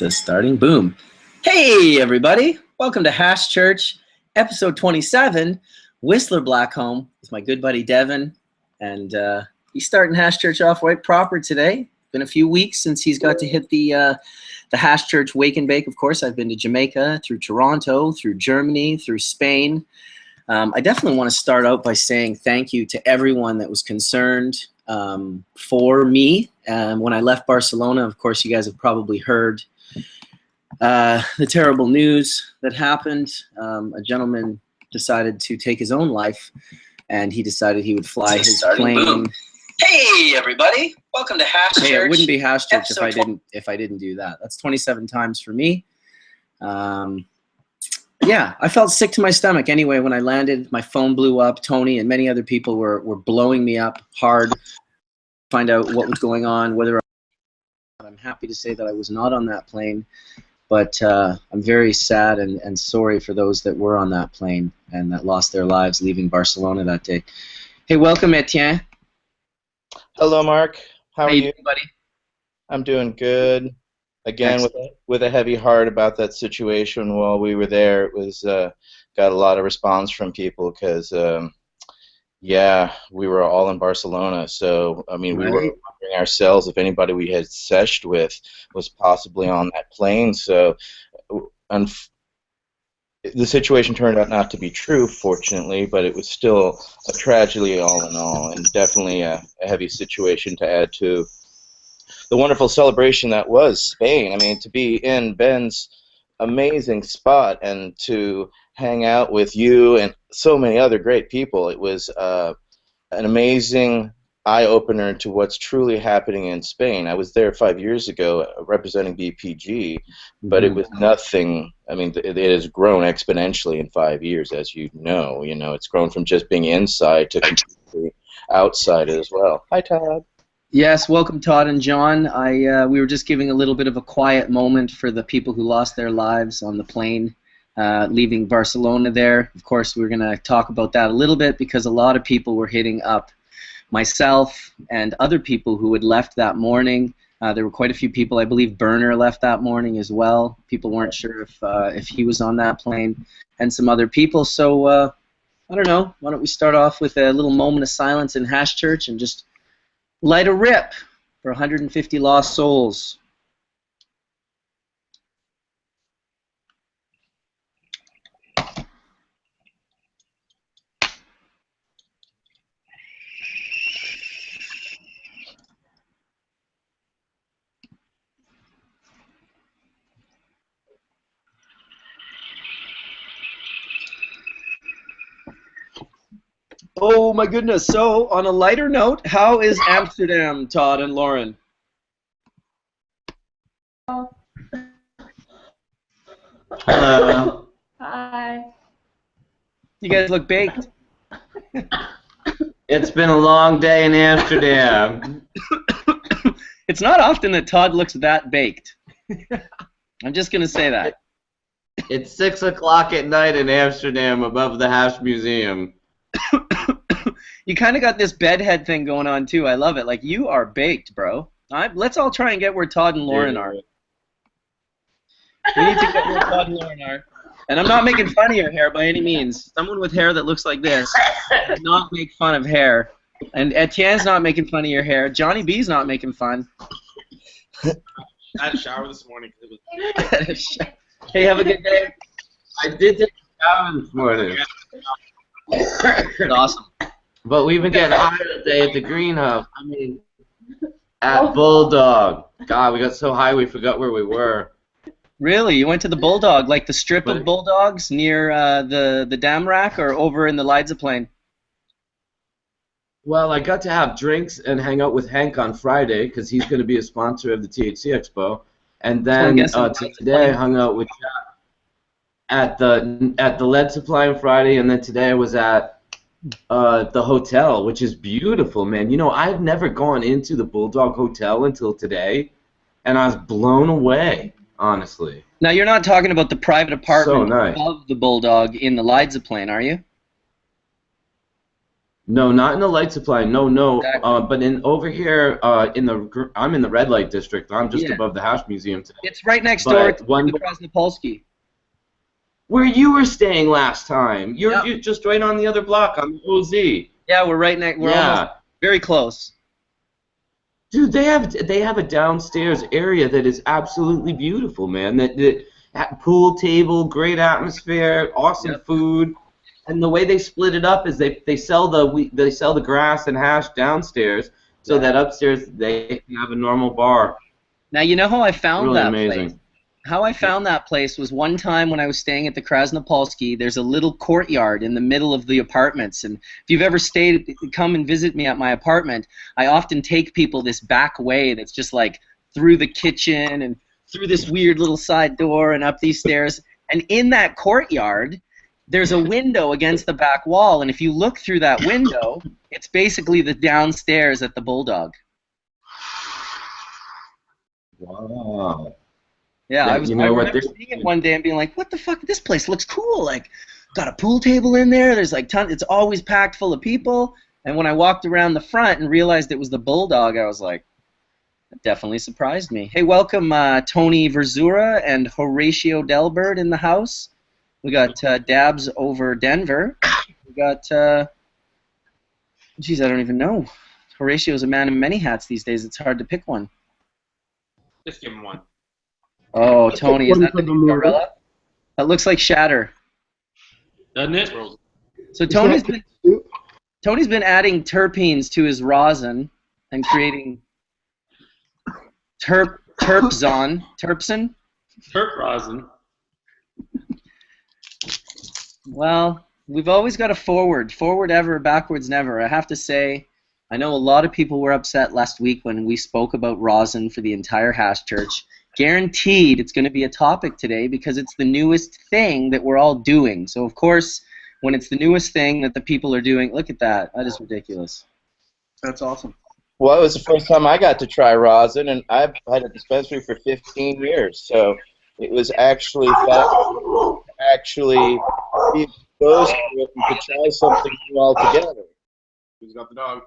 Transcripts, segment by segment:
Process starting. Boom. Hey, everybody. Welcome to Hash Church, episode 27. Whistler Blackcomb with my good buddy Devin. And he's starting Hash Church off right proper today. Been a few weeks since he's got to hit the Hash Church Wake and Bake. Of course, I've been to Jamaica, through Toronto, through Germany, through Spain. I definitely want to start out by saying thank you to everyone that was concerned for me. When I left Barcelona, of course, you guys have probably heard the terrible news that happened. A gentleman decided to take his own life, and he decided he would fly his plane. Boom. Hey, everybody! Welcome to Hash Church. Hey, it wouldn't be Hash Church if I didn't do that. That's 27 times for me. Yeah, I felt sick to my stomach anyway when I landed. My phone blew up. Tony and many other people were blowing me up hard. Find out what was going on. I'm happy to say that I was not on that plane, but I'm very sad and sorry for those that were on that plane and that lost their lives leaving Barcelona that day. Hey, welcome, Etienne. Hello, Mark. How are you, buddy? I'm doing good. Again, with a heavy heart about that situation while we were there. It was got a lot of response from people because, yeah, we were all in Barcelona. So, I mean, we were wondering ourselves if anybody we had seshed with was possibly on that plane. So, the situation turned out not to be true, fortunately, but it was still a tragedy all in all, and definitely a heavy situation to add to the wonderful celebration that was Spain. I mean, to be in Ben's amazing spot and to hang out with you and so many other great people, it was an amazing eye-opener to what's truly happening in Spain. I was there 5 years ago representing BPG, but it was nothing. I mean, it has grown exponentially in 5 years, as you know. You know, it's grown from just being inside to completely outside as well. Hi, Todd. Yes, welcome, Todd and John. We were just giving a little bit of a quiet moment for the people who lost their lives on the plane leaving Barcelona there. Of course, we're going to talk about that a little bit because a lot of people were hitting up myself and other people who had left that morning. There were quite a few people. I believe Berner left that morning as well. People weren't sure if he was on that plane, and some other people. So, I don't know. Why don't we start off with a little moment of silence in Hash Church and just light a rip for 150 lost souls. Oh my goodness. So, on a lighter note, how is Amsterdam, Todd and Lauren? Hello. Hi. You guys look baked. It's been a long day in Amsterdam. It's not often that Todd looks that baked. I'm just going to say that. It's 6 o'clock at night in Amsterdam above the Hash Museum. You kind of got this bedhead thing going on too. I love it. Like, you are baked, bro. Let's all try and get where Todd and Lauren are. We need to get where Todd and Lauren are. And I'm not making fun of your hair by any means. Someone with hair that looks like this does not make fun of hair. And Etienne's not making fun of your hair. Johnny B's not making fun. I had a shower this morning. Hey, have a good day. I did take a shower this morning. Awesome. But we've been getting high today at the greenhouse. I mean, at Bulldog. God, we got so high we forgot where we were. Really? You went to the Bulldog, like the strip of Bulldogs near the dam rack, or over in the Liza Plain? Well, I got to have drinks and hang out with Hank on Friday because he's going to be a sponsor of the THC Expo. And then today I hung out with Jack at the lead supply on Friday, and then today I was at the hotel, which is beautiful, man. You know, I've never gone into the Bulldog Hotel until today, and I was blown away, honestly. Now, you're not talking about the private apartment of the Bulldog in the Liza Plain, are you? No, not in the light supply. No. Exactly. But over here, I'm in the red light district. I'm just above the Hash Museum today. It's right next door to the Krasnopolsky. Where you were staying last time. You're just right on the other block on OZ. Yeah, we're right next. We're almost very close. Dude, they have a downstairs area that is absolutely beautiful, man. That pool table, great atmosphere, awesome food. And the way they split it up is they sell the grass and hash downstairs, so that upstairs they have a normal bar. Now you know how I found really that amazing. place. How I found that place was one time when I was staying at the Krasnopolsky. There's a little courtyard in the middle of the apartments, and if you've ever come and visit me at my apartment, I often take people this back way that's just like through the kitchen and through this weird little side door and up these stairs. And in that courtyard, there's a window against the back wall, and if you look through that window, it's basically the downstairs at the Bulldog. Wow. Yeah, I remember seeing it one day and being like, what the fuck, this place looks cool. Like, got a pool table in there, there's like tons, it's always packed full of people. And when I walked around the front and realized it was the Bulldog, I was like, that definitely surprised me. Hey, welcome Tony Verzura and Horatio Delbert in the house. We got Dabs over Denver. We got, geez, I don't even know. Horatio's a man in many hats these days. It's hard to pick one. Just give him one. Oh, Tony, is that the gorilla? That looks like Shatter. Doesn't it? So Tony's been adding terpenes to his rosin and creating terpsen. Terp rosin. Well, we've always got a forward ever, backwards never. I have to say, I know a lot of people were upset last week when we spoke about rosin for the entire Hash Church. Guaranteed it's going to be a topic today because it's the newest thing that we're all doing. So, of course, when it's the newest thing that the people are doing, look at that. That is ridiculous. That's awesome. Well, it was the first time I got to try rosin, and I've had a dispensary for 15 years. So it was actually fun to actually be exposed to it and to try something new altogether. Who's got the dog?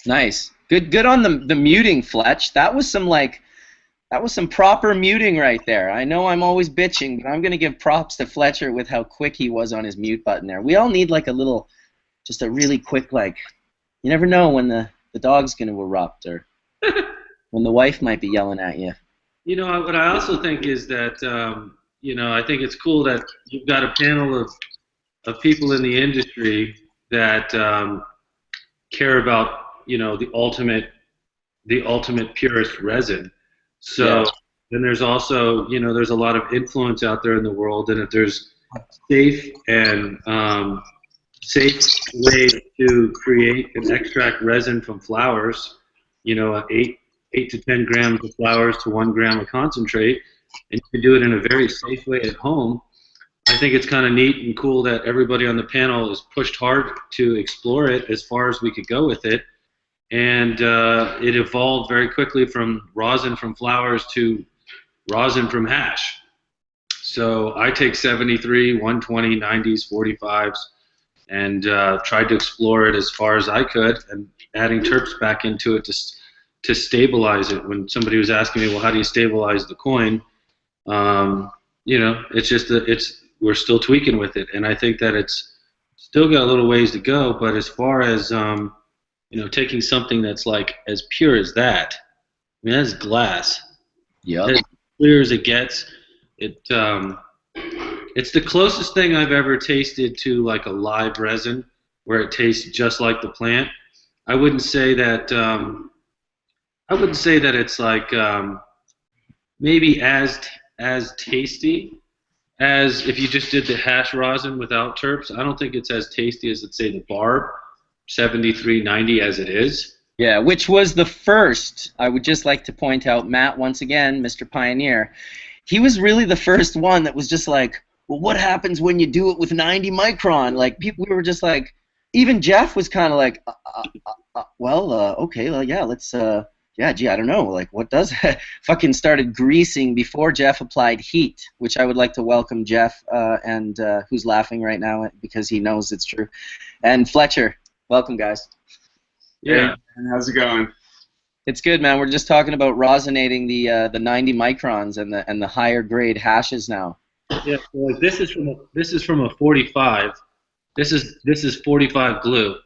Nice. Good on the muting, Fletch. That was some proper muting right there. I know I'm always bitching, but I'm going to give props to Fletcher with how quick he was on his mute button there. We all need like just a really quick, like, you never know when the dog's going to erupt or when the wife might be yelling at you. You know, what I also think is that, I think it's cool that you've got a panel of people in the industry that care about, the ultimate purest resin. So then there's also, there's a lot of influence out there in the world, and if there's safe way to create and extract resin from flowers, 8 to 10 grams of flowers to 1 gram of concentrate, and you can do it in a very safe way at home. I think it's kind of neat and cool that everybody on the panel is pushed hard to explore it as far as we could go with it. And it evolved very quickly from rosin from flowers to rosin from hash. So I take 73, 120, 90s, 45s, and tried to explore it as far as I could, and adding terps back into it to stabilize it. When somebody was asking me, well, how do you stabilize the coin? It's just we're still tweaking with it, and I think that it's still got a little ways to go. But as far as taking something that's like as pure as that, I mean, that's glass. Yeah. As clear as it gets. It's the closest thing I've ever tasted to like a live resin, where it tastes just like the plant. I wouldn't say that. It's like maybe as tasty as if you just did the hash rosin without terps. I don't think it's as tasty as, let's say, the barb 7390 as it is. Yeah, which was the first. I would just like to point out, Matt, once again, Mr. Pioneer, he was really the first one that was just like, well, what happens when you do it with 90 micron? Like, we were just like, even Jeff was kind of like, okay, well, yeah, let's, yeah, gee, I don't know, like, what does fucking started greasing before Jeff applied heat, which I would like to welcome Jeff, and who's laughing right now because he knows it's true, and Fletcher. Welcome, guys. Yeah. Hey, and how's it going? It's good, man. We're just talking about rosinating the 90 microns and the higher grade hashes now. Yeah. So like this is from a 45. This is 45 glue.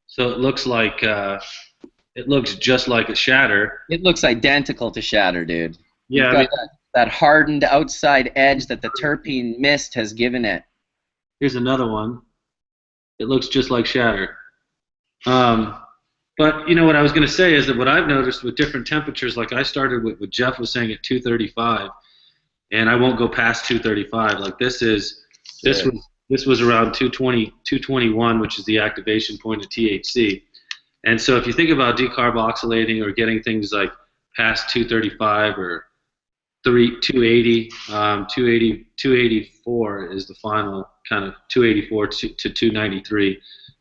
So it looks like it looks just like a shatter. It looks identical to shatter, dude. Yeah. You've got that hardened outside edge that the terpene mist has given it. Here's another one. It looks just like shatter. But you know what I was going to say is that what I've noticed with different temperatures, like I started with what Jeff was saying at 235, and I won't go past 235. Like this was around 220, 221, which is the activation point of THC. And so if you think about decarboxylating or getting things like past 235 or 280, 284 is the final kind of 284 to 293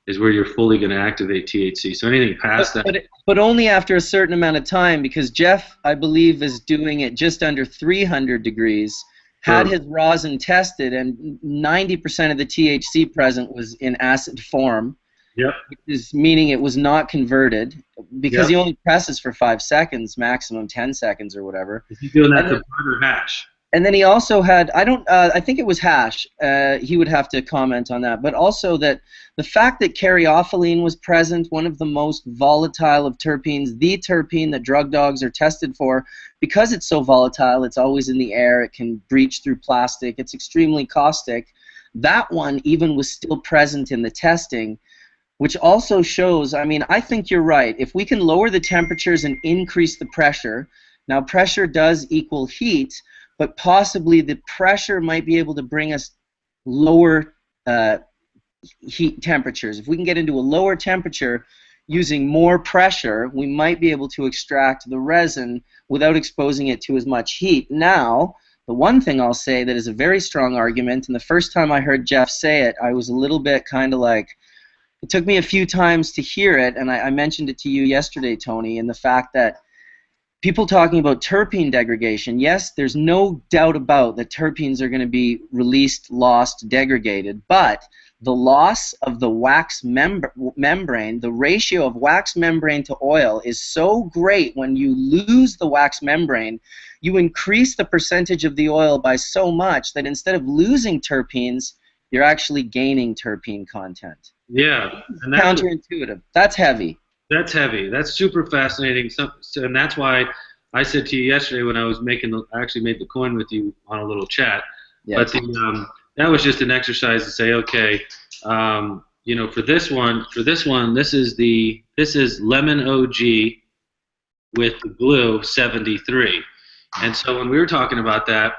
is where you're fully going to activate THC. So anything past that. But only after a certain amount of time, because Jeff, I believe, is doing it just under 300 degrees, had his rosin tested, and 90% of the THC present was in acid form. Yep. Which is meaning it was not converted, because he only presses for 5 seconds, maximum 10 seconds or whatever. Is he doing that to bud or hash? And then he also had, I think it was hash. He would have to comment on that. But also that the fact that caryophyllene was present, one of the most volatile of terpenes, the terpene that drug dogs are tested for, because it's so volatile, it's always in the air, it can breach through plastic, it's extremely caustic. That one even was still present in the testing, which also shows, I mean, I think you're right. If we can lower the temperatures and increase the pressure, now pressure does equal heat, but possibly the pressure might be able to bring us lower heat temperatures. If we can get into a lower temperature using more pressure, we might be able to extract the resin without exposing it to as much heat. Now, the one thing I'll say that is a very strong argument, and the first time I heard Jeff say it, I was a little bit kind of like, it took me a few times to hear it, and I mentioned it to you yesterday, Tony, and the fact that people talking about terpene degradation, yes, there's no doubt about that terpenes are going to be released, lost, degraded, but the loss of the wax membrane, the ratio of wax membrane to oil is so great when you lose the wax membrane, you increase the percentage of the oil by so much that instead of losing terpenes, you're actually gaining terpene content. Yeah. And that's counterintuitive. That's heavy. That's heavy. That's super fascinating. And that's why I said to you yesterday when I was I actually made the coin with you on a little chat. Yes. But that was just an exercise to say, okay, you know, for this one, this is Lemon OG with the glue 73. And so when we were talking about that,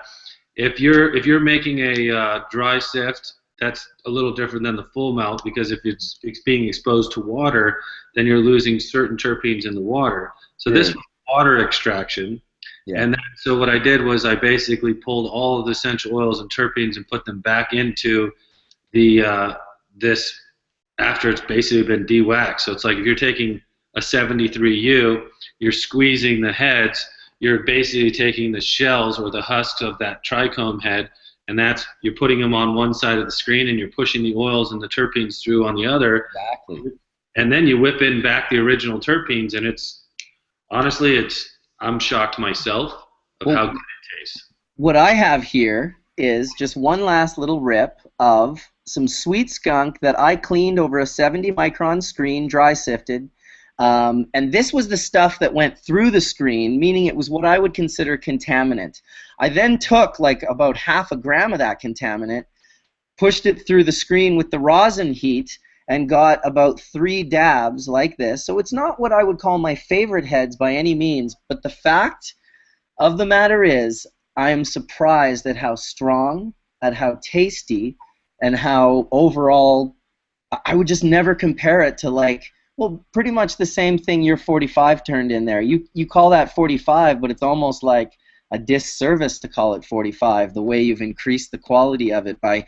if you're making a dry sift, that's a little different than the full melt, because if it's being exposed to water, then you're losing certain terpenes in the water. So this was water extraction. Yeah. And so what I did was I basically pulled all of the essential oils and terpenes and put them back into the this after it's basically been de-waxed. So it's like if you're taking a 73U, you're squeezing the heads, you're basically taking the shells or the husks of that trichome head, and you're putting them on one side of the screen and you're pushing the oils and the terpenes through on the other. Exactly. And then you whip in back the original terpenes, and honestly, I'm shocked myself of how good it tastes. What I have here is just one last little rip of some sweet skunk that I cleaned over a 70 micron screen, dry sifted. And this was the stuff that went through the screen, meaning it was what I would consider contaminant. I then took like about half a gram of that contaminant, pushed it through the screen with the rosin heat, and got about 3 dabs like this. So it's not what I would call my favorite heads by any means, but the fact of the matter is I am surprised at how strong, at how tasty, and how overall I would just never compare it to, like, well, pretty much the same thing your 45 turned in there. You call that 45, but it's almost like a disservice to call it 45, the way you've increased the quality of it by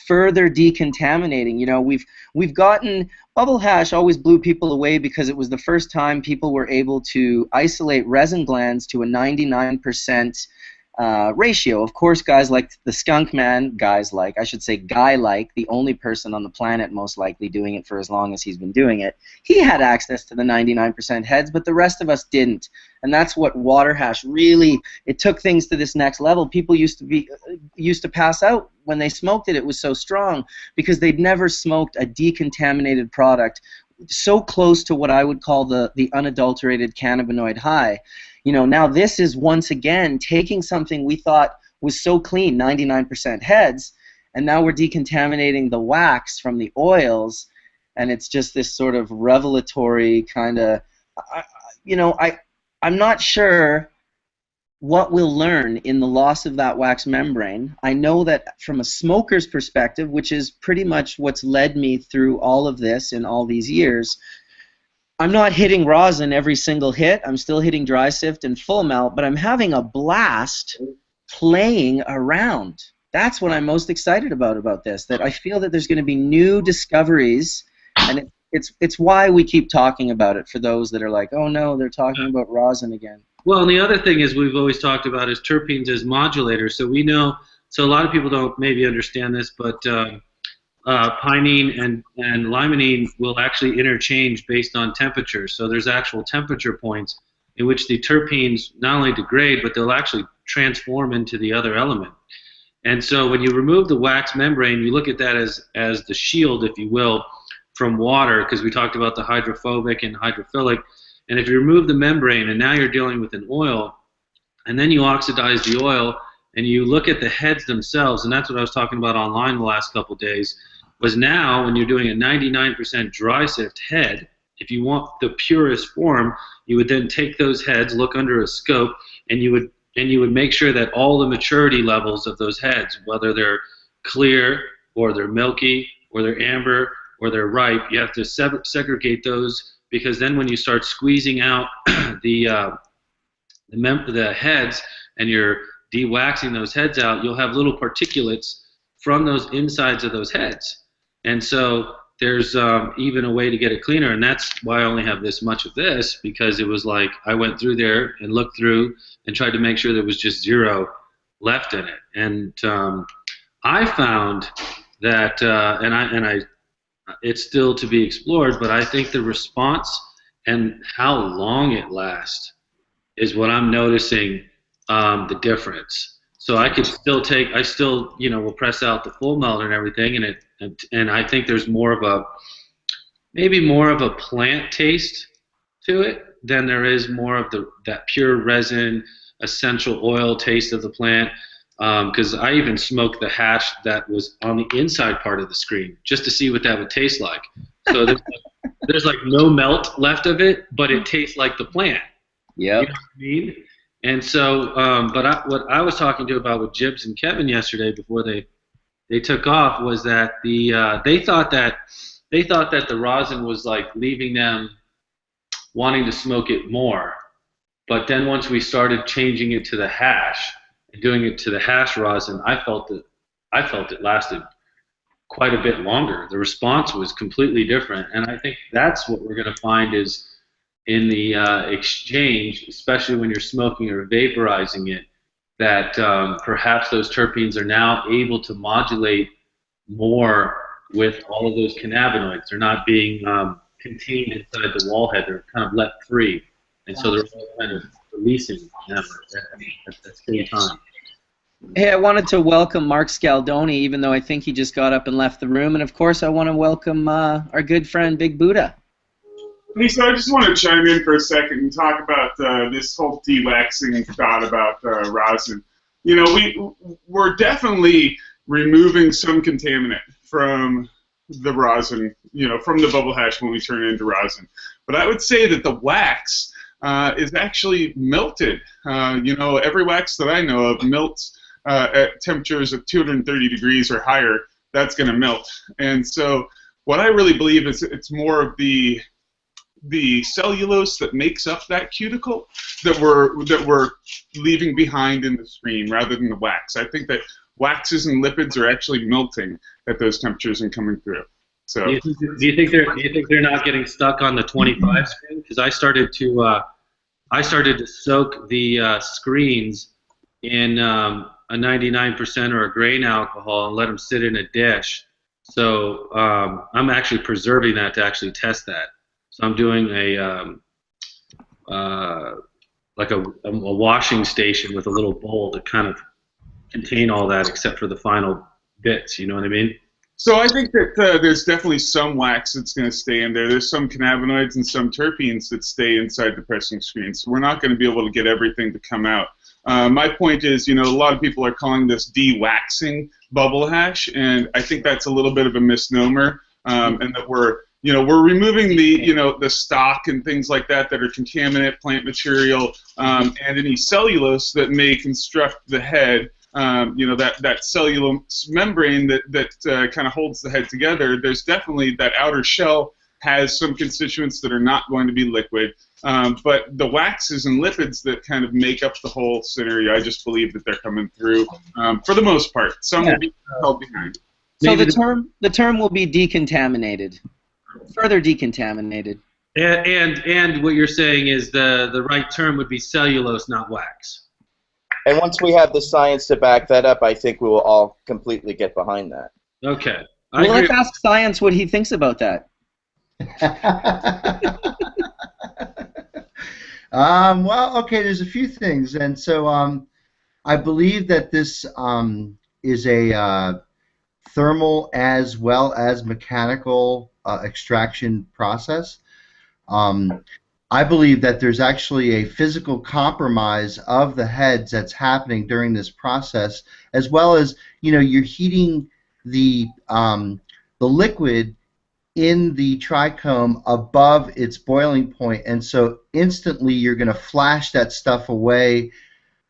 further decontaminating. You know, we've gotten, bubble hash always blew people away because it was the first time people were able to isolate resin glands to a 99% ratio. Of course, guys like the Skunkman, the only person on the planet most likely doing it for as long as he's been doing it, he had access to the 99% heads, but the rest of us didn't. And that's what water hash really, it took things to this next level. People used to pass out when they smoked it. It was so strong because they'd never smoked a decontaminated product so close to what I would call the unadulterated cannabinoid high. You know, now this is once again taking something we thought was so clean, 99% heads, and now we're decontaminating the wax from the oils, and it's just this sort of revelatory kind of, I'm not sure what we'll learn in the loss of that wax membrane. I know that from a smoker's perspective, which is pretty much what's led me through all of this in all these years, I'm not hitting rosin every single hit. I'm still hitting dry sift and full melt, but I'm having a blast playing around. That's what I'm most excited about this, that I feel that there's going to be new discoveries, and it's why we keep talking about it for those that are like, oh no, they're talking about rosin again. Well, and the other thing is we've always talked about is terpenes as modulators. So we know, so a lot of people don't maybe understand this, but pinene and limonene will actually interchange based on temperature. So there's actual temperature points in which the terpenes not only degrade, but they'll actually transform into the other element. And so when you remove the wax membrane, you look at that as the shield, if you will, from water, because we talked about the hydrophobic and hydrophilic. And if you remove the membrane and now you're dealing with an oil, and then you oxidize the oil and you look at the heads themselves, and that's what I was talking about online the last couple of days, was now when you're doing a 99% dry sift head, if you want the purest form, you would then take those heads, look under a scope, and you would make sure that all the maturity levels of those heads, whether they're clear or they're milky or they're amber or they're ripe, you have to segregate those, because then when you start squeezing out the heads and you're de-waxing those heads out, you'll have little particulates from those insides of those heads. And so there's even a way to get it cleaner, and that's why I only have this much of this, because it was like I went through there and looked through and tried to make sure there was just zero left in it. And I found that, it's still to be explored, but I think the response and how long it lasts is what I'm noticing the difference. So I could still take, will press out the full melt and everything, and I think there's maybe more of a plant taste to it than there is more of that pure resin, essential oil taste of the plant. Because I even smoked the hash that was on the inside part of the screen just to see what that would taste like. So there's like no melt left of it, but it tastes like the plant. Yeah. You know what I mean? And so, what I was talking to about with Jibs and Kevin yesterday before they took off was that they thought that the rosin was like leaving them wanting to smoke it more, but then once we started changing it to the hash, doing it to the hash rosin, I felt it lasted quite a bit longer. The response was completely different, and I think that's what we're going to find is in the exchange, especially when you're smoking or vaporizing it, that perhaps those terpenes are now able to modulate more with all of those cannabinoids. They're not being contained inside the wallhead. They're kind of let free, and so they're all kind of releasing them at the same time. Hey, I wanted to welcome Mark Scialdone, even though I think he just got up and left the room. And of course, I want to welcome our good friend Big Buddha. Hey, so I just want to chime in for a second and talk about this whole de-waxing thought about rosin. You know, we're definitely removing some contaminant from the rosin, from the bubble hash when we turn it into rosin. But I would say that the wax is actually melted. Every wax that I know of melts at temperatures of 230 degrees or higher. That's going to melt. And so what I really believe is it's more of the cellulose that makes up that cuticle that we're leaving behind in the screen rather than the wax. I think that waxes and lipids are actually melting at those temperatures and coming through. So do you think they're not getting stuck on the 25 screen? Because I started to soak the screens in a 99% or a grain alcohol and let them sit in a dish. So I'm actually preserving that to actually test that. So I'm doing like a washing station with a little bowl to kind of contain all that except for the final bits, you know what I mean? So I think that there's definitely some wax that's going to stay in there. There's some cannabinoids and some terpenes that stay inside the pressing screen. So we're not going to be able to get everything to come out. My point is, a lot of people are calling this de-waxing bubble hash, and I think that's a little bit of a misnomer, and that we're removing the stock and things like that are contaminant, plant material, and any cellulose that may construct the head. That cellulose membrane that kind of holds the head together. There's definitely that outer shell has some constituents that are not going to be liquid, but the waxes and lipids that kind of make up the whole scenario, I just believe that they're coming through for the most part. Some will be held behind. So the term will be decontaminated, further decontaminated. And what you're saying is the right term would be cellulose, not wax. And once we have the science to back that up, I think we will all completely get behind that. Okay. Well, let's ask Science what he thinks about that. Well, okay, there's a few things. And so I believe that this is a thermal as well as mechanical extraction process. I believe that there's actually a physical compromise of the heads that's happening during this process, as well as you're heating the liquid in the trichome above its boiling point, and so instantly you're going to flash that stuff away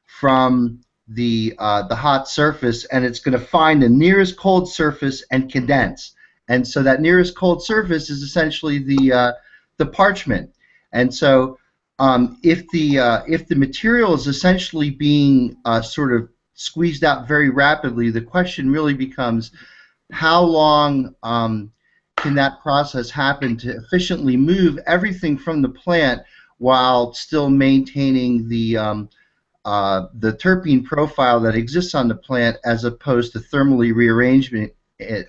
from the hot surface, and it's going to find the nearest cold surface and condense. And so that nearest cold surface is essentially the parchment. And so if the material is essentially being sort of squeezed out very rapidly, the question really becomes how long can that process happen to efficiently move everything from the plant while still maintaining the terpene profile that exists on the plant, as opposed to thermally rearrangement,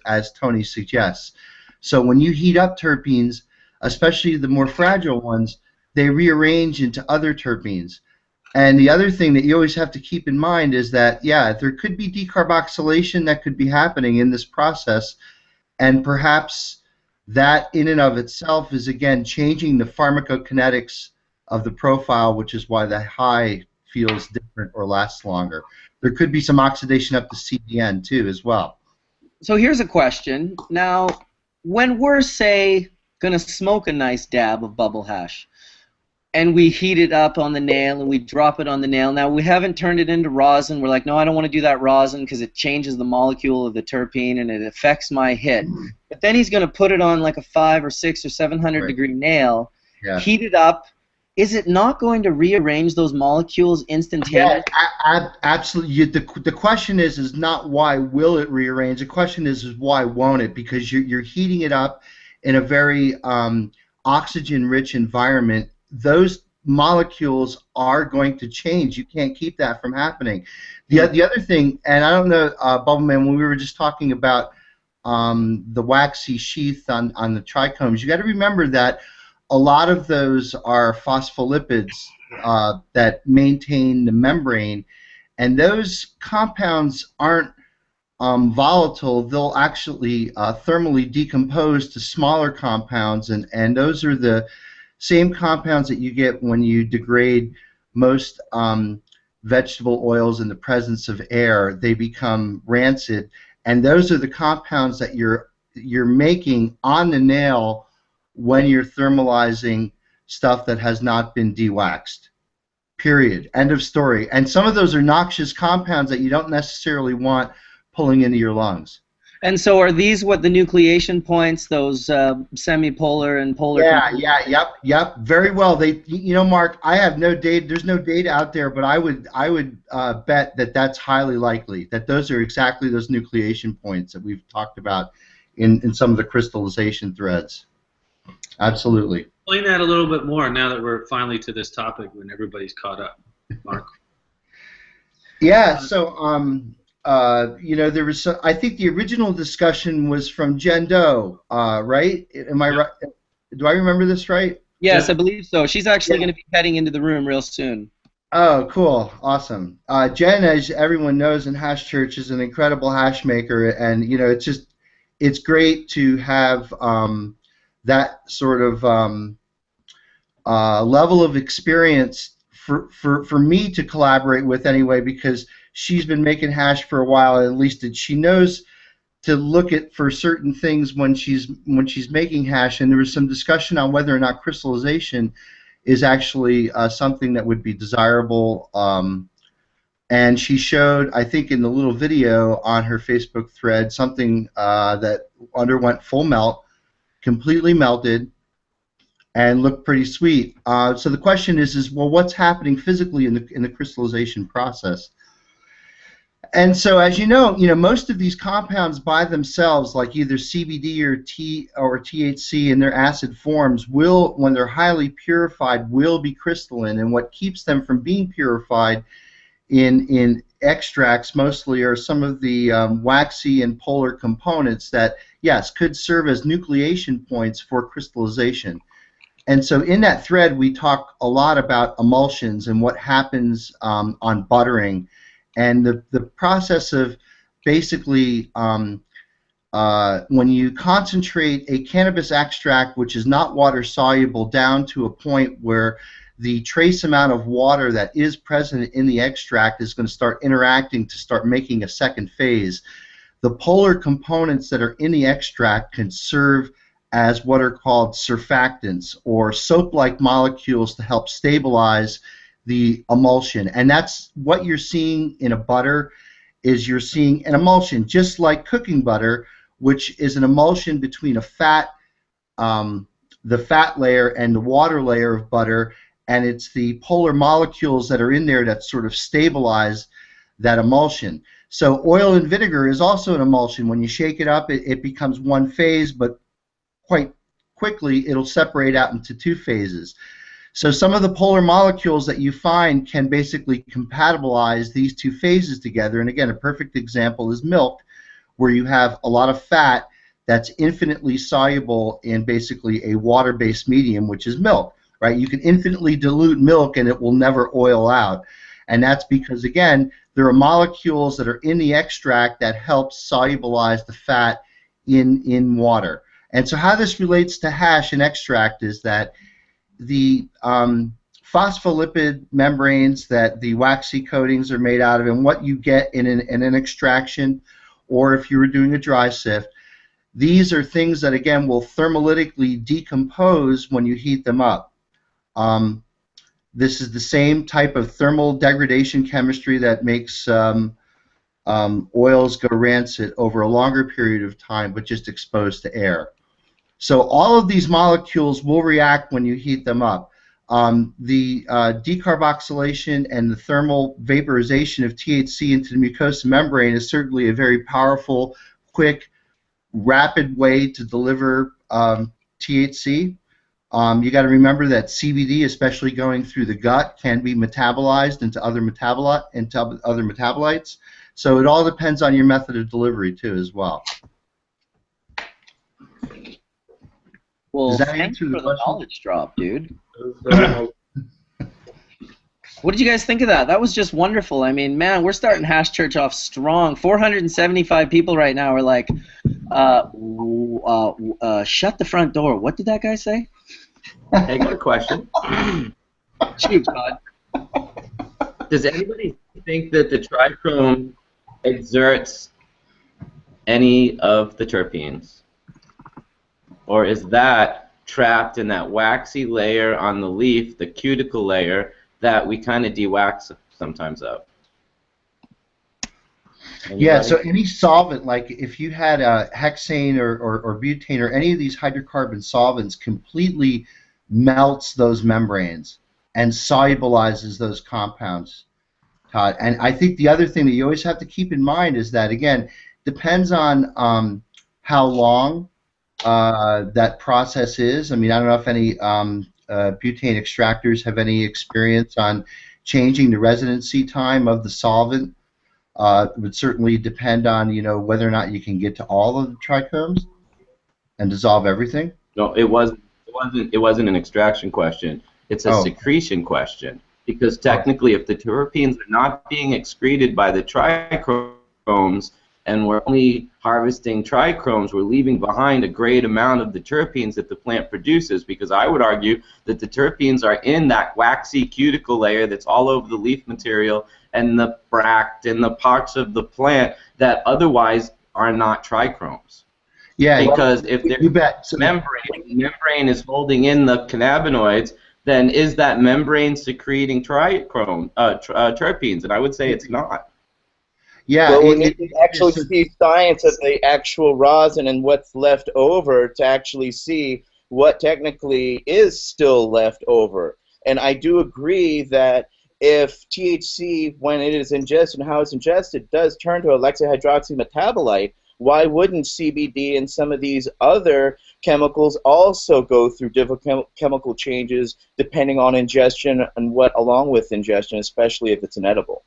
as Tony suggests. So when you heat up terpenes, especially the more fragile ones, they rearrange into other terpenes. And the other thing that you always have to keep in mind is that, yeah, there could be decarboxylation that could be happening in this process, and perhaps that in and of itself is, again, changing the pharmacokinetics of the profile, which is why the high feels different or lasts longer. There could be some oxidation up to CBN, too, as well. So here's a question. Now, when we're, say, going to smoke a nice dab of bubble hash, and we heat it up on the nail and we drop it on the nail. Now, we haven't turned it into rosin. We're like, no, I don't want to do that rosin because it changes the molecule of the terpene and it affects my hit. But then he's going to put it on like a 500 or 600 or 700 degree nail, heat it up. Is it not going to rearrange those molecules instantaneously? Yeah, absolutely. The question is not why will it rearrange. The question is why won't it? Because you're heating it up in a very oxygen-rich environment. Those molecules are going to change. You can't keep that from happening. The other thing, and I don't know, Bubbleman, when we were just talking about the waxy sheath on the trichomes, you got to remember that a lot of those are phospholipids that maintain the membrane, and those compounds aren't volatile. They'll actually thermally decompose to smaller compounds, and those are the same compounds that you get when you degrade most vegetable oils in the presence of air. They become rancid, and those are the compounds that you're making on the nail when you're thermalizing stuff that has not been dewaxed. Period. End of story. And some of those are noxious compounds that you don't necessarily want pulling into your lungs. And so are these what the nucleation points, those semipolar and polar? Yep. Very well. They, Mark, I have no data. There's no data out there, but I would bet that that's highly likely. That those are exactly those nucleation points that we've talked about in some of the crystallization threads. Absolutely. Explain that a little bit more now that we're finally to this topic when everybody's caught up, Mark. Yeah. So there was. I think the original discussion was from Jenn Doe, right? Am I right? Do I remember this right? Yes, I believe so. She's actually Yeah. going to be heading into the room real soon. Oh, cool. Awesome. Jenn, as everyone knows in Hash Church, is an incredible hash maker, and it's great to have that sort of level of experience for me to collaborate with anyway, because she's been making hash for a while, and at least she knows to look at for certain things when she's making hash. And there was some discussion on whether or not crystallization is actually something that would be desirable. And she showed, I think, in the little video on her Facebook thread, something that underwent full melt, completely melted, and looked pretty sweet. So the question is, well, what's happening physically in the crystallization process? And so, as you know, most of these compounds by themselves, like either CBD or THC in their acid forms, will, when they're highly purified, will be crystalline. And what keeps them from being purified in extracts mostly are some of the waxy and polar components that, yes, could serve as nucleation points for crystallization. And so in that thread, we talk a lot about emulsions and what happens on buttering. And the process of basically when you concentrate a cannabis extract which is not water soluble down to a point where the trace amount of water that is present in the extract is going to start interacting to start making a second phase, the polar components that are in the extract can serve as what are called surfactants, or soap-like molecules, to help stabilize the emulsion. And that's what you're seeing in a butter, is you're seeing an emulsion just like cooking butter, which is an emulsion between a fat, the fat layer and the water layer of butter, and it's the polar molecules that are in there that sort of stabilize that emulsion. So oil and vinegar is also an emulsion. When you shake it up, it becomes one phase, but quite quickly it'll separate out into two phases. So some of the polar molecules that you find can basically compatibilize these two phases together. And again, a perfect example is milk, where you have a lot of fat that's infinitely soluble in basically a water-based medium, which is milk, right? You can infinitely dilute milk and it will never oil out. And that's because, again, there are molecules that are in the extract that help solubilize the fat in water. And so how this relates to hash and extract is that the phospholipid membranes that the waxy coatings are made out of, and what you get in an extraction, or if you were doing a dry sift, these are things that, again, will thermolytically decompose when you heat them up. This is the same type of thermal degradation chemistry that makes oils go rancid over a longer period of time, but just exposed to air. So all of these molecules will react when you heat them up. The decarboxylation and the thermal vaporization of THC into the mucosa membrane is certainly a very powerful, quick, rapid way to deliver THC. You got to remember that CBD, especially going through the gut, can be metabolized into other metabolites. So it all depends on your method of delivery too, as well. Well, thanks for the knowledge drop, dude. What did you guys think of that? That was just wonderful. I mean, man, we're starting Hash Church off strong. 475 people right now are like, shut the front door. What did that guy say? Hey, got a question. Shoot, God. Does anybody think that the trichome exerts any of the terpenes? Or is that trapped in that waxy layer on the leaf, the cuticle layer, that we kind of de-wax sometimes of? Anybody? Yeah, so any solvent, like if you had hexane or butane or any of these hydrocarbon solvents, completely melts those membranes and solubilizes those compounds, Todd. And I think the other thing that you always have to keep in mind is that, again, depends on how long that process is. I mean, I don't know if any butane extractors have any experience on changing the residency time of the solvent would certainly depend on, you know, whether or not you can get to all of the trichomes and dissolve everything. No, it wasn't an extraction question. It's a secretion question, because technically, if the terpenes are not being excreted by the trichomes, and we're only harvesting trichomes, we're leaving behind a great amount of the terpenes that the plant produces, because I would argue that the terpenes are in that waxy cuticle layer that's all over the leaf material and the bract and the parts of the plant that otherwise are not trichomes. Yeah, because if there's membrane is holding in the cannabinoids, then is that membrane secreting terpenes? And I would say it's not. Yeah, well, we need to actually see science of the actual rosin and what's left over to actually see what technically is still left over. And I do agree that if THC, when it is ingested and how it's ingested, does turn to a hydroxy metabolite, why wouldn't CBD and some of these other chemicals also go through different chemical changes depending on ingestion and what along with ingestion, especially if it's an edible?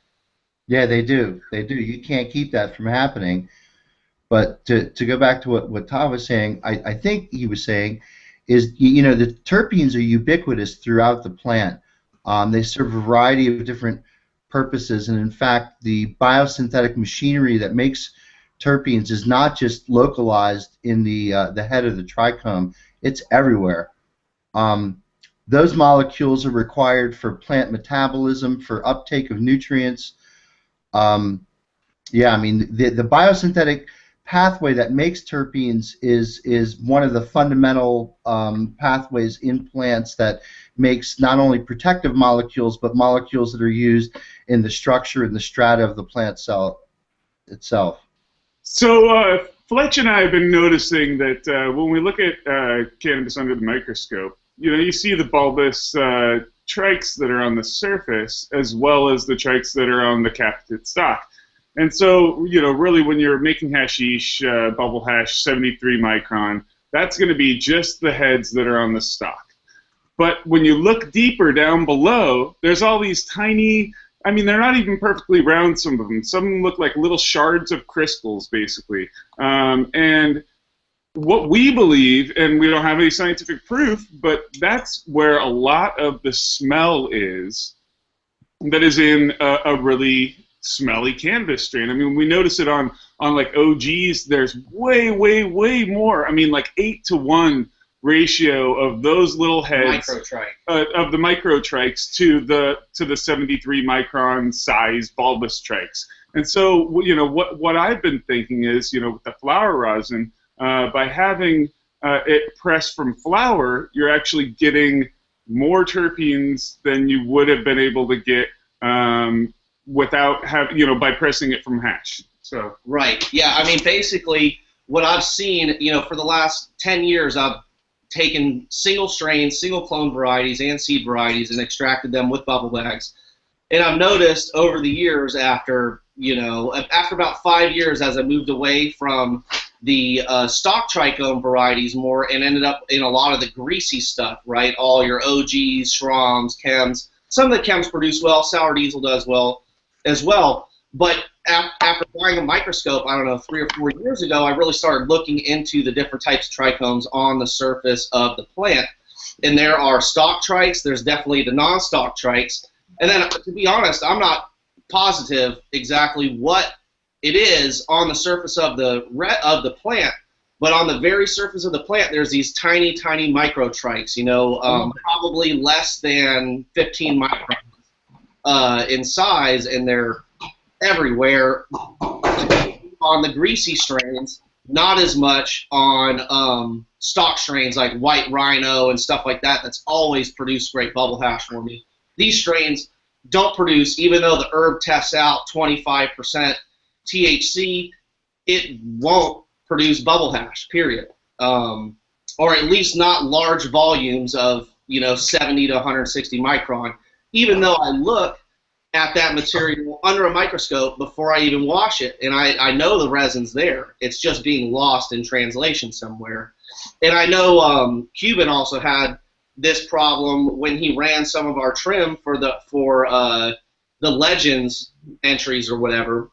Yeah, they do. They do. You can't keep that from happening. But to go back to what Todd was saying, I think he was saying is, you know, the terpenes are ubiquitous throughout the plant. They serve a variety of different purposes, and in fact, the biosynthetic machinery that makes terpenes is not just localized in the head of the trichome. It's everywhere. Those molecules are required for plant metabolism, for uptake of nutrients. Yeah, I mean, the biosynthetic pathway that makes terpenes is one of the fundamental pathways in plants that makes not only protective molecules, but molecules that are used in the structure and the strata of the plant cell itself. So Fletch and I have been noticing that when we look at cannabis under the microscope, you know, you see the bulbous trikes that are on the surface as well as the trikes that are on the capsid stalk. And so, you know, really when you're making hashish, bubble hash 73 micron, that's going to be just the heads that are on the stalk. But when you look deeper down below, there's all these tiny, I mean, they're not even perfectly round, some of them. Some of them look like little shards of crystals, basically. And what we believe, and we don't have any scientific proof, but that's where a lot of the smell is that is in a really smelly cannabis strain. I mean, we notice it on like OGs. There's way, way, way more. I mean, like 8-to-1 ratio of those little heads of the microtrikes to the 73 micron size bulbous trikes. And so, you know, what I've been thinking is, you know, with the flower rosin, by having it pressed from flower, you're actually getting more terpenes than you would have been able to get without having, you know, by pressing it from hash. So right, yeah. I mean, basically, what I've seen, you know, for the last 10 years, I've taken single strains, single clone varieties, and seed varieties, and extracted them with bubble bags. And I've noticed over the years, after about 5 years, as I moved away from the stock trichome varieties more and ended up in a lot of the greasy stuff, right? All your OGs, Schroms, chems. Some of the chems produce well. Sour diesel does well as well. But after buying a microscope, I don't know, 3 or 4 years ago, I really started looking into the different types of trichomes on the surface of the plant. And there are stock trikes. There's definitely the non-stock trikes. And then, to be honest, I'm not positive exactly what it is on the surface of the plant, but on the very surface of the plant, there's these tiny, tiny microtrikes, you know, probably less than 15 microns in size, and they're everywhere on the greasy strains, not as much on stock strains like White Rhino and stuff like that. That's always produced great bubble hash for me. These strains don't produce, even though the herb tests out 25% THC, it won't produce bubble hash, period. Or at least not large volumes of, you know, 70 to 160 micron, even though I look at that material under a microscope before I even wash it, and I know the resin's there. It's just being lost in translation somewhere. And I know Cuban also had this problem when he ran some of our trim for the Legends entries or whatever.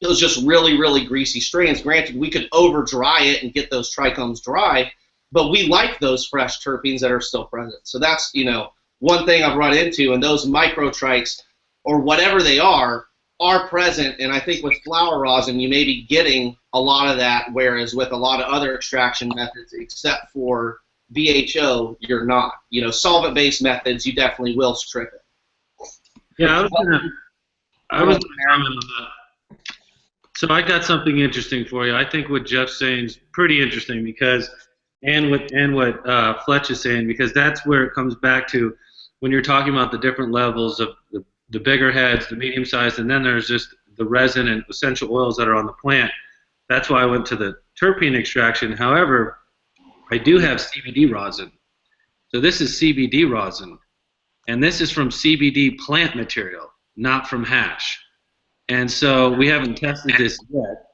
It was just really, really greasy strands. Granted, we could over dry it and get those trichomes dry, but we like those fresh terpenes that are still present. So that's, you know, one thing I've run into, and those microtrichs or whatever they are present. And I think with flower rosin, you may be getting a lot of that, whereas with a lot of other extraction methods, except for BHO, you're not. You know, solvent-based methods, you definitely will strip it. Yeah, I was gonna comment on that. So I got something interesting for you. I think what Jeff's saying is pretty interesting because, and what Fletch is saying, because that's where it comes back to when you're talking about the different levels of the bigger heads, the medium sized, and then there's just the resin and essential oils that are on the plant. That's why I went to the terpene extraction. However, I do have CBD rosin. So this is CBD rosin, and this is from CBD plant material, not from hash. And so we haven't tested this yet.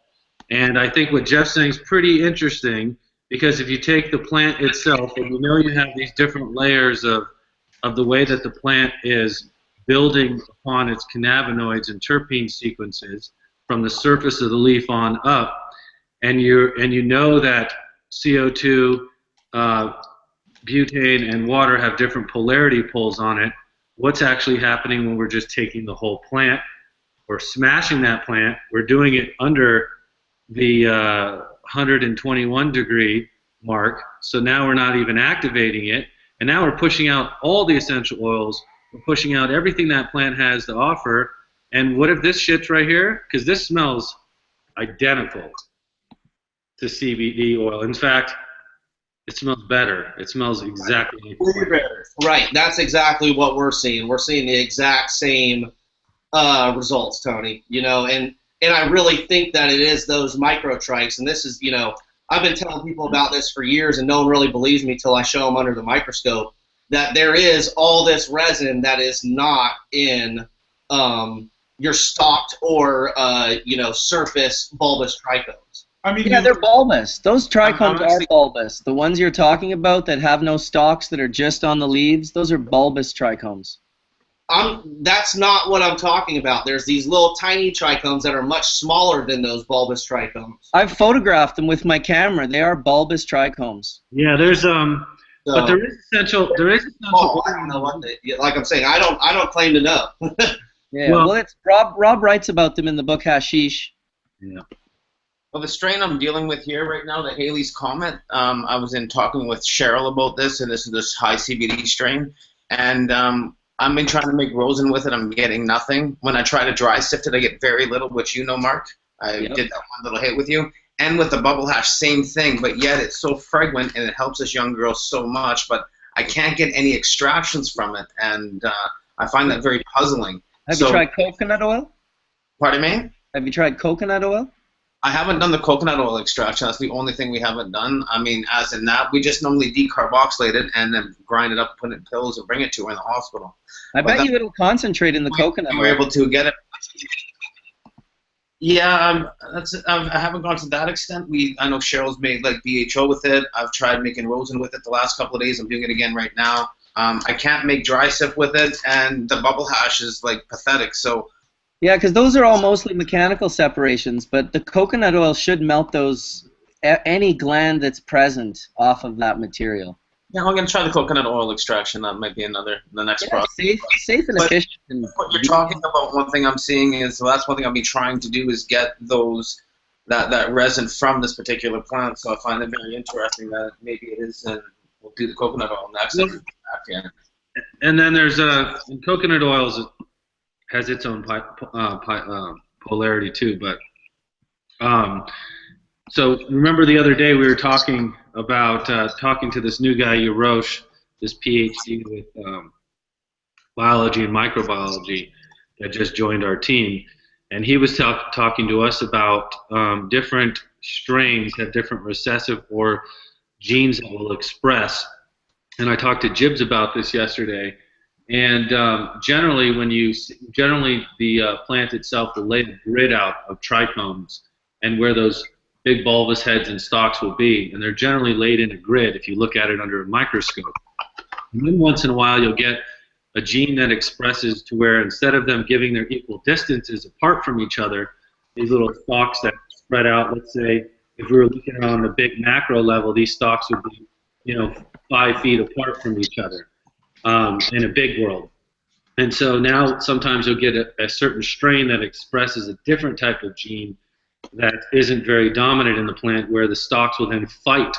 And I think what Jeff's saying is pretty interesting because if you take the plant itself, and you know you have these different layers of the way that the plant is building upon its cannabinoids and terpene sequences from the surface of the leaf on up, and you know that CO2, butane, and water have different polarity poles on it. What's actually happening when we're just taking the whole plant? We're smashing that plant. We're doing it under the 121 degree mark. So now we're not even activating it. And now we're pushing out all the essential oils. We're pushing out everything that plant has to offer. And what if this shit's right here? Because this smells identical to CBD oil. In fact, it smells better. It smells exactly like better. Right. That's exactly what we're seeing. We're seeing the exact same results, Tony, you know, and I really think that it is those microtrichs, and this is, you know, I've been telling people about this for years and no one really believes me till I show them under the microscope that there is all this resin that is not in your stalked or you know, surface bulbous trichomes. I mean, yeah, they're bulbous. Those trichomes are bulbous. The ones you're talking about that have no stalks, that are just on the leaves, those are bulbous trichomes. That's not what I'm talking about. There's these little tiny trichomes that are much smaller than those bulbous trichomes. I've photographed them with my camera. They are bulbous trichomes. Yeah, there's but there is essential. Oh, I don't know what like I'm saying, I don't claim to know. Yeah, well, it's Rob writes about them in the book Hashish. Yeah. Well, the strain I'm dealing with here right now, the Haley's Comet, I was talking with Cheryl about this, and this is this high CBD strain, and I've been trying to make rosin with it. I'm getting nothing. When I try to dry sift it, I get very little, which you know, Mark. I did that one little hit with you. And with the bubble hash, same thing, but yet it's so fragrant and it helps us young girls so much, but I can't get any extractions from it, and I find that very puzzling. Have you tried coconut oil? Pardon me? Have you tried coconut oil? I haven't done the coconut oil extraction. That's the only thing we haven't done. I mean, as in that, we just normally decarboxylate it and then grind it up, put it in pills, and bring it to her in the hospital. I bet you it'll concentrate in the coconut oil. We were able to get it. Yeah, I haven't gone to that extent. I know Cheryl's made like BHO with it. I've tried making rosin with it the last couple of days. I'm doing it again right now. I can't make dry sip with it, and the bubble hash is like pathetic. So. Yeah, because those are all mostly mechanical separations, but the coconut oil should melt those any gland that's present off of that material. Yeah, I'm gonna try the coconut oil extraction. That might be the next product. Safe and efficient. What you're talking about, one thing I'm seeing is, well, that's one thing I'll be trying to do is get that resin from this particular plant. So I find it very interesting that maybe it is, and we'll do the coconut oil next. And then there's coconut oils has its own polarity too, but so remember the other day we were talking about talking to this new guy Yarosh, this PhD with biology and microbiology that just joined our team, and he was talking to us about different strains have different recessive or genes that will express, and I talked to Jibbs about this yesterday. And generally, the plant itself will lay the grid out of trichomes and where those big bulbous heads and stalks will be, and they're generally laid in a grid if you look at it under a microscope. And then once in a while you'll get a gene that expresses to where instead of them giving their equal distances apart from each other, these little stalks that spread out, let's say if we were looking on the big macro level, these stalks would be, 5 feet apart from each other in a big world. And so now sometimes you'll get a certain strain that expresses a different type of gene that isn't very dominant in the plant, where the stalks will then fight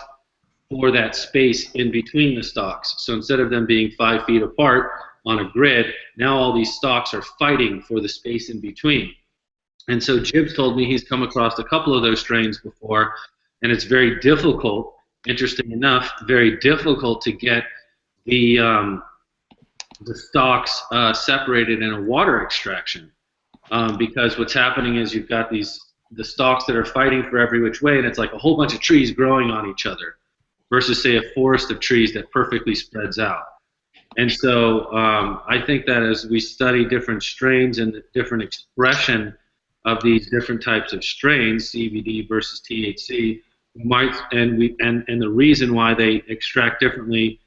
for that space in between the stalks. So instead of them being 5 feet apart on a grid, now all these stalks are fighting for the space in between. And so Jib's told me he's come across a couple of those strains before, and it's very difficult, interesting enough, very difficult to get the stalks separated in a water extraction, because what's happening is you've got the stalks that are fighting for every which way, and it's like a whole bunch of trees growing on each other versus, say, a forest of trees that perfectly spreads out. And so I think that as we study different strains and the different expression of these different types of strains, CBD versus THC, and the reason why they extract differently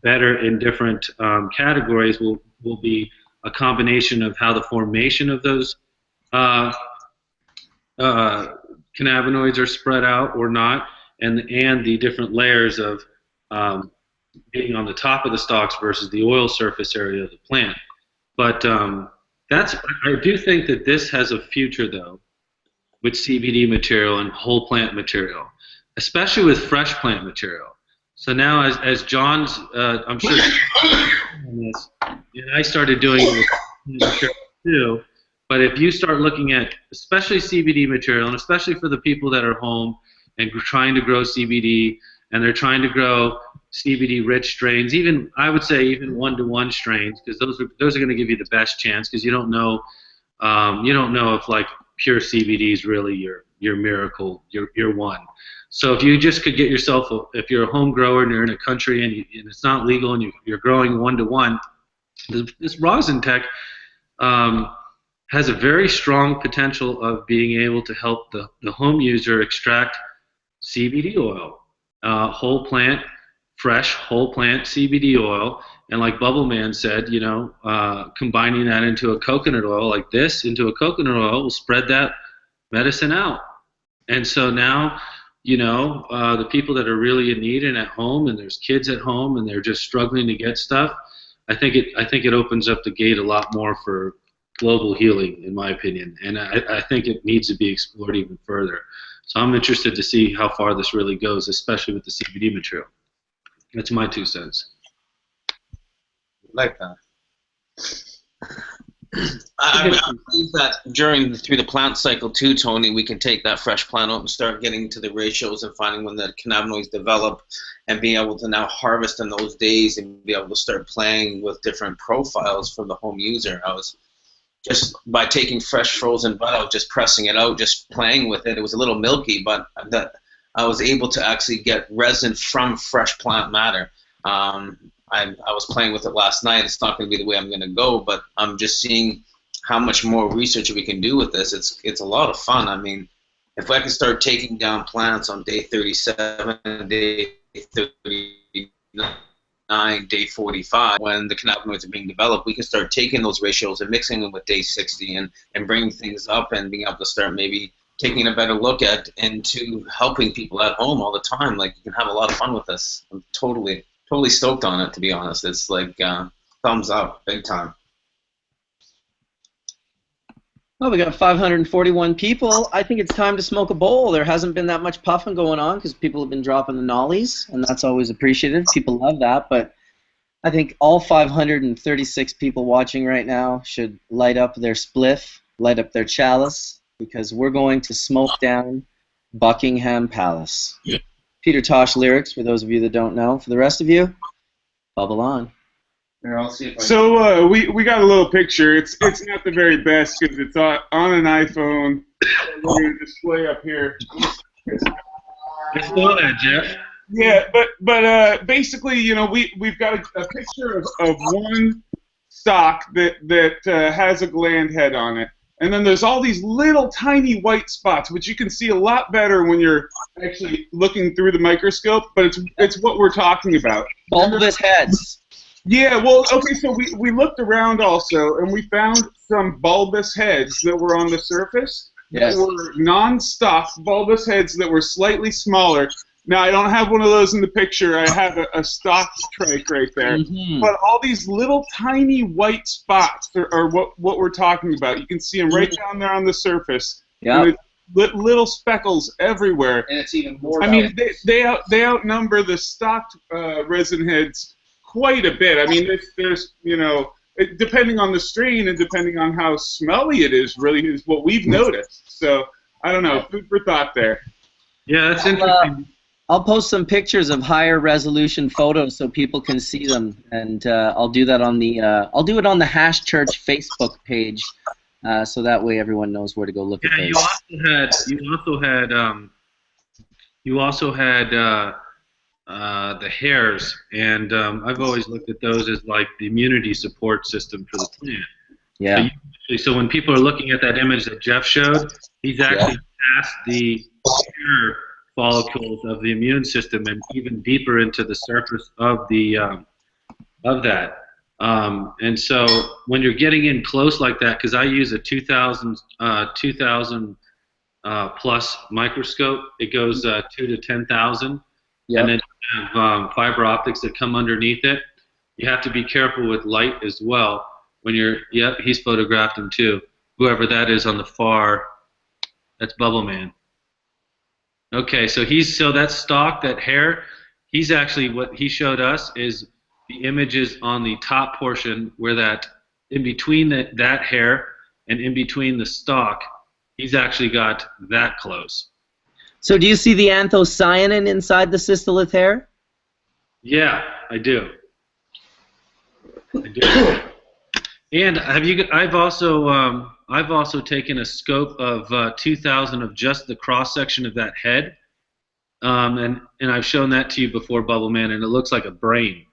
better in different categories will be a combination of how the formation of those cannabinoids are spread out or not, and the different layers of being on the top of the stalks versus the oil surface area of the plant. But I do think that this has a future, though, with CBD material and whole plant material, especially with fresh plant material. So now, as John's, I'm sure, and I started doing it with material too. But if you start looking at, especially CBD material, and especially for the people that are home and trying to grow CBD, and they're trying to grow CBD-rich strains, even I would say even one-to-one strains, because those are going to give you the best chance, because you don't know if like pure CBD is really your miracle, your one. So if you just could get yourself, if you're a home grower and you're in a country and it's not legal and you're growing one-to-one, this Rosin Tech has a very strong potential of being able to help the home user extract CBD oil, whole plant, fresh whole plant CBD oil, and like Bubbleman said, combining that into a coconut oil like this into a coconut oil will spread that medicine out. And so now, the people that are really in need and at home, and there's kids at home and they're just struggling to get stuff, I think it opens up the gate a lot more for global healing, in my opinion, and I think it needs to be explored even further. So I'm interested to see how far this really goes, especially with the CBD material. That's my 2 cents. Like that. I believe that through the plant cycle too, Tony, we can take that fresh plant out and start getting to the ratios and finding when the cannabinoids develop and being able to now harvest in those days and be able to start playing with different profiles for the home user. I was just, by taking fresh frozen bud, I was just pressing it out, just playing with it. It was a little milky, but I was able to actually get resin from fresh plant matter. I was playing with it last night. It's not going to be the way I'm going to go, but I'm just seeing how much more research we can do with this. It's a lot of fun. I mean, if I can start taking down plants on day 37, day 39, day 45, when the cannabinoids are being developed, we can start taking those ratios and mixing them with day 60 and bringing things up and being able to start maybe taking a better look at into helping people at home all the time. Like, you can have a lot of fun with this. I'm totally stoked on it, to be honest. It's like thumbs up, big time. Well, we got 541 people. I think it's time to smoke a bowl. There hasn't been that much puffing going on because people have been dropping the nollies, and that's always appreciative. People love that, but I think all 536 people watching right now should light up their spliff, light up their chalice, because we're going to smoke down Buckingham Palace. Yeah. Peter Tosh lyrics, for those of you that don't know. For the rest of you, bubble on. Here, I'll see if I so we got a little picture. It's not the very best because it's on an iPhone. We're going to display up here. I saw that, Jeff. Yeah, but basically, we've got a picture of one stalk that has a gland head on it. And then there's all these little tiny white spots, which you can see a lot better when you're actually looking through the microscope, but it's what we're talking about. Bulbous heads. Yeah, well, okay, so we looked around also, and we found some bulbous heads that were on the surface that were non-stock bulbous heads that were slightly smaller. Now, I don't have one of those in the picture. I have a stock trach right there. Mm-hmm. But all these little tiny white spots are what we're talking about. You can see them right down there on the surface. Yeah. Little speckles everywhere. And it's even more. I mean, they outnumber the stock resin heads quite a bit. I mean, there's you know, depending on the strain and depending on how smelly it is, really is what we've noticed. So I don't know, food for thought there. Yeah, that's interesting. I'll post some pictures of higher resolution photos so people can see them, and I'll do that on the on the Hash Church Facebook page, so that way everyone knows where to go look at those. You also had the hairs, and I've always looked at those as like the immunity support system for the plant. Yeah. So when people are looking at that image that Jeff showed, he's actually past the hair follicles of the immune system and even deeper into the surface of the of that. And so when you're getting in close like that, because I use a 2000 plus microscope, it goes 2 to 10,000, Yep. and then you have fiber optics that come underneath it. You have to be careful with light as well. When you're, he's photographed him too. Whoever that is on the far, that's Bubbleman. Okay, so that stalk, that hair, he's actually, what he showed us is the images on the top portion where that, in between that hair and in between the stalk, he's actually got that close. So do you see the anthocyanin inside the cystolith hair? Yeah, I do. And I've also taken a scope of 2,000 of just the cross section of that head, and I've shown that to you before, Bubbleman, and it looks like a brain.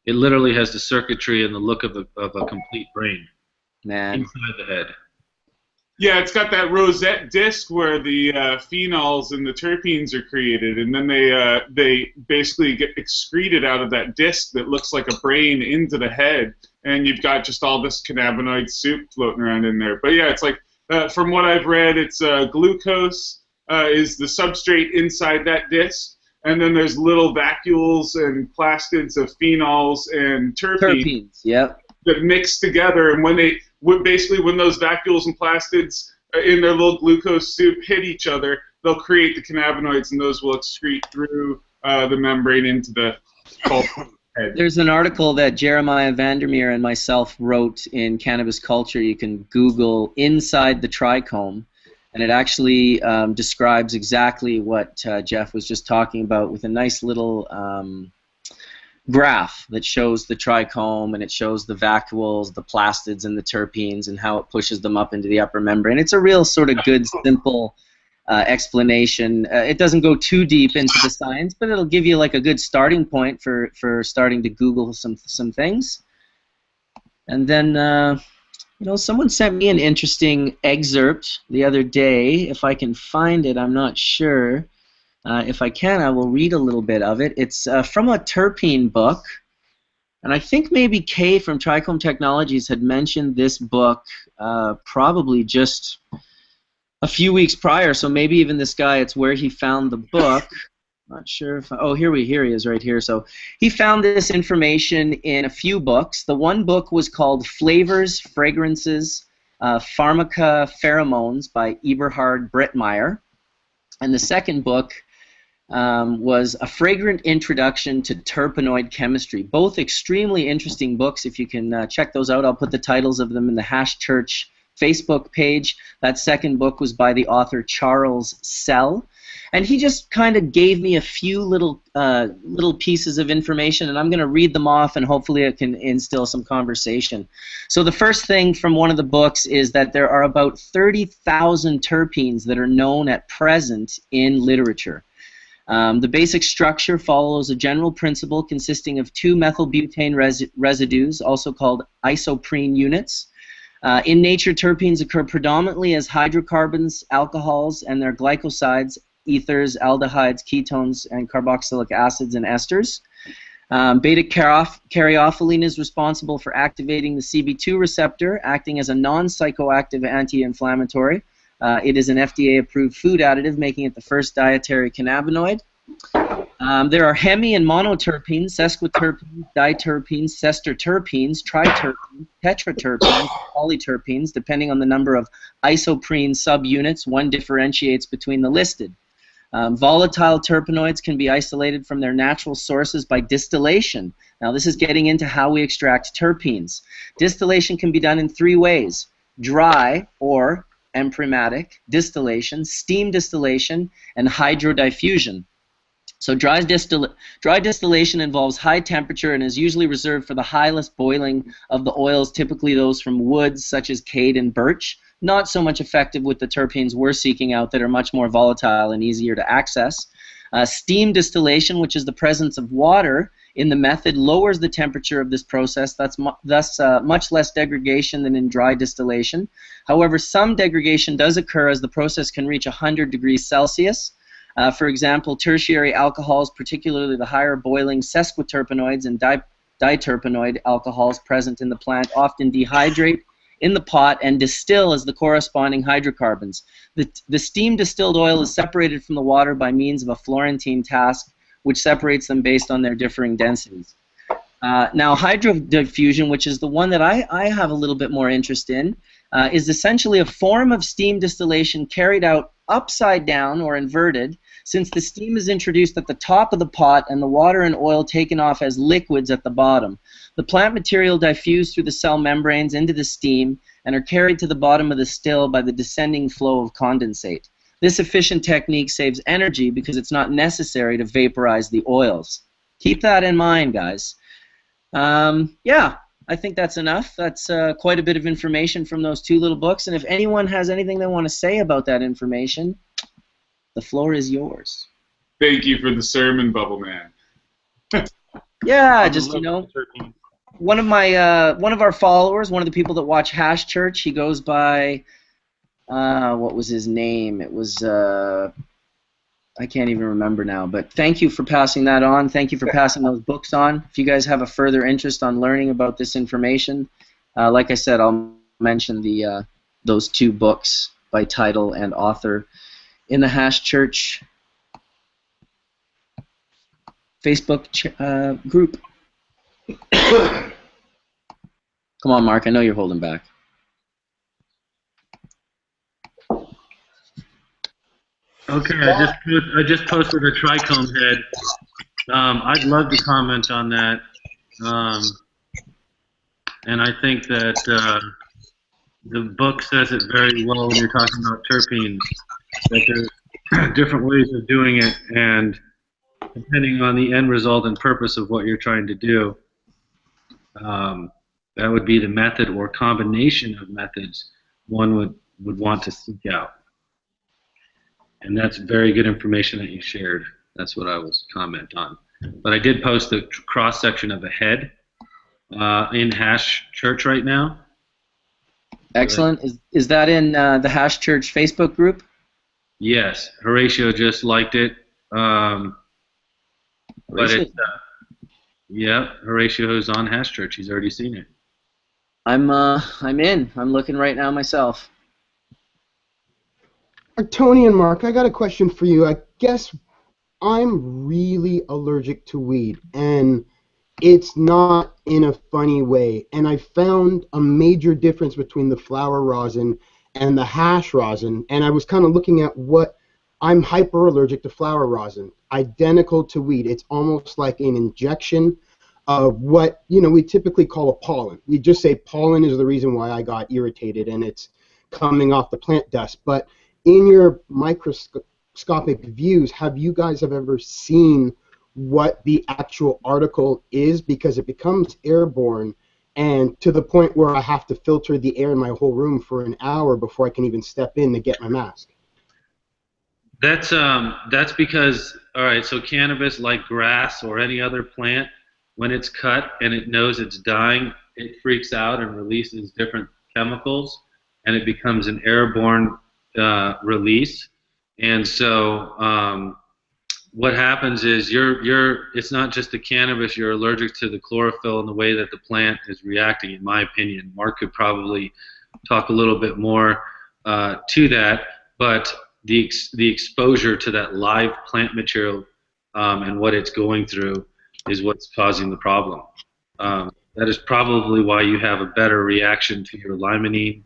It literally has the circuitry and the look of a complete brain. Man. Inside the head. Yeah, it's got that rosette disc where the phenols and the terpenes are created, and then they basically get excreted out of that disc that looks like a brain into the head, and you've got just all this cannabinoid soup floating around in there. But yeah, it's like, from what I've read, it's glucose is the substrate inside that disc, and then there's little vacuoles and plastids of phenols and terpenes that mix together, and when those vacuoles and plastids in their little glucose soup hit each other, they'll create the cannabinoids, and those will excrete through the membrane into the pulp head. There's an article that Jeremiah Vandermeer and myself wrote in Cannabis Culture. You can Google "Inside the Trichome," and it actually describes exactly what Jeff was just talking about with a nice little graph that shows the trichome, and it shows the vacuoles, the plastids, and the terpenes, and how it pushes them up into the upper membrane. It's a real sort of good, simple explanation. It doesn't go too deep into the science, but it'll give you like a good starting point for starting to Google some things. And then, you know, someone sent me an interesting excerpt the other day. If I can find it, I'm not sure. If I can, I will read a little bit of it. It's from a terpene book, and I think maybe Kay from Trichome Technologies had mentioned this book probably just a few weeks prior, so maybe even this guy, it's where he found the book. Not sure if here he is right here. So he found this information in a few books. The one book was called Flavors, Fragrances, Pharmaca Pheromones by Eberhard Brittmeyer, and the second book was A Fragrant Introduction to Terpenoid Chemistry. Both extremely interesting books. If you can check those out, I'll put the titles of them in the Hash Church Facebook page. That second book was by the author Charles Sell, and he just kind of gave me a few little pieces of information, and I'm going to read them off, and hopefully it can instill some conversation. So the first thing from one of the books is that there are about 30,000 terpenes that are known at present in literature. The basic structure follows a general principle consisting of two methylbutane residues, also called isoprene units. In nature, terpenes occur predominantly as hydrocarbons, alcohols, and their glycosides, ethers, aldehydes, ketones, and carboxylic acids and esters. Beta-caryophyllene is responsible for activating the CB2 receptor, acting as a non-psychoactive anti-inflammatory. It is an FDA-approved food additive, making it the first dietary cannabinoid. There are hemi and monoterpenes, sesquiterpenes, diterpenes, sesterterpenes, triterpenes, tetraterpenes, polyterpenes. Depending on the number of isoprene subunits, one differentiates between the listed. Volatile terpenoids can be isolated from their natural sources by distillation. Now this is getting into how we extract terpenes. Distillation can be done in 3 ways: dry or emprymatic distillation, steam distillation, and hydrodiffusion. So dry distillation involves high temperature and is usually reserved for the highest boiling of the oils, typically those from woods such as cade and birch. Not so much effective with the terpenes we're seeking out that are much more volatile and easier to access. Steam distillation, which is the presence of water in the method, lowers the temperature of this process, thus much less degradation than in dry distillation. However, some degradation does occur as the process can reach 100 degrees Celsius. For example, tertiary alcohols, particularly the higher boiling sesquiterpenoids and diterpenoid alcohols present in the plant, often dehydrate in the pot and distill as the corresponding hydrocarbons. The steam distilled oil is separated from the water by means of a Florentine task, which separates them based on their differing densities. Now, hydrodiffusion, which is the one that I have a little bit more interest in, is essentially a form of steam distillation carried out upside down or inverted, since the steam is introduced at the top of the pot and the water and oil taken off as liquids at the bottom. The plant material diffuse through the cell membranes into the steam and are carried to the bottom of the still by the descending flow of condensate. This efficient technique saves energy because it's not necessary to vaporize the oils. Keep that in mind, guys. Yeah, I think that's enough. That's quite a bit of information from those 2 little books. And if anyone has anything they want to say about that information, the floor is yours. Thank you for the sermon, Bubbleman. Yeah, just, you know, one of our followers, one of the people that watch Hash Church, he goes by, what was his name? It was, I can't even remember now, but thank you for passing that on. Thank you for passing those books on. If you guys have a further interest on learning about this information, like I said, I'll mention those 2 books by title and author in the Hash Church Facebook group. Come on, Mark, I know you're holding back. Okay, I just posted a trichome head. I'd love to comment on that, and I think that the book says it very well when you're talking about terpenes, that there's different ways of doing it, and depending on the end result and purpose of what you're trying to do, that would be the method or combination of methods one would want to seek out. And that's very good information that you shared. That's what I was comment on. But I did post a cross-section of a head in Hash Church right now. Excellent. Is that in the Hash Church Facebook group? Yes. Horatio just liked it. But it's, yeah, Horatio is on Hash Church. He's already seen it. I'm in. I'm looking right now myself. Tony and Mark, I got a question for you. I guess I'm really allergic to weed, and it's not in a funny way. And I found a major difference between the flower rosin and the hash rosin, and I was kind of looking at what I'm hyper allergic to flower rosin, identical to weed. It's almost like an injection of what we typically call a pollen. We just say pollen is the reason why I got irritated, and it's coming off the plant dust. But in your microscopic views, have you guys ever seen what the actual article is? Because it becomes airborne, and to the point where I have to filter the air in my whole room for an hour before I can even step in to get my mask. That's because, all right, so cannabis, like grass or any other plant, when it's cut and it knows it's dying, it freaks out and releases different chemicals, and it becomes an airborne release. And so what happens is it's not just the cannabis, you're allergic to the chlorophyll and the way that the plant is reacting, in my opinion. Mark could probably talk a little bit more to that, but the exposure to that live plant material and what it's going through is what's causing the problem. That is probably why you have a better reaction to your limonene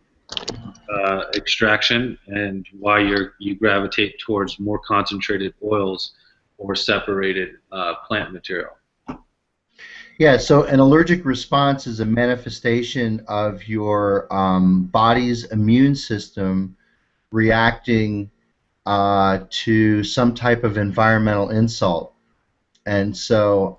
extraction, and why you gravitate towards more concentrated oils or separated plant material. Yeah, so an allergic response is a manifestation of your body's immune system reacting to some type of environmental insult. And so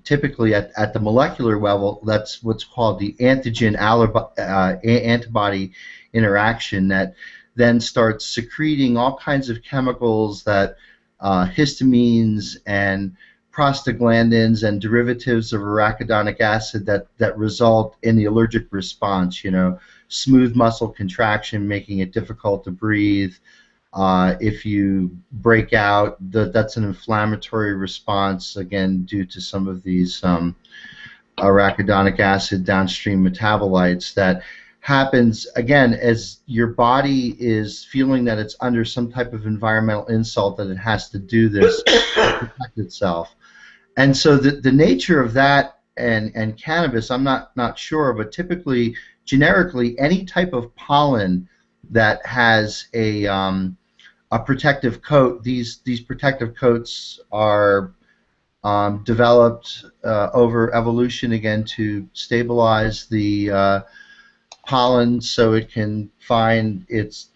typically at the molecular level, that's what's called the antigen-antibody interaction that then starts secreting all kinds of chemicals that histamines and prostaglandins and derivatives of arachidonic acid that result in the allergic response, you know, smooth muscle contraction, making it difficult to breathe. If you break out, that's an inflammatory response, again, due to some of these arachidonic acid downstream metabolites that happens, again, as your body is feeling that it's under some type of environmental insult, that it has to do this to protect itself. And so the nature of that and cannabis, I'm not sure, but typically, generically, any type of pollen that has a protective coat, these protective coats are developed over evolution, again, to stabilize the pollen so it can find its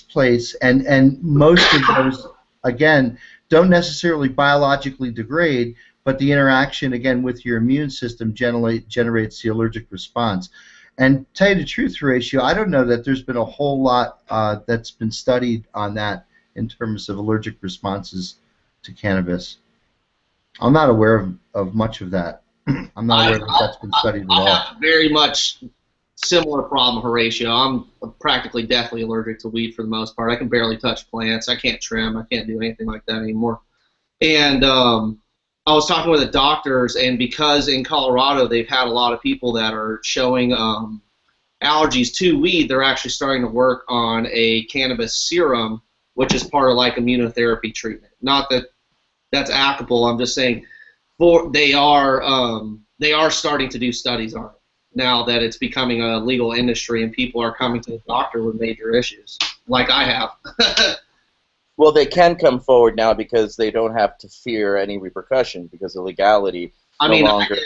place, and most of those, again, don't necessarily biologically degrade, but the interaction, again, with your immune system generates the allergic response. And tell you the truth, Horatio, I don't know that there's been a whole lot that's been studied on that in terms of allergic responses to cannabis. I'm not aware of much of that. I'm not aware that that's been studied at all. I have very much similar problem, Horatio. I'm practically deathly allergic to weed for the most part. I can barely touch plants. I can't trim. I can't do anything like that anymore. And I was talking with the doctors, and because in Colorado they've had a lot of people that are showing allergies to weed, they're actually starting to work on a cannabis serum, which is part of like immunotherapy treatment. Not that that's applicable. I'm just saying they are starting to do studies on it now that it's becoming a legal industry and people are coming to the doctor with major issues, like I have. Well, they can come forward now because they don't have to fear any repercussion because the legality no longer.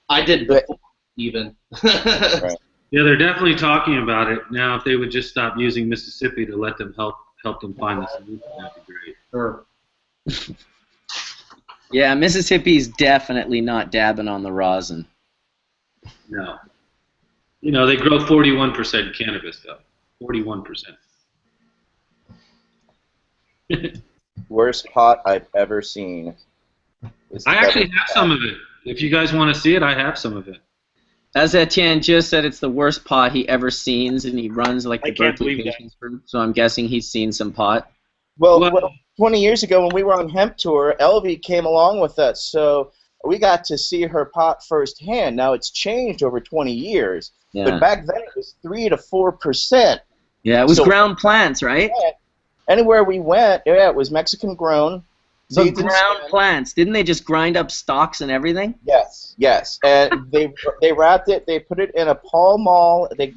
I did before even. Right. Yeah, they're definitely talking about it now. If they would just stop using Mississippi to let them help them find the solution, that'd be great. Sure. Yeah, Mississippi's definitely not dabbing on the rosin. No. You know, they grow 41% cannabis, though. 41%. Worst pot I've ever seen. I actually have some of it. If you guys want to see it, I have some of it. As Etienne just said, it's the worst pot he ever seen, and he runs like the Berkeley Patients Group, so I'm guessing he's seen some pot. Well, 20 years ago when we were on Hemp Tour, Elvie came along with us, so we got to see her pot firsthand. Now, it's changed over 20 years, but back then it was 3 to 4%. Yeah, it was ground plants, right? Yeah, anywhere we went, it was Mexican grown. So ground plants, didn't they just grind up stalks and everything? Yes, yes. And they wrapped it, they put it in a Pall Mall, they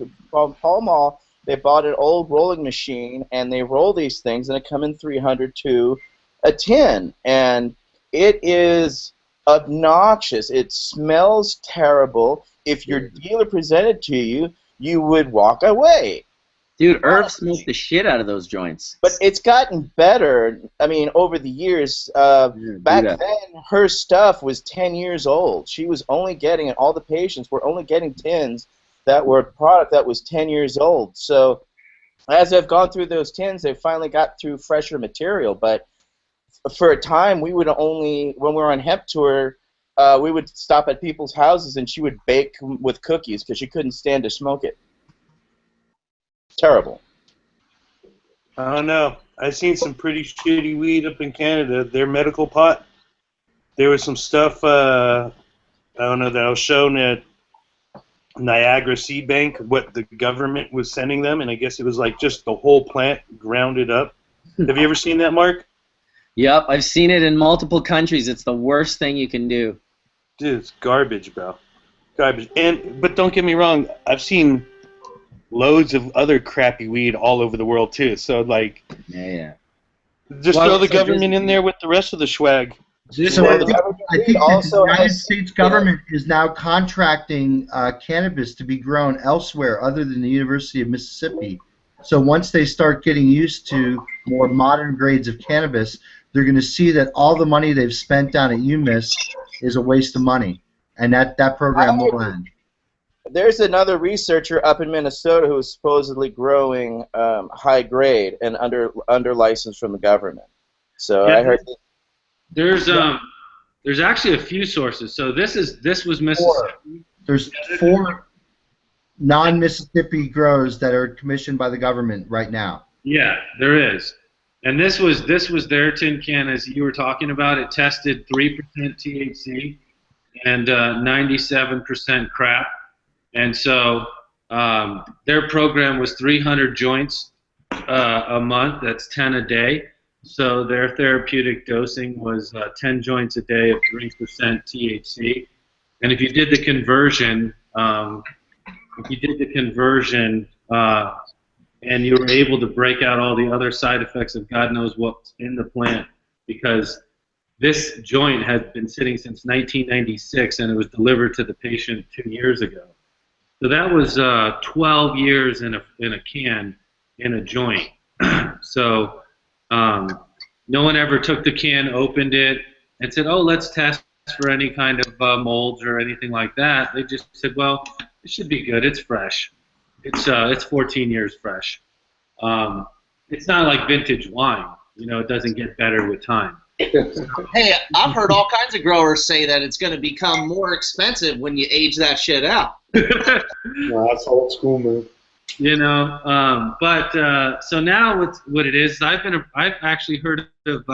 bought an old rolling machine, and they roll these things, and it come in 300 to a tin. And it is obnoxious. It smells terrible. If your dealer presented to you, you would walk away. Dude, Irv smoked the shit out of those joints. But it's gotten better. I mean, over the years. Back then, her stuff was 10 years old. She was only getting, and all the patients were only getting tins that were a product that was 10 years old. So as they've gone through those tins, they've finally got through fresher material. But for a time, we would only, when we were on Hemp Tour, we would stop at people's houses, and she would bake with cookies because she couldn't stand to smoke it. Terrible. I don't know. I've seen some pretty shitty weed up in Canada. Their medical pot. There was some stuff. I don't know, that was shown at Niagara Seed Bank, what the government was sending them, and I guess it was like just the whole plant grounded up. Have you ever seen that, Mark? Yep, I've seen it in multiple countries. It's the worst thing you can do. Dude, it's garbage, bro. Garbage. But don't get me wrong, I've seen loads of other crappy weed all over the world too. So like, yeah. Just throw the government in there with the rest of the swag. So I think the United States government is now contracting cannabis to be grown elsewhere other than the University of Mississippi. So once they start getting used to more modern grades of cannabis, they're going to see that all the money they've spent down at UMiss is a waste of money, and that program will end. There's another researcher up in Minnesota who is supposedly growing high grade and under license from the government. So yeah, I heard. There's actually a few sources. So this was Mississippi. There's 4 non-Mississippi grows that are commissioned by the government right now. Yeah, there is. And this was their tin can, as you were talking about. It tested 3% THC and 97% crap. And so their program was 300 joints a month. That's 10 a day. So their therapeutic dosing was 10 joints a day of 3% THC. And if you did the conversion, and you were able to break out all the other side effects of God knows what's in the plant, because this joint had been sitting since 1996 and it was delivered to the patient 2 years ago. So that was 12 years in a can, in a joint. So no one ever took the can, opened it, and said, oh, let's test for any kind of molds or anything like that. They just said, well, it should be good. It's fresh. It's 14 years fresh. It's not like vintage wine. You know, it doesn't get better with time. Hey, I've heard all kinds of growers say that it's going to become more expensive when you age that shit out. No, that's old school, man. You know, so now what it is, I've actually heard of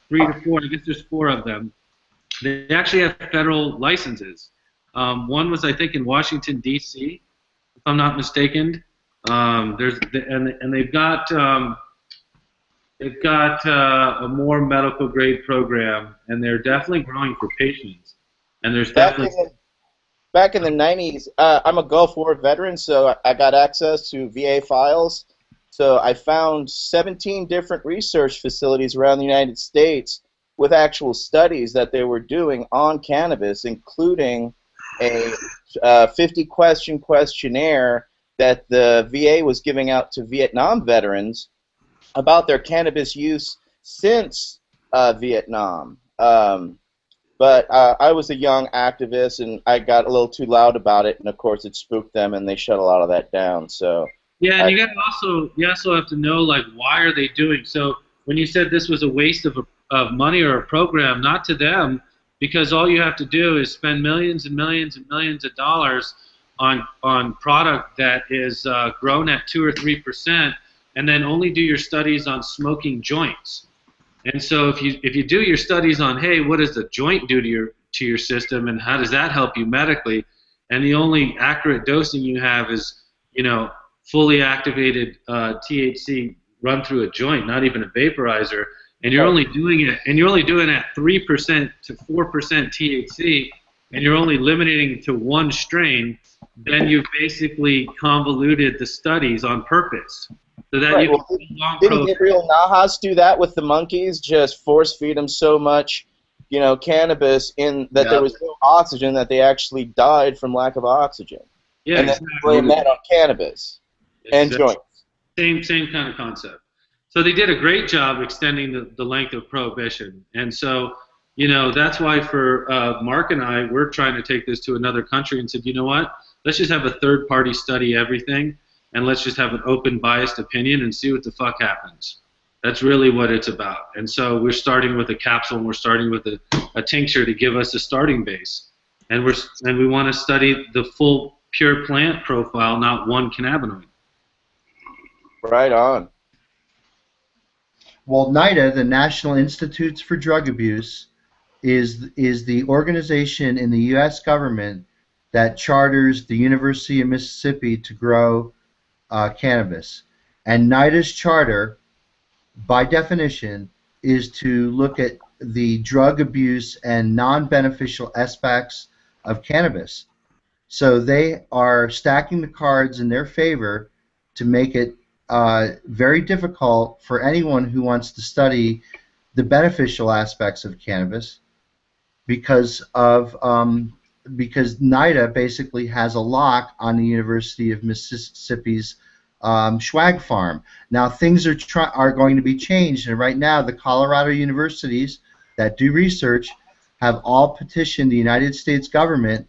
3 to 4. I guess there's 4 of them. They actually have federal licenses. One was, I think, in Washington D.C., if I'm not mistaken. They've got a more medical grade program, and they're definitely growing for patients. And there's back in the 90s, I'm a Gulf War veteran, so I got access to VA files. So I found 17 different research facilities around the United States with actual studies that they were doing on cannabis, including a 50-question questionnaire that the VA was giving out to Vietnam veterans about their cannabis use since Vietnam. But I was a young activist, and I got a little too loud about it, and of course it spooked them, and they shut a lot of that down. So yeah, and you also have to know, like, why are they doing so? When you said this was a waste of money or a program, not to them, because all you have to do is spend millions and millions and millions of dollars on product that is grown at 2 or 3%, and then only do your studies on smoking joints. And so if you do your studies on, hey, what does the joint do to your system, and how does that help you medically, and the only accurate dosing you have is, you know, fully activated THC run through a joint, not even a vaporizer, and you're only doing it at 3% to 4% THC, and you're only limiting it to one strain, then you've basically convoluted the studies on purpose. So that right. Didn't Gabriel Najas do that with the monkeys? Just force feed them so much, you know, cannabis in that there was no oxygen that they actually died from lack of oxygen. Yeah, and then blame that on cannabis and joints. Same kind of concept. So they did a great job extending the length of prohibition, and so, you know, that's why for Mark and I, we're trying to take this to another country and said, you know what, let's just have a third party study everything. And let's just have an open, biased opinion and see what the fuck happens. That's really what it's about. And so we're starting with a capsule, and we're starting with a tincture to give us a starting base. And we want to study the full pure plant profile, not one cannabinoid. Right on. Well, NIDA, the National Institutes for Drug Abuse, is the organization in the U.S. government that charters the University of Mississippi to grow cannabis. And NIDA's charter, by definition, is to look at the drug abuse and non-beneficial aspects of cannabis. So they are stacking the cards in their favor to make it very difficult for anyone who wants to study the beneficial aspects of cannabis, because NIDA basically has a lock on the University of Mississippi's swag farm. Now things are going to be changed, and right now the Colorado universities that do research have all petitioned the United States government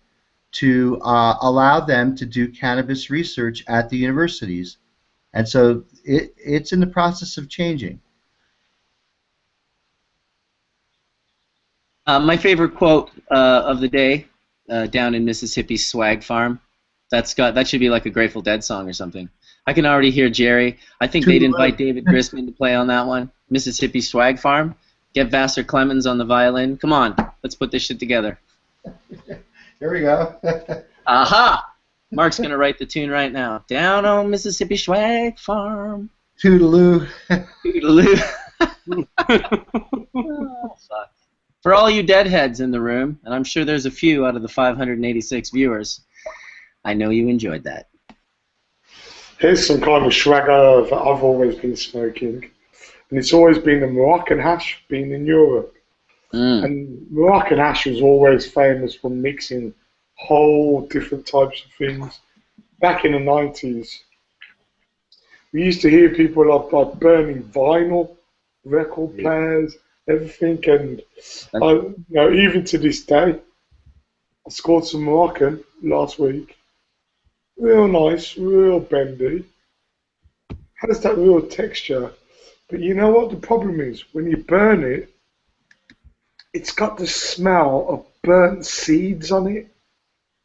to allow them to do cannabis research at the universities, and so it's in the process of changing. My favorite quote of the day, down in Mississippi's swag farm. That should be like a Grateful Dead song or something. I can already hear Jerry. I think they'd invite David Grisman to play on that one. Mississippi swag farm. Get Vassar Clemens on the violin. Come on, let's put this shit together. Here we go. Aha! Mark's gonna write the tune right now. Down on Mississippi swag farm. Toodaloo. Toodaloo. Oh, fuck. For all you deadheads in the room, and I'm sure there's a few out of the 586 viewers, I know you enjoyed that. Here's some kind of swagger that I've always been smoking, and it's always been the Moroccan hash, being in Europe. And Moroccan hash was always famous for mixing whole different types of things. Back in the 90s, we used to hear people like burning vinyl, record players, everything, and even to this day, I scored some Moroccan last week. Real nice, real bendy. Has that real texture. But you know what the problem is? When you burn it, it's got the smell of burnt seeds on it.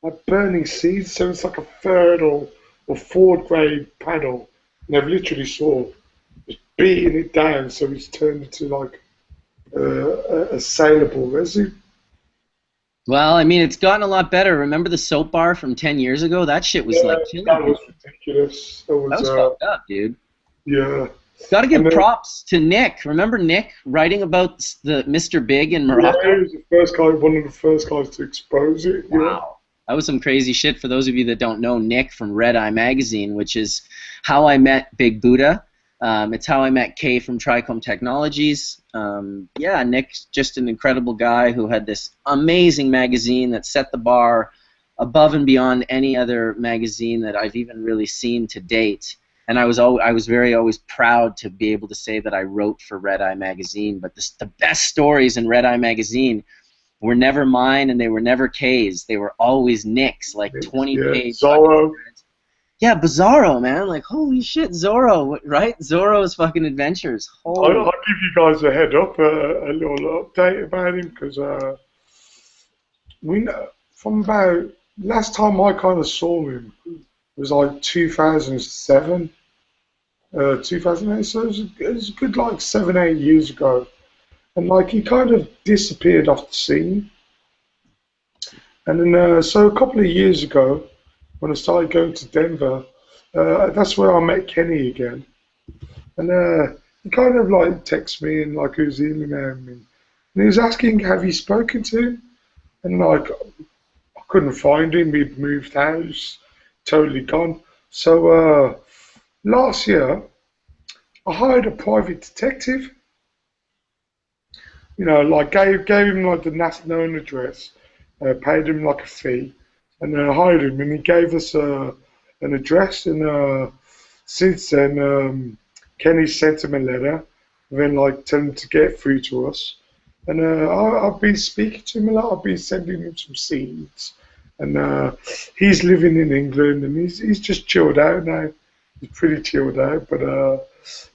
Like burning seeds, so it's like a third or fourth grade panel. And they've literally sort of just beaten it down so it's turned into like a saleable resin. Well, I mean, it's gotten a lot better. Remember the soap bar from 10 years ago? That shit was like killing that was ridiculous. That was fucked up, dude. Yeah. Got to give props to Nick. Remember Nick writing about the Mr. Big in Morocco? Yeah, he was the first guy, one of the first guys to expose it. Wow. Yeah. That was some crazy shit. For those of you that don't know, Nick from Red Eye Magazine, which is how I met Big Buddha. It's how I met Kay from Trichome Technologies. Yeah, Nick's just an incredible guy who had this amazing magazine that set the bar above and beyond any other magazine that I've even really seen to date. And I was always proud to be able to say that I wrote for Red Eye Magazine. But the best stories in Red Eye Magazine were never mine, and they were never Kay's. They were always Nick's, like 20-page. Zorro. Yeah, Bizarro, man. Like, holy shit, Zorro, right? Zorro's fucking adventures. Holy. I'll give you guys a head up, a little update about him, because we know from about last time I kind of saw him was like 2007, 2008. So it was a good like 7-8 years ago, and like he kind of disappeared off the scene. And then so a couple of years ago, when I started going to Denver, that's where I met Kenny again. And he kind of like texted me and like he was emailing me. And he was asking, have you spoken to him? And like, I couldn't find him. He'd moved house, totally gone. So last year, I hired a private detective. You know, like gave him like the last known address, paid him like a fee. And I hired him, and he gave us an address. And since then, Kenny sent him a letter, and then like tell him to get through to us. And I've been speaking to him a lot. I've been sending him some seeds, and he's living in England, and he's just chilled out now. He's pretty chilled out, but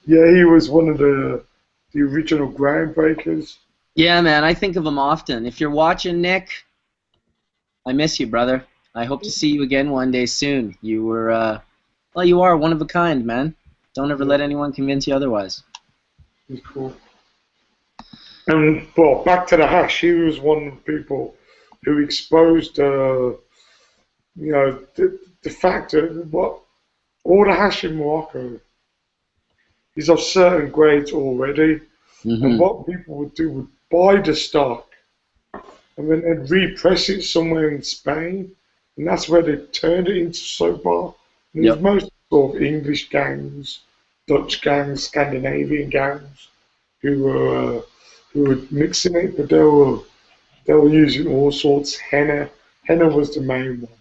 yeah, he was one of the original groundbreakers. Yeah, man, I think of him often. If you're watching, Nick, I miss you, brother. I hope to see you again one day soon. You were, well, you are one of a kind, man. Don't ever let anyone convince you otherwise. He's cool. And well, back to the hash. He was one of the people who exposed, you know, the fact that what all the hash in Morocco is of certain grades already, and what people would do would buy the stock, and then they'd repress it somewhere in Spain, and that's where they turned it into soap bar. And there's most sort of English gangs, Dutch gangs, Scandinavian gangs who were mixing it, but they were using all sorts. Henna was the main one.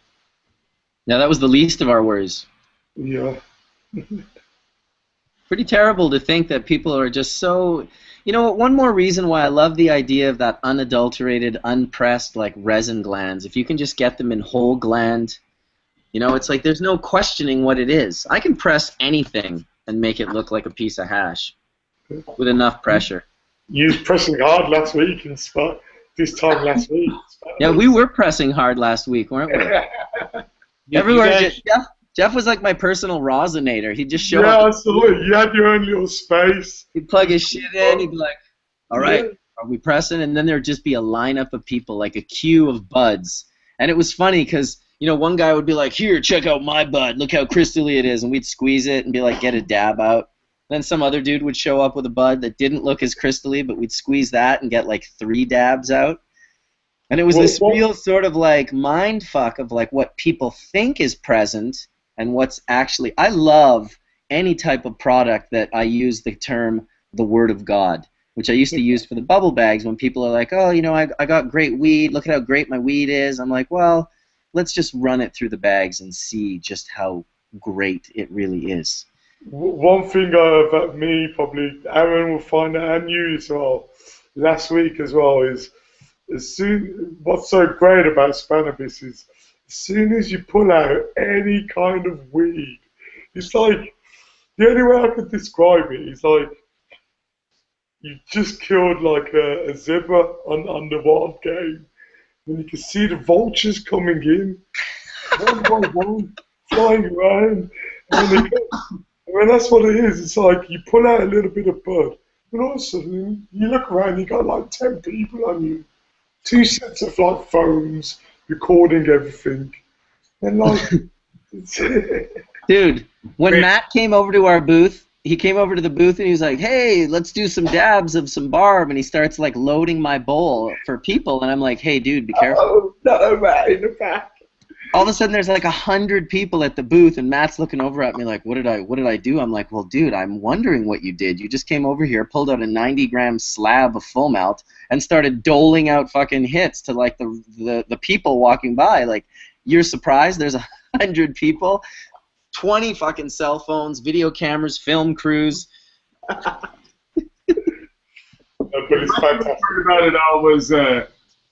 Yeah, that was the least of our worries. Yeah. Pretty terrible to think that people are just so... You know, one more reason why I love the idea of that unadulterated, unpressed, like, resin glands. If you can just get them in whole gland, you know, it's like there's no questioning what it is. I can press anything and make it look like a piece of hash with enough pressure. You was pressing hard last week in Spot. This time last week. Yeah, we were pressing hard last week, weren't we? Everywhere. Jeff was like my personal rosinator. He'd just show up. Yeah, absolutely. You had your own little space. He'd plug his shit in. He'd be like, all right, are we pressing? And then there'd just be a lineup of people, like a queue of buds. And it was funny because, you know, one guy would be like, here, check out my bud. Look how crystally it is. And we'd squeeze it and be like, get a dab out. Then some other dude would show up with a bud that didn't look as crystally, but we'd squeeze that and get like 3 dabs out. And it was this real sort of like mind fuck of like what people think is present and what's actually... I love any type of product that I use the term the Word of God, which I used to use for the bubble bags when people are like, oh, you know, I got great weed. Look at how great my weed is. I'm like, well, let's just run it through the bags and see just how great it really is. One thing about me, probably Aaron will find out, and you as well, last week as well, is what's so great about Spanabis is as soon as you pull out any kind of weed, it's like, the only way I could describe it is like you just killed like a zebra on the wild game, and you can see the vultures coming in, one by one, flying around, and that's what it is. It's like you pull out a little bit of bud, and all of a sudden you look around, you got like 10 people on you, 2 sets of like phones recording everything, and like dude, when Matt came over to our booth, he came over to the booth and he was like, hey, let's do some dabs of some barb, and he starts like loading my bowl for people, and I'm like, hey dude, be careful. Oh no, Matt, in the back. All of a sudden there's like 100 people at the booth, and Matt's looking over at me like, what did I do? I'm like, well dude, I'm wondering what you did. You just came over here, pulled out a 90-gram slab of full melt and started doling out fucking hits to like the people walking by. Like, you're surprised there's 100 people, 20 fucking cell phones, video cameras, film crews. But it's fantastic. Part about it all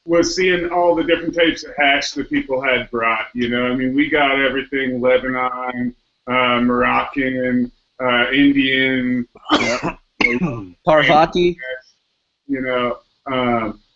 was seeing all the different types of hash that people had brought. You know, I mean, we got everything: Lebanon, Moroccan, Indian, Parvati. You know,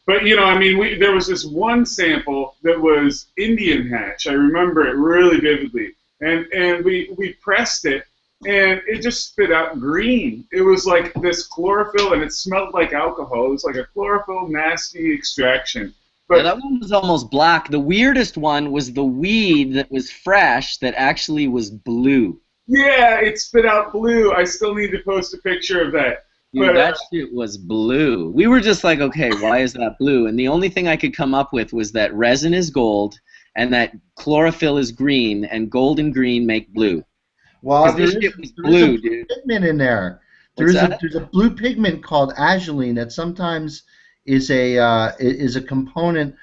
but you know, I mean, there was this one sample that was Indian hash. I remember it really vividly, and we pressed it, and it just spit out green. It was like this chlorophyll, and it smelled like alcohol. It was like a chlorophyll nasty extraction. But yeah, that one was almost black. The weirdest one was the weed that was fresh that actually was blue. Yeah, it spit out blue. I still need to post a picture of that. Dude, that shit was blue. We were just like, okay, why is that blue? And the only thing I could come up with was that resin is gold, and that chlorophyll is green, and gold and green make blue. Well, this shit was blue, dude. Pigment in there. There's a blue pigment called azulene that sometimes is a component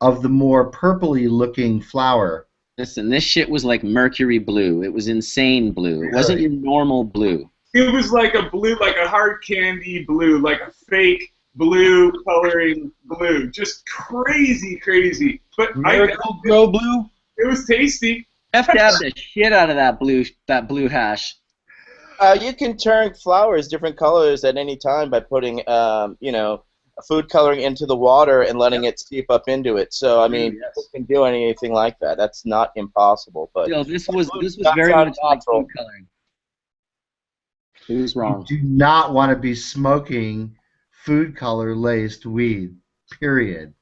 of the more purpley looking flower. Listen, this shit was like mercury blue. It was insane blue. It wasn't your normal blue. It was like a blue, like a hard candy blue, like a fake blue coloring blue. Just crazy, crazy. But Miracle Grow blue? It was tasty. Jeff dabbed the shit out of that blue hash. You can turn flowers different colors at any time by putting, you know, food coloring into the water and letting it seep up into it. So I mean, you can do anything like that. That's not impossible. But this was very much like food coloring. He was wrong. You do not want to be smoking food color laced weed. Period.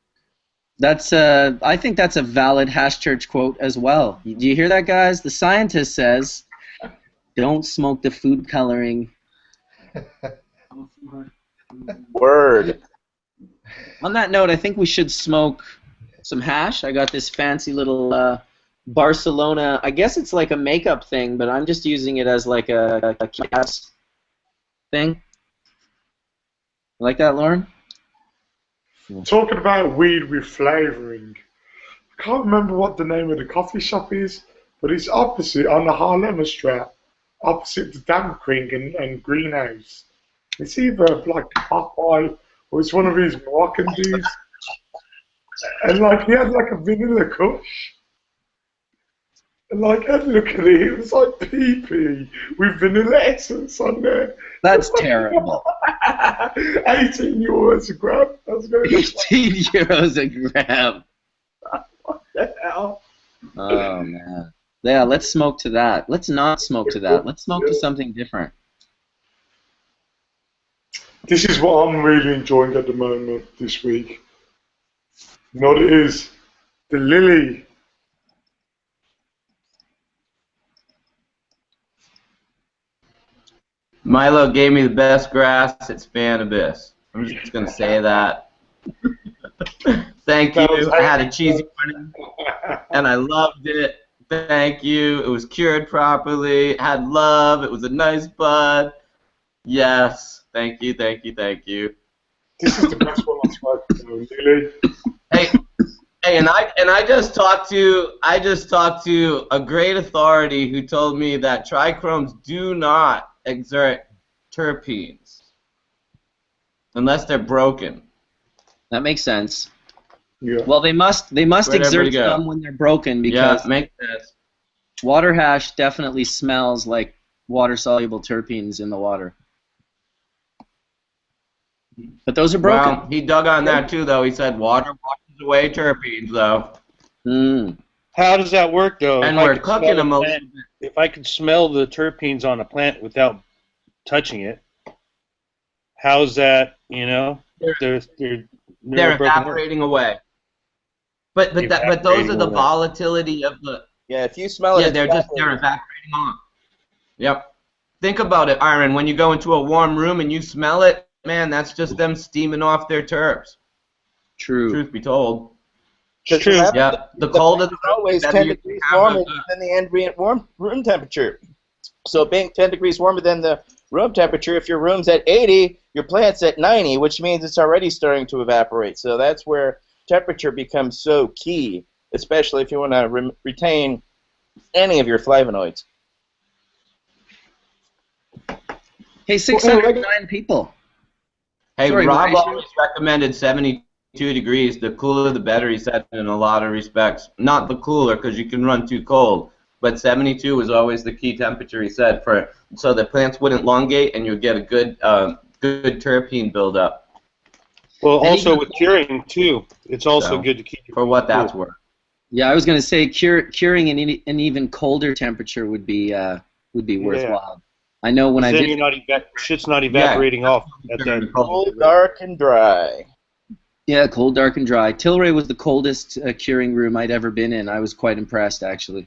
That's I think that's a valid Hash Church quote as well. Do you hear that, guys? The scientist says, "Don't smoke the food coloring." Word. On that note, I think we should smoke some hash. I got this fancy little Barcelona. I guess it's like a makeup thing, but I'm just using it as like a gas thing. You like that, Lauren? Talking about weed with flavouring, I can't remember what the name of the coffee shop is, but it's opposite on the Harlem Street, opposite the Dam Queen and Greenhouse. It's either like Popeye or it's one of these Moroccan dudes. And like he had like a vanilla kush. And like I'd look at it, it was like pee-pee with vanilla essence on there. That's terrible. 18 euros a gram. That's going 18 euros a gram. What the hell? Oh man. Yeah, let's smoke to that. Let's not smoke to that. Let's smoke to something different. This is what I'm really enjoying at the moment this week. You know what it is? The lily. Milo gave me the best grass at Spanabis. I'm just going to say that. Thank you. I had a cheesy morning, and I loved it. Thank you. It was cured properly. It had love. It was a nice bud. Yes. Thank you. Thank you. Thank you. This is the best one I've smoked, lily. Hey, and I just talked to a great authority who told me that trichomes do not exert terpenes unless they're broken. That makes sense. Yeah. Well, they must exert some when they're broken because makes sense. Water hash definitely smells like water-soluble terpenes in the water. But those are broken. Well, he dug on that too, though. He said water washes away terpenes, though. How does that work, though? And we're cooking them a little bit. If I could smell the terpenes on a plant without touching it, how's that? You know, they're evaporating away. But those are the volatility of the. Yeah, if you smell it, they're evaporating on. Yep. Think about it, Aaron. When you go into a warm room and you smell it, man, that's just them steaming off their terps. True. Truth be told. It's true. Yeah. The colder the room, always 10 degrees warmer than the ambient room temperature. So being 10 degrees warmer than the room temperature, if your room's at 80, your plant's at 90, which means it's already starting to evaporate. So that's where temperature becomes so key, especially if you want to retain any of your flavonoids. Hey, 609 people. Hey, Sorry, Rob always recommended 72 degrees. The cooler, the better, he said, in a lot of respects. Not the cooler, because you can run too cold. But 72 was always the key temperature, he said, so the plants wouldn't elongate and you'd get a good terpene buildup. Well, also with curing, too. It's also good to keep for what that's worth. Yeah, I was going to say curing an even colder temperature would be worthwhile. I know when I did. Shit's not evaporating off at that cold, dark, and dry. Yeah, cold, dark, and dry. Tilray was the coldest curing room I'd ever been in. I was quite impressed, actually.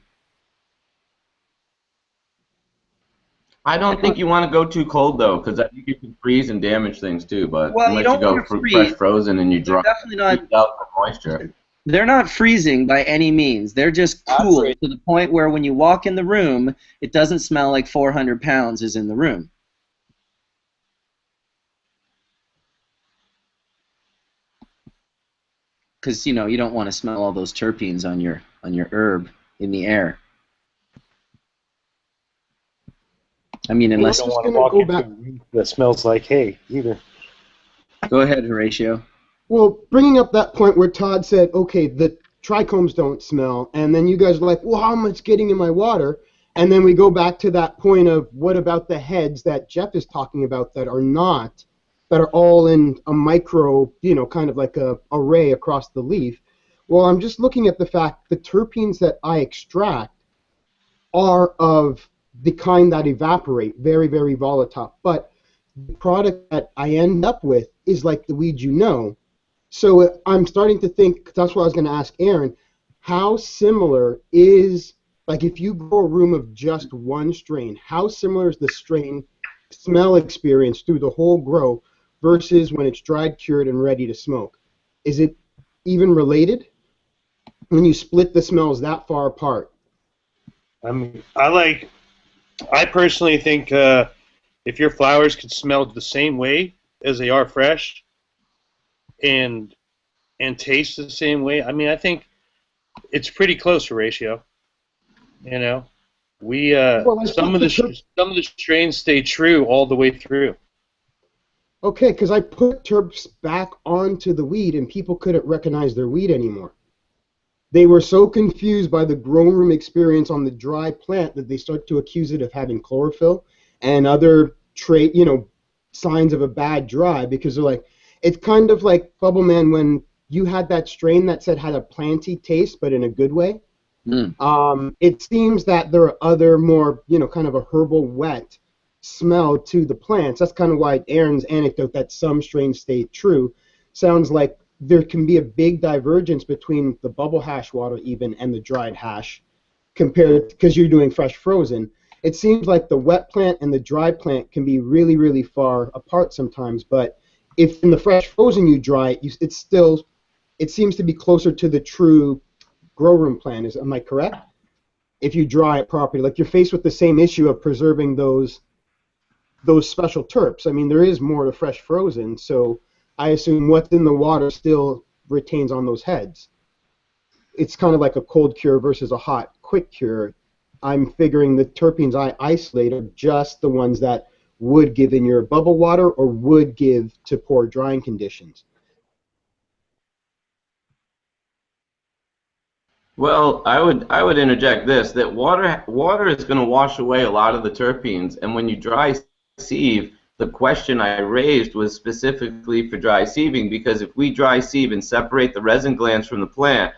I don't think you want to go too cold, though, because I think you can freeze and damage things, too. But unless you go fresh frozen and you dry definitely not out the moisture. They're not freezing by any means. They're just cool to the point where when you walk in the room, it doesn't smell like 400 pounds is in the room. Because, you know, you don't want to smell all those terpenes on your herb in the air. I mean, unless you don't want to walk into a room that smells like hay either. Go ahead, Horatio. Well, bringing up that point where Todd said, okay, the trichomes don't smell, and then you guys are like, well, how am I getting in my water? And then we go back to that point of what about the heads that Jeff is talking about that are not, that are all in a micro, you know, kind of like a array across the leaf. Well, I'm just looking at the fact the terpenes that I extract are of the kind that evaporate, very, very volatile. But the product that I end up with is like the weed you know. So I'm starting to think, 'cause that's what I was going to ask Aaron, how similar is, like if you grow a room of just one strain, how similar is the strain smell experience through the whole grow versus when it's dried, cured, and ready to smoke? Is it even related when you split the smells that far apart? I mean, I personally think if your flowers could smell the same way as they are fresh and taste the same way, I mean, I think it's pretty close to ratio. You know, we some of the strains stay true all the way through. Okay, because I put terps back onto the weed and people couldn't recognize their weed anymore. They were so confused by the grown room experience on the dry plant that they start to accuse it of having chlorophyll and other signs of a bad dry, because they're like, it's kind of like Bubbleman when you had that strain that said had a planty taste, but in a good way. It seems that there are other more, kind of a herbal wet smell to the plants. That's kind of why Aaron's anecdote that some strains stay true sounds like there can be a big divergence between the bubble hash water even and the dried hash compared, because you're doing fresh frozen. It seems like the wet plant and the dry plant can be really, really far apart sometimes, but if in the fresh frozen you dry it, it seems to be closer to the true grow room plant. Am I correct? If you dry it properly, like you're faced with the same issue of preserving those special terps. I mean, there is more to fresh frozen, so I assume what's in the water still retains on those heads. It's kind of like a cold cure versus a hot, quick cure. I'm figuring the terpenes I isolate are just the ones that would give in your bubble water or would give to poor drying conditions. Well, I would interject this, that water is going to wash away a lot of the terpenes, and when you dry sieve, the question I raised was specifically for dry sieving, because if we dry sieve and separate the resin glands from the plant,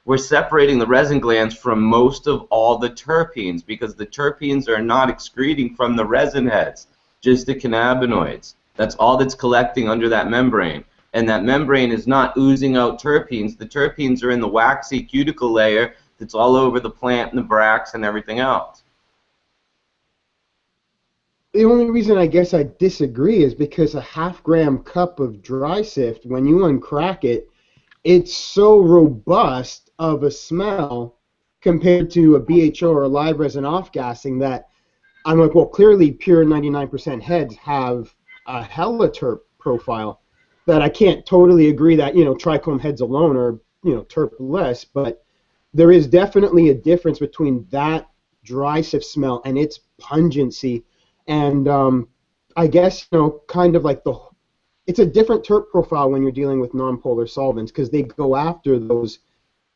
we're separating the resin glands from most of all the terpenes, because the terpenes are not excreting from the resin heads, just the cannabinoids. That's all that's collecting under that membrane. And that membrane is not oozing out terpenes. The terpenes are in the waxy cuticle layer that's all over the plant and the bracts and everything else. The only reason I guess I disagree is because a half-gram cup of dry sift, when you uncrack it, it's so robust of a smell compared to a BHO or a live resin off-gassing that I'm like, well, clearly pure 99% heads have a hella terp profile. That I can't totally agree that, trichome heads alone are, terp less, but there is definitely a difference between that dry sift smell and its pungency. And I guess, kind of like it's a different terp profile when you're dealing with nonpolar solvents, because they go after those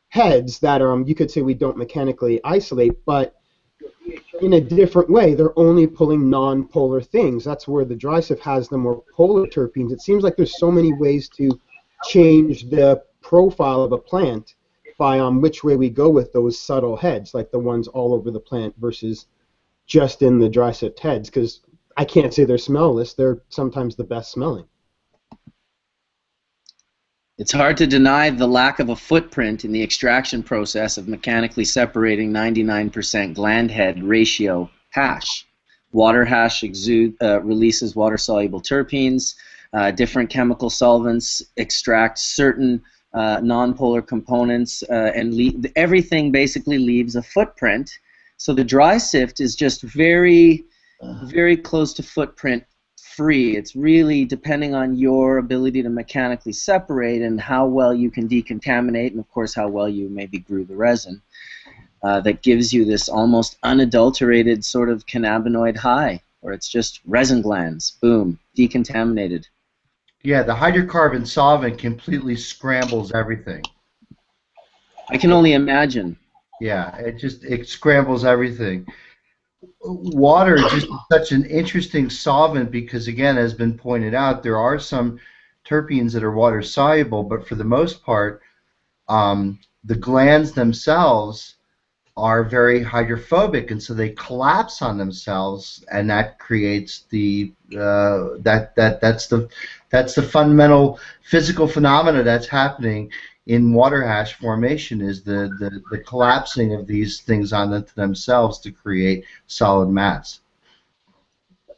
heads that you could say we don't mechanically isolate, but in a different way. They're only pulling non-polar things. That's where the dry sift has the more polar terpenes. It seems like there's so many ways to change the profile of a plant by which way we go with those subtle heads, like the ones all over the plant versus just in the dry sift heads, because I can't say they're smellless. They're sometimes the best smelling. It's hard to deny the lack of a footprint in the extraction process of mechanically separating 99% gland head ratio hash. Water hash releases water-soluble terpenes. Different chemical solvents extract certain nonpolar components, and everything basically leaves a footprint. So the dry sift is just very, very close to footprint free. It's really depending on your ability to mechanically separate and how well you can decontaminate, and of course how well you maybe grew the resin, that gives you this almost unadulterated sort of cannabinoid high, where it's just resin glands, boom, decontaminated. Yeah, the hydrocarbon solvent completely scrambles everything. I can only imagine. Yeah, it scrambles everything. Water is just such an interesting solvent because, again, as has been pointed out, there are some terpenes that are water soluble, but for the most part, the glands themselves are very hydrophobic, and so they collapse on themselves, and that creates the that's the fundamental physical phenomena that's happening in water hash formation, is the collapsing of these things onto themselves to create solid mats.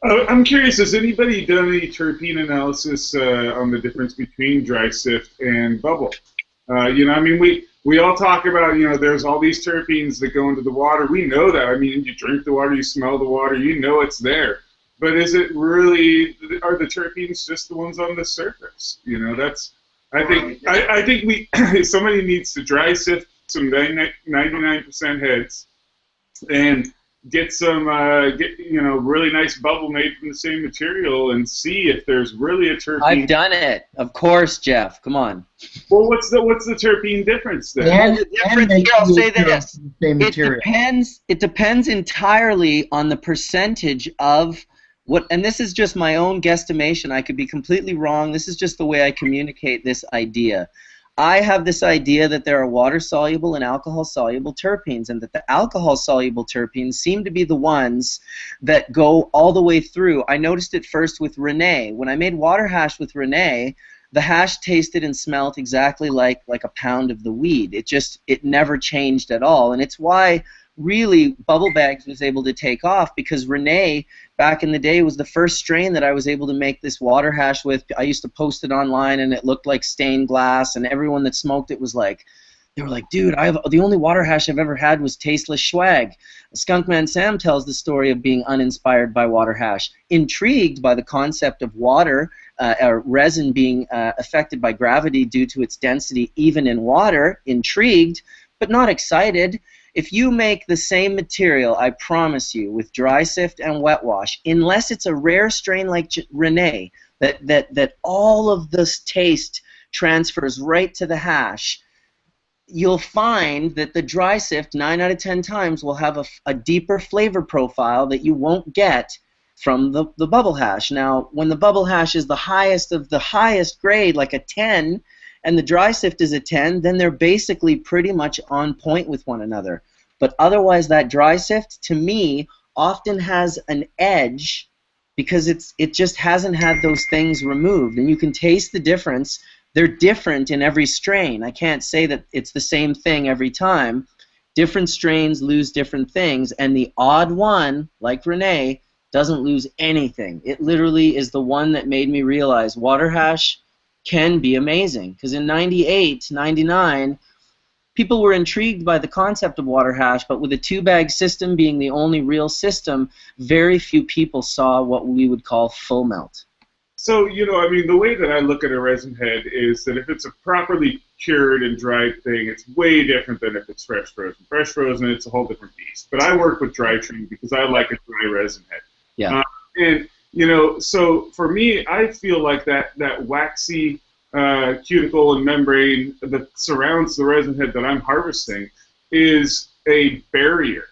I'm curious, has anybody done any terpene analysis on the difference between dry sift and bubble? You know, I mean, we all talk about, you know, there's all these terpenes that go into the water. We know that. I mean, you drink the water, you smell the water, you know it's there. But is it really, are the terpenes just the ones on the surface? You know, that's, I think we, somebody needs to dry sift some 99% heads and get some, you know, really nice bubble made from the same material and see if there's really a terpene. I've done it, of course, Jeff. Come on. Well, what's the terpene difference then? Well, the difference here, I'll say this: it depends entirely on the percentage of what, and this is just my own guesstimation. I could be completely wrong. This is just the way I communicate this idea. I have this idea that there are water-soluble and alcohol-soluble terpenes, and that the alcohol-soluble terpenes seem to be the ones that go all the way through. I noticed it first with Renee. When I made water hash with Renee, the hash tasted and smelled exactly like a pound of the weed. It never changed at all, and it's why really Bubble Bags was able to take off, because Renee back in the day was the first strain that I was able to make this water hash with. I used to post it online and it looked like stained glass, and everyone that smoked it was like, they were like, dude, the only water hash I've ever had was tasteless swag. Skunkman Sam tells the story of being uninspired by water hash, intrigued by the concept of water or resin being affected by gravity due to its density even in water, intrigued, but not excited. If you make the same material, I promise you, with dry sift and wet wash, unless it's a rare strain like Renee, that all of this taste transfers right to the hash, you'll find that the dry sift 9 out of 10 times will have a deeper flavor profile that you won't get from the bubble hash. Now, when the bubble hash is the highest of the highest grade, like a 10, and the dry sift is a 10, then they're basically pretty much on point with one another. But otherwise, that dry sift, to me, often has an edge because it just hasn't had those things removed. And you can taste the difference. They're different in every strain. I can't say that it's the same thing every time. Different strains lose different things, and the odd one, like Renee, doesn't lose anything. It literally is the one that made me realize water hash can be amazing, because in 98, 99, people were intrigued by the concept of water hash, but with a two-bag system being the only real system, very few people saw what we would call full melt. So, you know, I mean, the way that I look at a resin head is that if it's a properly cured and dried thing, it's way different than if it's fresh frozen. Fresh frozen, it's a whole different beast. But I work with dry tree because I like a dry resin head. Yeah. And you know, so for me, I feel like that waxy cuticle and membrane that surrounds the resin head that I'm harvesting is a barrier.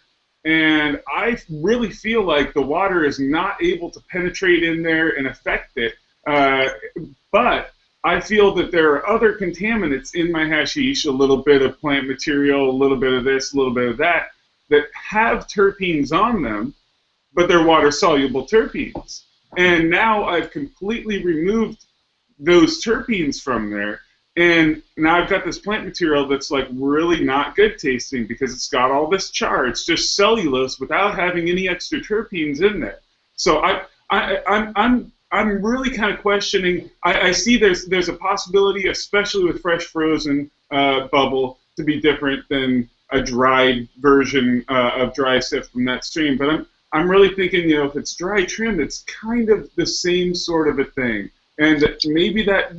And I really feel like the water is not able to penetrate in there and affect it. But I feel that there are other contaminants in my hashish, a little bit of plant material, a little bit of this, a little bit of that have terpenes on them, but they're water-soluble terpenes. And now I've completely removed those terpenes from there, and now I've got this plant material that's like really not good tasting because it's got all this char. It's just cellulose without having any extra terpenes in there. So I'm really kind of questioning. I see there's a possibility, especially with fresh frozen bubble, to be different than a dried version of dry sift from that stream. But I'm really thinking, you know, if it's dry trim, it's kind of the same sort of a thing. And maybe that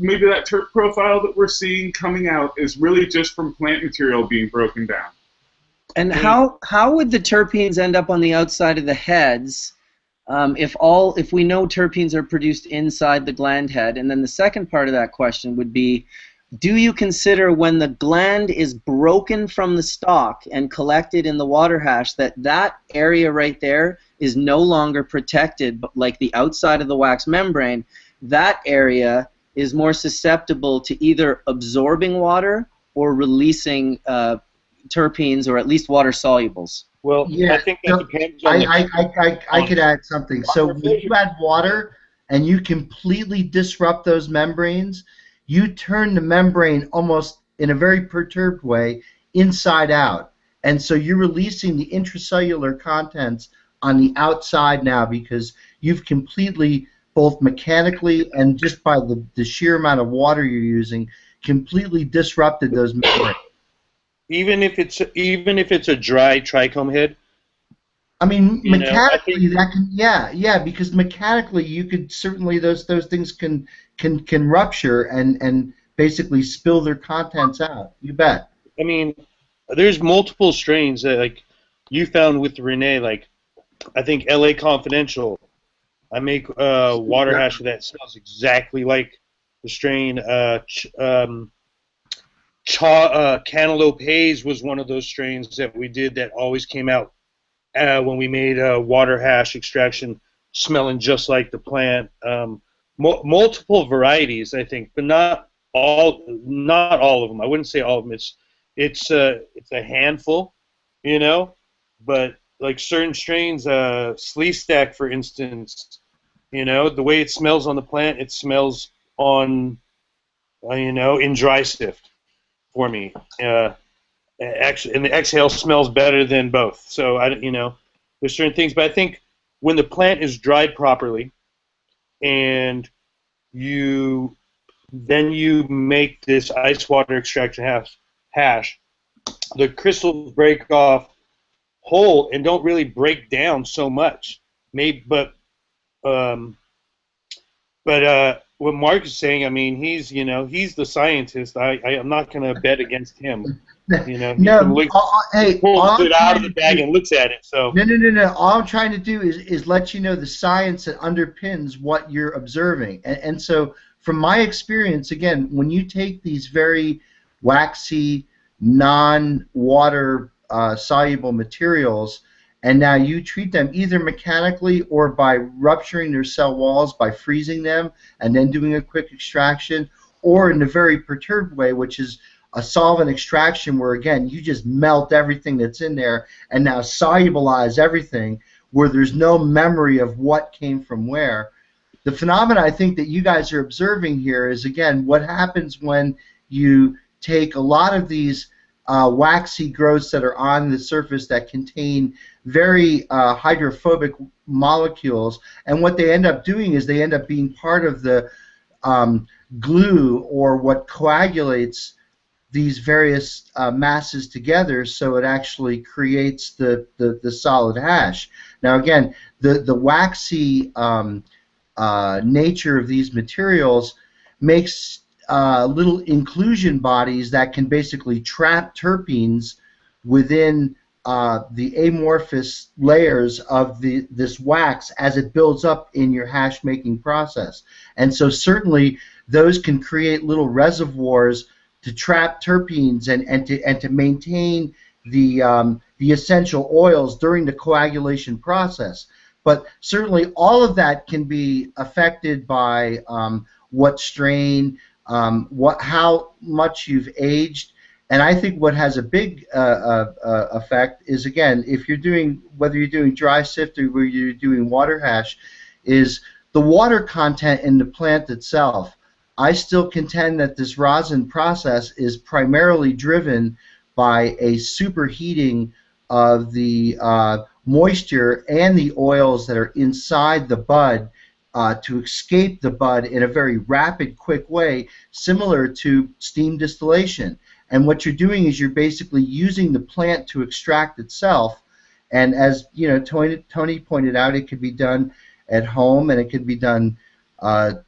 terp profile that we're seeing coming out is really just from plant material being broken down. And how would the terpenes end up on the outside of the heads if we know terpenes are produced inside the gland head? And then the second part of that question would be, do you consider when the gland is broken from the stalk and collected in the water hash that area right there is no longer protected, but like the outside of the wax membrane, that area is more susceptible to either absorbing water or releasing terpenes or at least water solubles. Well, Yeah, I think that depends on I could add something. So when you add water and you completely disrupt those membranes, you turn the membrane almost in a very perturbed way inside out. And so you're releasing the intracellular contents on the outside now because you've completely, both mechanically and just by the sheer amount of water you're using, completely disrupted those membranes. Even if it's a dry trichome head. I mean, mechanically that can, yeah, because mechanically you could certainly those things can rupture and basically spill their contents out. You bet. I mean, there's multiple strains that like you found with Renee. Like, I think L.A. Confidential. I make water hash that smells exactly like the strain. Cantaloupe Haze was one of those strains that we did that always came out when we made water hash extraction, smelling just like the plant. Multiple varieties, I think, but not all of them. I wouldn't say all of them. It's a handful, you know. But like certain strains, Slee Stack, for instance, you know, the way it smells on the plant, it smells on, you know, in dry sift. For me, actually, and the exhale smells better than both. So you know, there's certain things, but I think when the plant is dried properly, and then you make this ice water extraction hash, the crystals break off whole and don't really break down so much. What Mark is saying, I mean, he's the scientist. I'm not going to bet against him. You know, he pulls it out of the bag and looks at it. So no. All I'm trying to do is let you know the science that underpins what you're observing. And so, from my experience, again, when you take these very waxy, non-water soluble materials, and now you treat them either mechanically or by rupturing their cell walls by freezing them and then doing a quick extraction, or in a very perturbed way, which is a solvent extraction where, again, you just melt everything that's in there and now solubilize everything where there's no memory of what came from where. The phenomena I think that you guys are observing here is, again, what happens when you take a lot of these waxy growths that are on the surface that contain very hydrophobic molecules, and what they end up doing is they end up being part of the glue or what coagulates these various masses together, so it actually creates the solid hash. Now again, the waxy nature of these materials makes little inclusion bodies that can basically trap terpenes within the amorphous layers of this wax as it builds up in your hash making process. And so certainly those can create little reservoirs to trap terpenes and to maintain the essential oils during the coagulation process. But certainly all of that can be affected by what strain, how much you've aged, and I think what has a big effect is, again, if you're doing, whether you're doing dry sift or whether you're doing water hash, is the water content in the plant itself. I still contend that this rosin process is primarily driven by a superheating of the moisture and the oils that are inside the bud to escape the bud in a very rapid, quick way, similar to steam distillation. And what you're doing is you're basically using the plant to extract itself. And as you know, Tony pointed out, it could be done at home and it could be done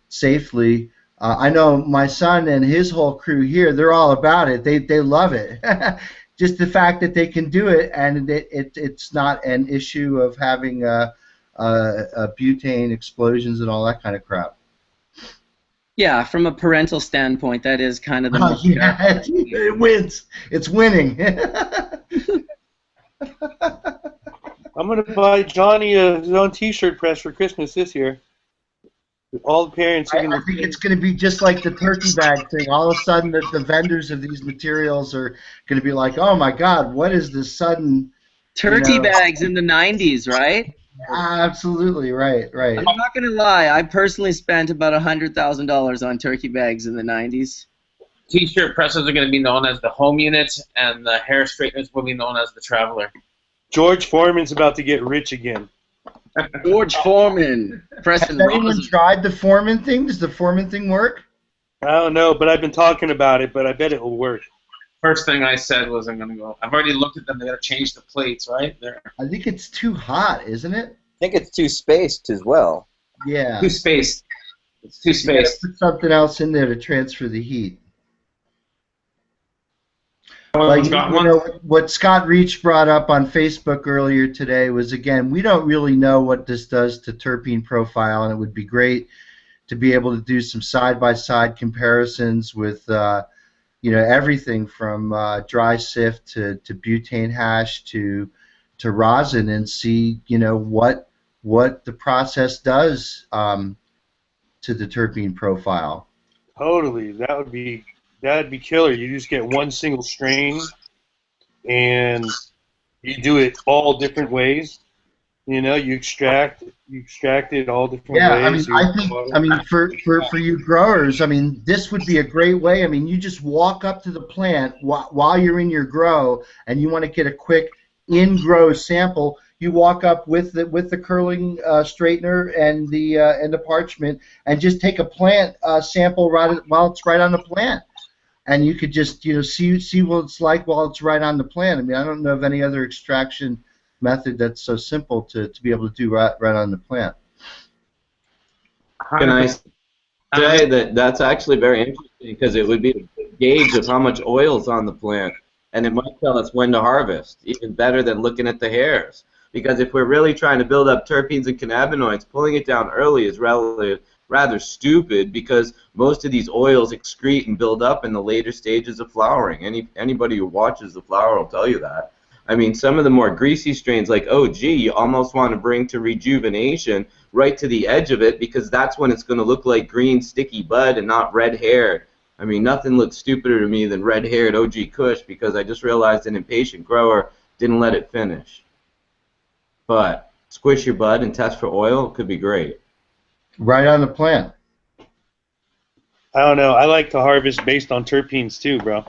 safely. I know my son and his whole crew here, they're all about it. They love it. Just the fact that they can do it, and it's not an issue of having butane explosions and all that kind of crap. Yeah, from a parental standpoint, that is kind of the most it wins. It's winning. I'm going to buy Johnny his own T-shirt press for Christmas this year. All the parents are I think it's going to be just like the turkey bag thing. All of a sudden, the vendors of these materials are going to be like, "Oh my God, what is this sudden?" Turkey bags in the 90s, right? Absolutely right. I'm not going to lie. I personally spent about $100,000 on turkey bags in the 90s. T-shirt presses are going to be known as the home units, and the hair straighteners will be known as the traveler. George Foreman's about to get rich again. George Foreman. Has anyone tried the Foreman thing? Does the Foreman thing work? I don't know, but I've been talking about it, but I bet it will work. First thing I said was I'm going to go. I've already looked at them. They got to change the plates, right? There. I think it's too hot, isn't it? I think it's too spaced as well. Yeah. Too spaced. It's too spaced. Put something else in there to transfer the heat. Like, what Scott Reach brought up on Facebook earlier today was, again, we don't really know what this does to terpene profile, and it would be great to be able to do some side-by-side comparisons with, everything from dry sift to butane hash to rosin, and see, what the process does to the terpene profile. Totally, that'd be killer. You just get one single strain, and you do it all different ways. You extract it all different ways. For you growers, this would be a great way. You just walk up to the plant while you're in your grow, and you want to get a quick in-grow sample. You walk up with the curling straightener and the parchment, and just take a plant sample while it's right on the plant. And you could just see what it's like while it's right on the plant. I don't know of any other extraction method that's so simple to be able to do right on the plant. Can I say that's actually very interesting, because it would be a gauge of how much oil's on the plant, and it might tell us when to harvest, even better than looking at the hairs. Because if we're really trying to build up terpenes and cannabinoids, pulling it down early is rather stupid, because most of these oils excrete and build up in the later stages of flowering. Anybody who watches the flower will tell you that. Some of the more greasy strains, like OG, you almost want to bring to rejuvenation right to the edge of it, because that's when it's going to look like green sticky bud and not red hair. Nothing looks stupider to me than red-haired OG Kush, because I just realized an impatient grower didn't let it finish. But squish your bud and test for oil could be great. Right on the plant. I don't know. I like to harvest based on terpenes too, bro.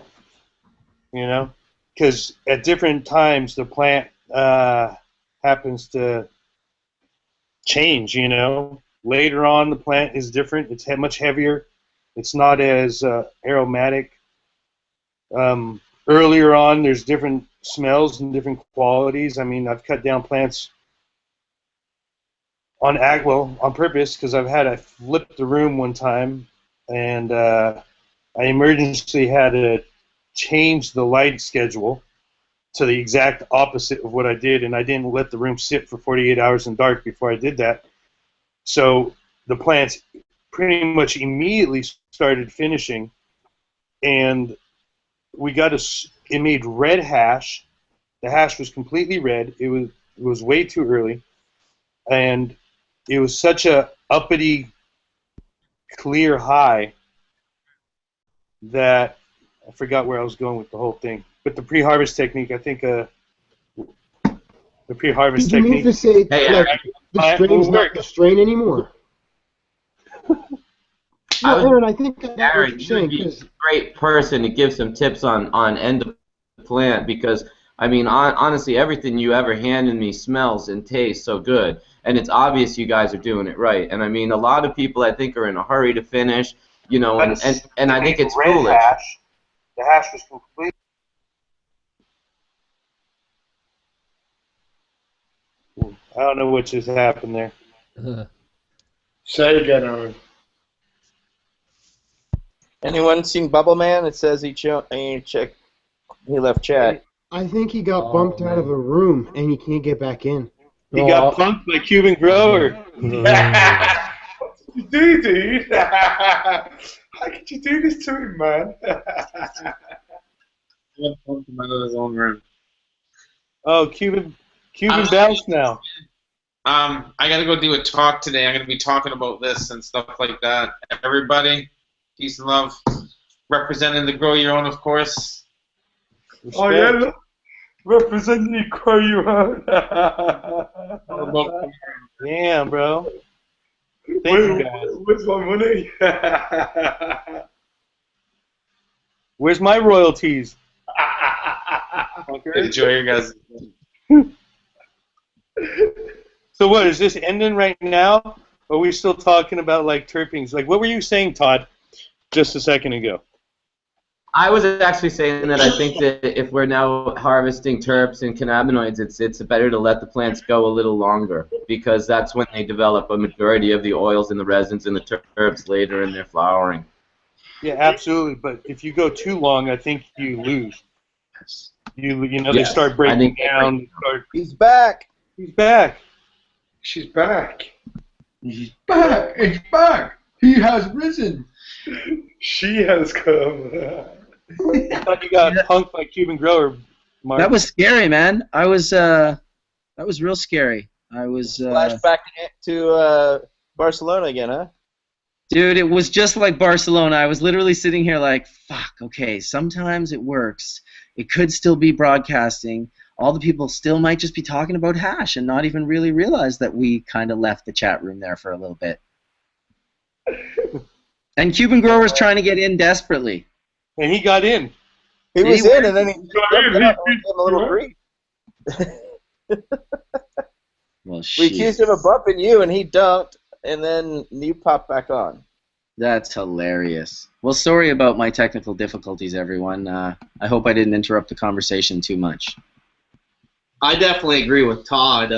Because at different times the plant happens to change. Later on the plant is different. It's much heavier. It's not as aromatic. Earlier on, there's different smells and different qualities. I've cut down plants on purpose, because I flipped the room one time, and I emergency had to change the light schedule to the exact opposite of what I did, and I didn't let the room sit for 48 hours in dark before I did that. So the plants pretty much immediately started finishing, and it made red hash. The hash was completely red. It was way too early, and it was such a uppity, clear high that I forgot where I was going with the whole thing. But the pre-harvest technique, I think, the pre-harvest technique. Did you mean to say the strain's not the strain anymore? No, Aaron, I think I got what you're saying. You'd be a great person to give some tips on end of plant, because honestly, everything you ever handed me smells and tastes so good, and it's obvious you guys are doing it right. And a lot of people, I think, are in a hurry to finish, and I think it's foolish. The hash was complete. I don't know what just happened there. Say again, Owen. Anyone seen Bubbleman? It says he left chat. I think he got bumped out of a room and he can't get back in. He got punked by Cuban Grower. What did you do, dude? How could you do this to him, man? He punked him out of his own room. Oh, Cuban bounced now. I gotta go do a talk today. I'm gonna be talking about this and stuff like that. Everybody, peace and love. Representing the Grow Your Own, of course. Oh yeah, look. Representing the Grow Your Own. Damn, bro. Thank you guys. Where's my money? Where's my royalties? Enjoy your guys. So what, is this ending right now? Or are we still talking about like terpenes? Like what were you saying, Todd, just a second ago? I was actually saying that I think that if we're now harvesting terps and cannabinoids, it's better to let the plants go a little longer, because that's when they develop a majority of the oils and the resins and the terps later in their flowering. Yeah, absolutely. But if you go too long, I think you lose. You know, they start breaking down. He's back. He's back. She's back. He's back. He's back. He has risen. She has come. I thought you got punked by Cuban Grower, Mark. That was scary, man. That was real scary. I was Flashback to Barcelona again, huh? Dude, it was just like Barcelona. I was literally sitting here like, fuck, okay, sometimes it works. It could still be broadcasting. All the people still might just be talking about hash and not even really realize that we kind of left the chat room there for a little bit. And Cuban Grower's trying to get in desperately. And he got in. He was in, and then he got in. Gave him a little grief. Well, we accused him of bumping you, and he dunked, and then you popped back on. That's hilarious. Well, sorry about my technical difficulties, everyone. I hope I didn't interrupt the conversation too much. I definitely agree with Todd.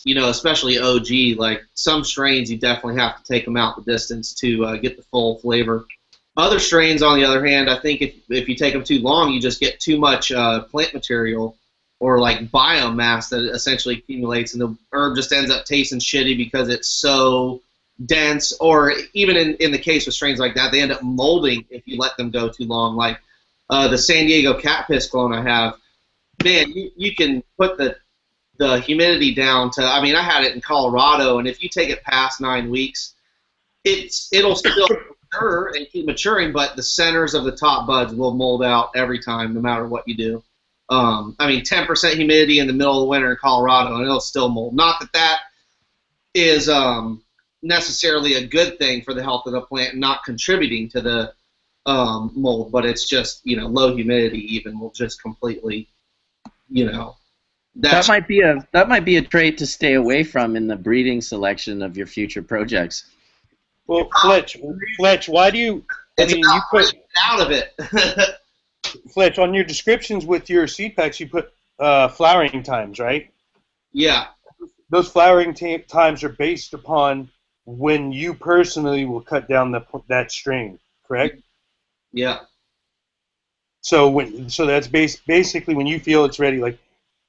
You know, especially OG, like some strains, you definitely have to take them out the distance to get the full flavor. Other strains, on the other hand, I think if you take them too long, you just get too much plant material or like biomass that essentially accumulates, and the herb just ends up tasting shitty because it's so dense. Or even in the case of strains like that, they end up molding if you let them go too long. Like the San Diego cat piss clone I have, man, you can put the humidity down to, I mean, I had it in Colorado, and if you take it past 9 weeks, it'll still mature and keep maturing, but the centers of the top buds will mold out every time, no matter what you do. I mean, 10% humidity in the middle of the winter in Colorado, and it'll still mold. Not that that is necessarily a good thing for the health of the plant, not contributing to the mold, but it's just, you know, low humidity even will just completely, you know. That might be a trait to stay away from in the breeding selection of your future projects. Well, Fletch, why do you? I mean, you put out of it. Fletch, on your descriptions with your seed packs, you put flowering times, right? Yeah. Those flowering times are based upon when you personally will cut down that strain, correct? Yeah. So that's basically when you feel it's ready. Like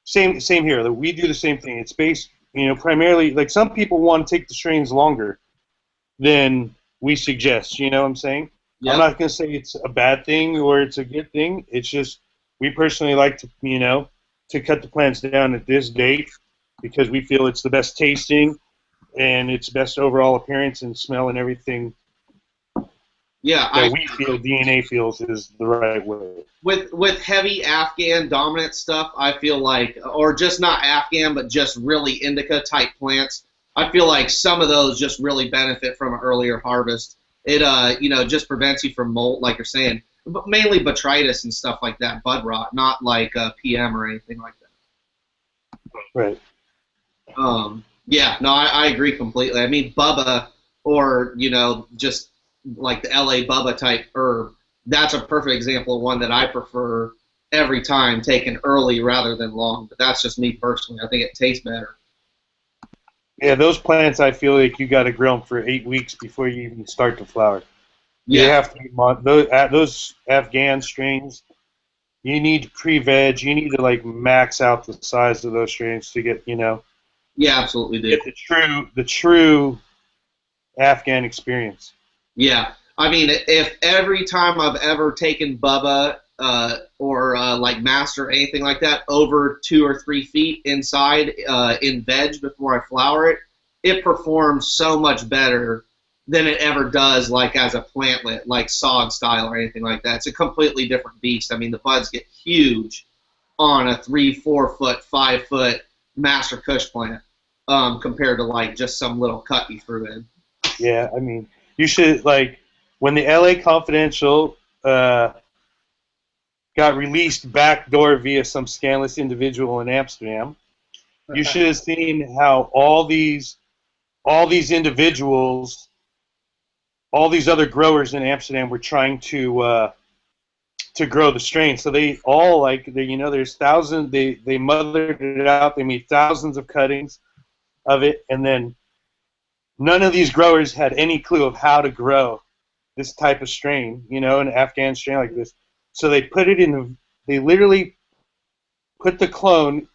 same here. We do the same thing. It's based, you know, primarily, like some people want to take the strains longer than we suggest. You know what I'm saying? Yep. I'm not going to say it's a bad thing or it's a good thing. It's just we personally like to, you know, to cut the plants down at this date because we feel it's the best tasting and it's best overall appearance and smell and everything. Yeah, that we feel DNA feels is the right way. With heavy Afghan dominant stuff, I feel like, or just not Afghan, but just really indica type plants, I feel like some of those just really benefit from an earlier harvest. It you know, just prevents you from mold, like you're saying, but mainly botrytis and stuff like that, bud rot, not like PM or anything like that. Right. Yeah, no, I agree completely. I mean, Bubba, or you know, just like the LA Bubba type herb, that's a perfect example of one that I prefer every time taken early rather than long. But that's just me personally. I think it tastes better. Yeah, those plants, I feel like you got to grow them for 8 weeks before you even start to flower. Yeah. You have to those Afghan strains. You need pre-veg. You need to like max out the size of those strains to get, you know. Yeah, absolutely do. Get the true Afghan experience. Yeah, I mean, if every time I've ever taken Bubba or like master or anything like that over 2 or 3 feet inside in veg before I flower it, it performs so much better than it ever does like as a plantlet, like SOG style or anything like that. It's a completely different beast. I mean, the buds get huge on a 3, 4 foot, 5 foot Master Kush plant compared to like just some little cut you threw in. Yeah, I mean, you should, like, when the LA Confidential got released backdoor via some scandalous individual in Amsterdam, you should have seen how all these individuals, all these other growers in Amsterdam were trying to grow the strain. So they all, like, there's thousands, they mothered it out, they made thousands of cuttings of it, and then none of these growers had any clue of how to grow this type of strain, an Afghan strain like this. So they put it they literally put the clone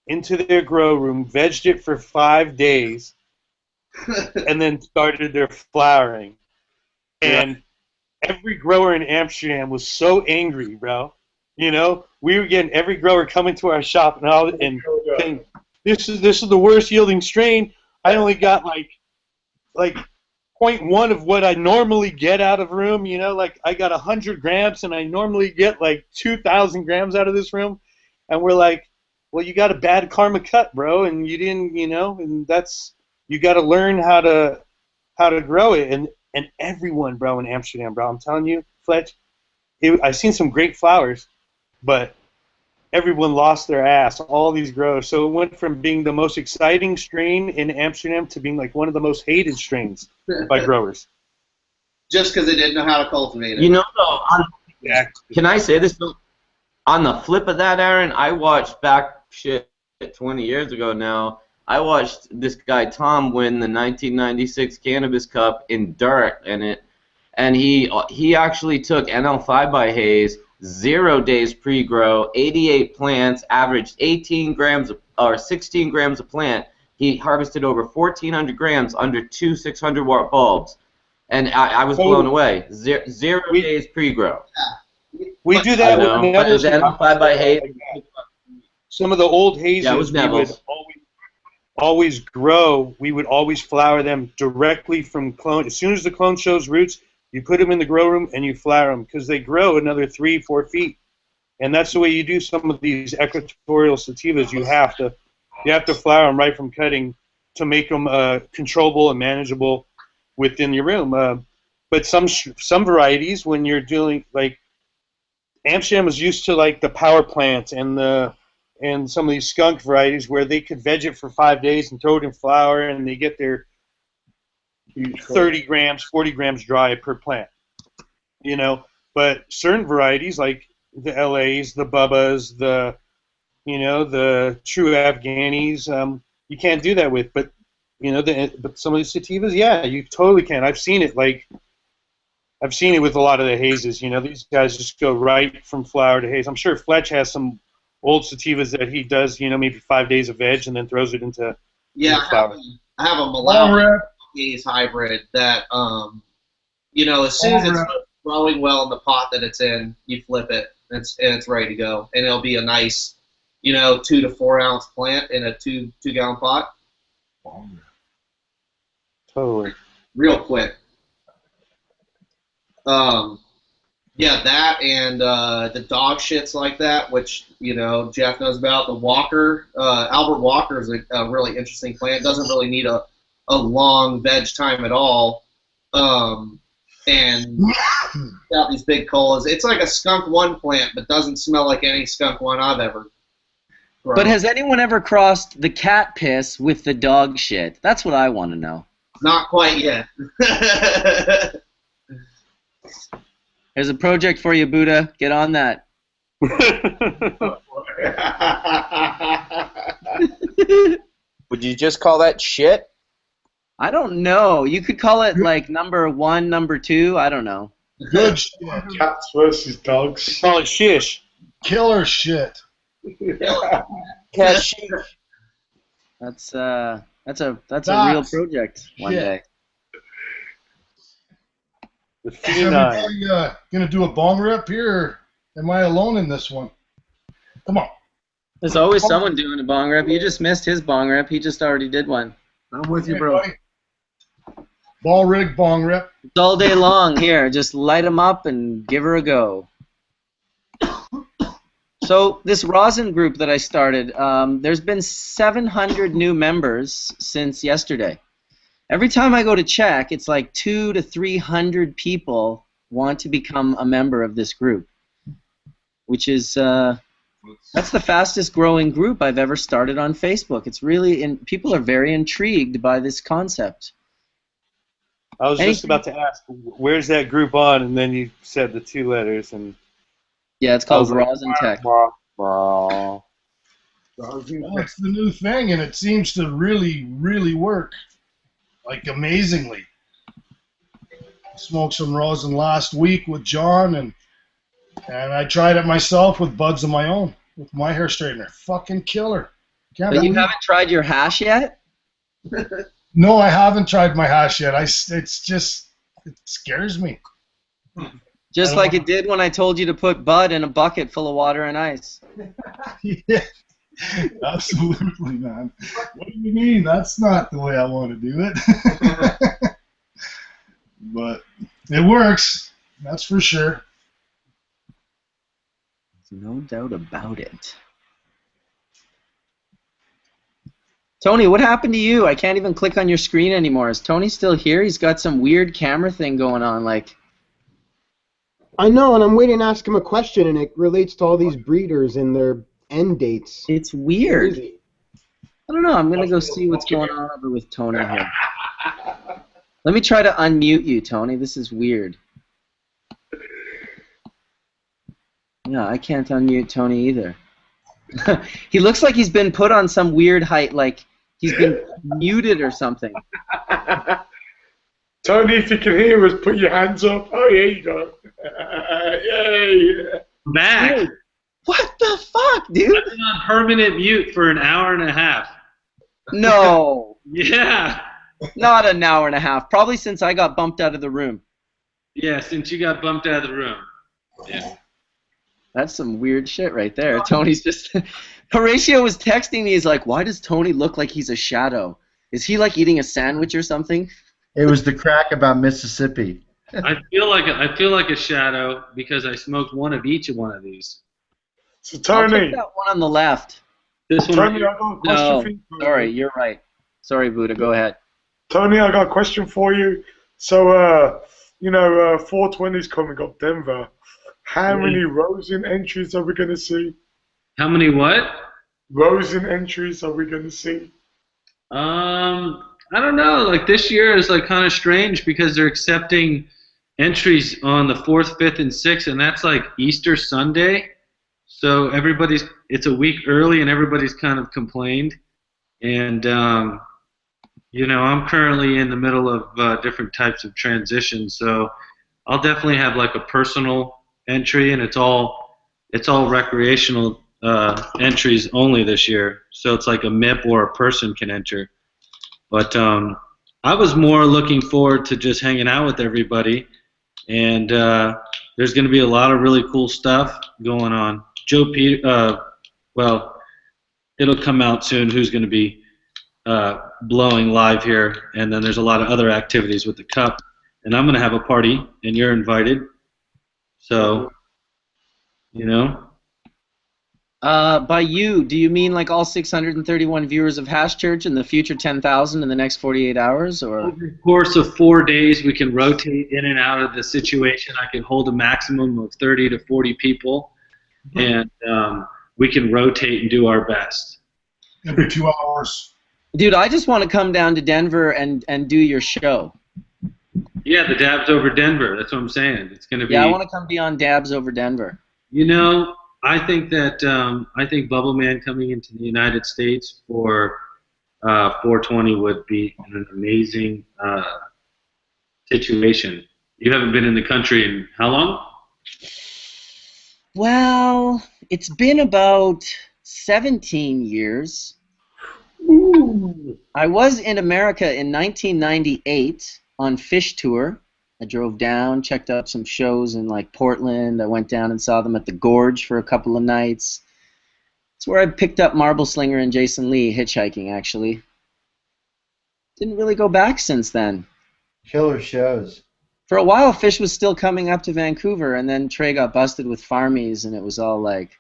into their grow room, vegged it for 5 days, and then started their flowering. And every grower in Amsterdam was so angry, bro. We were getting every grower coming to our shop and saying, this is the worst yielding strain. I only got like 0.1 of what I normally get out of room, like I got 100 grams and I normally get like 2,000 grams out of this room. And we're like, well, you got a bad karma cut, bro, and you didn't, and you got to learn how to grow it. And everyone, bro, in Amsterdam, bro, I'm telling you, Fletch, I've seen some great flowers, but everyone lost their ass, all these growers. So it went from being the most exciting strain in Amsterdam to being like one of the most hated strains by growers. Just because they didn't know how to cultivate it. Though, can I say this? On the flip of that, Aaron, I watched 20 years ago now, I watched this guy Tom win the 1996 Cannabis Cup in dirt, and he actually took NL5 by Haze, 0 days pre-grow, 88 plants, averaged 16 grams a plant. He harvested over 1,400 grams under 2 600-watt bulbs, and I was blown away. Zero days pre-grow. We do that with Neville's. NL5 by Haze. Some of the old hazes, it was Neville's. We would always grow. We would always flower them directly from clone. As soon as the clone shows roots, you put them in the grow room and you flower them because they grow another 3-4 feet, and that's the way you do some of these equatorial sativas. You have to flower them right from cutting to make them controllable and manageable within your room. But some varieties, when you're doing like Amsterdam was used to like the power plants and some of these skunk varieties where they could veg it for 5 days and throw it in flower and they get their 30 grams, 40 grams dry per plant. But certain varieties like the LAs, the Bubbas, the true Afghanis, you can't do that with. But but some of the sativas, yeah, you totally can. I've seen it with a lot of the hazes. These guys just go right from flower to haze. I'm sure Fletch has some old sativas that he does, maybe 5 days of veg and then throws it into flower. I have a Malawi haze hybrid that, as soon as it's growing well in the pot that it's in, you flip it and it's ready to go. And it'll be a nice, 2 to 4 ounce plant in a 2-gallon pot. Totally. Real quick. Yeah, that and the dog shits like that, which, Jeff knows about. The Walker, Albert Walker is a really interesting plant. Doesn't really need a long veg time at all. And got these big colas. It's like a skunk one plant, but doesn't smell like any skunk one I've ever grown. But has anyone ever crossed the cat piss with the dog shit? That's what I want to know. Not quite yet. There's a project for you, Buddha. Get on that. Would you just call that shit? I don't know. You could call it like number 1, number 2. I don't know. Good shit. Cats versus dogs. Call it shish. Killer shit. Cat shit. That's a real project one day. Is everybody gonna do a bong rip here? Am I alone in this one? Come on. There's always someone doing a bong rip. You just missed his bong rip. He just already did one. I'm with you, bro. Ball rig, bong rip. It's all day long. Here, just light him up and give her a go. So this rosin group that I started, there's been 700 new members since yesterday. Every time I go to check, it's like 200 to 300 people want to become a member of this group, which is that's the fastest growing group I've ever started on Facebook. It's really, people are very intrigued by this concept. I was just about to ask, where's that group on? And then you said the 2 letters, and yeah, it's called Rosin Tech. Well, it's the new thing, and it seems to really, really work, like amazingly. Smoked some rosin last week with John, and I tried it myself with buds of my own with my hair straightener. Fucking killer. But you haven't tried your hash yet? No, I haven't tried my hash yet. It scares me. Just like it did when I told you to put bud in a bucket full of water and ice. Yeah, absolutely, man. What do you mean? That's not the way I want to do it. But it works. That's for sure. There's no doubt about it. Tony, what happened to you? I can't even click on your screen anymore. Is Tony still here? He's got some weird camera thing going on, like. I know, and I'm waiting to ask him a question, and it relates to all these breeders and their end dates. It's weird. I don't know. I'm gonna go see what's going on over with Tony here. Let me try to unmute you, Tony. This is weird. Yeah, I can't unmute Tony either. He looks like he's been put on some weird height, like he's been muted or something. Tony, if you can hear us, put your hands up. Oh, yeah, you go. Yay. Back. Dude, what the fuck, dude? I've been on permanent mute for an hour and a half. No. Yeah. Not an hour and a half. Probably since I got bumped out of the room. Yeah, since you got bumped out of the room. Yeah. That's some weird shit right there. Tony's just... Horatio was texting me. He's like, why does Tony look like he's a shadow? Is he like eating a sandwich or something? It was the crack about Mississippi. I feel like a shadow because I smoked one of each of one of these. So Tony, I'll take that one on the left. This one. Tony, I got a question for you. Sorry, you're right. Sorry, Buddha. Go ahead. Tony, I got a question for you. So, 420's coming up, Denver. How many Rosin entries are we going to see? How many what? Rosin entries are we going to see? I don't know. Like this year is like kind of strange because they're accepting entries on the 4th, 5th, and 6th, and that's like Easter Sunday. So it's a week early, and everybody's kind of complained. And I'm currently in the middle of different types of transitions. So I'll definitely have like a personal entry, and it's all recreational entries only this year. So it's like a MIP or a person can enter. But I was more looking forward to just hanging out with everybody, and there's going to be a lot of really cool stuff going on. Well, it'll come out soon who's going to be blowing live here, and then there's a lot of other activities with the cup, and I'm going to have a party, and you're invited. So, By you, do you mean like all 631 viewers of Hash Church and the future 10,000 in the next 48 hours? Or over the course of 4 days, we can rotate in and out of the situation. I can hold a maximum of 30 to 40 people, and we can rotate and do our best. Every 2 hours. Dude, I just want to come down to Denver and do your show. Yeah, the Dabs over Denver. That's what I'm saying. It's going to be. Yeah, I want to come be on Dabs over Denver. I think that Bubbleman coming into the United States for 420 would be an amazing situation. You haven't been in the country in how long? Well, it's been about 17 years. Ooh. I was in America in 1998 on Fish Tour. I drove down, checked out some shows in like Portland. I went down and saw them at the Gorge for a couple of nights. It's where I picked up Marble Slinger and Jason Lee hitchhiking, actually. Didn't really go back since then. Killer shows. For a while, Fish was still coming up to Vancouver, and then Trey got busted with Farmies, and it was all like,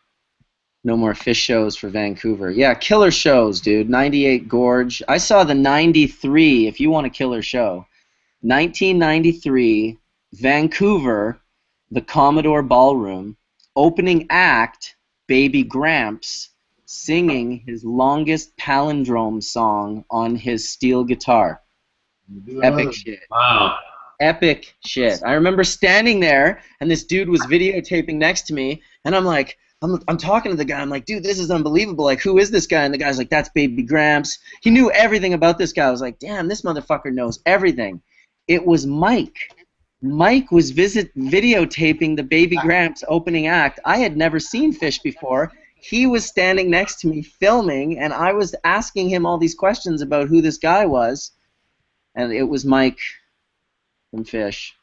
no more Fish shows for Vancouver. Yeah, killer shows, dude. 98 Gorge. I saw the 93, if you want a killer show. 1993, Vancouver, the Commodore Ballroom, opening act, Baby Gramps, singing his longest palindrome song on his steel guitar. Epic shit. Wow. Epic shit. I remember standing there, and this dude was videotaping next to me, and I'm like, I'm talking to the guy. I'm like, dude, this is unbelievable. Like, who is this guy? And the guy's like, that's Baby Gramps. He knew everything about this guy. I was like, damn, this motherfucker knows everything. It was Mike. Mike was videotaping the Baby Gramps opening act. I had never seen Fish before. He was standing next to me filming, and I was asking him all these questions about who this guy was. And it was Mike from Fish.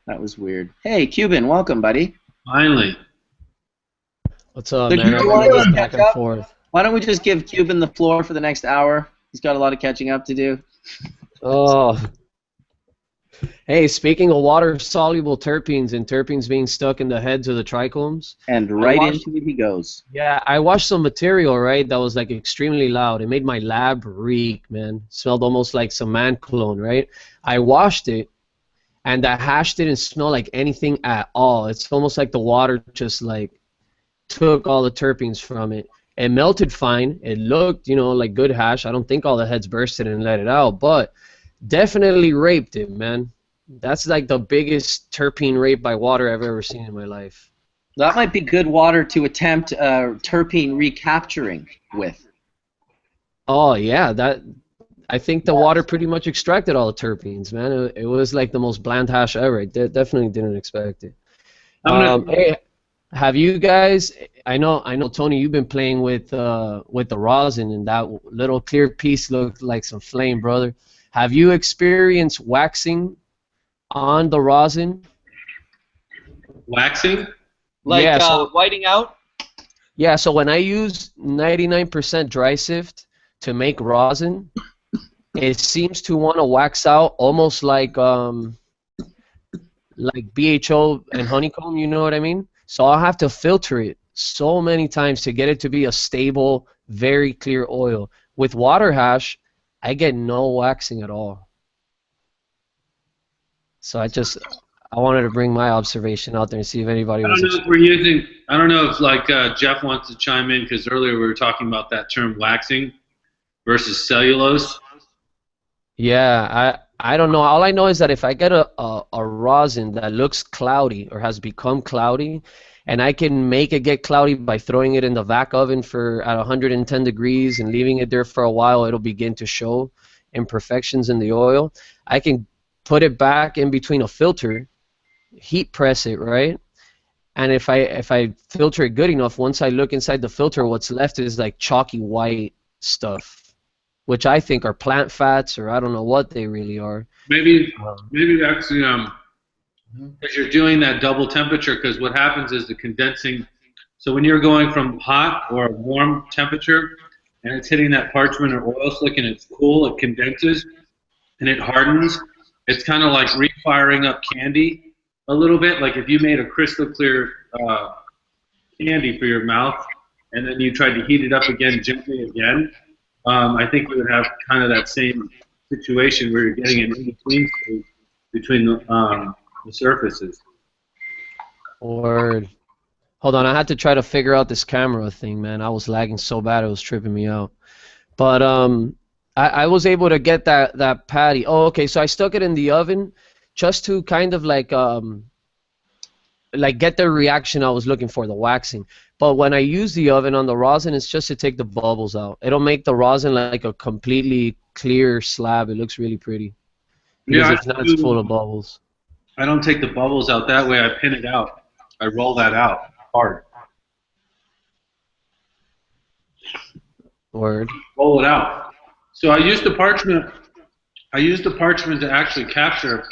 That was weird. Hey, Cuban, welcome, buddy. Finally. What's up, So man? do you want to just Back catch and up? forth. Why don't we just give Cuban the floor for the next hour? He's got a lot of catching up to do. Oh. Hey, speaking of water-soluble terpenes and terpenes being stuck in the heads of the trichomes. And right into it he goes. Yeah, I watched some material, right, that was like extremely loud. It made my lab reek, man. Smelled almost like some man cologne, right? I washed it, and the hash didn't smell like anything at all. It's almost like the water just like took all the terpenes from it. It melted fine. It looked, you know, like good hash. I don't think all the heads bursted and let it out, but definitely raped it, man. That's like the biggest terpene rape by water I've ever seen in my life. That might be good water to attempt terpene recapturing with. Oh yeah, that. I think the water pretty much extracted all the terpenes, man. It was like the most bland hash ever. I definitely didn't expect it. Hey, have you guys? I know, Tony. You've been playing with the rosin, and that little clear piece looked like some flame, brother. Have you experienced waxing on the rosin? Waxing? Like yeah, so, whiting out? Yeah, so when I use 99% dry sift to make rosin, it seems to want to wax out almost like BHO and honeycomb, you know what I mean? So I'll have to filter it so many times to get it to be a stable, very clear oil. With water hash, I get no waxing at all. So I wanted to bring my observation out there and see if anybody was. I don't know if like Jeff wants to chime in, because earlier we were talking about that term waxing versus cellulose. Yeah, I don't know. All I know is that if I get a rosin that looks cloudy or has become cloudy, and I can make it get cloudy by throwing it in the vac oven at 110 degrees and leaving it there for a while, it'll begin to show imperfections in the oil. I can put it back in between a filter, heat press it, right? And if I filter it good enough, once I look inside the filter, what's left is like chalky white stuff, which I think are plant fats, or I don't know what they really are. Maybe actually because you're doing that double temperature, because what happens is the condensing. So when you're going from hot or warm temperature and it's hitting that parchment or oil slick and it's cool, it condenses and it hardens. It's kind of like refiring up candy a little bit. Like if you made a crystal clear candy for your mouth and then you tried to heat it up again gently again, I think we would have kind of that same situation where you're getting an in-between state between the surfaces. Or, hold on, I had to try to figure out this camera thing, man. I was lagging so bad it was tripping me out. But I was able to get that patty. Oh, okay, so I stuck it in the oven just to kind of like get the reaction I was looking for, the waxing. But when I use the oven on the rosin, it's just to take the bubbles out. It'll make the rosin like a completely clear slab. It looks really pretty. Because Yeah, if not, it's full of bubbles. I don't take the bubbles out that way. I pin it out. I roll that out hard. Word. Roll it out. So I use the parchment. I use the parchment to actually capture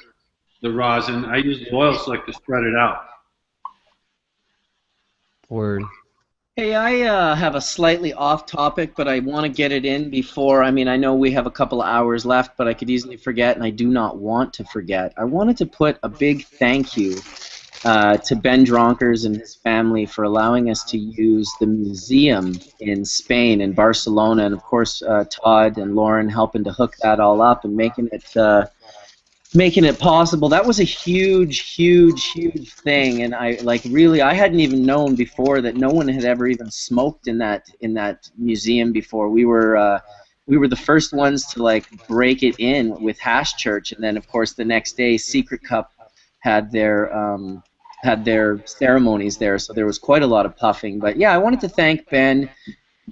the rosin. I use the oil slick to spread it out. Word. Hey, I have a slightly off topic, but I want to get it in before. I mean, I know we have a couple of hours left, but I could easily forget, and I do not want to forget. I wanted to put a big thank you to Ben Dronkers and his family for allowing us to use the museum in Spain, in Barcelona, and of course Todd and Lauren helping to hook that all up and making it possible. That was a huge thing, and I hadn't even known before that no one had ever even smoked in that museum before. We were the first ones to like break it in with Hash Church, and then of course the next day Secret Cup had their ceremonies there, so there was quite a lot of puffing. But yeah, I wanted to thank Ben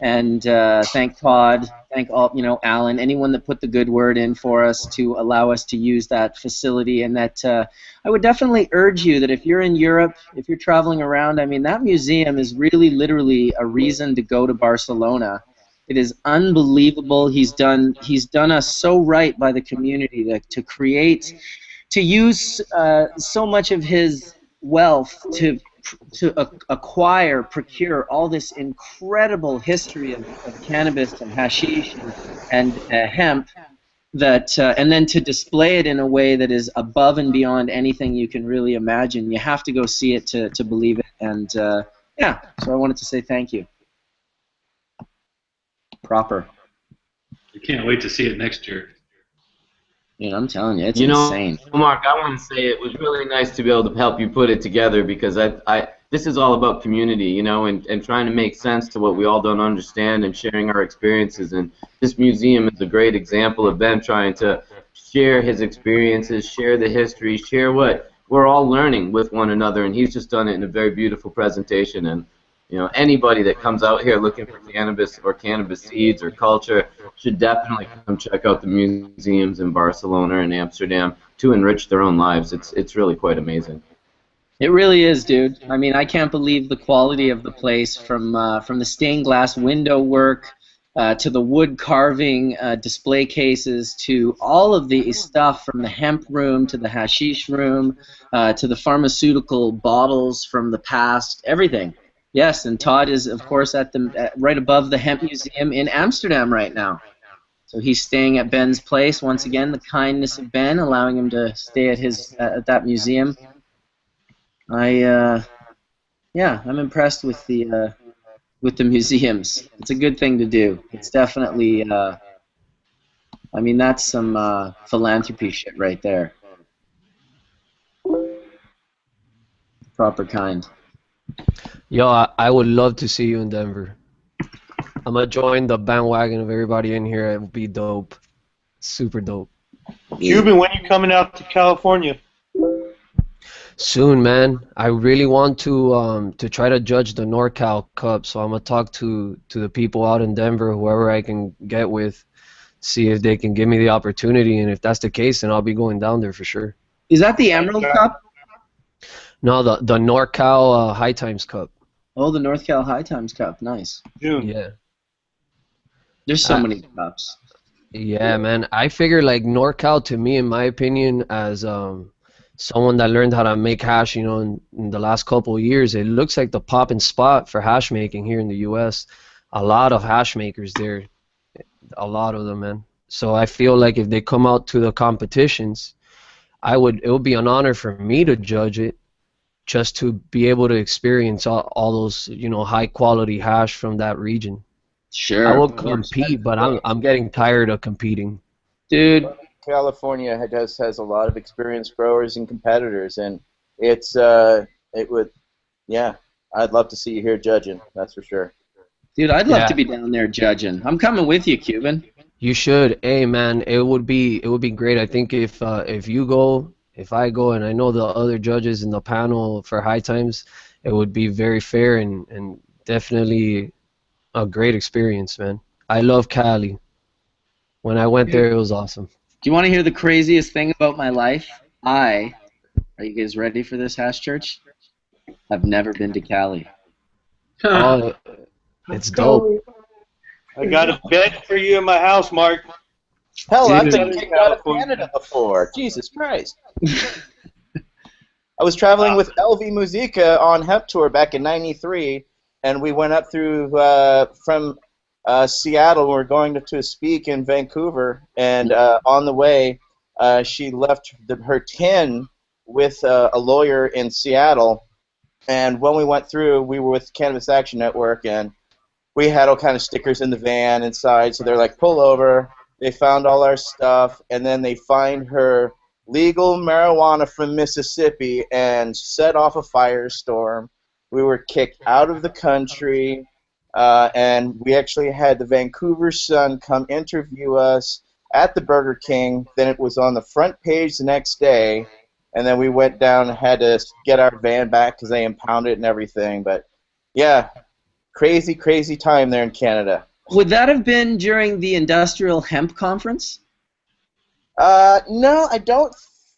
and thank Todd, thank all, Alan, anyone that put the good word in for us to allow us to use that facility. And that I would definitely urge you that if you're in Europe, if you're traveling around, I mean, that museum is really literally a reason to go to Barcelona. It is unbelievable. He's done us so right by the community to use so much of his wealth to procure all this incredible history of cannabis and hashish and hemp, and then to display it in a way that is above and beyond anything you can really imagine. You have to go see it to believe it. And yeah, so I wanted to say thank you. Proper. I can't wait to see it next year. I'm telling you, it's insane. Mark, I want to say it was really nice to be able to help you put it together, because this is all about community, and trying to make sense to what we all don't understand and sharing our experiences. And this museum is a great example of Ben trying to share his experiences, share the history, share what we're all learning with one another. And he's just done it in a very beautiful presentation. And anybody that comes out here looking for cannabis or cannabis seeds or culture should definitely come check out the museums in Barcelona and Amsterdam to enrich their own lives. It's really quite amazing. It really is, dude. I mean, I can't believe the quality of the place, from the stained glass window work to the wood carving display cases, to all of the stuff from the hemp room to the hashish room to the pharmaceutical bottles from the past, everything. Yes, and Todd is, of course, right above the Hemp Museum in Amsterdam right now. So he's staying at Ben's place. Once again, the kindness of Ben, allowing him to stay at that museum. I'm impressed with the museums. It's a good thing to do. It's definitely, that's some philanthropy shit right there. Proper kind. Yo, I would love to see you in Denver. I'm gonna join the bandwagon of everybody in here. It would be dope. Super dope. Cuban, when are you coming out to California? Soon, man. I really want to try to judge the NorCal Cup, so I'm gonna talk to the people out in Denver, whoever I can get with, see if they can give me the opportunity, and if that's the case, then I'll be going down there for sure. Is that the Emerald Cup? No, the NorCal High Times Cup. Oh, the NorCal High Times Cup. Nice. Yeah. There's so many cups. Yeah, man. I figure like NorCal, to me, in my opinion, as someone that learned how to make hash, in the last couple of years, it looks like the popping spot for hash making here in the U.S. A lot of hash makers there. A lot of them, man. So I feel like if they come out to the competitions, it would be an honor for me to judge it, just to be able to experience all those, high quality hash from that region. Sure. I will compete, but I'm getting tired of competing. Dude, California has a lot of experienced growers and competitors, and I'd love to see you here judging. That's for sure. Dude, I'd love to be down there judging. I'm coming with you, Cuban. You should. Hey, man, it would be great. I think if you go, if I go, and I know the other judges in the panel for High Times, it would be very fair and definitely a great experience, man. I love Cali. When I went there, it was awesome. Do you want to hear the craziest thing about my life? Are you guys ready for this, Hash Church? I've never been to Cali. Oh, it's dope. I got a bed for you in my house, Mark. Hell, I've been kicked out of Canada before. Jesus Christ. I was traveling with LV Musica on Hemp Tour back in '93, and we went up through from Seattle. We were going to speak in Vancouver, and on the way, she left her tin with a lawyer in Seattle. And when we went through, we were with Cannabis Action Network, and we had all kind of stickers in the van inside. So they're like, pull over. They found all our stuff, and then they find her legal marijuana from Mississippi and set off a firestorm. We were kicked out of the country, and we actually had the Vancouver Sun come interview us at the Burger King. Then it was on the front page the next day, and then we went down and had to get our van back because they impounded it and everything. But, yeah, crazy, crazy time there in Canada. Would that have been during the Industrial Hemp Conference? No, I don't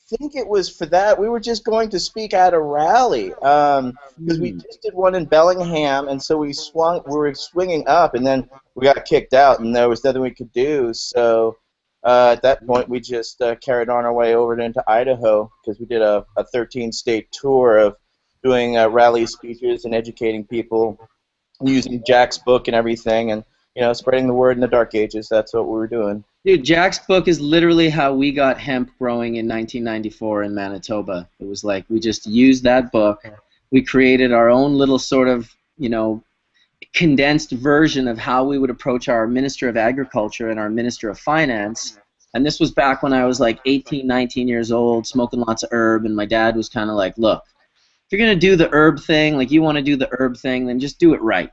think it was for that. We were just going to speak at a rally because we just did one in Bellingham, and so we were swinging up, and then we got kicked out, and there was nothing we could do. So at that point, we just carried on our way over into Idaho because we did a 13-state tour of doing rally speeches and educating people using Jack's book and everything, and spreading the word in the dark ages. That's what we were doing. Dude, Jack's book is literally how we got hemp growing in 1994 in Manitoba. It was like we just used that book. We created our own little sort of, condensed version of how we would approach our Minister of Agriculture and our Minister of Finance. And this was back when I was like 18, 19 years old, smoking lots of herb, and my dad was kind of like, look, if you're going to do the herb thing, like you want to do the herb thing, then just do it right.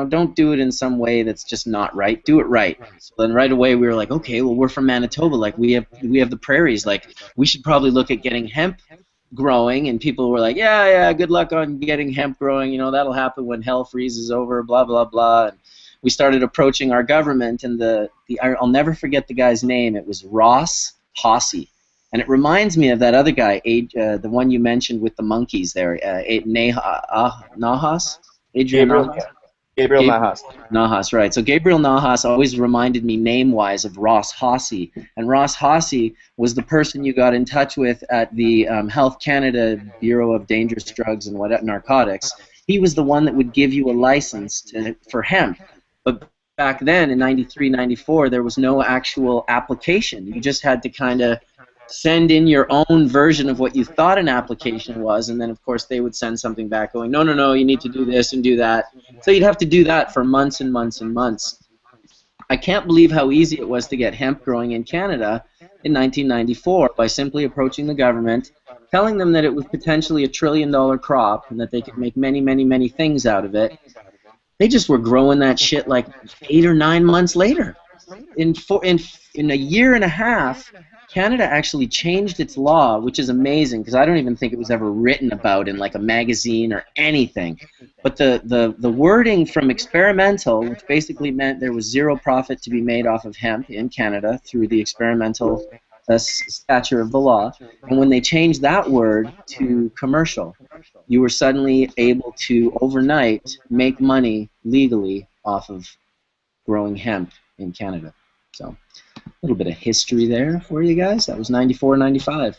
Don't do it in some way that's just not right. Do it right. So then right away we were like, okay, well we're from Manitoba, like we have the prairies, like we should probably look at getting hemp growing. And people were like, yeah, good luck on getting hemp growing. That'll happen when hell freezes over. Blah blah blah. And we started approaching our government, and I'll never forget the guy's name. It was Ross Hossey, and it reminds me of that other guy, the one you mentioned with the monkeys there, Nahas, Adrian Nahas. Gabriel Nahas. Nahas, right. So Gabriel Nahas always reminded me name-wise of Ross Hossey. And Ross Hossey was the person you got in touch with at the Health Canada Bureau of Dangerous Drugs and Narcotics. He was the one that would give you a license for hemp. But back then, in 93, 94, there was no actual application. You just had to kind of send in your own version of what you thought an application was, and then of course they would send something back going, no, you need to do this and do that. So you'd have to do that for months and months and months. I can't believe how easy it was to get hemp growing in Canada in 1994 by simply approaching the government, telling them that it was potentially a $1 trillion crop and that they could make many, many, many things out of it. They just were growing that shit like 8 or 9 months later. In a year and a half, Canada actually changed its law, which is amazing because I don't even think it was ever written about in like a magazine or anything. But the wording from experimental, which basically meant there was zero profit to be made off of hemp in Canada through the experimental stature of the law, and when they changed that word to commercial, you were suddenly able to overnight make money legally off of growing hemp in Canada. So a little bit of history there for you guys. That was 94, 95.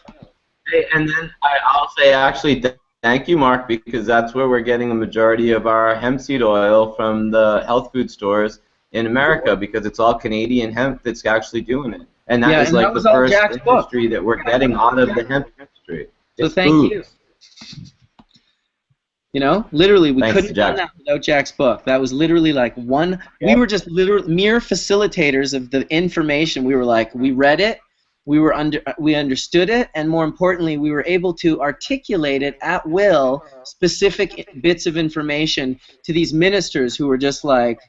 Hey, and then I'll say actually thank you, Mark, because that's where we're getting the majority of our hemp seed oil from the health food stores in America, because it's all Canadian hemp that's actually doing it. And that is like the first industry that we're getting out of the hemp industry. So thank you. Literally, we couldn't have done that without Jack's book. That was literally like one. We were just literally mere facilitators of the information. We were like, we read it, we understood it, and more importantly, we were able to articulate it at will, specific bits of information to these ministers who were just like,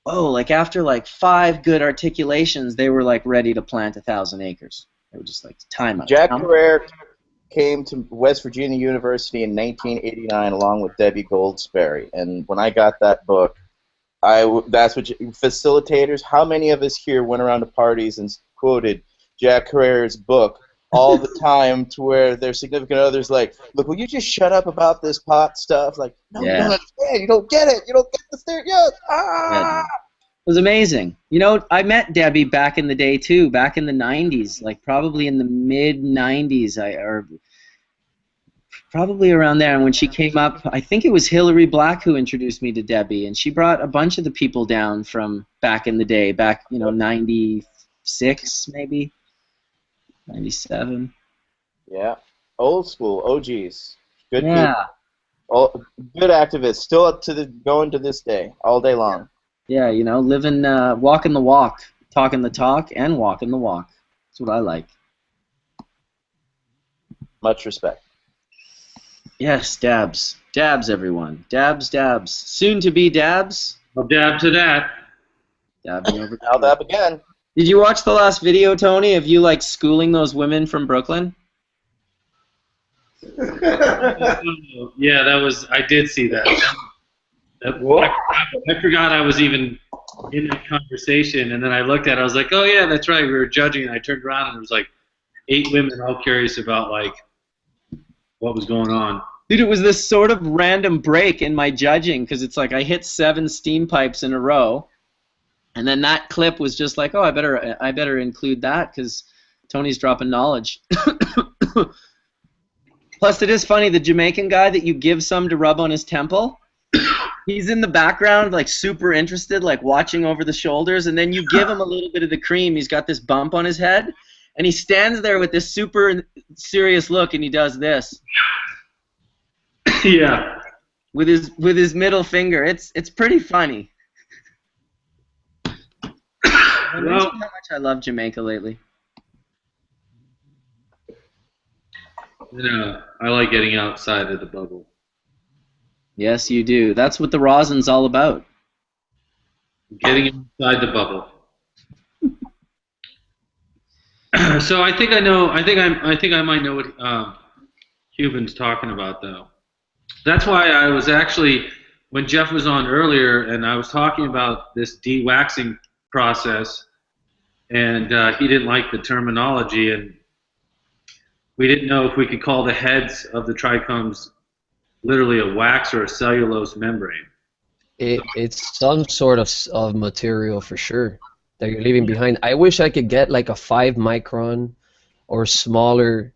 oh, like after like 5 good articulations, they were like ready to plant 1,000 acres. They were just like, time out. Jack Herrera came to West Virginia University in 1989 along with Debbie Goldsberry, and when I got that book, that's what facilitators. How many of us here went around to parties and quoted Jack Herrera's book all the time, to where their significant others like, look, will you just shut up about this pot stuff? Like, no, you don't understand. You don't get it. You don't get the stereotypes. It was amazing. I met Debbie back in the day too, back in the 90s, like probably in the mid 90s, or Probably around there. And when she came up, I think it was Hillary Black who introduced me to Debbie, and she brought a bunch of the people down from back in the day, back, 96 maybe, 97. Yeah, old school OGs. Good Yeah. people. All, good activists. Still up to going to this day, all day long. Yeah, living, walking the walk, talking the talk, and walking the walk. That's what I like. Much respect. Yes, dabs. Dabs, everyone. Dabs, dabs. Soon to be dabs. I'll dab to that. Dabbing over. I'll dab again. Did you watch the last video, Tony, of you like schooling those women from Brooklyn? Yeah, I did see that. I forgot I was even in that conversation, and then I looked at it, I was like, oh yeah, that's right, we were judging, and I turned around and there was like 8 women all curious about like what was going on. Dude, it was this sort of random break in my judging, because it's like I hit 7 steam pipes in a row, and then that clip was just like, oh, I better include that because Tony's dropping knowledge. Plus, it is funny, the Jamaican guy that you give some to rub on his temple, he's in the background, like super interested, like watching over the shoulders, and then you give him a little bit of the cream, he's got this bump on his head, and he stands there with this super serious look, and he does this. Yeah. With his middle finger. It's pretty funny. I mentioned how much I love Jamaica lately. I like getting outside of the bubble. Yes, you do. That's what the rosin's all about. Getting inside the bubble. So I think I know. I think I might know what Cuban's talking about, though. That's why I was actually, when Jeff was on earlier, and I was talking about this de-waxing process, and he didn't like the terminology, and we didn't know if we could call the heads of the trichomes literally a wax or a cellulose membrane. It's some sort of material for sure that you're leaving behind. I wish I could get like a 5-micron or smaller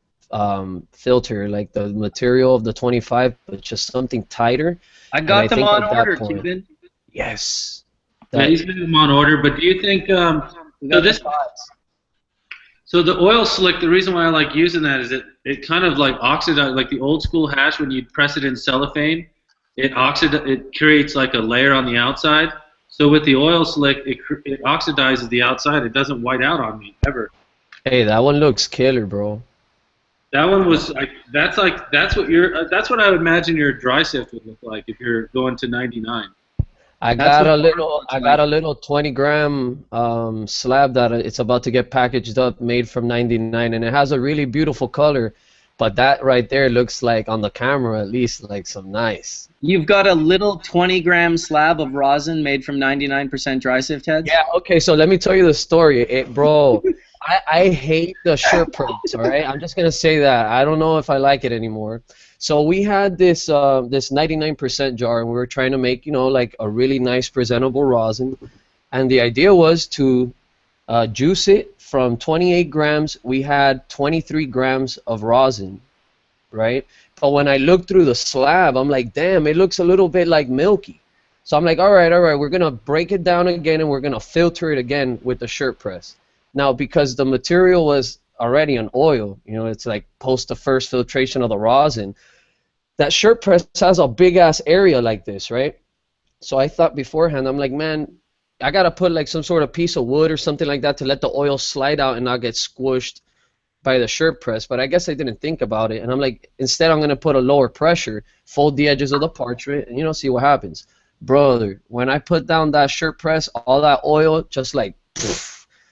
filter, like the material of the 25, but just something tighter. I got them on order, Cuban. Yes. Yeah, he's got them on order, but do you think so the oil slick, the reason why I like using that is it kind of like oxidizes, like the old school hash, when you press it in cellophane, it creates like a layer on the outside. So with the oil slick, it oxidizes the outside. It doesn't white out on me ever. Hey, that one looks killer, bro. That one was like that's what I would imagine your dry sift would look like if you're going to 99. I got a little 20-gram slab that it's about to get packaged up, made from 99, and it has a really beautiful color. But that right there looks like, on the camera at least, like some nice. You've got a little 20-gram slab of rosin made from 99% dry sift heads? Yeah, okay, so let me tell you the story. Bro, I hate the shirt prints, all right? I'm just going to say that. I don't know if I like it anymore. So we had this 99% jar, and we were trying to make, like a really nice presentable rosin. And the idea was to juice it. From 28 grams, we had 23 grams of rosin, right? But when I looked through the slab, I'm like, damn, it looks a little bit like milky. So I'm like, all right, we're going to break it down again, and we're going to filter it again with the shirt press. Now, because the material was already an oil, it's like post the first filtration of the rosin, that shirt press has a big-ass area like this, right? So I thought beforehand, I'm like, man, I gotta put like some sort of piece of wood or something like that to let the oil slide out and not get squished by the shirt press. But I guess I didn't think about it, and I'm like, instead I'm gonna put a lower pressure, fold the edges of the parchment, and see what happens. Brother, when I put down that shirt press, all that oil just like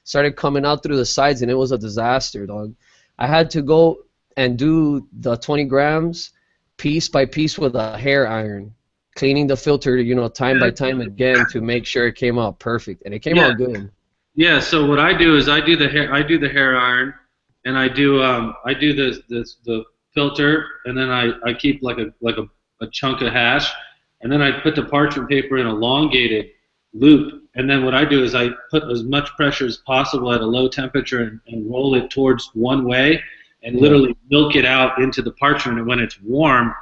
started coming out through the sides, and it was a disaster, dog. I had to go and do the 20 grams piece by piece with a hair iron, cleaning the filter, time by time again to make sure it came out perfect, and it came out good. Yeah. So what I do is I do the hair iron, and I do the filter, and then I keep like a chunk of hash, and then I put the parchment paper in a elongated loop, and then what I do is I put as much pressure as possible at a low temperature and roll it towards one way, and literally milk it out into the parchment. And when it's warm,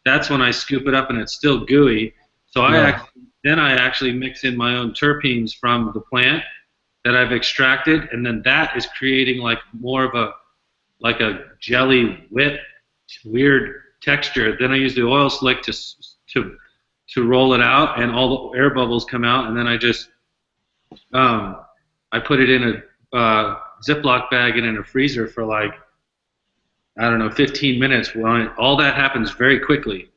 that's when I scoop it up and it's still gooey. So I actually mix in my own terpenes from the plant that I've extracted, and then that is creating like more of a jelly whip, weird texture. Then I use the oil slick to roll it out, and all the air bubbles come out, and then I just I put it in a Ziploc bag and in a freezer for like, I don't know, 15 minutes. Well, all that happens very quickly,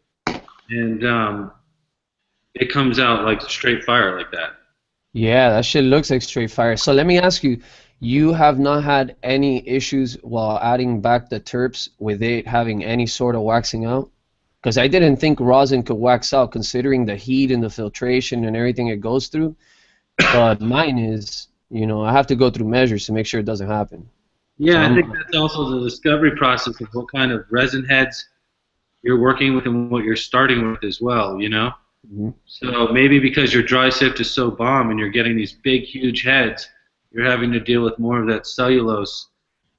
and it comes out like straight fire like that. Yeah, that shit looks like straight fire. So let me ask you, you have not had any issues while adding back the terps with it having any sort of waxing out? Because I didn't think rosin could wax out considering the heat and the filtration and everything it goes through. But mine is, you know, I have to go through measures to make sure it doesn't happen. Yeah, I think that's also the discovery process of what kind of resin heads you're working with and what you're starting with as well, you know? Mm-hmm. So maybe because your dry sift is so bomb and you're getting these big, huge heads, you're having to deal with more of that cellulose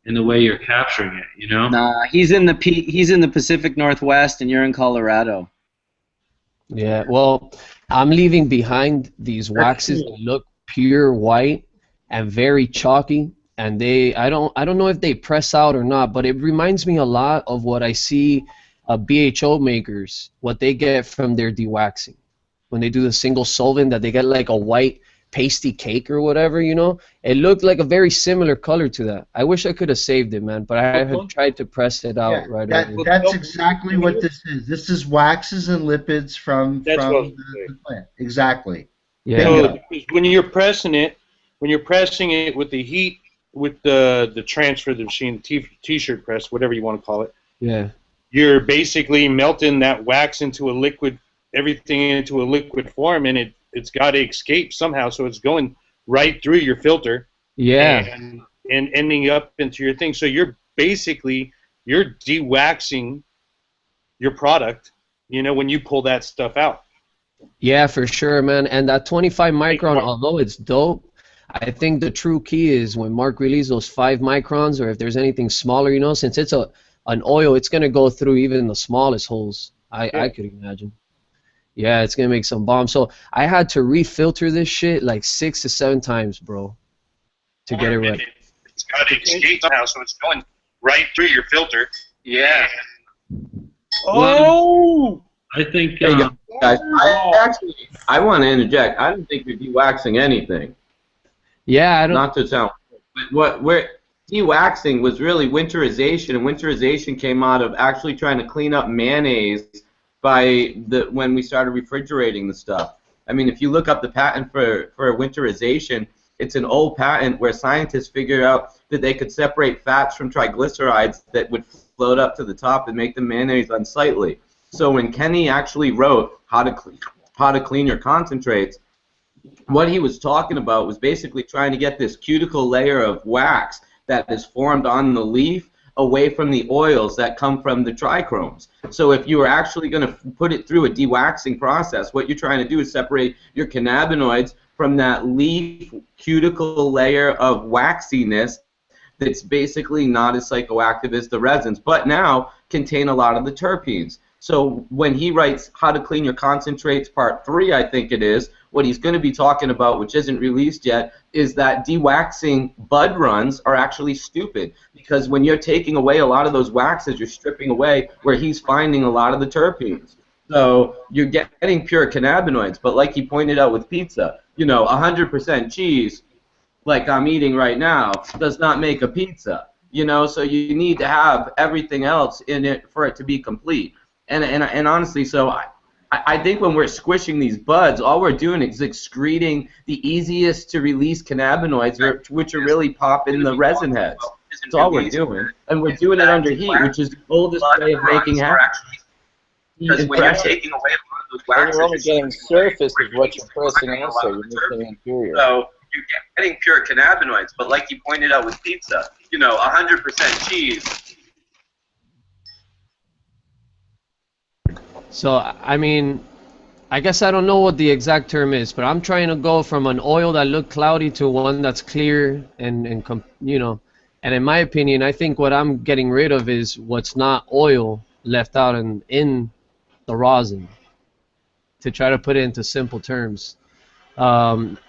in the way you're capturing it, you know? Nah, he's in the Pacific Northwest and you're in Colorado. Yeah, well, I'm leaving behind these waxes that look pure white and very chalky, and I don't know if they press out or not, but it reminds me a lot of what I see BHO makers, what they get from their dewaxing. When they do the single solvent, that they get like a white pasty cake or whatever, you know? It looked like a very similar color to that. I wish I could have saved it, man, but I have tried to press it out away. That's exactly what this is. This is waxes and lipids from the plant. Exactly. Yeah. So when you're pressing it with the heat, with the transfer of the machine, t-shirt press, whatever you want to call it. Yeah. You're basically melting that wax into a liquid, everything into a liquid form, and it's got to escape somehow, so it's going right through your filter. Yeah. And ending up into your thing. So you're dewaxing your product, you know, when you pull that stuff out. Yeah, for sure, man. And that 25 micron, although it's dope, I think the true key is when Mark releases those 5 microns, or if there's anything smaller, you know, since it's an oil, it's going to go through even the smallest holes, I could imagine. Yeah, it's going to make some bombs. So I had to refilter this shit like 6 to 7 times, bro, to get it right. It's got to escape somehow, so it's going right through your filter. Yeah. Oh! I think... Hey, guys, I want to interject. I don't think you're dewaxing anything. Yeah, I don't... Not to sound... But dewaxing was really winterization, and winterization came out of actually trying to clean up mayonnaise when we started refrigerating the stuff. I mean, if you look up the patent for winterization, it's an old patent where scientists figured out that they could separate fats from triglycerides that would float up to the top and make the mayonnaise unsightly. So when Kenny actually wrote how to clean your concentrates, what he was talking about was basically trying to get this cuticle layer of wax that is formed on the leaf away from the oils that come from the trichromes. So if you were actually going to put it through a dewaxing process, what you're trying to do is separate your cannabinoids from that leaf cuticle layer of waxiness that's basically not as psychoactive as the resins, but now contain a lot of the terpenes. So when he writes How to Clean Your Concentrates Part 3, I think it is, what he's going to be talking about, which isn't released yet, is that dewaxing bud runs are actually stupid, because when you're taking away a lot of those waxes, you're stripping away where he's finding a lot of the terpenes. So you're getting pure cannabinoids, but like he pointed out with pizza, you know, 100% cheese, like I'm eating right now, does not make a pizza. You know, so you need to have everything else in it for it to be complete. And honestly, so I think when we're squishing these buds, all we're doing is excreting the easiest to release cannabinoids, which are really popping the resin heads. That's all we're doing. And we're doing it under heat, which is the oldest way of making hemp. Because when you're taking away a lot of those waxes, you're only getting surface of what you're pressing out, so you're missing interior. So you're getting pure cannabinoids, but like you pointed out with pizza, you know, 100% cheese. So, I mean, I guess I don't know what the exact term is, but I'm trying to go from an oil that looked cloudy to one that's clear and you know, And in my opinion, I think what I'm getting rid of is what's not oil left out in the rosin, to try to put it into simple terms. And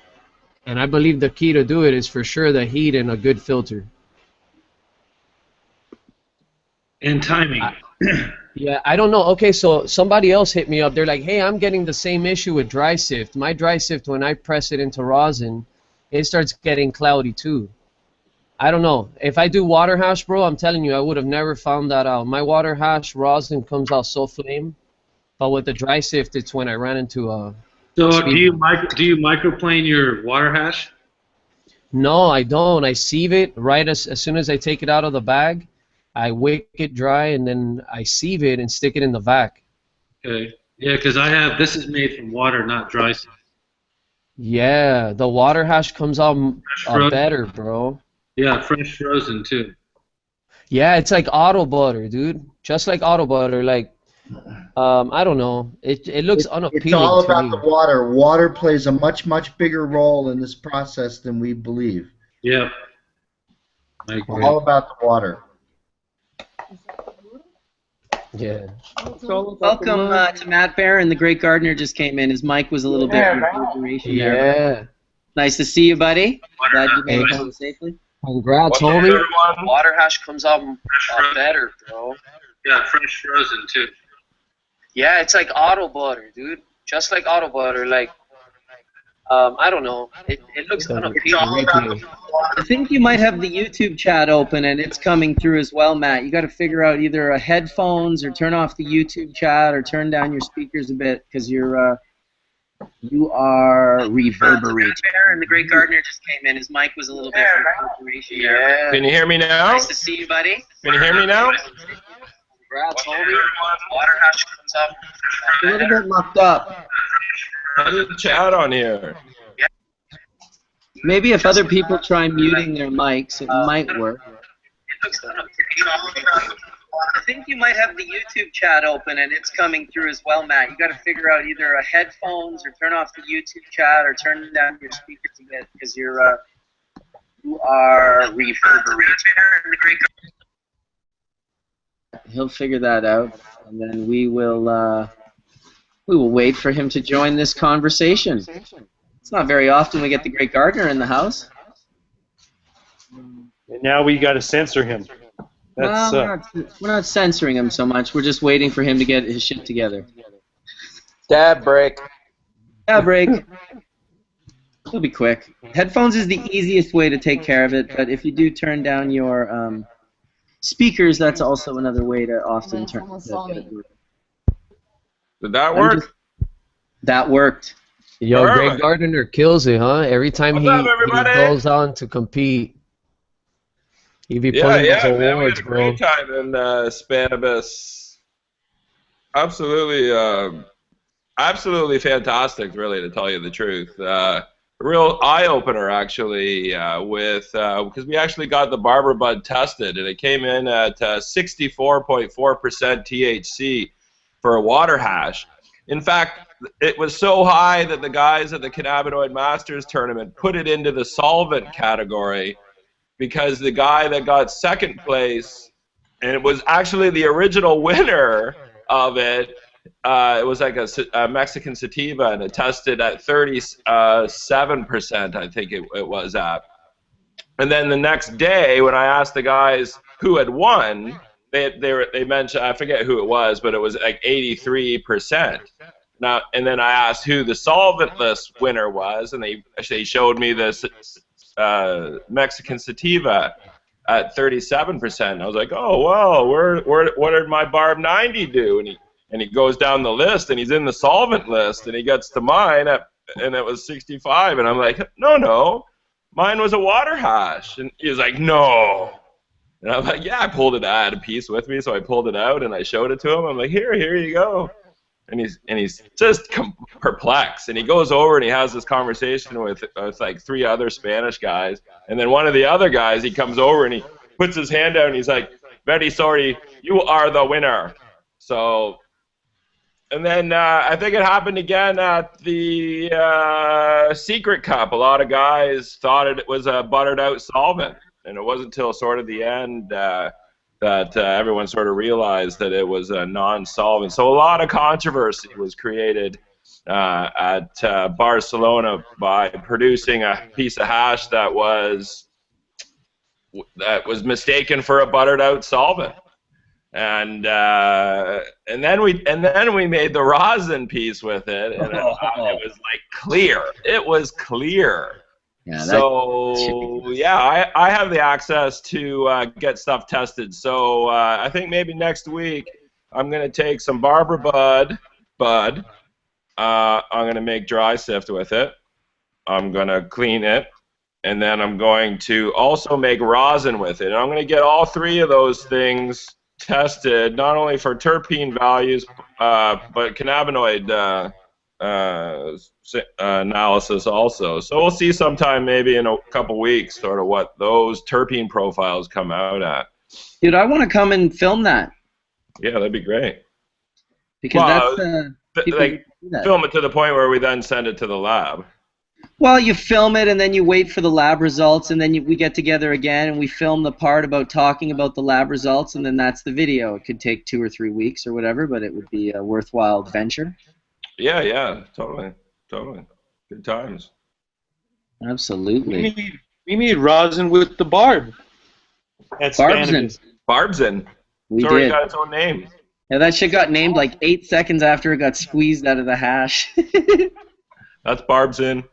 I believe the key to do it is for sure the heat and a good filter. And timing. Yeah, I don't know. Okay, so somebody else hit me up. They're like, hey, I'm getting the same issue with dry sift. My dry sift, when I press it into rosin, it starts getting cloudy too. I don't know. If I do water hash, bro, I'm telling you, I would have never found that out. My water hash rosin comes out so flame, but with the dry sift, it's when I ran into a... So do you microplane your water hash? No, I don't. I sieve it right as soon as I take it out of the bag. I wick it dry, and then I sieve it and stick it in the vac. Okay. Yeah, because this is made from water, not dry sift. Yeah, the water hash comes out better, bro. Yeah, fresh frozen too. Yeah, it's like auto butter, dude. Just like auto butter. Like, I don't know. It looks unappealing. It's all to about me. the water. Water plays a much bigger role in this process than we believe. Yep. All about the water. Yeah. Welcome to Matt Barron. The great gardener just came in. His mic was a little bit reverberation there. Yeah. Nice to see you, buddy. Glad you made it home safely. Congrats, homie. Water hash comes out better, bro. Yeah, fresh frozen too. Yeah, it's like auto butter, dude. Just like auto butter. Like, I don't know. It looks unappealing. I think you might have the YouTube chat open and it's coming through as well, Matt. You got to figure out either a headphones or turn off the YouTube chat or turn down your speakers a bit because you are reverberating. And the great gardener just came in. His mic was a little bit reverberation. Yeah. Can you hear me now? Nice to see you, buddy. Can you hear me now? Congrats, homie. Water hash comes up a little bit mucked up. How did the chat on here? Maybe if other people try muting their mics, it might work. I think you might have the YouTube chat open and it's coming through as well, Matt. You got to figure out either a headphones or turn off the YouTube chat or turn down your speakers a bit because you are reverberating. He'll figure that out, and then we will wait for him to join this conversation. It's not very often we get the great gardener in the house. And now we got to censor him. That's, well, we're not censoring him so much. We're just waiting for him to get his shit together. Dab break. Dab break. It'll be quick. Headphones is the easiest way to take care of it, but if you do turn down your speakers, that's also another way to often turn it. Did that work? That worked. Yo, Greg Gardner kills it, huh? Every time he goes on to compete, he be pulling those awards, bro. Great time in Spanabis. Absolutely, absolutely fantastic, really, to tell you the truth. A real eye-opener, actually, because we actually got the barber bud tested, and it came in at 64.4% THC for a water hash. In fact, it was so high that the guys at the Cannabinoid Masters tournament put it into the solvent category because the guy that got second place, and it was actually the original winner of it, it was like a Mexican sativa, and it tested at 37%, I think it was at. And then the next day, when I asked the guys who had won, they mentioned, I forget who it was, but it was like 83%. Now, and then I asked who the solventless winner was, and they showed me this Mexican sativa at 37%. I was like, oh, well, what did my Barb 90 do? And he goes down the list, and he's in the solvent list, and he gets to mine, and it was 65. And I'm like, no, mine was a water hash. And he was like, no. And I'm like, yeah, I pulled it out. I had a piece with me, so I pulled it out, and I showed it to him. I'm like, here you go. And he's just perplexed, and he goes over and he has this conversation with like 3 other Spanish guys, and then one of the other guys, he comes over and he puts his hand down and he's like, very sorry, you are the winner. So, and then I think it happened again at the Secret Cup. A lot of guys thought it was a buttered out solvent, And it wasn't until sort of the end that everyone sort of realized that it was a non-solvent. So a lot of controversy was created at Barcelona by producing a piece of hash that was mistaken for a buttered out solvent. And then we made the rosin piece with it, and it was like clear. It was clear. Yeah, so yeah, I have the access to get stuff tested. So I think maybe next week I'm gonna take some Barber bud. I'm gonna make dry sift with it. I'm gonna clean it, and then I'm going to also make rosin with it. And I'm gonna get all three of those things tested, not only for terpene values, but cannabinoid analysis also. So we'll see sometime maybe in a couple weeks sort of what those terpene profiles come out at. Dude, I want to come and film that. Yeah, that'd be great. Because film it to the point where we then send it to the lab. Well, you film it and then you wait for the lab results, and then we get together again and we film the part about talking about the lab results, and then that's the video. It could take 2 or 3 weeks or whatever, but it would be a worthwhile venture. Yeah, totally. Good times. Absolutely. We need rosin with the barb. That's Barbsin. Barbsin. We it's already did. got its own name. Yeah, that shit got named like 8 seconds after it got squeezed out of the hash. That's Barbsin.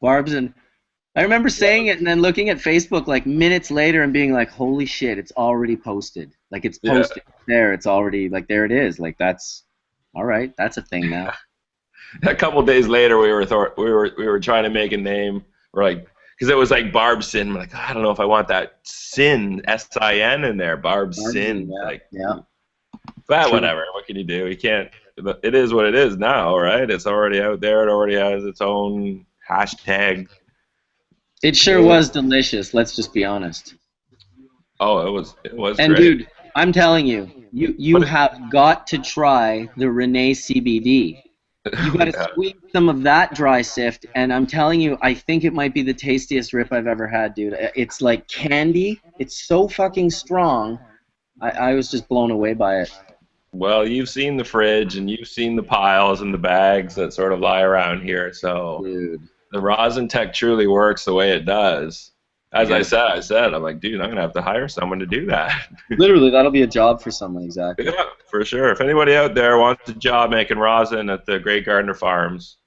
Barbsin. I remember saying it and then looking at Facebook like minutes later and being like, holy shit, it's already posted. Like, it's posted there. It's already, like, there it is. Like, that's, all right, that's a thing now. A couple days later, we were trying to make a name. We're like, because it was like Barbsin. We're like, I don't know if I want that sin, S-I-N in there. Barbsin. Yeah. Like, yeah. But True. whatever. What can you do? You can't. It is what it is now, right? It's already out there. It already has its own hashtag. It sure was delicious. Let's just be honest. Oh, it was And great. dude, I'm telling you, you have got to try the Renee CBD. You got to squeeze some of that dry sift, and I'm telling you, I think it might be the tastiest rip I've ever had, dude. It's like candy. It's so fucking strong. I was just blown away by it. Well, you've seen the fridge, and you've seen the piles and the bags that sort of lie around here. So dude, the Rosin Tech truly works the way it does. As I said, I'm like, dude, I'm gonna have to hire someone to do that. Literally, that'll be a job for someone, exactly. Yeah, for sure. If anybody out there wants a job making rosin at the Great Gardner Farms,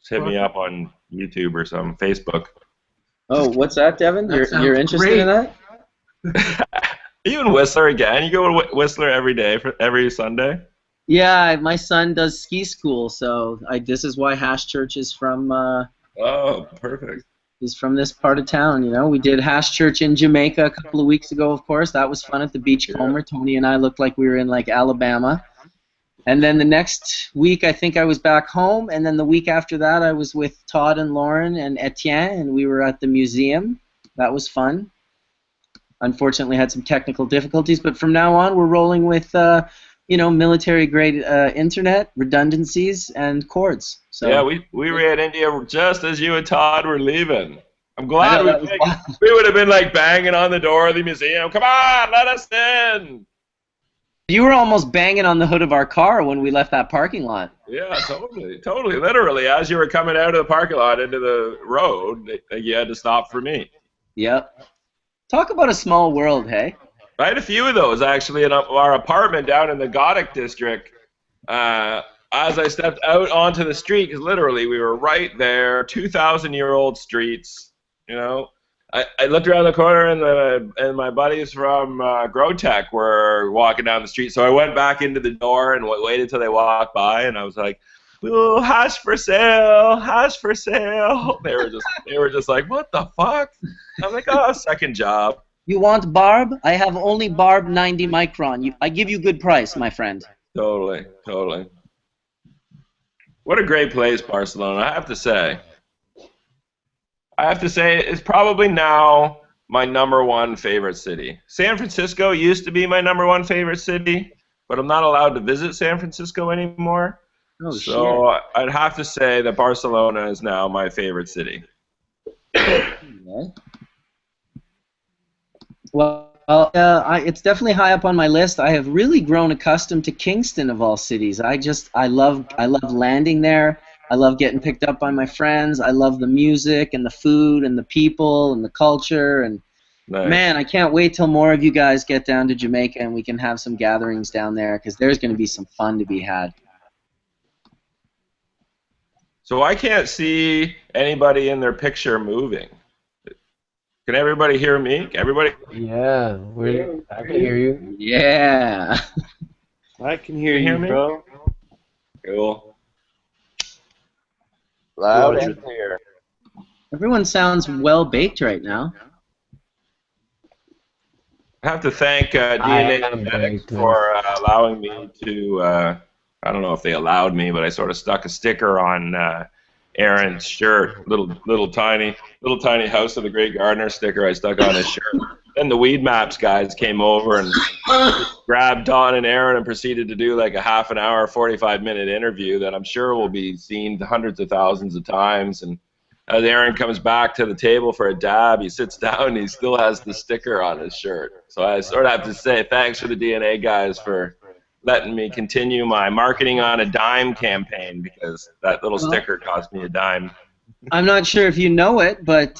just hit me up on YouTube or some Facebook. Oh, what's that, Devin? You're interested in that? You in Whistler again? You go to Whistler every day, every Sunday? Yeah, my son does ski school, so this is why Hash Church is from. Oh, perfect. He's from this part of town, you know. We did Hash Church in Jamaica a couple of weeks ago, of course. That was fun at the Beachcomber. Tony and I looked like we were in, like, Alabama. And then the next week, I think I was back home. And then the week after that, I was with Todd and Lauren and Etienne, and we were at the museum. That was fun. Unfortunately, had some technical difficulties. But from now on, we're rolling with, military-grade internet, redundancies, and cords. So. Yeah, we were at India just as you and Todd were leaving. I'm glad we would have been like banging on the door of the museum. Come on, let us in. You were almost banging on the hood of our car when we left that parking lot. Yeah, totally, literally. As you were coming out of the parking lot into the road, you had to stop for me. Yep. Talk about a small world, hey? I had a few of those actually in our apartment down in the Gothic district. As I stepped out onto the street, because literally we were right there, 2,000-year-old streets. You know, I looked around the corner and my buddies from Growtech were walking down the street. So I went back into the door and waited till they walked by, and I was like, "Ooh, hash for sale, hash for sale." They were just like, "What the fuck?" I'm like, "Oh, second job." You want barb? I have only barb 90 micron. I give you good price, my friend. Totally. What a great place, Barcelona, I have to say. It's probably now my #1 favorite city. San Francisco used to be my #1 favorite city, but I'm not allowed to visit San Francisco anymore. Oh, so shit. I'd have to say that Barcelona is now my favorite city. Well, it's definitely high up on my list. I have really grown accustomed to Kingston of all cities. I love landing there. I love getting picked up by my friends. I love the music and the food and the people and the culture. And Nice. man, I can't wait till more of you guys get down to Jamaica and we can have some gatherings down there, because there's going to be some fun to be had. So I can't see anybody in their picture moving. Can everybody hear me? Everybody? Yeah, I can hear you. Yeah. I can hear Can you you, hear me? bro. Cool. Loud Roger. and clear. Everyone sounds well baked right now. I have to thank I DNA am Genetics baked. for allowing me to, I don't know if they allowed me, but I sort of stuck a sticker on Aaron's shirt, little tiny House of the Great Gardener sticker I stuck on his shirt. Then the Weed Maps guys came over and grabbed Don and Aaron and proceeded to do like a half an hour, 45-minute interview that I'm sure will be seen hundreds of thousands of times. And as Aaron comes back to the table for a dab, he sits down and he still has the sticker on his shirt. So I sort of have to say thanks for the DNA guys for letting me continue my marketing on a dime campaign, because that little sticker cost me a dime. I'm not sure if you know it, but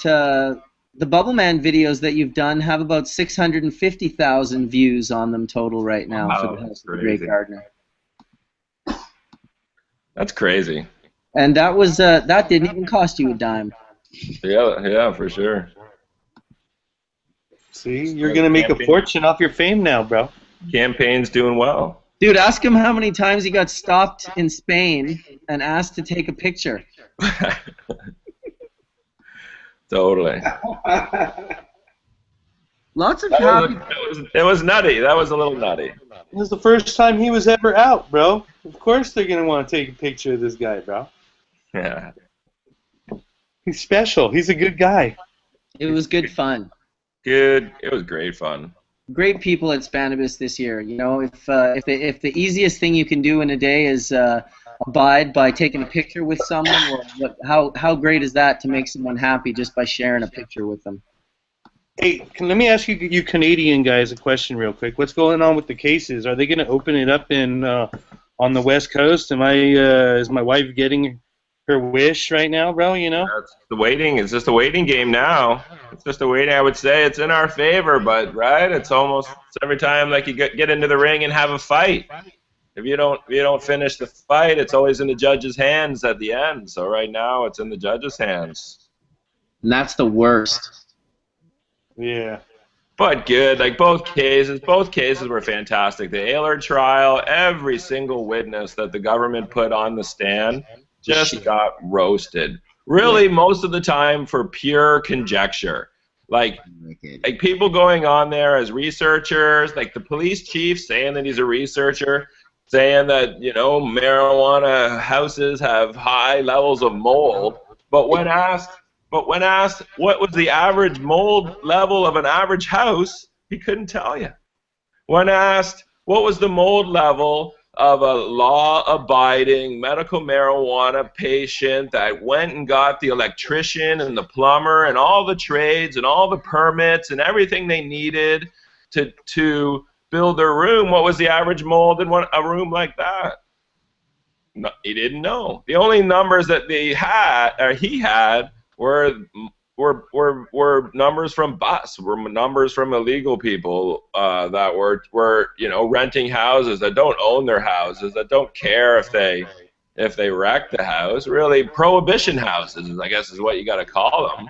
the Bubbleman videos that you've done have about 650,000 views on them total right now Wow, for the House that's of the Great crazy. Gardener. That's crazy. And that was that didn't even cost you a dime. Yeah, for sure. See, you're gonna make a fortune off your fame now, bro. Campaign's doing well. Dude, ask him how many times he got stopped in Spain and asked to take a picture. Totally. Lots of That happy. it was nutty. That was a little nutty. This was the first time he was ever out, bro. Of course they're gonna want to take a picture of this guy, bro. Yeah. He's special. He's a good guy. It was good fun. Good. It was great fun. Great people at Spanabis this year. You know, if the easiest thing you can do in a day is abide by taking a picture with someone, well, how great is that to make someone happy just by sharing a picture with them? Hey, let me ask you Canadian guys a question real quick. What's going on with the cases? Are they going to open it up in on the West Coast? Is my wife getting her wish right now, bro? You know. That's the waiting. It's just a waiting game now. It's just a waiting. I would say it's in our favor, but right, it's every time like you get into the ring and have a fight. If you don't finish the fight, it's always in the judge's hands at the end. So right now, it's in the judge's hands. And that's the worst. Yeah. But good. Like both cases were fantastic. The Ayler trial, every single witness that the government put on the stand just got roasted. Really, most of the time for pure conjecture. Like people going on there as researchers, like the police chief saying that he's a researcher, saying that, you know, marijuana houses have high levels of mold, but when asked what was the average mold level of an average house, he couldn't tell you. When asked what was the mold level of a law-abiding medical marijuana patient that went and got the electrician and the plumber and all the trades and all the permits and everything they needed to build their room, what was the average mold in a room like that? No, he didn't know. The only numbers that he had were numbers from bus, were numbers from illegal people that were renting houses, that don't own their houses, that don't care if they wreck the house. Really, prohibition houses, I guess, is what you got to call them.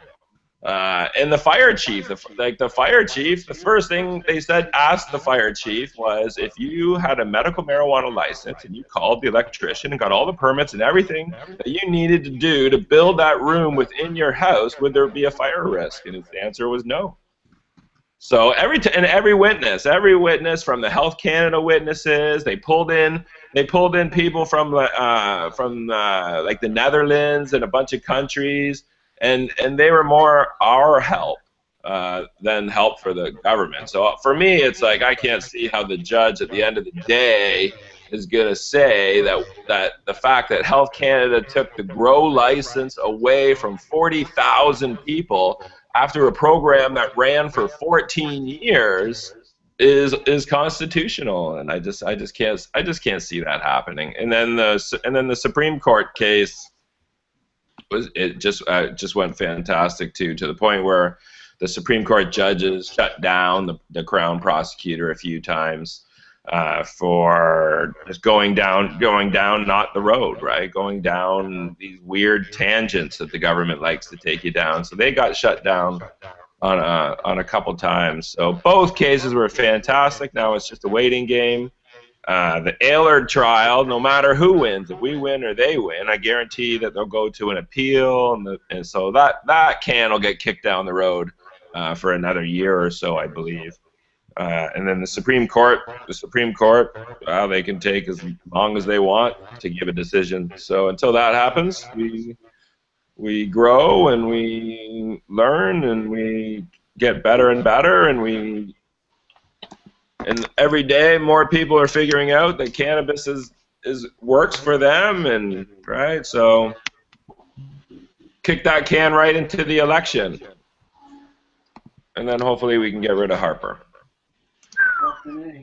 And the fire chief, the first thing they asked the fire chief was, if you had a medical marijuana license and you called the electrician and got all the permits and everything that you needed to do to build that room within your house, would there be a fire risk? And his answer was no. So every witness from the Health Canada witnesses, they pulled in people from like the Netherlands and a bunch of countries. And they were more our help than help for the government. So for me, it's like I can't see how the judge at the end of the day is going to say that the fact that Health Canada took the grow license away from 40,000 people, after a program that ran for 14 years is constitutional, and I just can't see that happening. And then the Supreme Court case just went fantastic too, to the point where the Supreme Court judges shut down the Crown prosecutor a few times for just going down not the road, right? Going down these weird tangents that the government likes to take you down. So they got shut down on a couple times. So both cases were fantastic. Now it's just a waiting game. The Allard trial, no matter who wins, if we win or they win, I guarantee that they'll go to an appeal, and so that can will get kicked down the road for another year or so, I believe. And then the Supreme Court, they can take as long as they want to give a decision. So until that happens, we grow and we learn and we get better and better, and every day more people are figuring out that cannabis works for them, and right, so kick that can right into the election, and then hopefully we can get rid of Harper.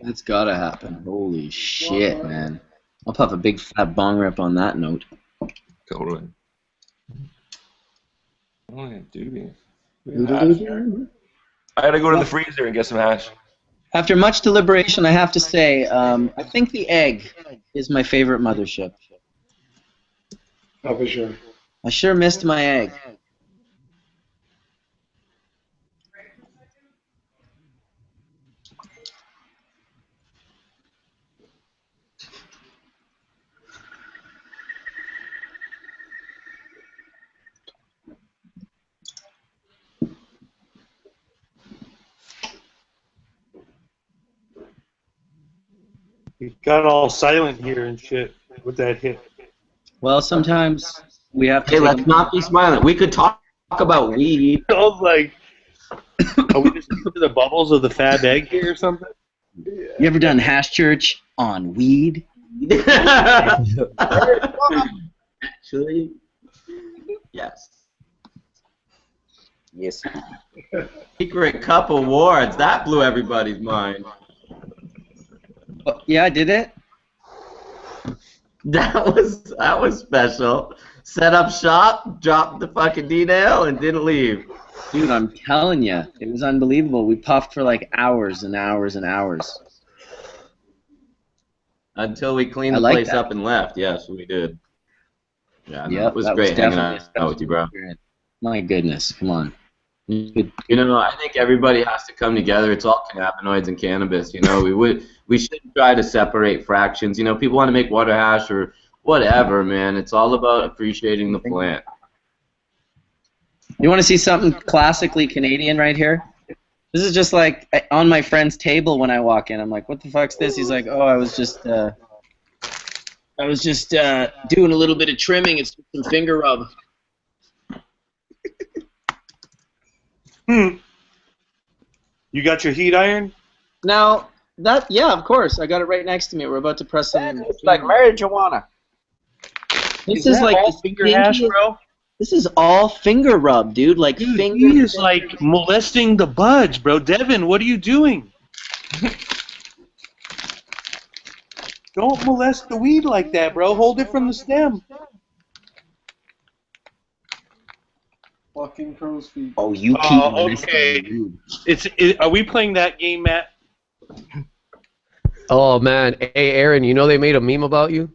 That's gotta happen. Holy shit, man. I'll pop a big fat bong rip on that note. Totally. Oh, dude. I gotta go to the freezer and get some hash. After much deliberation, I have to say, I think the egg is my favorite mothership. Oh, for sure. I sure missed my egg. It got all silent here and shit with that hit. Well, sometimes we have to. Hey, let's not be smiling. We could talk about weed. I was like, are we just into the bubbles of the fab egg here or something? You ever done hash church on weed? Actually, yes. Yes. Secret Cup Awards. That blew everybody's mind. Yeah, did it? That was special. Set up shop, dropped the fucking D-nail, and didn't leave. Dude, I'm telling you, it was unbelievable. We puffed for like hours and hours and hours. Until we cleaned the place up and left. Yes, we did. Yeah, no, it was great hanging out with you, bro. My goodness, come on. You know, I think everybody has to come together. It's all cannabinoids and cannabis. You know, we shouldn't try to separate fractions. You know, people want to make water hash or whatever, man. It's all about appreciating the plant. You want to see something classically Canadian right here? This is just like on my friend's table when I walk in. I'm like, what the fuck's this? He's like, oh, I was just doing a little bit of trimming. It's some finger rub. You got your heat iron? Now, yeah, of course. I got it right next to me. We're about to press some. It's like marijuana. This is like all finger hash, bro? This is all finger rub, dude. Like Dude, finger. he is like molesting the buds, bro. Devin, what are you doing? Don't molest the weed like that, bro. Hold it from the stem. Fucking crow's feet. Oh, you keep okay. Are we playing that game, Matt? Oh man, hey Aaron, you know they made a meme about you?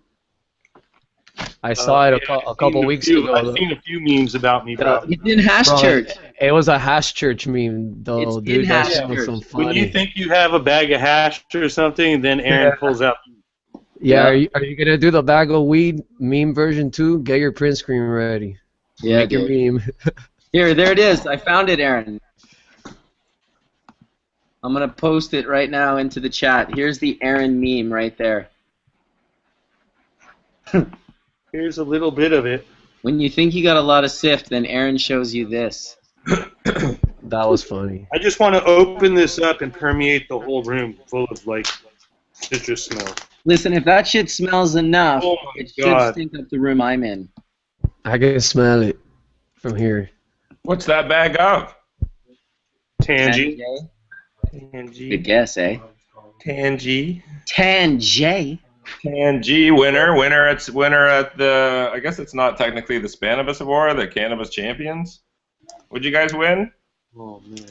I saw it a couple weeks ago. I've seen a few memes about me, bro. It's in hash church. It was a hash church meme, though, dude. That shit was so funny. When you think you have a bag of hash or something, then Aaron pulls out. Yeah, are you gonna do the bag of weed meme version too? Get your print screen ready. Yeah, make your meme. Here, there it is. I found it, Aaron. I'm gonna post it right now into the chat. Here's the Aaron meme right there. Here's a little bit of it. When you think you got a lot of sift, then Aaron shows you this. That was funny. I just want to open this up and permeate the whole room full of like citrus smell. Listen, if that shit smells enough, it God. should stink up the room I'm in. I can smell it from here. What's that bag of? Tangy. Good guess, eh? Tangy. Tangy. Tangy winner at the, I guess it's not technically the Spanabis Award, the Cannabis Champions. Would you guys win? Oh man.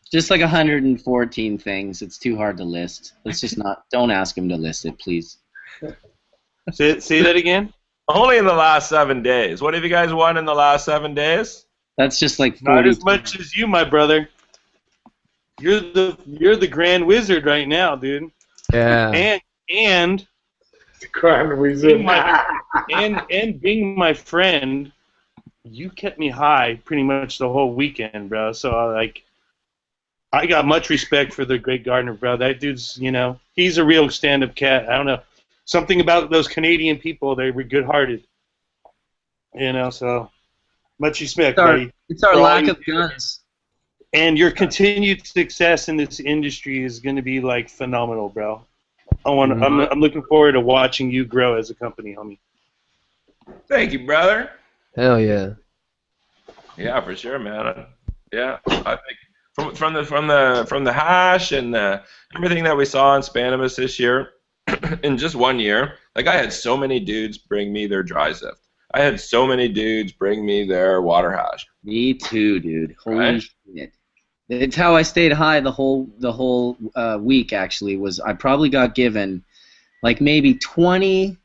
Just like 114 things. It's too hard to list. Let's just not. Don't ask him to list it, please. Say that again. Only in the last 7 days. What have you guys won in the last 7 days? That's just like 40. Not as much as you, my brother. You're the Grand Wizard right now, dude. Yeah. And Grand Wizard. and being my friend, you kept me high pretty much the whole weekend, bro. So I got much respect for the Great Gardener, bro. That dude's, he's a real stand-up cat. I don't know. Something about those Canadian people, they were good-hearted. So much respect, buddy. It's our lack of guns. And your continued success in this industry is going to be, phenomenal, bro. I'm looking forward to watching you grow as a company, homie. Thank you, brother. Hell yeah. Yeah, for sure, man. Yeah, I think from the hash and everything that we saw in Spanabis this year, in just 1 year, I had so many dudes bring me their dry sift. I had so many dudes bring me their water hash. Me too, dude. Holy shit. It's how I stayed high the whole week. Actually, was I probably got given maybe 20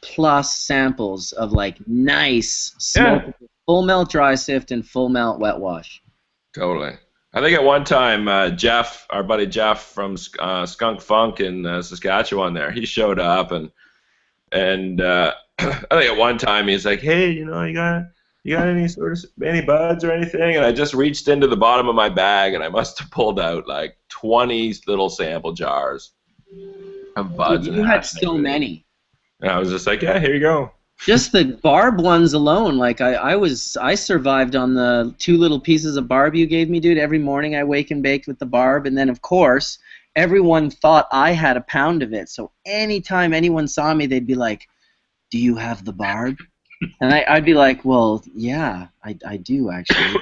plus samples of nice smokable full melt dry sift and full melt wet wash. Totally. I think at one time Jeff, our buddy Jeff from Skunk Funk in Saskatchewan, he showed up and I think at one time he's like, hey, you got any buds or anything? And I just reached into the bottom of my bag and I must have pulled out 20 little sample jars of buds. Dude, you had so many. And I was just like, yeah, here you go. Just the barb ones alone, I survived on the 2 little pieces of barb you gave me, dude. Every morning I wake and bake with the barb, and then of course everyone thought I had a pound of it. So anytime anyone saw me, they'd be like, "Do you have the barb?" And I'd be like, "Well, yeah, I do actually."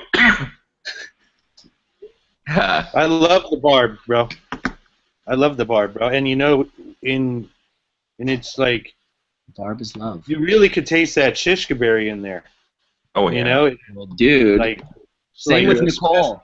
I love the barb, bro. And it's barb is love. You really could taste that shishka berry in there. Oh yeah. Well, dude. Same with Nicole.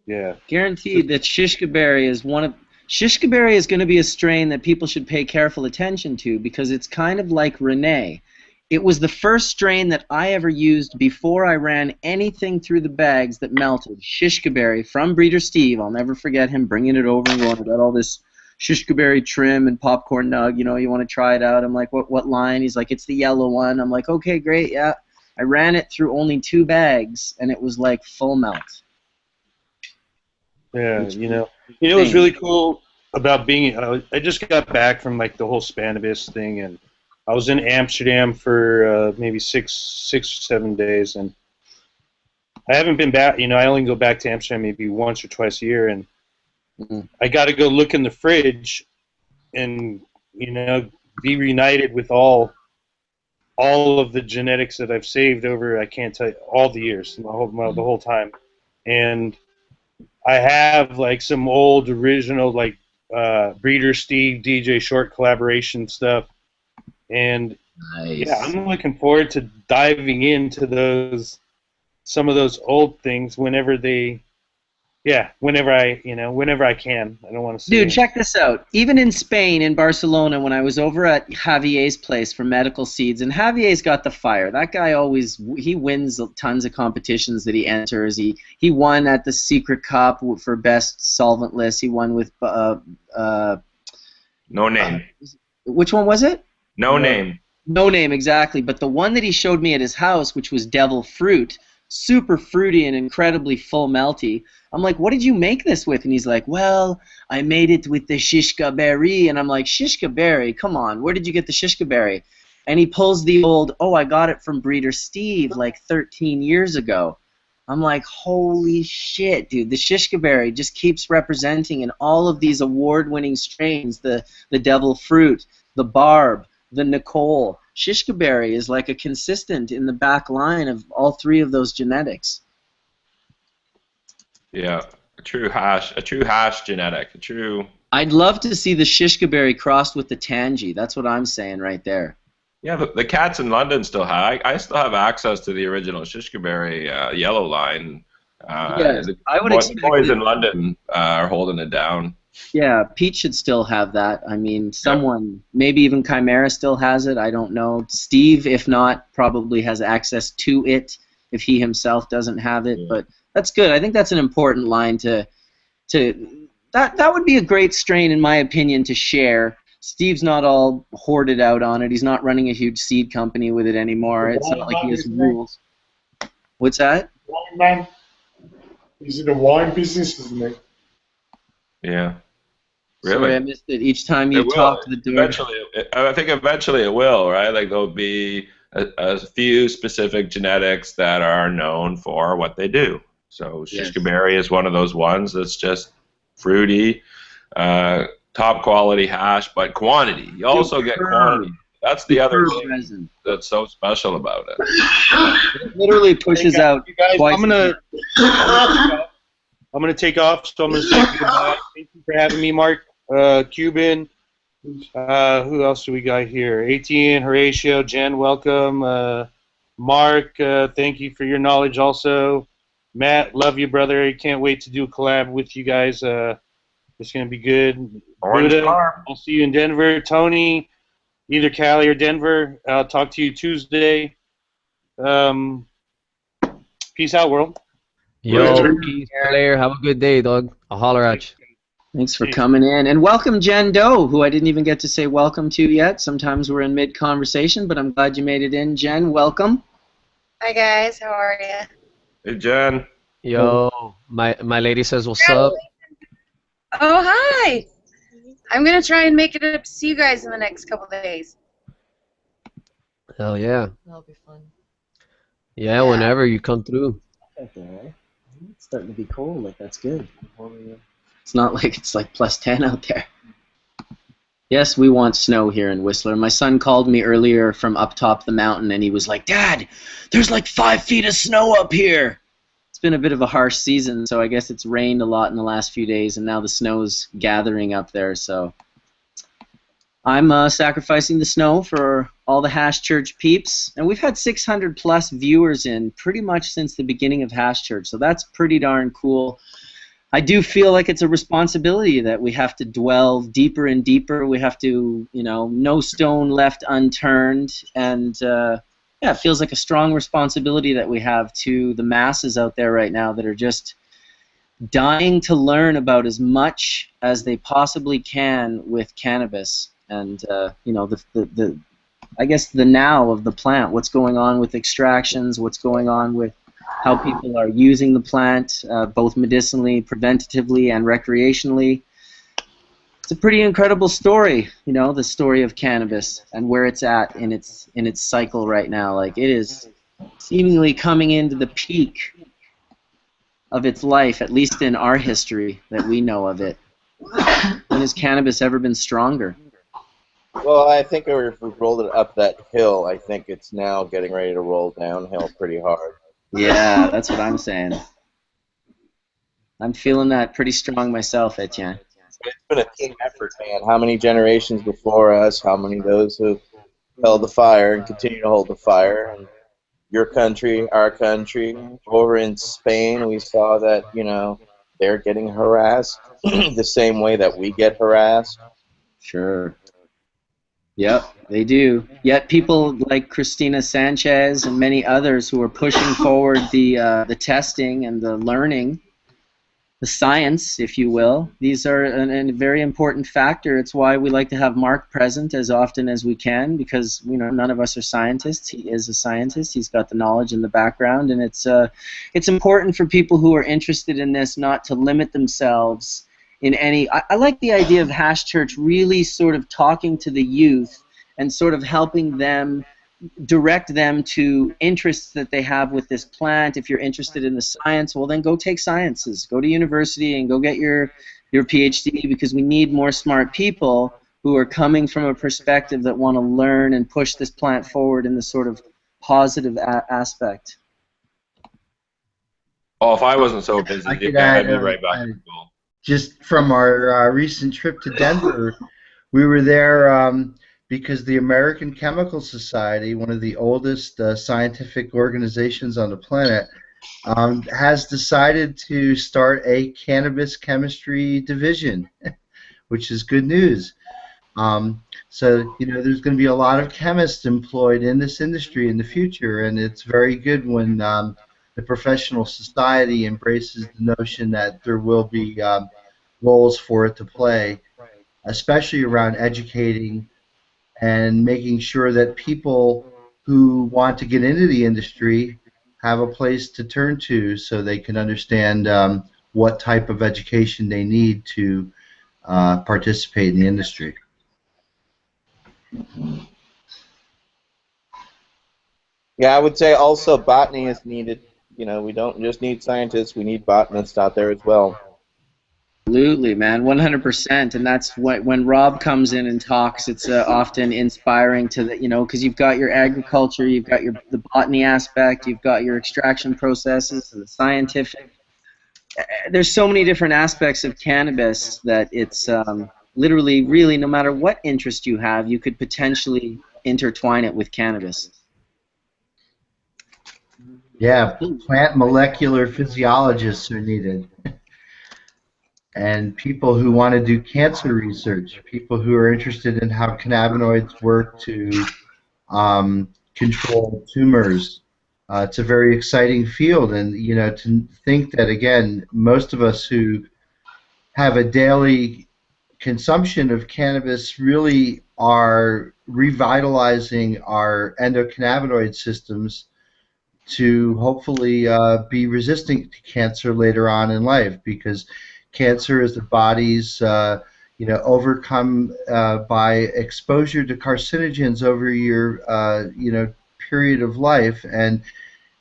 Yeah. Guaranteed that shishka berry is shishka berry is going to be a strain that people should pay careful attention to because it's kind of like Renee. It was the first strain that I ever used before I ran anything through the bags that melted. Shishka berry from Breeder Steve. I'll never forget him bringing it over and going, "I got all this shishka berry trim and popcorn nug, you want to try it out?" I'm like, what line? He's like, "It's the yellow one." I'm like, "Okay, great, yeah." I ran it through only 2 bags, and it was full melt. Yeah, what's really cool about being, I just got back from the whole Spanabis thing, and I was in Amsterdam for maybe 6 or 7 days, and I haven't been back, I only go back to Amsterdam maybe once or twice a year, and I got to go look in the fridge and, be reunited with all of the genetics that I've saved over, I can't tell you, all the years, the whole time. And I have, some old original, Breeder Steve, DJ Short collaboration stuff. And, yeah, I'm looking forward to diving into some of those old things whenever I can. I don't want to see. Dude, check this out. Even in Spain, in Barcelona, when I was over at Javier's place for medical seeds, and Javier's got the fire. That guy he wins tons of competitions that he enters. He won at the Secret Cup for best solventless. He won with No Name. Which one was it? No Name. No Name, exactly. But the one that he showed me at his house, which was Devil Fruit, super fruity and incredibly full melty. I'm like, "What did you make this with?" And he's like, "Well, I made it with the shishka berry." And I'm like, "Shishka berry? Come on, where did you get the shishka berry?" And he pulls the old, "Oh, I got it from Breeder Steve 13 years ago." I'm like, holy shit, dude. The shishka berry just keeps representing in all of these award-winning strains, the Devil Fruit, the Barb, the Nicole. Shishka berry is a consistent in the back line of all 3 of those genetics. Yeah, a true hash genetic, a true. I'd love to see the shishka berry crossed with the tangy. That's what I'm saying right there. Yeah, the cats in London still have. I still have access to the original shishkaberry yellow line. Yes, I would expect the boys that. in London are holding it down. Yeah, Pete should still have that. I mean, someone, maybe even Chimera still has it. I don't know. Steve, if not, probably has access to it if he himself doesn't have it. But that's good. I think that's an important line to that would be a great strain, in my opinion, to share. Steve's not all hoarded out on it. He's not running a huge seed company with it anymore. It's not like he has rules. What's that? Wine man. He's in the wine business, isn't he? Yeah. Really? Sorry, I missed it. Each time you talk to the door. Eventually, I think eventually it will, right? Like there'll be a few specific genetics that are known for what they do. So shishkaberry is one of those ones that's just fruity, top quality hash, but quantity. You also get quantity. That's the other thing that's so special about it. It literally pushes out. I'm gonna take off, so I'm gonna say goodbye. Thank you for having me, Mark. Cuban. Who else do we got here? Etienne, Horatio, Jen, welcome. Mark, thank you for your knowledge also. Matt, love you, brother. I can't wait to do a collab with you guys. It's gonna be good. Buddha, I'll see you in Denver. Tony, either Cali or Denver. I'll talk to you Tuesday. Peace out, world. Yo, peace, Claire. Have a good day, dog. I'll holler at you. Thanks for coming in. And welcome, Jenn Doe, who I didn't even get to say welcome to yet. Sometimes we're in mid-conversation, but I'm glad you made it in. Jen, welcome. Hi, guys. How are you? Hey, Jen. Yo, my lady says what's up. Oh, hi. I'm going to try and make it up to see you guys in the next couple of days. Hell yeah. That'll be fun. Yeah, whenever you come through. Okay. It's starting to be cold. Like, that's good. It's not like it's like +10 out there. Yes, we want snow here in Whistler. My son called me earlier from up top the mountain, and he was like, Dad, there's like 5 feet of snow up here. It's been a bit of a harsh season, so I guess it's rained a lot in the last few days, and now the snow's gathering up there. So I'm sacrificing the snow for all the Hash Church peeps. And we've had 600+ viewers in pretty much since the beginning of Hash Church, so that's pretty darn cool. I do feel like it's a responsibility that we have to dwell deeper and deeper. We have to, you know, no stone left unturned. And, yeah, it feels like a strong responsibility that we have to the masses out there right now that are just dying to learn about as much as they possibly can with cannabis. And, you know, I guess the now of the plant, what's going on with extractions, what's going on with how people are using the plant, both medicinally, preventatively, and recreationally. It's a pretty incredible story, you know, the story of cannabis and where it's at in its cycle right now. Like, it is seemingly coming into the peak of its life, at least in our history that we know of it. When has cannabis ever been stronger? Well, I think if we've rolled it up that hill, I think it's now getting ready to roll downhill pretty hard. Yeah, that's what I'm saying. I'm feeling that pretty strong myself, Etienne. It's been a team effort, man. How many generations before us, how many those who held the fire and continue to hold the fire. And your country, our country, over in Spain, we saw that, you know, they're getting harassed the same way that we get harassed. Sure. Yep, they do. Yet people like Cristina Sanchez and many others who are pushing forward the testing and the learning, the science, if you will, these are a very important factor. It's why we like to have Mark present as often as we can, because, you know, none of us are scientists. He is a scientist. He's got the knowledge and the background, and it's important for people who are interested in this not to limit themselves in any. I like the idea of Hash Church really sort of talking to the youth and sort of helping them, direct them to interests that they have with this plant. If you're interested in the science, well, then go take sciences. Go to university and go get your PhD, because we need more smart people who are coming from a perspective that want to learn and push this plant forward in the sort of positive aspect. Oh, if I wasn't so busy, I could I'd add, be right back to school. just from our recent trip to Denver, we were there because the American Chemical Society, one of the oldest scientific organizations on the planet, has decided to start a cannabis chemistry division, which is good news. So, you know, there's going to be a lot of chemists employed in this industry in the future, and it's very good when the professional society embraces the notion that there will be roles for it to play, especially around educating and making sure that people who want to get into the industry have a place to turn to so they can understand what type of education they need to participate in the industry. Yeah, I would say also botany is needed. You know, we don't just need scientists, we need botanists out there as well. Absolutely, man, 100%. And that's when Rob comes in and talks, it's often inspiring to the, you know, because you've got your agriculture, you've got the botany aspect, you've got your extraction processes and the scientific. There's so many different aspects of cannabis that it's literally, really, no matter what interest you have, you could potentially intertwine it with cannabis. Yeah, plant molecular physiologists are needed. And people who want to do cancer research, people who are interested in how cannabinoids work to control tumors. It's a very exciting field, and you know, to think that again, most of us who have a daily consumption of cannabis really are revitalizing our endocannabinoid systems to hopefully be resistant to cancer later on in life, because cancer is the body's you know, overcome by exposure to carcinogens over your you know, period of life. And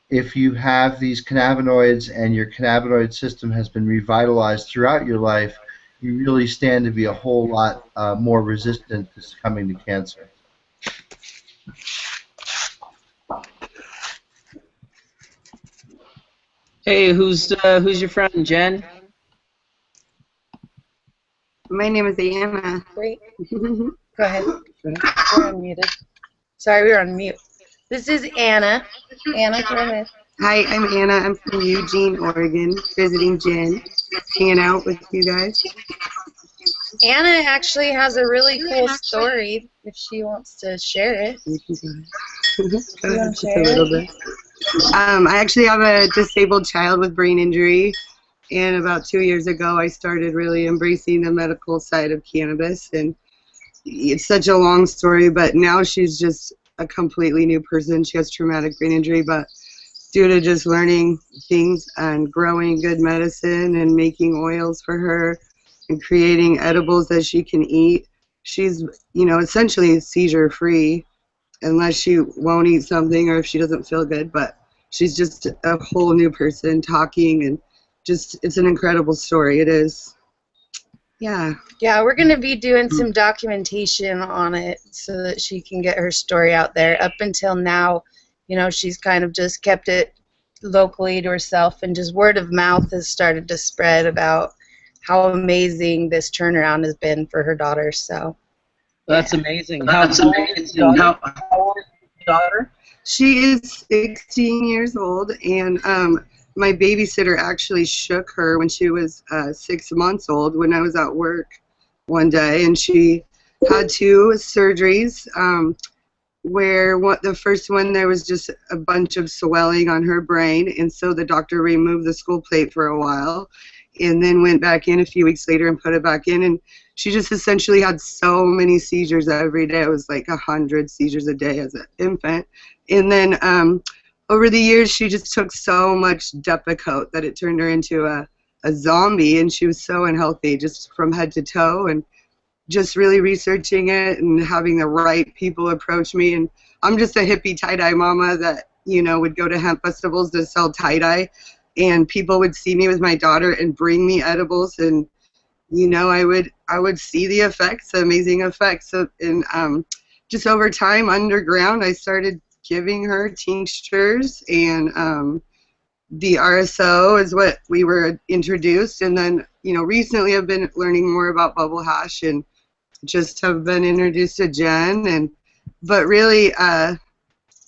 if you have these cannabinoids and your cannabinoid system has been revitalized throughout your life, you really stand to be a whole lot more resistant to succumbing to cancer. Hey, who's your friend, Jen? My name is Anna. Great. Go ahead. We're unmuted. Sorry, we were on mute. This is Anna. Anna, go ahead. Hi, I'm Anna. I'm from Eugene, Oregon, visiting Jen, hanging out with you guys. Anna actually has a really cool story if she wants to share it. Just a little bit. I actually have a disabled child with brain injury, and about 2 years ago I started really embracing the medical side of cannabis, and it's such a long story, but now she's just a completely new person. She has traumatic brain injury, but due to just learning things and growing good medicine and making oils for her and creating edibles that she can eat, she's, you know, essentially seizure free unless she won't eat something or if she doesn't feel good, but she's just a whole new person talking, and just, it's an incredible story. It is. Yeah. Yeah, we're going to be doing some documentation on it so that she can get her story out there. Up until now, you know, she's kind of just kept it locally to herself, and just word of mouth has started to spread about how amazing this turnaround has been for her daughter. So that's amazing. How old is your daughter? She is 16 years old, and my babysitter actually shook her when she was 6 months old when I was at work one day, and she had 2 surgeries where the first one there was just a bunch of swelling on her brain, and so the doctor removed the skull plate for a while and then went back in a few weeks later and put it back in, and she just essentially had so many seizures every day. It was like 100 seizures a day as an infant. And then over the years, she just took so much Depakote that it turned her into a zombie, and she was so unhealthy just from head to toe. And just really researching it and having the right people approach me. And I'm just a hippie tie-dye mama that, you know, would go to hemp festivals to sell tie-dye, and people would see me with my daughter and bring me edibles, and you know, I would see the effects, amazing effects. And just over time, underground, I started giving her tinctures, and the RSO is what we were introduced, and then recently I've been learning more about bubble hash and just have been introduced to Jenn, but really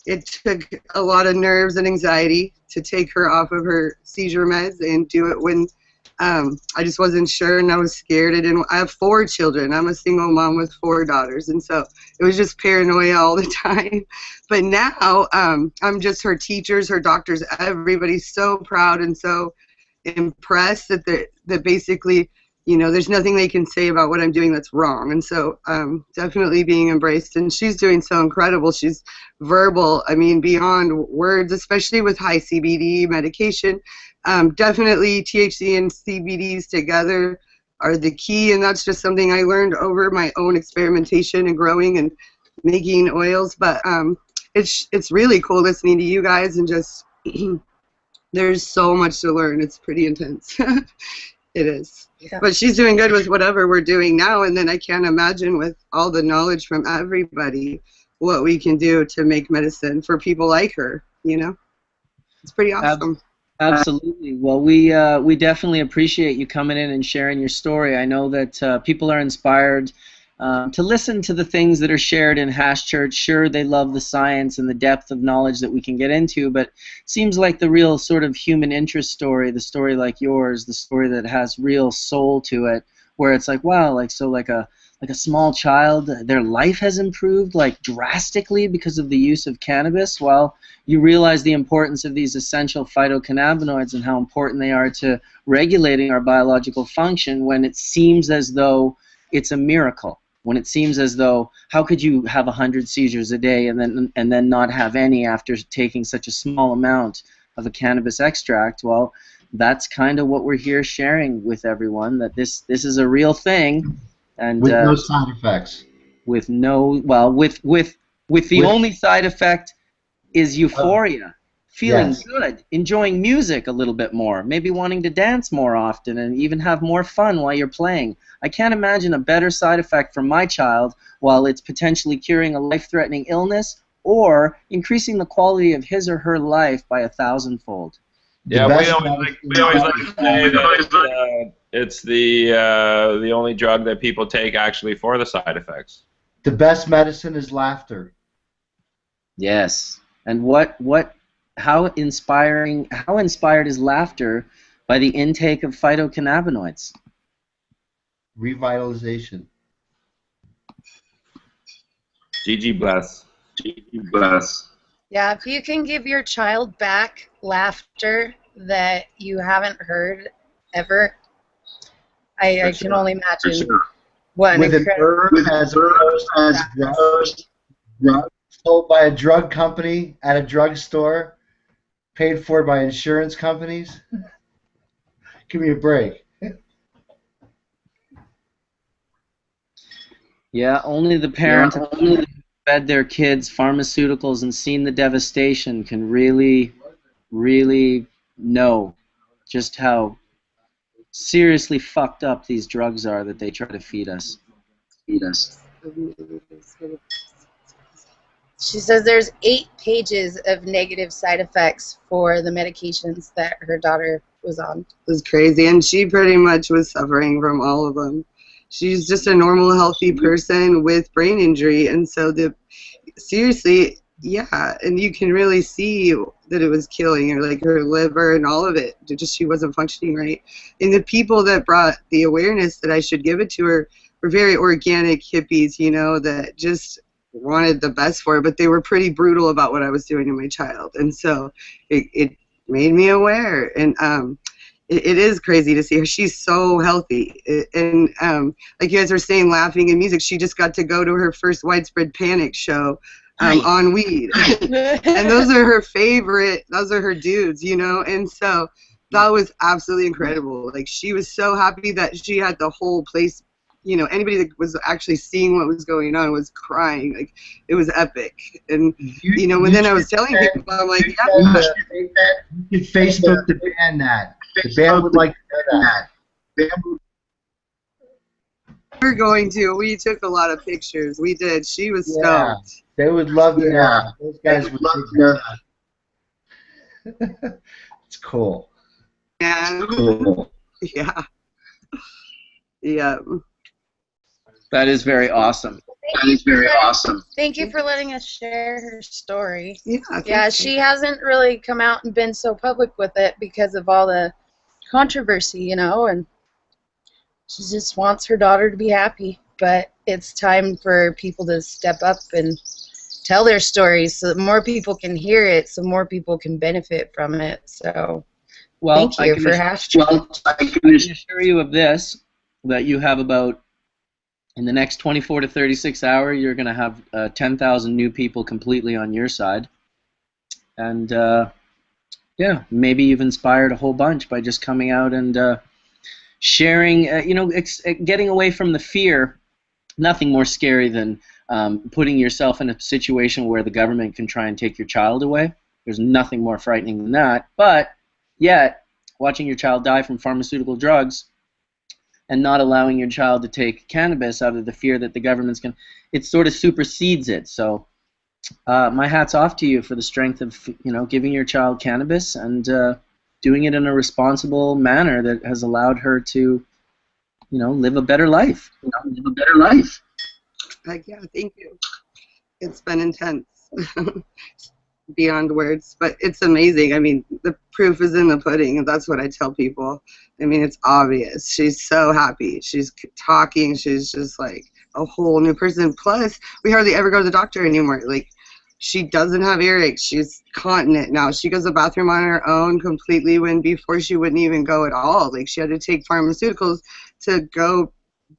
it took a lot of nerves and anxiety to take her off of her seizure meds and do it when I just wasn't sure, and I was scared. I have 4 children. I'm a single mom with 4 daughters, and so it was just paranoia all the time. But now I'm just her teachers, her doctors, everybody's so proud and so impressed that basically, there's nothing they can say about what I'm doing that's wrong. And so definitely being embraced, and she's doing so incredible. She's verbal, I mean, beyond words, especially with high CBD medication. Definitely THC and CBDs together are the key, and that's just something I learned over my own experimentation and growing and making oils. But it's really cool listening to you guys, and just there's so much to learn. It's pretty intense. It is. Yeah. But she's doing good with whatever we're doing now, and then I can't imagine with all the knowledge from everybody what we can do to make medicine for people like her, It's pretty awesome. Absolutely. Well, we definitely appreciate you coming in and sharing your story. I know that people are inspired to listen to the things that are shared in Hash Church. Sure, they love the science and the depth of knowledge that we can get into, but it seems like the real sort of human interest story, the story like yours, the story that has real soul to it, where it's like, wow, like a small child, their life has improved like drastically because of the use of cannabis. Well, you realize the importance of these essential phytocannabinoids and how important they are to regulating our biological function, when it seems as though it's a miracle. When it seems as though, how could you have 100 seizures a day and then not have any after taking such a small amount of a cannabis extract? Well, that's kind of what we're here sharing with everyone, that this is a real thing, and with no side effects. With the only side effect is euphoria, feeling good, enjoying music a little bit more, maybe wanting to dance more often, and even have more fun while you're playing. I can't imagine a better side effect for my child while it's potentially curing a life-threatening illness or increasing the quality of his or her life by 1,000-fold. Yeah, we always like to say that it's the only drug that people take actually for the side effects. The best medicine is laughter. Yes. And how inspired is laughter by the intake of phytocannabinoids? Revitalization. GG bless. GG bless. Yeah, if you can give your child back laughter that you haven't heard ever, I can only imagine what an with an incredible... herb as drugs sold by a drug company at a drugstore, paid for by insurance companies. Give me a break. Yeah, only the parents who fed their kids pharmaceuticals and seen the devastation can really, really know just how seriously fucked up these drugs are that they try to feed us. She says there's 8 pages of negative side effects for the medications that her daughter was on. It was crazy, and she pretty much was suffering from all of them. She's just a normal, healthy person with brain injury, and so seriously, yeah, and you can really see that it was killing her, like her liver and all of it. She wasn't functioning right. And the people that brought the awareness that I should give it to her were very organic hippies, that just wanted the best for her, but they were pretty brutal about what I was doing to my child. And so it made me aware. And it is crazy to see her. She's so healthy. And like you guys were saying, laughing and music, she just got to go to her first Widespread Panic show on weed. And those are her favorite, those are her dudes, and so that was absolutely incredible. Like, she was so happy that she had the whole place, anybody that was actually seeing what was going on was crying. Like, it was epic. And when then I was telling people, I'm like, yeah, you should Facebook the band that. The band would like to know that. We're going to. We took a lot of pictures. We did. She was stoked. They would love to know. Those guys would love to know that. It's cool. Yeah. Yeah. Yeah. That is very awesome. That is very awesome. Thank you for letting us share her story. Yeah. Yeah, she hasn't really come out and been so public with it because of all the controversy, you know, and she just wants her daughter to be happy. But it's time for people to step up and tell their stories so that more people can hear it, so more people can benefit from it. So Well, thank you for hashtag. Well, I can assure you of this, that you have about, in the next 24 to 36 hours, you're going to have 10,000 new people completely on your side. And, yeah, maybe you've inspired a whole bunch by just coming out and sharing, you know, getting away from the fear. Nothing more scary than putting yourself in a situation where the government can try and take your child away. There's nothing more frightening than that. But yet, watching your child die from pharmaceutical drugs and not allowing your child to take cannabis out of the fear that the government's going to, it sort of supersedes it. So my hat's off to you for the strength of, you know, giving your child cannabis and doing it in a responsible manner that has allowed her to, you know, live a better life. Yeah, thank you. It's been intense. Beyond words, but it's amazing. I mean, the proof is in the pudding, and that's what I tell people. I mean, it's obvious. She's so happy. She's talking. She's just like a whole new person. Plus, we hardly ever go to the doctor anymore. Like, she doesn't have earaches. She's continent now. She goes to the bathroom on her own completely, when before she wouldn't even go at all. Like, she had to take pharmaceuticals to go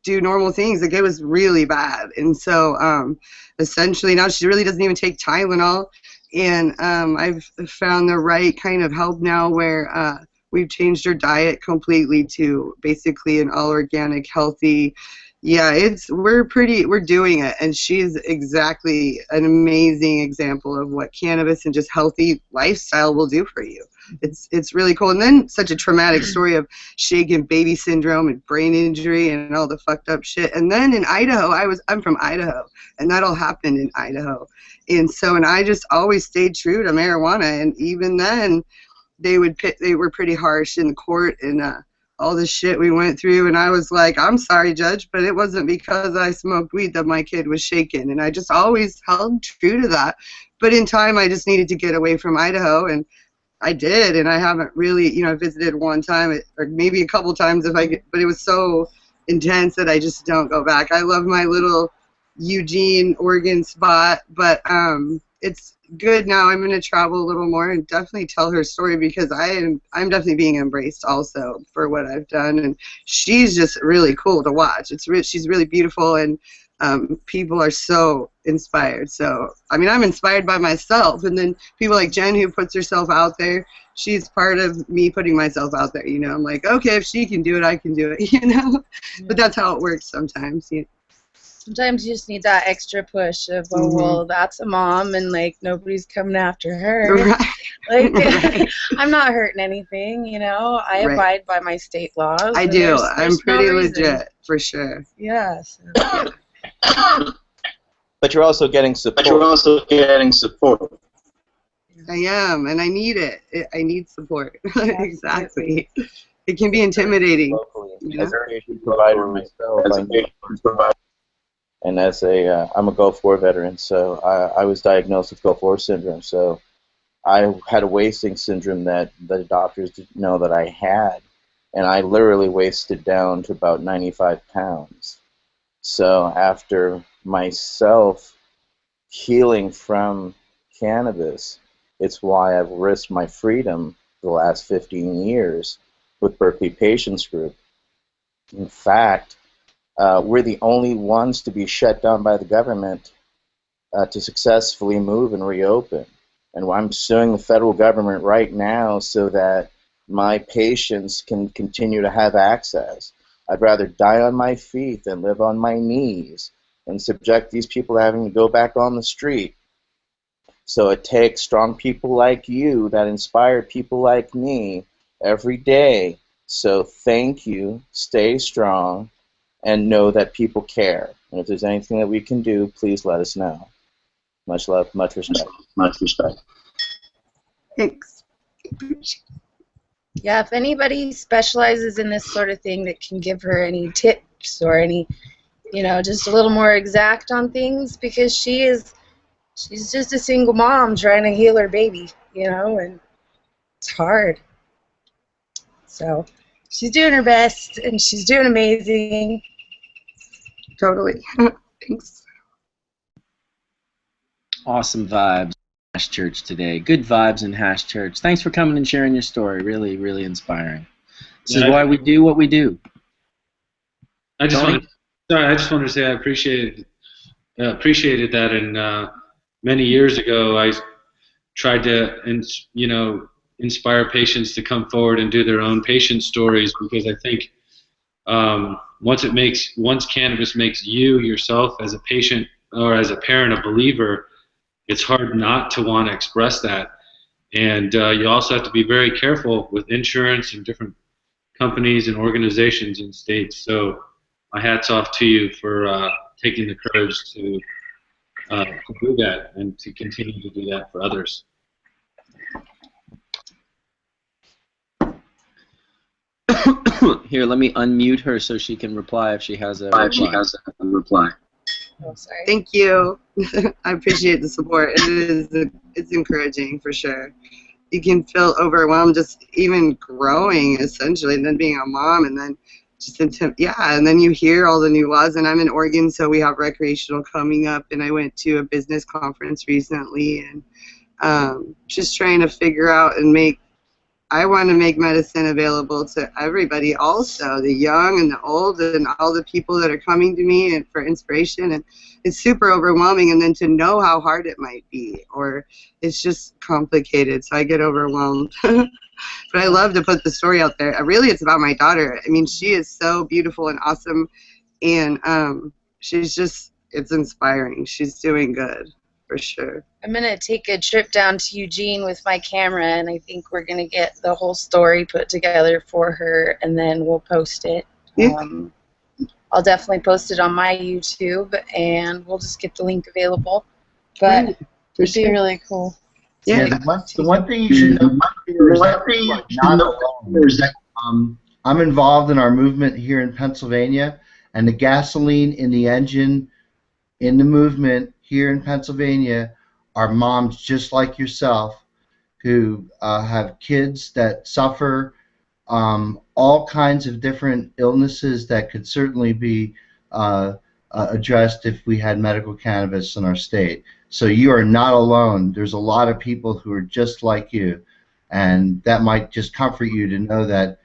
do normal things. Like, it was really bad. And so essentially now she really doesn't even take Tylenol. And I've found the right kind of help now where we've changed her diet completely to basically an all organic, healthy. Yeah, we're doing it, and she's exactly an amazing example of what cannabis and just healthy lifestyle will do for you. It's really cool. And then such a traumatic story of shaken baby syndrome and brain injury and all the fucked up shit. And then in Idaho, I'm from Idaho, and that all happened in Idaho. And I just always stayed true to marijuana, and even then they were pretty harsh in court and all the shit we went through. And I was like, I'm sorry, Judge, but it wasn't because I smoked weed that my kid was shaken. And I just always held true to that. But in time, I just needed to get away from Idaho, and I did. And I haven't really, you know, visited one time or maybe a couple times but it was so intense that I just don't go back. I love my little Eugene, Oregon spot, but it's good now. I'm going to travel a little more and definitely tell her story, because I'm definitely being embraced also for what I've done, and she's just really cool to watch. She's really beautiful, and people are so inspired. So I mean, I'm inspired by myself, and then people like Jenn, who puts herself out there. She's part of me putting myself out there. You know, I'm like, okay, if she can do it, I can do it. You know, yeah. But that's how it works sometimes. You know? Sometimes you just need that extra push of, oh, well, that's a mom, and, like, nobody's coming after her. Right. Like, Right. I'm not hurting anything, you know. I Right. abide by my state laws. I and do. there's I'm pretty no reason. legit, for sure. Yeah. But you're also getting support. I am, and I need it. I need support. Exactly. It can be intimidating. You know? As a patient provider myself, and as I'm a Gulf War veteran, so I was diagnosed with Gulf War syndrome. So I had a wasting syndrome that the doctors didn't know that I had, and I literally wasted down to about 95 pounds. So after myself healing from cannabis, it's why I've risked my freedom the last 15 years with Berkeley Patients Group. In fact, we're the only ones to be shut down by the government to successfully move and reopen. And I'm suing the federal government right now so that my patients can continue to have access. I'd rather die on my feet than live on my knees and subject these people to having to go back on the street. So it takes strong people like you that inspire people like me every day. So thank you, stay strong, and know that people care. And if there's anything that we can do, please let us know. Much love, much respect. Thanks. Yeah, if anybody specializes in this sort of thing that can give her any tips or any, you know, just a little more exact on things, because she's just a single mom trying to heal her baby, you know, and it's hard. So she's doing her best, and she's doing amazing. Totally. Thanks. Awesome vibes. Hash Church today. Good vibes in Hash Church. Thanks for coming and sharing your story. Really, really inspiring. This is why we do what we do. I just wanted to say I appreciated that, and many years ago I tried to inspire patients to come forward and do their own patient stories, because I think once cannabis makes you yourself as a patient or as a parent a believer, it's hard not to want to express that. And you also have to be very careful with insurance and different companies and organizations and states. So my hat's off to you for taking the courage to do that and to continue to do that for others. Here, let me unmute her so she can reply if she has a reply. Oh, sorry. Thank you. I appreciate the support. It's encouraging for sure. You can feel overwhelmed just even growing, essentially, and then being a mom, and then and then you hear all the new laws. And I'm in Oregon, so we have recreational coming up, and I went to a business conference recently, and just trying to figure out and I want to make medicine available to everybody, also the young and the old and all the people that are coming to me and for inspiration. And it's super overwhelming, and then to know how hard it might be, or it's just complicated, so I get overwhelmed. But I love to put the story out there. Really, it's about my daughter. I mean, she is so beautiful and awesome, and it's inspiring. She's doing good, for sure. I'm going to take a trip down to Eugene with my camera, and I think we're going to get the whole story put together for her, and then we'll post it. I'll definitely post it on my YouTube, and we'll just get the link available. But it'd be really cool. Yeah, the one thing you should know is that I'm involved in our movement here in Pennsylvania, and the gasoline in the engine in the movement here in Pennsylvania are moms just like yourself who have kids that suffer all kinds of different illnesses that could certainly be addressed if we had medical cannabis in our state. So you are not alone. There's a lot of people who are just like you, and that might just comfort you to know that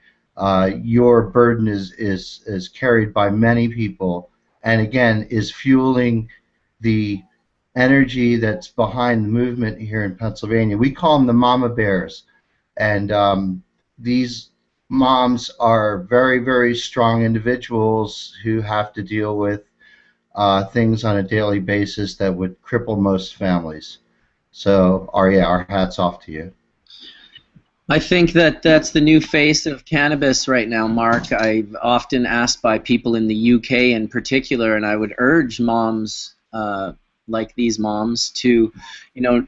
your burden is carried by many people, and again is fueling the energy that's behind the movement here in Pennsylvania. We call them the mama bears, and these moms are very, very strong individuals who have to deal with things on a daily basis that would cripple most families. So, our hats off to you. I think that that's the new face of cannabis right now, Mark. I've often asked by people in the UK in particular, and I would urge moms like these moms to,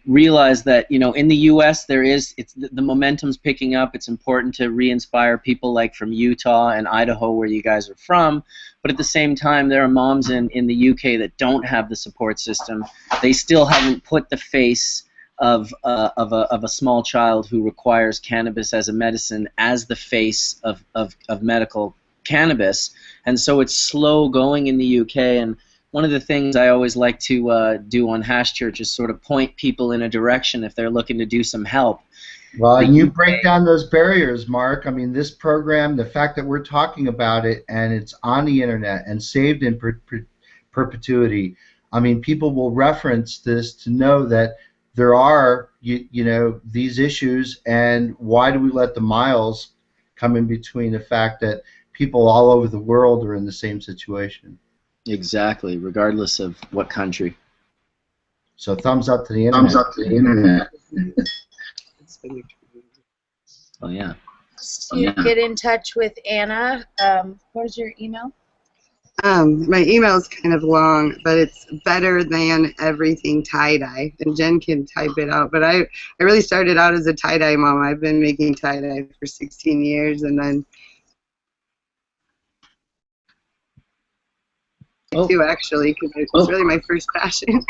realize that, in the U.S. the momentum's picking up. It's important to re-inspire people like from Utah and Idaho, where you guys are from. But at the same time, there are moms in the UK that don't have the support system. They still haven't put the face of a small child who requires cannabis as a medicine as the face of medical cannabis. And so it's slow going in the UK. And one of the things I always like to do on Hash Church is sort of point people in a direction if they're looking to do some help. Well, and you break down those barriers, Mark. I mean, this program, the fact that we're talking about it and it's on the internet and saved in perpetuity, I mean, people will reference this to know that there are, these issues, and why do we let the miles come in between the fact that people all over the world are in the same situation? Exactly, regardless of what country. So thumbs up to the internet. Thumbs up to the internet. Oh, yeah. You get in touch with Anna. What is your email? My email's kind of long, but it's better than everything tie-dye. And Jen can type it out. But I really started out as a tie-dye mom. I've been making tie-dye for 16 years, and then too, actually, because it's really my first passion.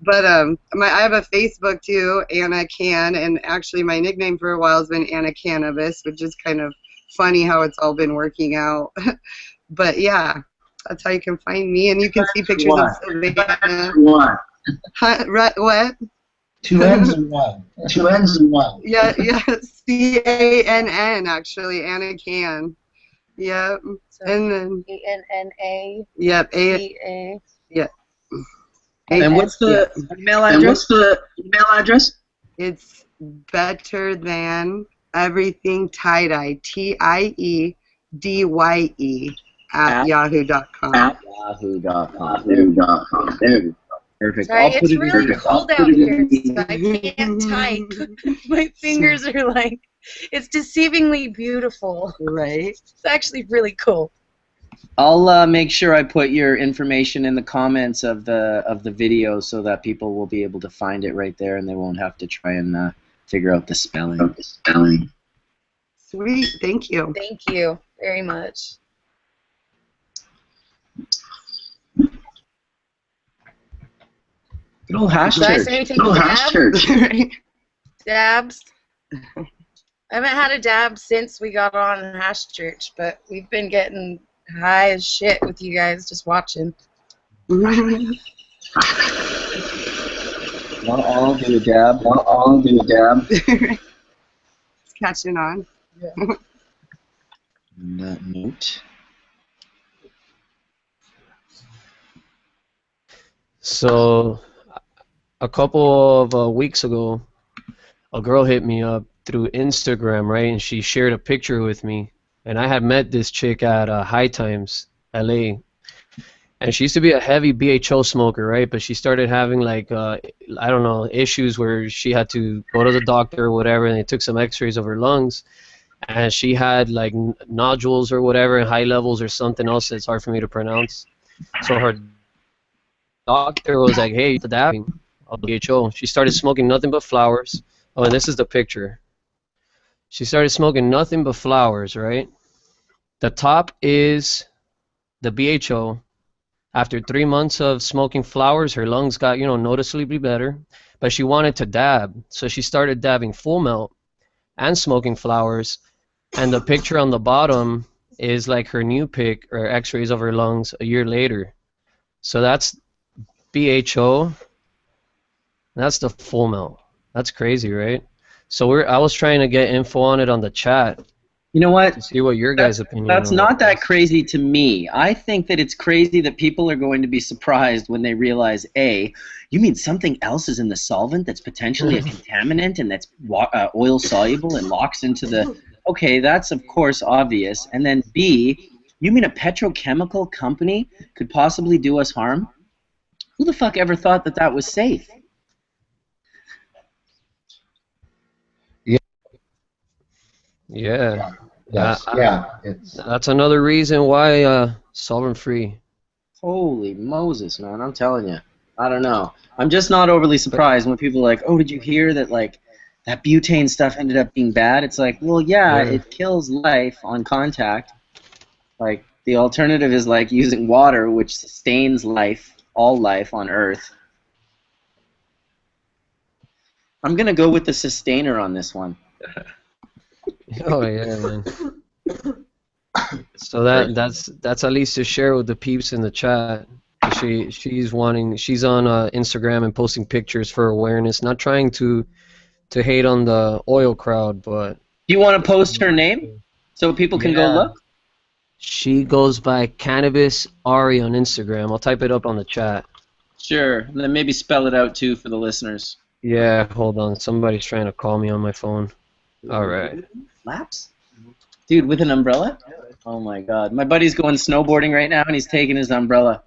But I have a Facebook too, Anna Can, and actually my nickname for a while has been Anna Cannabis, which is kind of funny how it's all been working out. But yeah, that's how you can find me, and you can see pictures of Savannah. What? What? Two N's and one. Two N's and one. Yeah, CANN actually, Anna Can. Yep. So And then ANNA. yep, A. Yep. And what's the email address? It's better than everything tie-dye, TIEDYE at yahoo.com. At yahoo.com. There you go. Perfect. Sorry, I'll put it's it really in. cold out here, so I can't type. My fingers are like, it's deceivingly beautiful. Right. It's actually really cool. I'll make sure I put your information in the comments of the video so that people will be able to find it right there, and they won't have to try and figure out the spelling. Sweet. Thank you. Thank you very much. Good old hash Did I church. say anything? Good old hash church. Dabs. I haven't had a dab since we got on Hash Church, but we've been getting high as shit with you guys just watching. Not all do a dab. Not all do a dab. It's catching on. Yeah. On that note. So, a couple of weeks ago, a girl hit me up through Instagram, right? And she shared a picture with me. And I had met this chick at High Times, LA. And she used to be a heavy BHO smoker, right? But she started having, like, I don't know, issues where she had to go to the doctor or whatever, and they took some x-rays of her lungs. And she had, like, nodules or whatever, high levels or something else that's hard for me to pronounce. So her doctor was like, hey, the dabbing of BHO. She started smoking nothing but flowers. Oh, and this is the picture. She started smoking nothing but flowers, right? The top is the BHO. After 3 months of smoking flowers, her lungs got, you know, noticeably better. But she wanted to dab, so she started dabbing full melt and smoking flowers. And the picture on the bottom is like her new pic or x-rays of her lungs a year later. So that's BHO. That's the full melt. That's crazy, right? So I was trying to get info on it on the chat. You know what? To see what your guys' opinion That's on not it that is. crazy to me. I think that it's crazy that people are going to be surprised when they realize, A, you mean something else is in the solvent that's potentially a contaminant and that's oil soluble and locks into the... Okay, that's of course obvious. And then B, you mean a petrochemical company could possibly do us harm? Who the fuck ever thought that that was safe? Yeah. Yes. That's another reason why solvent free. Holy Moses, man, I'm telling you. I don't know. I'm just not overly surprised when people are like, oh, did you hear that, like, that butane stuff ended up being bad? It's like, well, yeah, it kills life on contact. Like, the alternative is, like, using water, which sustains life, all life on Earth. I'm going to go with the sustainer on this one. Oh yeah, man. So that's at least to share with the peeps in the chat. She's on Instagram and posting pictures for awareness, not trying to hate on the oil crowd, but. Do you want to post her name so people can go look? She goes by Cannabis Ari on Instagram. I'll type it up on the chat. Sure, and then maybe spell it out too for the listeners. Yeah, hold on. Somebody's trying to call me on my phone. All right. Laps? Dude, with an umbrella? Oh my god. My buddy's going snowboarding right now and he's taking his umbrella.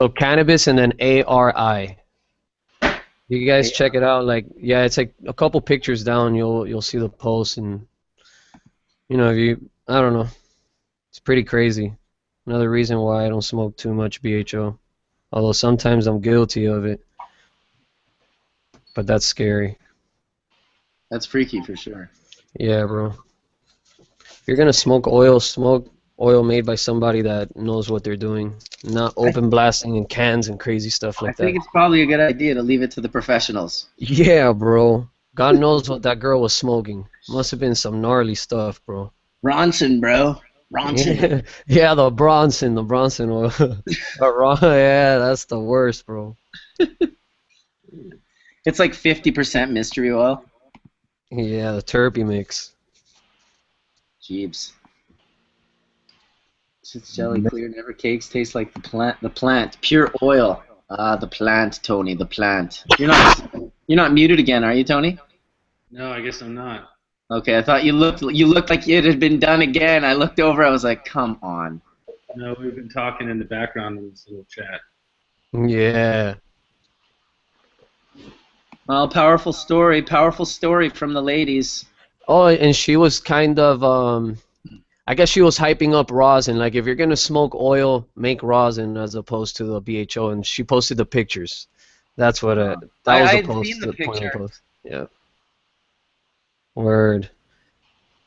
So Cannabis and then ARI. You guys check it out. Like, yeah, it's like a couple pictures down. You'll see the post, and you know, I don't know. It's pretty crazy. Another reason why I don't smoke too much BHO. Although sometimes I'm guilty of it. But that's scary. That's freaky for sure. Yeah, bro. If you're gonna smoke oil made by somebody that knows what they're doing, not open blasting in cans and crazy stuff like I think that. it's probably a good idea to leave it to the professionals. Yeah, bro. God knows what that girl was smoking. Must have been some gnarly stuff, bro. Bronson, bro. Bronson. Yeah, the Bronson oil. Yeah, that's the worst, bro. It's like 50% mystery oil. Yeah, the Terpene mix. Jeebs. It's jelly clear, never cakes, tastes like the plant. The plant, pure oil. Ah, the plant, Tony, the plant. You're not muted again, are you, Tony? No, I guess I'm not. Okay, I thought you looked like it had been done again. I looked over, I was like, come on. No, we've been talking in the background in this little chat. Yeah. Well, powerful story from the ladies. Oh, and she was kind of I guess she was hyping up rosin. Like, if you're gonna smoke oil, make rosin as opposed to the BHO. And she posted the pictures. That's what that was I the post. seen the The point of picture. the post. Yeah. Word.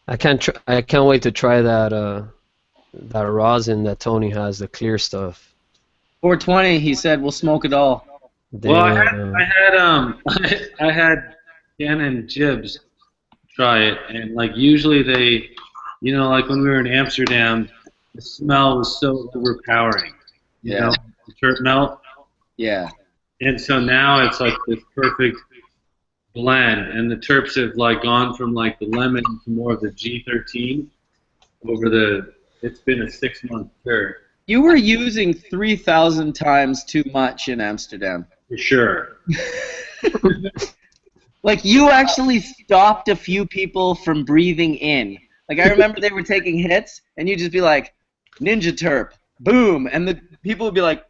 I can't wait to try that rosin that Tony has, the clear stuff. 420, he said, we'll smoke it all. Well, I had Jen and Jibs try it, and like usually they, you know, like when we were in Amsterdam, the smell was so overpowering. You know, the terp melt. Yeah. And so now it's like this perfect blend, and the terps have like gone from like the lemon to more of the G13 over the. It's been a 6-month terp. You were using 3,000 times too much in Amsterdam. For sure. Like, you actually stopped a few people from breathing in. Like, I remember they were taking hits, and you'd just be like, Ninja Terp, boom, and the people would be like,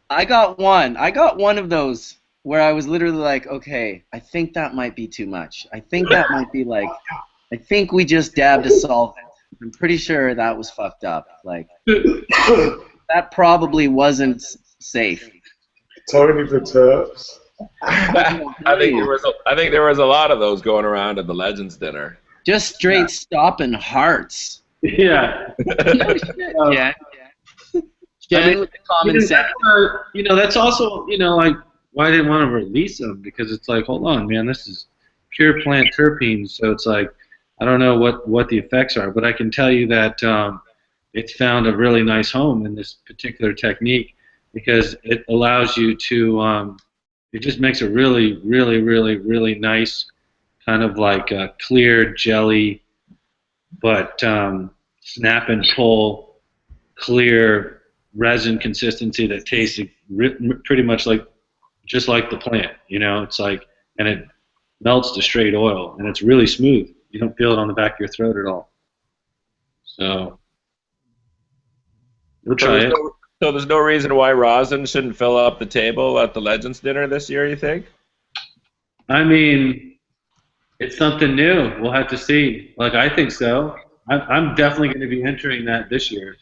I got one of those where I was literally like, okay, I think that might be too much. I think that might be like, I think we just dabbed a solvent. I'm pretty sure that was fucked up. Like, that probably wasn't safe. Tony the Terps. I think there was a lot of those going around at the Legends dinner. Just straight stopping hearts. Yeah. Yeah. Jen with the common sense. You know, that's also, you know, like, why I didn't want to release them, because it's like, hold on, man, this is pure plant terpenes, so it's like, I don't know what the effects are, but I can tell you that it's found a really nice home in this particular technique, because it allows you to, it just makes a really, really, really, really nice kind of like a clear jelly, but snap and pull, clear resin consistency that tastes pretty much like, just like the plant, you know. It's like, and it melts to straight oil, and it's really smooth. You don't feel it on the back of your throat at all. So we'll try it. So there's no reason why rosin shouldn't fill up the table at the Legends dinner this year, you think? I mean, it's something new. We'll have to see. Like, I think so. I'm definitely going to be entering that this year.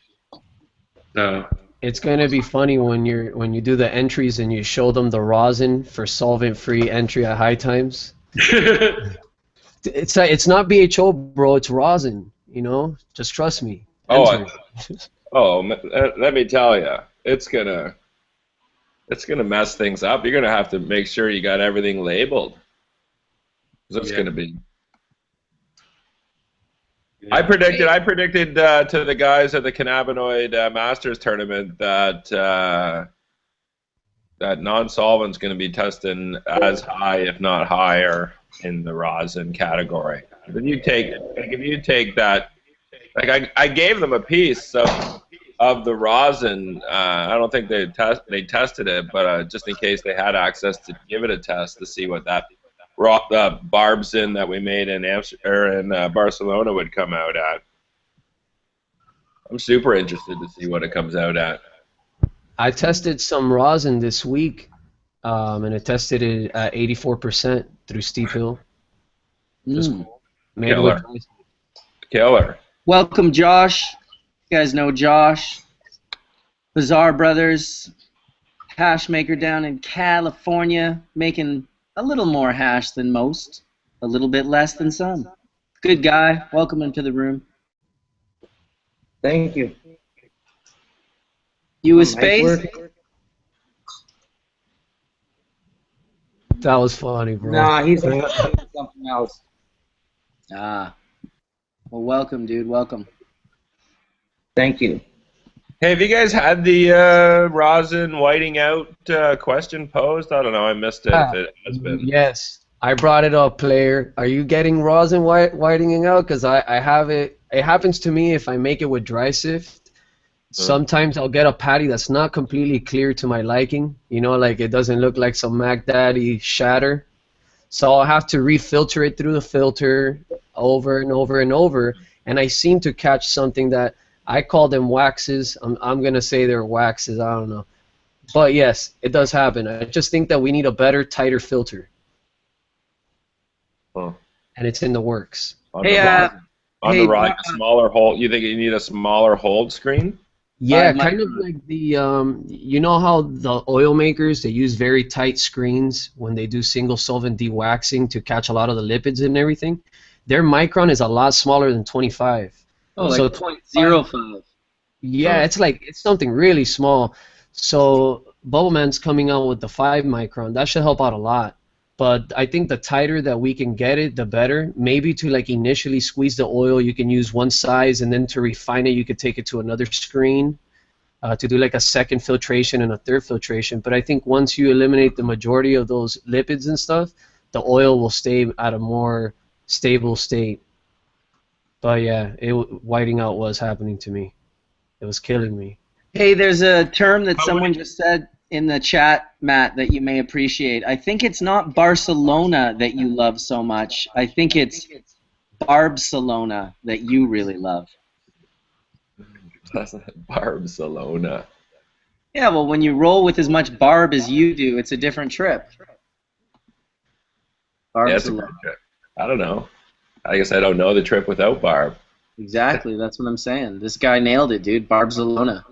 So it's going to be funny when you do the entries and you show them the rosin for solvent-free entry at high times. It's not BHO, bro. It's rosin. You know, just trust me. Enter. Let me tell you, it's gonna mess things up. You're gonna have to make sure you got everything labeled. That's gonna be. I predicted to the guys at the Cannabinoid Masters tournament that that non-solvent's going to be testing as high, if not higher, in the rosin category. If you take that, like I gave them a piece of the rosin. I don't think they tested it, but just in case they had access to give it a test to see what that Barbzin that we made in Barcelona would come out at. I'm super interested to see what it comes out at. I tested some rosin this week, and it tested it at 84% through Steep Hill. Just made with Killer. Welcome, Josh. You guys know Josh. Bizarre Brothers, hash maker down in California, making a little more hash than most, a little bit less than some. Good guy. Welcome into the room. Thank you. You with space? That was funny, bro. Nah, he's doing something else. Ah. Well, welcome, dude. Welcome. Thank you. Hey, have you guys had the rosin whiting out question posed? I don't know. I missed it. If it has been. Yes, I brought it up, player. Are you getting rosin whitening out? Because I have it. It happens to me if I make it with dry sift. Sometimes I'll get a patty that's not completely clear to my liking. You know, like it doesn't look like some Mac Daddy shatter. So I'll have to refilter it through the filter over and over and over. And I seem to catch something that I call them waxes. I'm going to say they're waxes. I don't know. But yes, it does happen. I just think that we need a better, tighter filter. Huh. And it's in the works. On the rosin, smaller hole. You think you need a smaller hold screen? Yeah, kind of like the, you know how the oil makers, they use very tight screens when they do single solvent dewaxing to catch a lot of the lipids and everything? Their micron is a lot smaller than 25. Oh, so like 0.05. Yeah, it's something really small. So Bubbleman's coming out with the 5 micron. That should help out a lot. But I think the tighter that we can get it, the better. Maybe to like initially squeeze the oil, you can use one size, and then to refine it, you could take it to another screen to do like a second filtration and a third filtration. But I think once you eliminate the majority of those lipids and stuff, the oil will stay at a more stable state. But yeah, whiting out was happening to me. It was killing me. Hey, there's a term that someone just said in the chat, Matt, that you may appreciate. I think it's not Barcelona that you love so much. I think it's Barcelona that you really love. Barcelona. Yeah, well, when you roll with as much barb as you do, it's a different trip. Yeah, it's a good trip. I don't know. I guess I don't know the trip without barb. Exactly, that's what I'm saying. This guy nailed it, dude. Barcelona.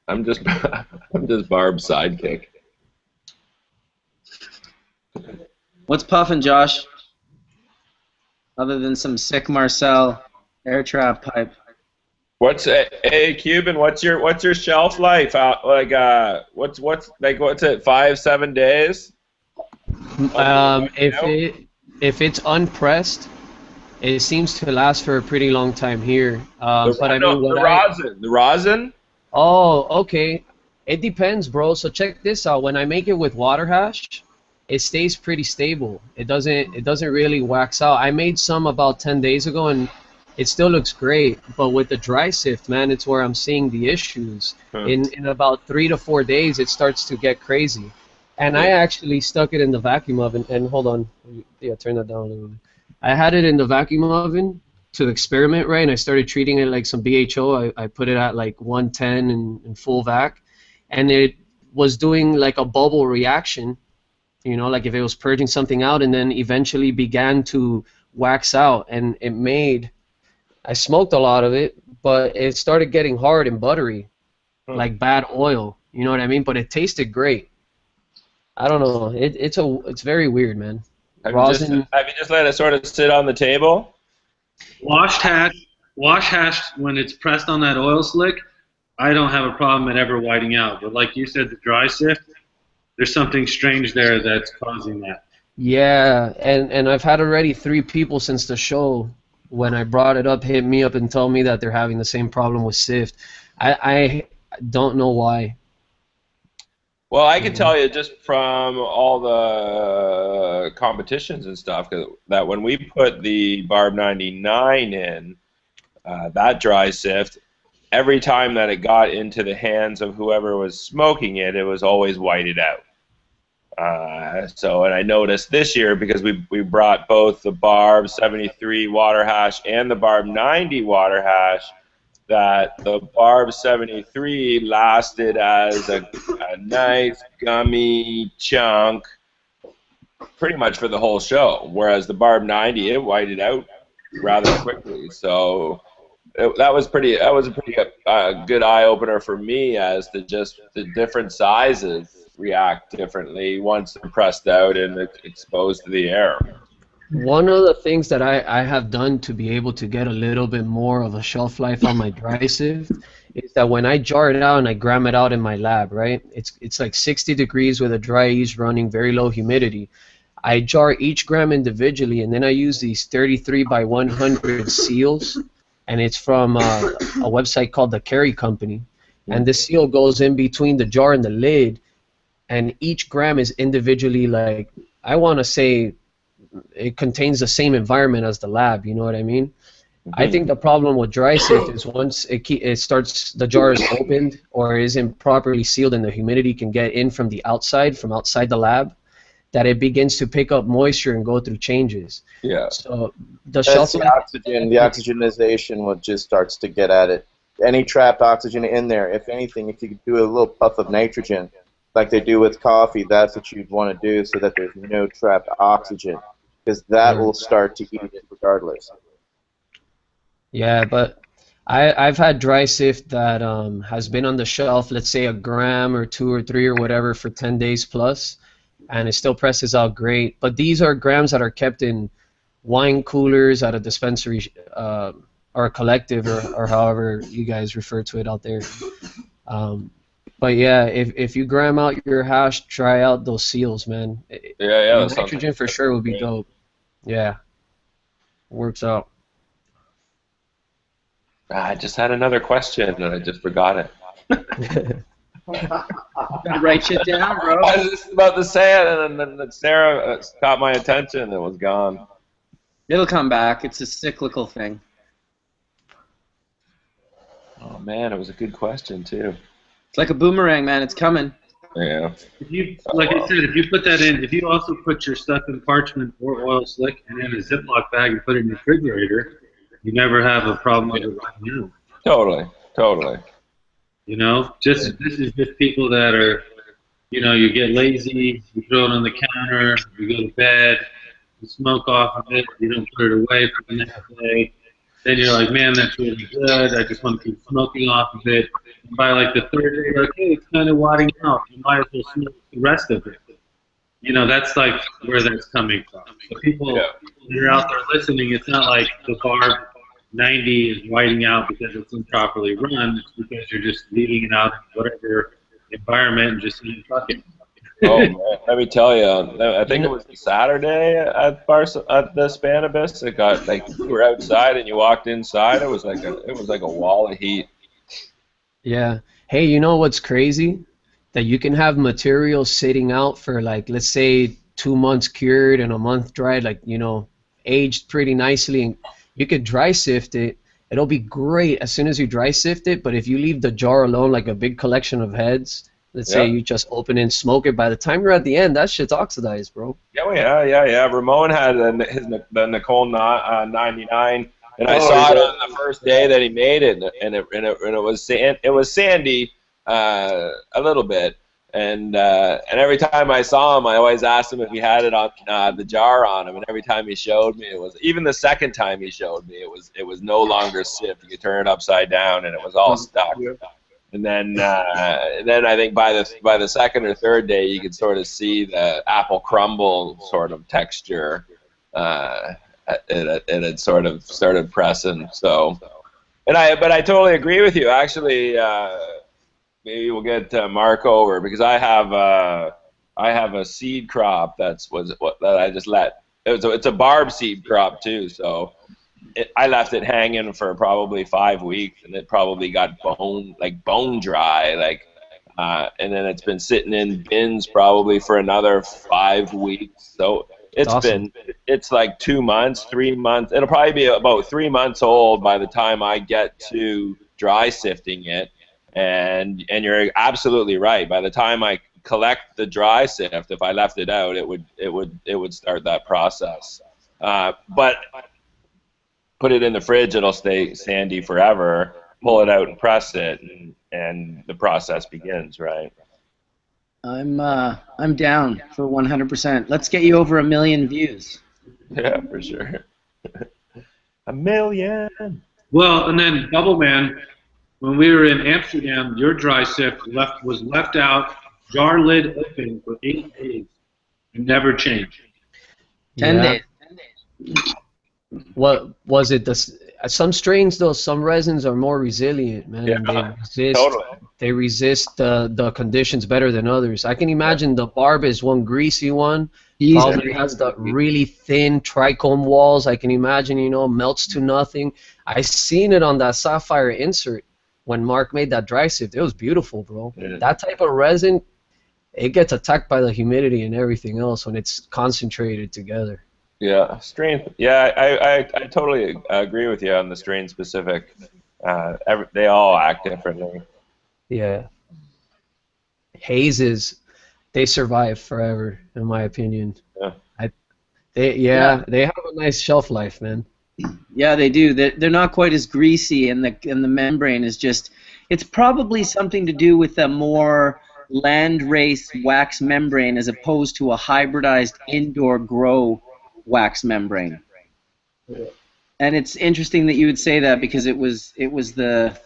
I'm just Barb's sidekick. What's puffing, Josh? Other than some sick Marcel air trap pipe. What's Cuban? What's your shelf life? What's it? 5-7 days? If it's unpressed, it seems to last for a pretty long time here. The rosin. Oh, okay. It depends, bro. So check this out. When I make it with water hash, it stays pretty stable. It doesn't really wax out. I made some about 10 days ago, and it still looks great. But with the dry sift, man, it's where I'm seeing the issues. In about 3 to 4 days, it starts to get crazy. And I actually stuck it in the vacuum oven. And hold on, yeah, turn that down a little bit. I had it in the vacuum oven to experiment, right? And I started treating it like some BHO. I put it at like 110 in full vac, and it was doing like a bubble reaction, you know, like if it was purging something out, and then eventually began to wax out, and I smoked a lot of it, but it started getting hard and buttery, like bad oil, you know what I mean? But it tasted great. I don't know, it's very weird, man. Have you just let it sort of sit on the table? Wash hash when it's pressed on that oil slick, I don't have a problem at ever whiting out. But like you said, the dry sift, there's something strange there that's causing that. Yeah, and I've had already 3 people since the show, when I brought it up, hit me up and tell me that they're having the same problem with sift. I don't know why. Well, I can tell you just from all the competitions and stuff that when we put the Barb 99 in, that dry sift, every time that it got into the hands of whoever was smoking it, it was always whited out. And I noticed this year, because we brought both the Barb 73 water hash and the Barb 90 water hash, that the Barb 73 lasted as a nice gummy chunk pretty much for the whole show, whereas the Barb 90, it whited out rather quickly. So that was a pretty good eye opener for me as to just the different sizes react differently once they're pressed out and exposed to the air. One of the things that I have done to be able to get a little bit more of a shelf life on my dry sift is that when I jar it out and I gram it out in my lab, right? It's like 60 degrees with a dry yeast running, very low humidity. I jar each gram individually, and then I use these 33 by 100 seals, and it's from a website called the Carry Company. And the seal goes in between the jar and the lid, and each gram is individually, like, I want to say it contains the same environment as the lab, you know what I mean? I think the problem with dry sift is once it starts, the jar is opened or isn't properly sealed and the humidity can get in from the outside, from outside the lab, that it begins to pick up moisture and go through changes. Yeah. So the shelf the oxygenization what just starts to get at it. Any trapped oxygen in there, if anything, if you could do a little puff of nitrogen, like they do with coffee, that's what you'd want to do so that there's no trapped oxygen, because that will start to eat it regardless. Yeah, but I've had dry sift that has been on the shelf, let's say a gram or 2 or 3 or whatever for 10 days plus, and it still presses out great. But these are grams that are kept in wine coolers at a dispensary or a collective or however you guys refer to it out there. But yeah, if you gram out your hash, try out those seals, man. Yeah. Nitrogen for sure would be dope. Yeah, works out. I just had another question and I just forgot it. Write shit down, bro. I was just about to say it, and then Sarah caught my attention and it was gone. It'll come back. It's a cyclical thing. Oh man, it was a good question too. It's like a boomerang, man. It's coming. Yeah. If you, like I said, if you put that in, if you also put your stuff in parchment or oil slick and in a Ziploc bag and put it in the refrigerator, you never have a problem with it running out. Totally. You know, this is just people that are, you know, you get lazy, you throw it on the counter, you go to bed, you smoke off of it, you don't put it away for the next day. Then you're like, man, that's really good. I just want to keep smoking off of it. And by like the third day, you're like, hey, it's kind of wadding out. You might as well smoke the rest of it. You know, that's like where that's coming from. So people, when you're out there listening, it's not like the Barb 90 is whiting out because it's improperly run. It's because you're just leaving it out in whatever environment and just saying, fuck it. Oh man, let me tell you, I think it was Saturday at the Spanabis. It got like you were outside and you walked inside. It was like a wall of heat. Yeah. Hey, you know what's crazy? That you can have material sitting out for like, let's say 2 months cured and a month dried, like, you know, aged pretty nicely, and you could dry sift it. It'll be great as soon as you dry sift it, but if you leave the jar alone, like a big collection of heads, let's say you just open it and smoke it, by the time you're at the end, that shit's oxidized, bro. Yeah. Ramon had the Nicole 99, and I saw it on the first day that he made it, and it was sandy a little bit, and every time I saw him, I always asked him if he had it on the jar on him, and every time he showed me, it was, even the second time he showed me, it was no longer sift. You could turn it upside down, and it was all stuck. And then I think by the second or third day, you could sort of see the apple crumble sort of texture. It had sort of started pressing. So, but I totally agree with you. Actually, maybe we'll get Mark over, because I have a seed crop that I just let. It's a barb seed crop too. So. I left it hanging for probably 5 weeks, and it probably got bone dry, and then it's been sitting in bins probably for another 5 weeks. So it's like 2 months, 3 months. It'll probably be about 3 months old by the time I get to dry sifting it. And you're absolutely right. By the time I collect the dry sift, if I left it out, it would start that process. But put it in the fridge, it'll stay sandy forever. Pull it out and press it, and the process begins, right? I'm down for 100%. Let's get you over 1 million views. Yeah, for sure. 1 million. Well, and then Bubbleman, when we were in Amsterdam, your dry sift was left out, jar lid open for 8 days, and never changed. 10 days. What was it? Some strains, though, some resins are more resilient, man. Yeah, they resist. totally. They resist the conditions better than others. I can imagine the Barb is one greasy one. Probably has the really thin trichome walls. I can imagine, you know, melts to nothing. I seen it on that Sapphire insert when Mark made that dry sift. It was beautiful, bro. Yeah. That type of resin, it gets attacked by the humidity and everything else when it's concentrated together. Yeah, strain. Yeah, I totally agree with you on the strain specific. They all act differently. Yeah. Hazes, they survive forever, in my opinion. Yeah. They have a nice shelf life, man. Yeah, they do. They're not quite as greasy, and the membrane is just. It's probably something to do with a more land-race wax membrane as opposed to a hybridized indoor grow wax membrane. Yeah. And it's interesting that you would say that because it was the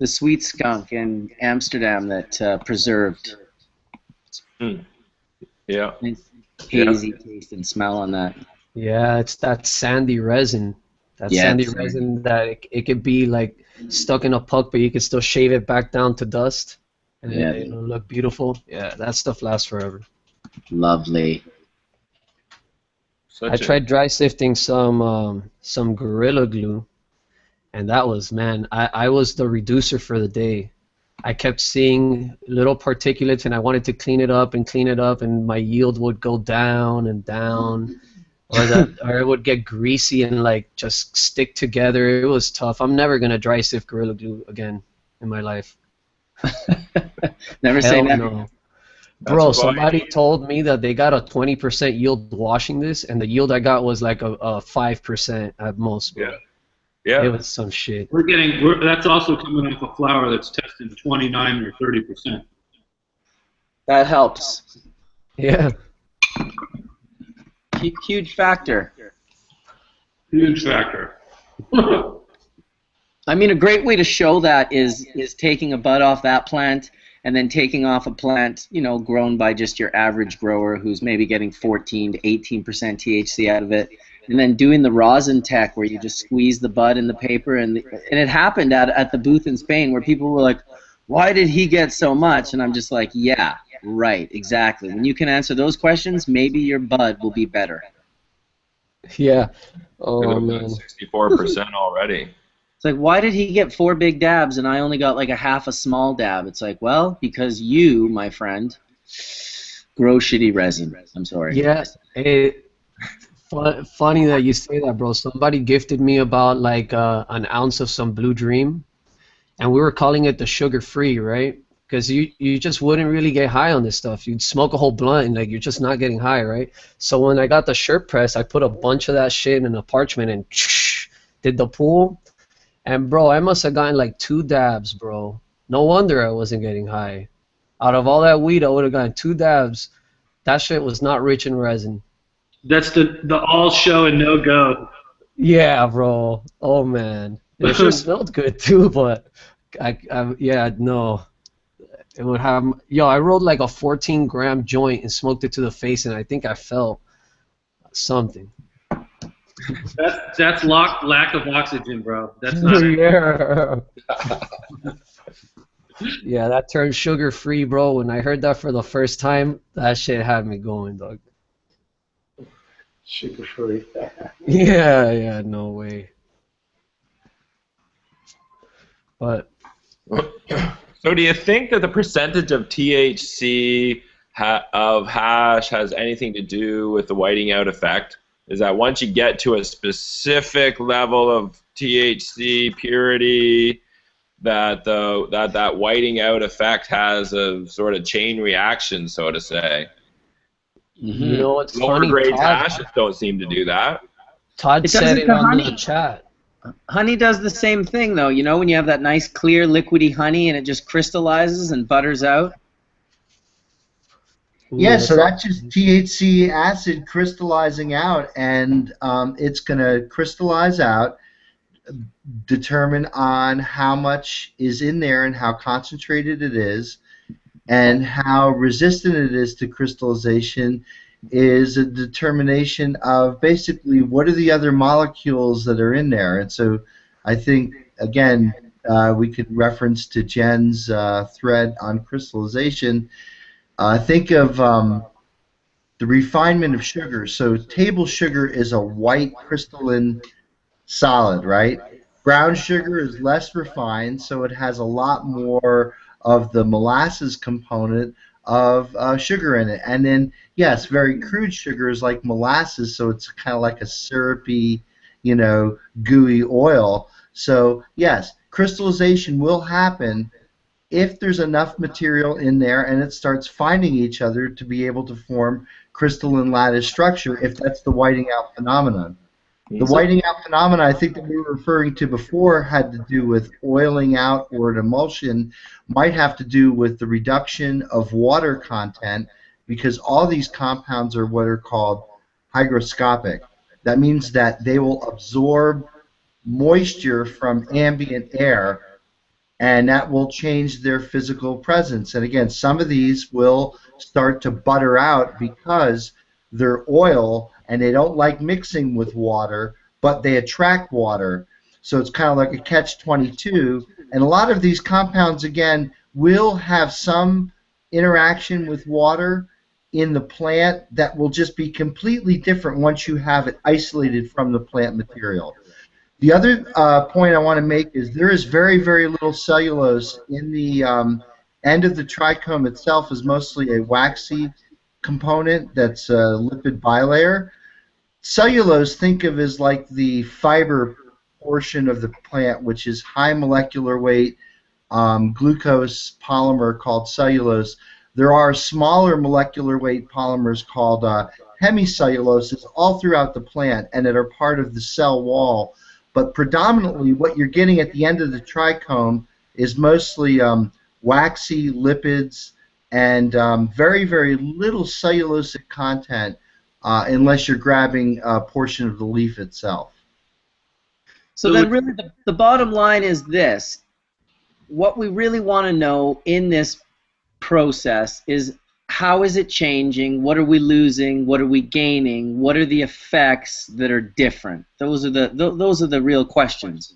sweet skunk in Amsterdam that preserved. Yeah. Nice hazy taste and smell on that. Yeah, it's that sandy resin. That sandy resin that it could be like stuck in a puck, but you can still shave it back down to dust, and it'll look beautiful. Yeah, that stuff lasts forever. Lovely. I tried dry sifting some Gorilla Glue, and that was, man, I was the reducer for the day. I kept seeing little particulates, and I wanted to clean it up, and my yield would go down and down, or it would get greasy and like just stick together. It was tough. I'm never gonna dry sift Gorilla Glue again in my life. Never say Hell never. no. Bro, somebody told me that they got a 20% yield washing this, and the yield I got was like a 5% at most. Bro. Yeah. It was some shit. That's also coming off a flower that's tested 29 or 30%. That helps. Yeah. Huge factor. Huge factor. I mean, a great way to show that is taking a bud off that plant and then taking off a plant, you know, grown by just your average grower who's maybe getting 14 to 18% THC out of it, and then doing the rosin tech where you just squeeze the bud in the paper, and it happened at the booth in Spain where people were like, why did he get so much? And I'm just like, yeah, right, exactly. When you can answer those questions, maybe your bud will be better. Yeah. Oh, man. 64% already. It's like, why did he get 4 big dabs and I only got like a half a small dab? It's like, well, because you, my friend, grow shitty resin. I'm sorry. Yeah. Funny that you say that, bro. Somebody gifted me about like an ounce of some Blue Dream, and we were calling it the sugar-free, right? Because you just wouldn't really get high on this stuff. You'd smoke a whole blunt and like you're just not getting high, right? So when I got the shirt press, I put a bunch of that shit in a parchment and did the pool. And, bro, I must have gotten like 2 dabs, bro. No wonder I wasn't getting high. Out of all that weed, I would have gotten 2 dabs. That shit was not rich in resin. That's the all show and no go. Yeah, bro. Oh, man. It sure smelled good, too, but, yeah, no. It would have... Yo, I rolled like a 14-gram joint and smoked it to the face, and I think I felt something. That's lack of oxygen, bro. That's not yeah. Yeah, that turned sugar free, bro. When I heard that for the first time, that shit had me going, dog. Sugar free. Yeah, no way. But so, do you think that the percentage of THC of hash has anything to do with the whiting out effect? Is that once you get to a specific level of THC purity, that that whiting out effect has a sort of chain reaction, so to say? You know what's Lower funny? grade Todd, hashes don't seem to do that. Todd said it on the chat. Honey does the same thing, though. You know, when you have that nice, clear, liquidy honey and it just crystallizes and butters out? Yeah, so that's just THC acid crystallizing out, and it's going to crystallize out, determine on how much is in there and how concentrated it is, and how resistant it is to crystallization is a determination of basically what are the other molecules that are in there. And so I think, again, we could reference to Jenn's thread on crystallization. Think of the refinement of sugar. So table sugar is a white crystalline solid, right? Brown sugar is less refined, so it has a lot more of the molasses component of sugar in it. And then, yes, very crude sugars like molasses, so it's kind of like a syrupy, you know, gooey oil. So, yes, crystallization will happen if there's enough material in there and it starts finding each other to be able to form crystalline lattice structure, if that's the whiting out phenomenon. The whiting out phenomena I think that we were referring to before had to do with oiling out or an emulsion, might have to do with the reduction of water content, because all these compounds are what are called hygroscopic. That means that they will absorb moisture from ambient air, and that will change their physical presence. And again, some of these will start to butter out because they're oil and they don't like mixing with water, but they attract water. So it's kind of like a catch-22. And a lot of these compounds, again, will have some interaction with water in the plant that will just be completely different once you have it isolated from the plant material. The other point I want to make is there is very, very little cellulose in the end of the trichome itself. Is mostly a waxy component that's a lipid bilayer. Cellulose, think of as like the fiber portion of the plant, which is high molecular weight glucose polymer called cellulose. There are smaller molecular weight polymers called hemicelluloses all throughout the plant and that are part of the cell wall. But predominantly what you're getting at the end of the trichome is mostly waxy lipids and very, very little cellulosic content unless you're grabbing a portion of the leaf itself. So then really the bottom line is this. What we really want to know in this process is how is it changing, what are we losing, what are we gaining, what are the effects that are different? Those are the real questions.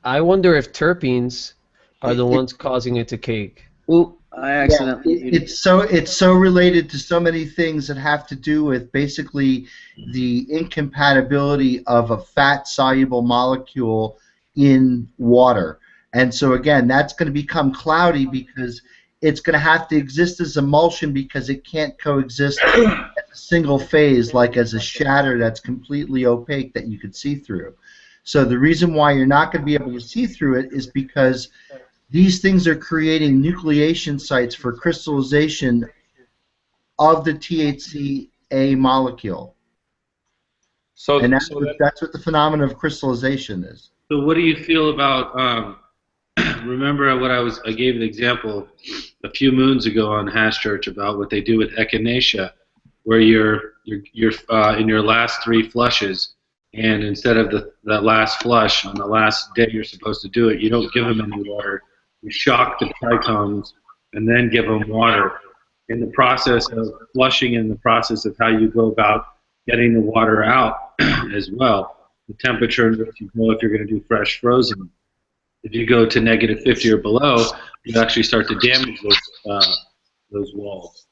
I wonder if terpenes are the ones causing it to cake. Ooh, I accidentally. Yeah, it's so related to so many things that have to do with basically the incompatibility of a fat-soluble molecule in water. And so again, that's going to become cloudy because it's going to have to exist as emulsion because it can't coexist as a single phase, like as a shatter that's completely opaque that you could see through. So the reason why you're not going to be able to see through it is because these things are creating nucleation sites for crystallization of the THCA molecule. So, and that's what the phenomenon of crystallization is. So what do you feel about, remember what I gave an example a few moons ago on Hash Church about what they do with echinacea, where you're in your last 3 flushes, and instead of that last flush on the last day you're supposed to do it, you don't give them any water. You shock the trichomes and then give them water. In the process of flushing, in the process of how you go about getting the water out as well, the temperature in which you go if you're going to do fresh frozen. If you go to -50 or below, you actually start to damage those walls.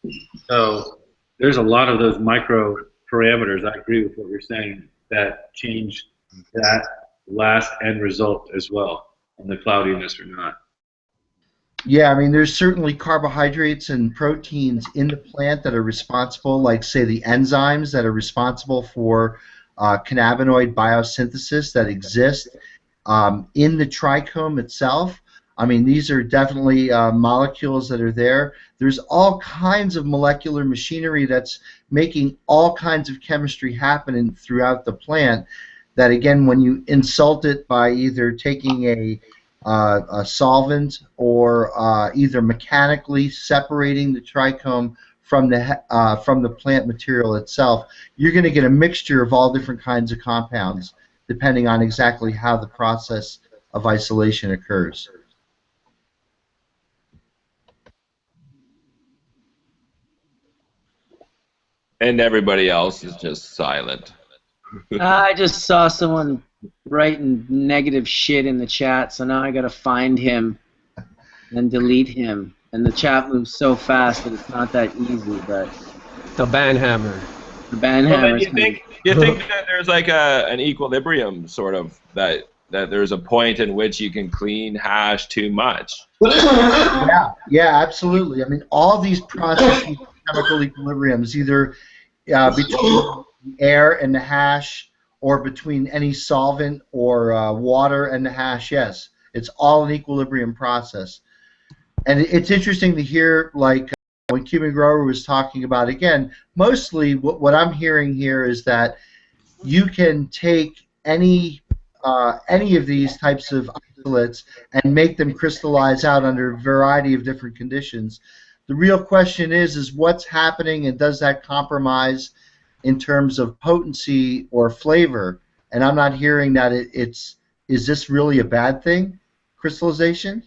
So there's a lot of those micro parameters, I agree with what you're saying, that change that last end result as well, on the cloudiness or not. Yeah, I mean, there's certainly carbohydrates and proteins in the plant that are responsible, like, say, the enzymes that are responsible for cannabinoid biosynthesis that exist in the trichome itself. I mean, these are definitely molecules that are there. There's all kinds of molecular machinery that's making all kinds of chemistry happening throughout the plant that, again, when you insult it by either taking a solvent or either mechanically separating the trichome from the plant material itself, you're going to get a mixture of all different kinds of compounds. depending on exactly how the process of isolation occurs. And everybody else is just silent. I just saw someone writing negative shit in the chat, so now I gotta find him and delete him. And the chat moves so fast that it's not that easy, but the ban hammer. The ban Well, hammer. then you think that there's like an equilibrium, sort of, that there's a point in which you can clean hash too much. Yeah, absolutely. I mean, all these processes have chemical equilibriums, either between the air and the hash, or between any solvent or water and the hash. Yes, it's all an equilibrium process. And it's interesting to hear, like, when Cuban Grower was talking about, again, mostly what I'm hearing here is that you can take any of these types of isolates and make them crystallize out under a variety of different conditions. The real question is what's happening, and does that compromise in terms of potency or flavor? And I'm not hearing that is this really a bad thing, crystallization?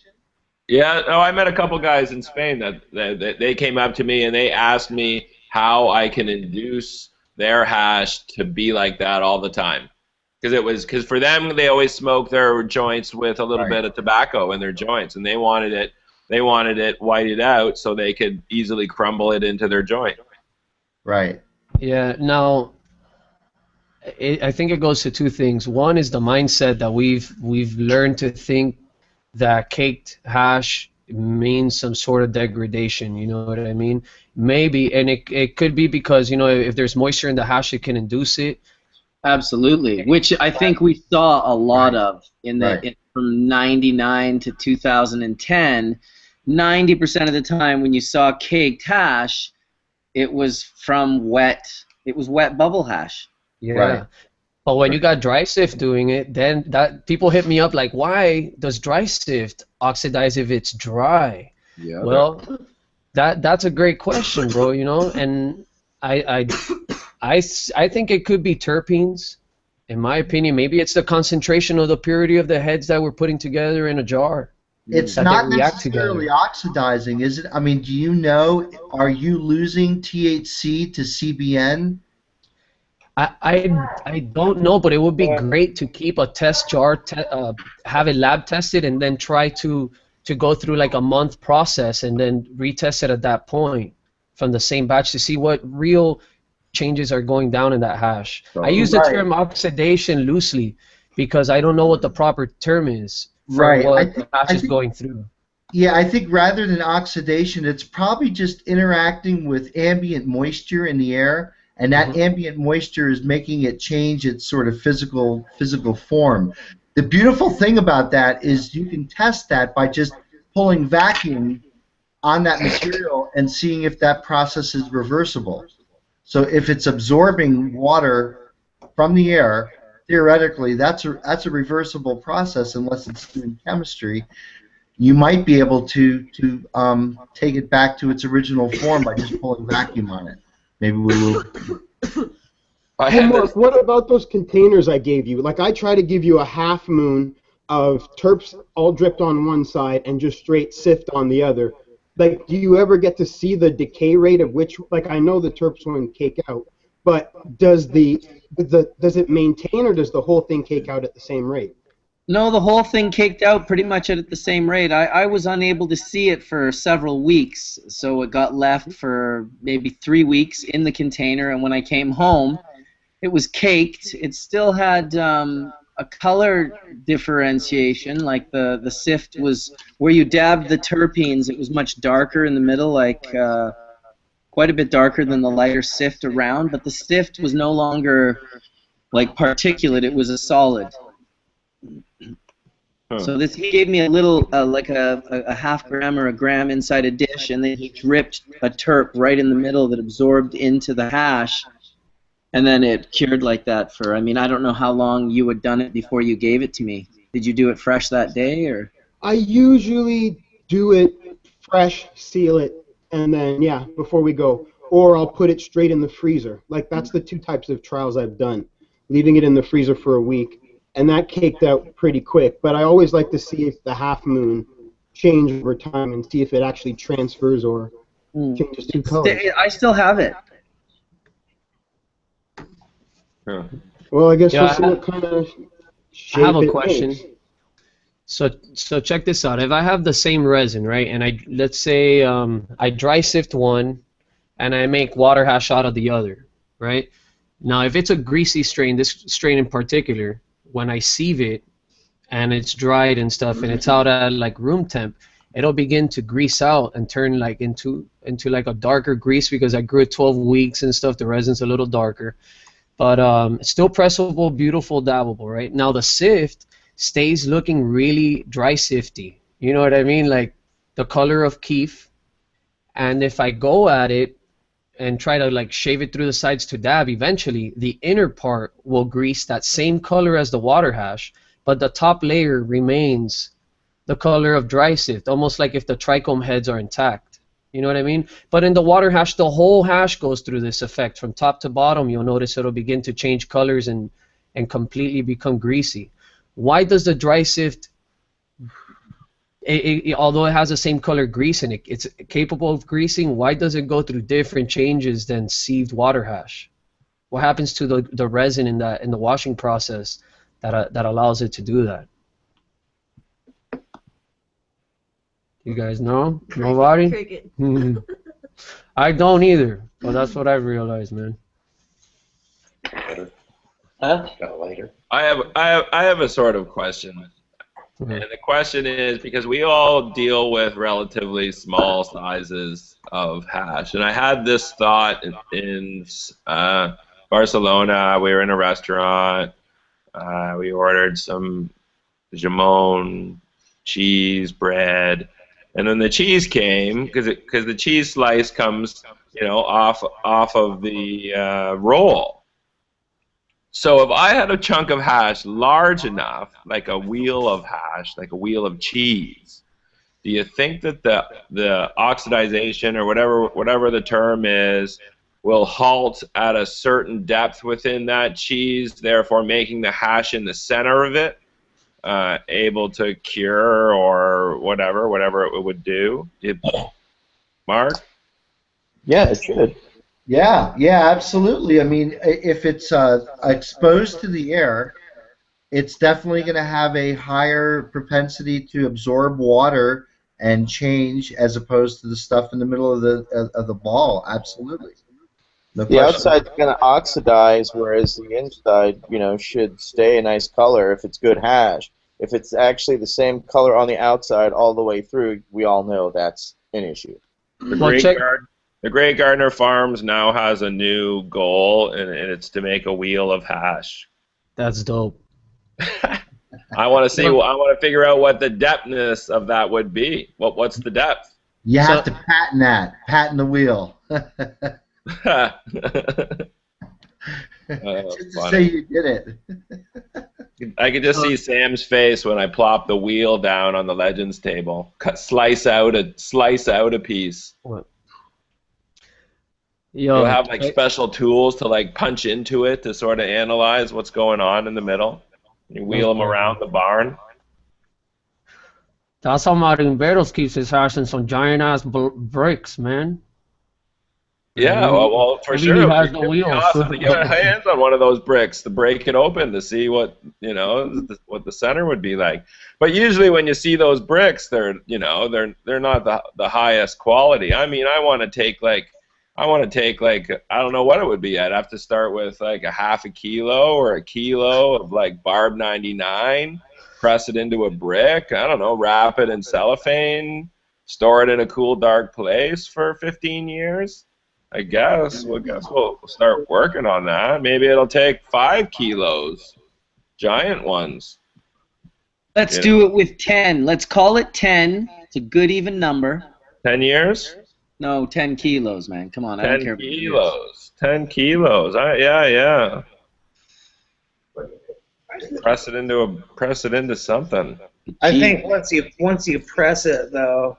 Yeah, no, I met a couple guys in Spain that they came up to me and they asked me how I can induce their hash to be like that all the time. Because for them, they always smoke their joints with a little bit of tobacco in their joints, and they wanted it whited out so they could easily crumble it into their joint. Right. Yeah. Now, I think it goes to two things. One is the mindset that we've learned to think that caked hash means some sort of degradation. You know what I mean? Maybe, and it could be because, you know, if there's moisture in the hash, it can induce it. Absolutely, which I think we saw a lot of from 99 to 2010. 90% of the time when you saw caked hash, it was from wet bubble hash. Yeah. Right. But when you got dry sift doing it, then that people hit me up like, why does dry sift oxidize if it's dry? Yeah. Well, that's a great question, bro. You know, and I think it could be terpenes. In my opinion, maybe it's the concentration of the purity of the heads that we're putting together in a jar. It's not necessarily oxidizing, is it? I mean, do you know, are you losing THC to CBN? I don't know, but it would be great to keep a test jar, have it lab tested, and then try to go through like a month process and then retest it at that point from the same batch to see what real changes are going down in that hash. I use the term oxidation loosely because I don't know what the proper term is for what the hash is going through. Yeah, I think rather than oxidation, it's probably just interacting with ambient moisture in the air, and that ambient moisture is making it change its sort of physical form. The beautiful thing about that is you can test that by just pulling vacuum on that material and seeing if that process is reversible. So if it's absorbing water from the air, theoretically that's a reversible process unless it's doing chemistry. You might be able to take it back to its original form by just pulling vacuum on it. Maybe we will. Hey Mark, what about those containers I gave you? Like, I try to give you a half moon of terps all dripped on one side and just straight sift on the other. Like, do you ever get to see the decay rate of which? Like, I know the terps one cake out, but does does it maintain, or does the whole thing cake out at the same rate? No, the whole thing caked out pretty much at the same rate. I was unable to see it for several weeks, so it got left for maybe 3 weeks in the container, and when I came home, it was caked. It still had a color differentiation, like the sift was, where you dabbed the terpenes, it was much darker in the middle, like quite a bit darker than the lighter sift around, but the sift was no longer like particulate, it was a solid. So this, he gave me a little, like a half gram or a gram inside a dish, and then he dripped a terp right in the middle that absorbed into the hash, and then it cured like that for, I mean, I don't know how long you had done it before you gave it to me. Did you do it fresh that day, or? I usually do it fresh, seal it, and then, yeah, before we go. Or I'll put it straight in the freezer. Like, that's the two types of trials I've done. Leaving it in the freezer for a week, and that caked out pretty quick. But I always like to see if the half moon change over time and see if it actually transfers or changes to colors. I still have it. Yeah. Well, I guess Yeah, we'll see what kind of shape I have a it question. makes. So check this out. If I have the same resin, right, and let's say I dry sift one, and I make water hash out of the other, right? Now, if it's a greasy strain, this strain in particular, when I sieve it, and it's dried and stuff, and it's out at like room temp, it'll begin to grease out and turn like into like a darker grease because I grew it 12 weeks and stuff. The resin's a little darker, but still pressable, beautiful, dabbable, right? Now the sift stays looking really dry sifty. You know what I mean? Like the color of keef. And if I go at it and try to like shave it through the sides to dab, eventually the inner part will grease that same color as the water hash, but the top layer remains the color of dry sift, almost like if the trichome heads are intact. You know what I mean? But in the water hash, the whole hash goes through this effect. From top to bottom, you'll notice it'll begin to change colors and completely become greasy. Why does the dry sift, although it has the same color grease and it's capable of greasing, why does it go through different changes than sieved water hash? What happens to the resin in the washing process that allows it to do that? You guys know? Nobody? Cricket. I don't either, but that's what I realized, man. Huh? Got a lighter. I have a sort of question. And the question is, because we all deal with relatively small sizes of hash, and I had this thought in Barcelona. We were in a restaurant. We ordered some jamon, cheese, bread, and then the cheese came because the cheese slice comes, you know, off of the roll. So if I had a chunk of hash large enough, like a wheel of hash, like a wheel of cheese, do you think that the oxidization or whatever the term is will halt at a certain depth within that cheese, therefore making the hash in the center of it able to cure or whatever it would do? Mark? Yeah, it should. Yeah, absolutely. I mean, if it's exposed to the air, it's definitely going to have a higher propensity to absorb water and change as opposed to the stuff in the middle of the ball. Absolutely. No the question. outside's going to oxidize, whereas the inside, you know, should stay a nice color if it's good hash. If it's actually the same color on the outside all the way through, we all know that's an issue. The Great Gardener Farms now has a new goal, and it's to make a wheel of hash. That's dope. I want to figure out what the depthness of that would be. What's the depth? You have to patent the wheel. Just say you did it. I could just see Sam's face when I plop the wheel down on the Legends table. Slice out a piece. What? You'll have like special tools to like punch into it to sort of analyze what's going on in the middle. You wheel them around the barn. That's how Marimberos keeps his hash in some giant ass bricks, man. Yeah, well, for sure. He has the wheels. Awesome to get our hands on one of those bricks to break it open to see what what the center would be like. But usually when you see those bricks, they're not the highest quality. I mean, I want to take like I don't know what it would be. I'd have to start with like a half a kilo or a kilo of like Barb 99, press it into a brick. I don't know, wrap it in cellophane, store it in a cool dark place for 15 years. I guess we'll start working on that. Maybe it'll take 5 kilos, giant ones. Let's do it with 10. Let's call it 10. It's a good even number. 10 years? No, 10 kilos, man. Come on, I don't care. 10 kilos. 10 kilos. Yeah. Press it into something. I think once you press it though,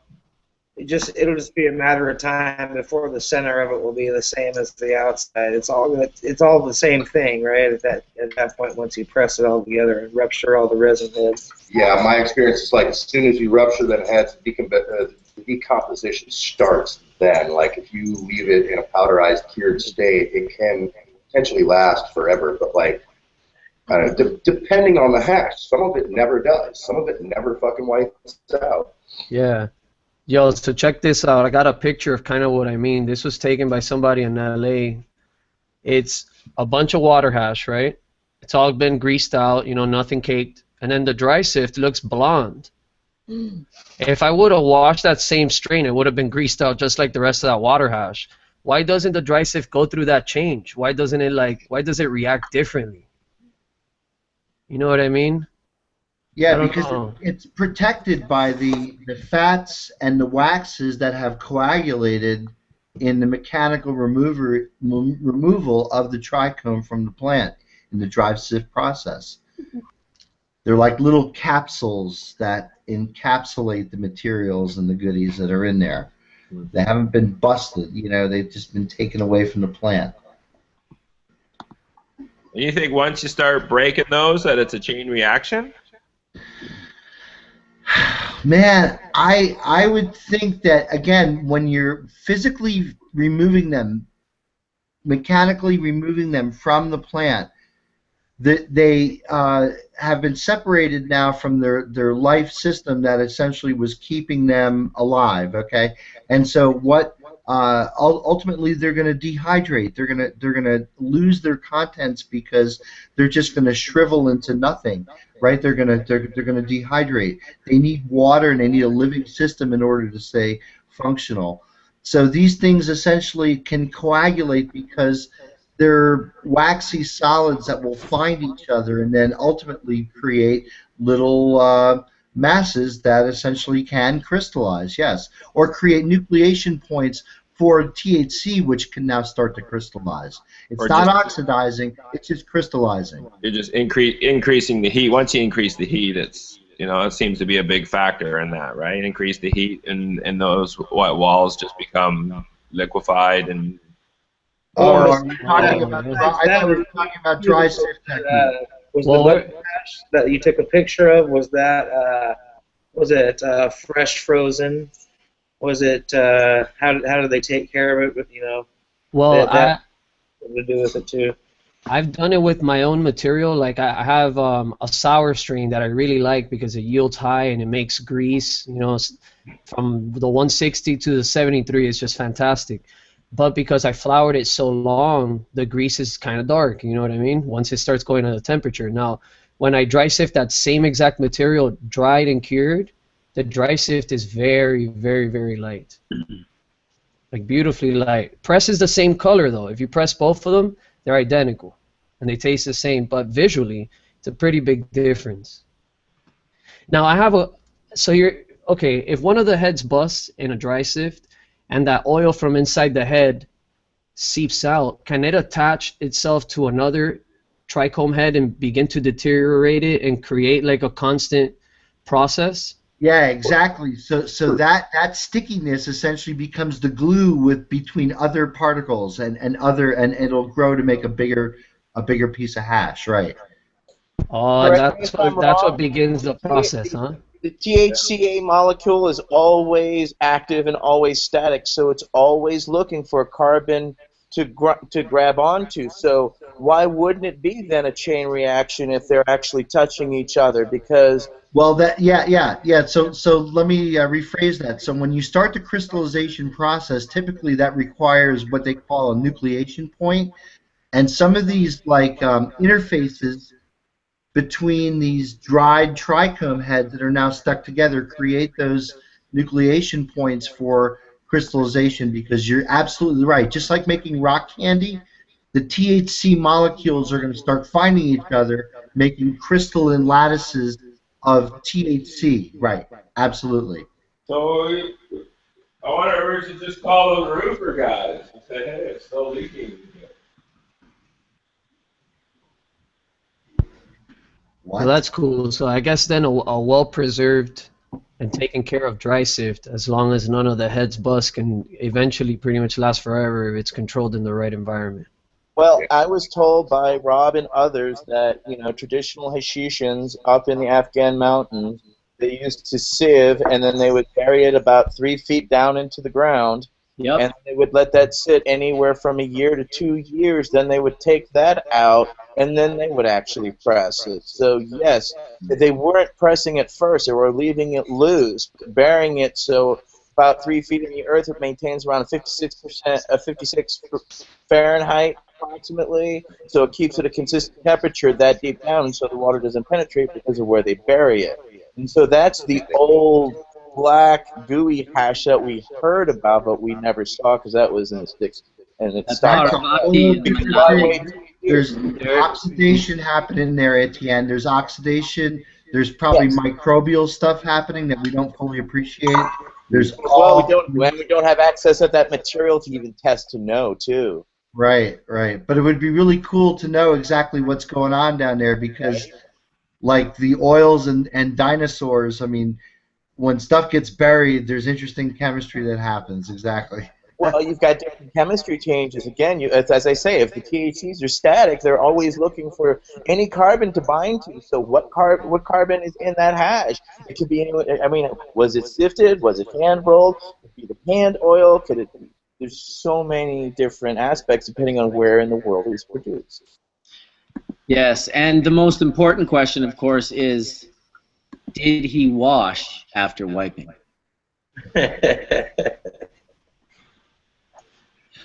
it'll just be a matter of time before the center of it will be the same as the outside. It's all the same thing, right? At that point, once you press it all together and rupture all the resin heads. Yeah, my experience is like as soon as you rupture the heads, the decomposition starts then. Like if you leave it in a powderized, cured state, it can potentially last forever. But like, depending on the hash, some of it never does. Some of it never fucking wipes out. Yeah. Yo, so check this out. I got a picture of kind of what I mean. This was taken by somebody in LA. It's a bunch of water hash, right? It's all been greased out, you know, nothing caked. And then the dry sift looks blonde. If I would have washed that same strain, it would have been greased out just like the rest of that water hash. Why doesn't the dry sift go through that change? Why does it react differently? You know what I mean? Yeah, because it's protected by the fats and the waxes that have coagulated in the mechanical removal of the trichome from the plant in the dry sift process. They're like little capsules that encapsulate the materials and the goodies that are in there. They haven't been busted, you know, they've just been taken away from the plant. You think once you start breaking those that it's a chain reaction? Man, I would think that, again, when you're physically removing them, mechanically removing them from the plant, that they have been separated now from their life system that essentially was keeping them alive, okay? And so what ultimately they're going to dehydrate. They're going to lose their contents because they're just going to shrivel into nothing, right? They're going to dehydrate. They need water and they need a living system in order to stay functional. So these things essentially can coagulate because they're waxy solids that will find each other and then ultimately create little masses that essentially can crystallize, yes, or create nucleation points for THC, which can now start to crystallize. It's not oxidizing; it's just crystallizing. You're just increasing the heat. Once you increase the heat, it's, you know, it seems to be a big factor in that, right? Increase the heat, and those white walls just become liquefied and. Or I thought we were talking about dry sift technique. Was the bubbleman that you took a picture of, was it fresh frozen? Was it how do they take care of it? You know, well, that to do with it too. I've done it with my own material. Like I have a sour strain that I really like because it yields high and it makes grease. You know, from the 160 to the 73, it's just fantastic. But because I floured it so long, the grease is kind of dark, you know what I mean? Once it starts going to the temperature. Now, when I dry sift that same exact material, dried and cured, the dry sift is very, very, very light. Like beautifully light. Press is the same color though. If you press both of them, they're identical. And they taste the same, but visually, it's a pretty big difference. Now, okay, if one of the heads busts in a dry sift, and that oil from inside the head seeps out, can it attach itself to another trichome head and begin to deteriorate it and create like a constant process? Yeah, exactly. So that stickiness essentially becomes the glue between other particles and it'll grow to make a bigger piece of hash, right? Oh, that's what begins the process, huh? The THCA molecule is always active and always static, so it's always looking for a carbon to grab onto. So why wouldn't it be then a chain reaction if they're actually touching each other? Because well, yeah. So let me rephrase that. So when you start the crystallization process, typically that requires what they call a nucleation point, and some of these like interfaces between these dried trichome heads that are now stuck together create those nucleation points for crystallization, because you're absolutely right. Just like making rock candy, the THC molecules are going to start finding each other, making crystalline lattices of THC. Right, absolutely. So I wonder if we should just call those roofer guys and say, hey, it's still leaking. Well, that's cool. So I guess then a well-preserved and taking care of dry sift, as long as none of the heads bust, can eventually pretty much last forever if it's controlled in the right environment. Well, I was told by Rob and others that, you know, traditional Hashishans up in the Afghan mountains, they used to sieve, and then they would bury it about 3 feet down into the ground. Yep. And they would let that sit anywhere from a year to 2 years. Then they would take that out, and then they would actually press it. So yes, they weren't pressing it first; they were leaving it loose, burying it so about 3 feet in the earth. It maintains around 56 Fahrenheit approximately. So it keeps it a consistent temperature that deep down, so the water doesn't penetrate because of where they bury it. And so that's the old black gooey hash that we heard about, but we never saw because that was in the sticks, and it stopped. There's oxidation happening there, Etienne. There's oxidation. There's probably microbial stuff happening that we don't fully appreciate. There's well, we don't have access to that material to even test to know too. Right, right. But it would be really cool to know exactly what's going on down there because, like the oils and dinosaurs, I mean, when stuff gets buried, there's interesting chemistry that happens. Exactly. Well, you've got different chemistry changes. Again, as I say, if the THCs are static, they're always looking for any carbon to bind to. So what carbon is in that hash? It could be, I mean, was it sifted? Was it hand rolled? Could it be the hand oil? Could it be? There's so many different aspects depending on where in the world it was produced. Yes, and the most important question, of course, is, did he wash after wiping?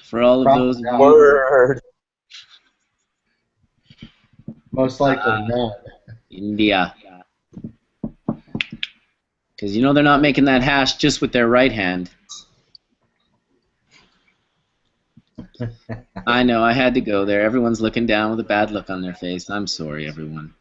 For all of those word. Most likely not. India. Because you know they're not making that hash just with their right hand. I know, I had to go there. Everyone's looking down with a bad look on their face. I'm sorry, everyone.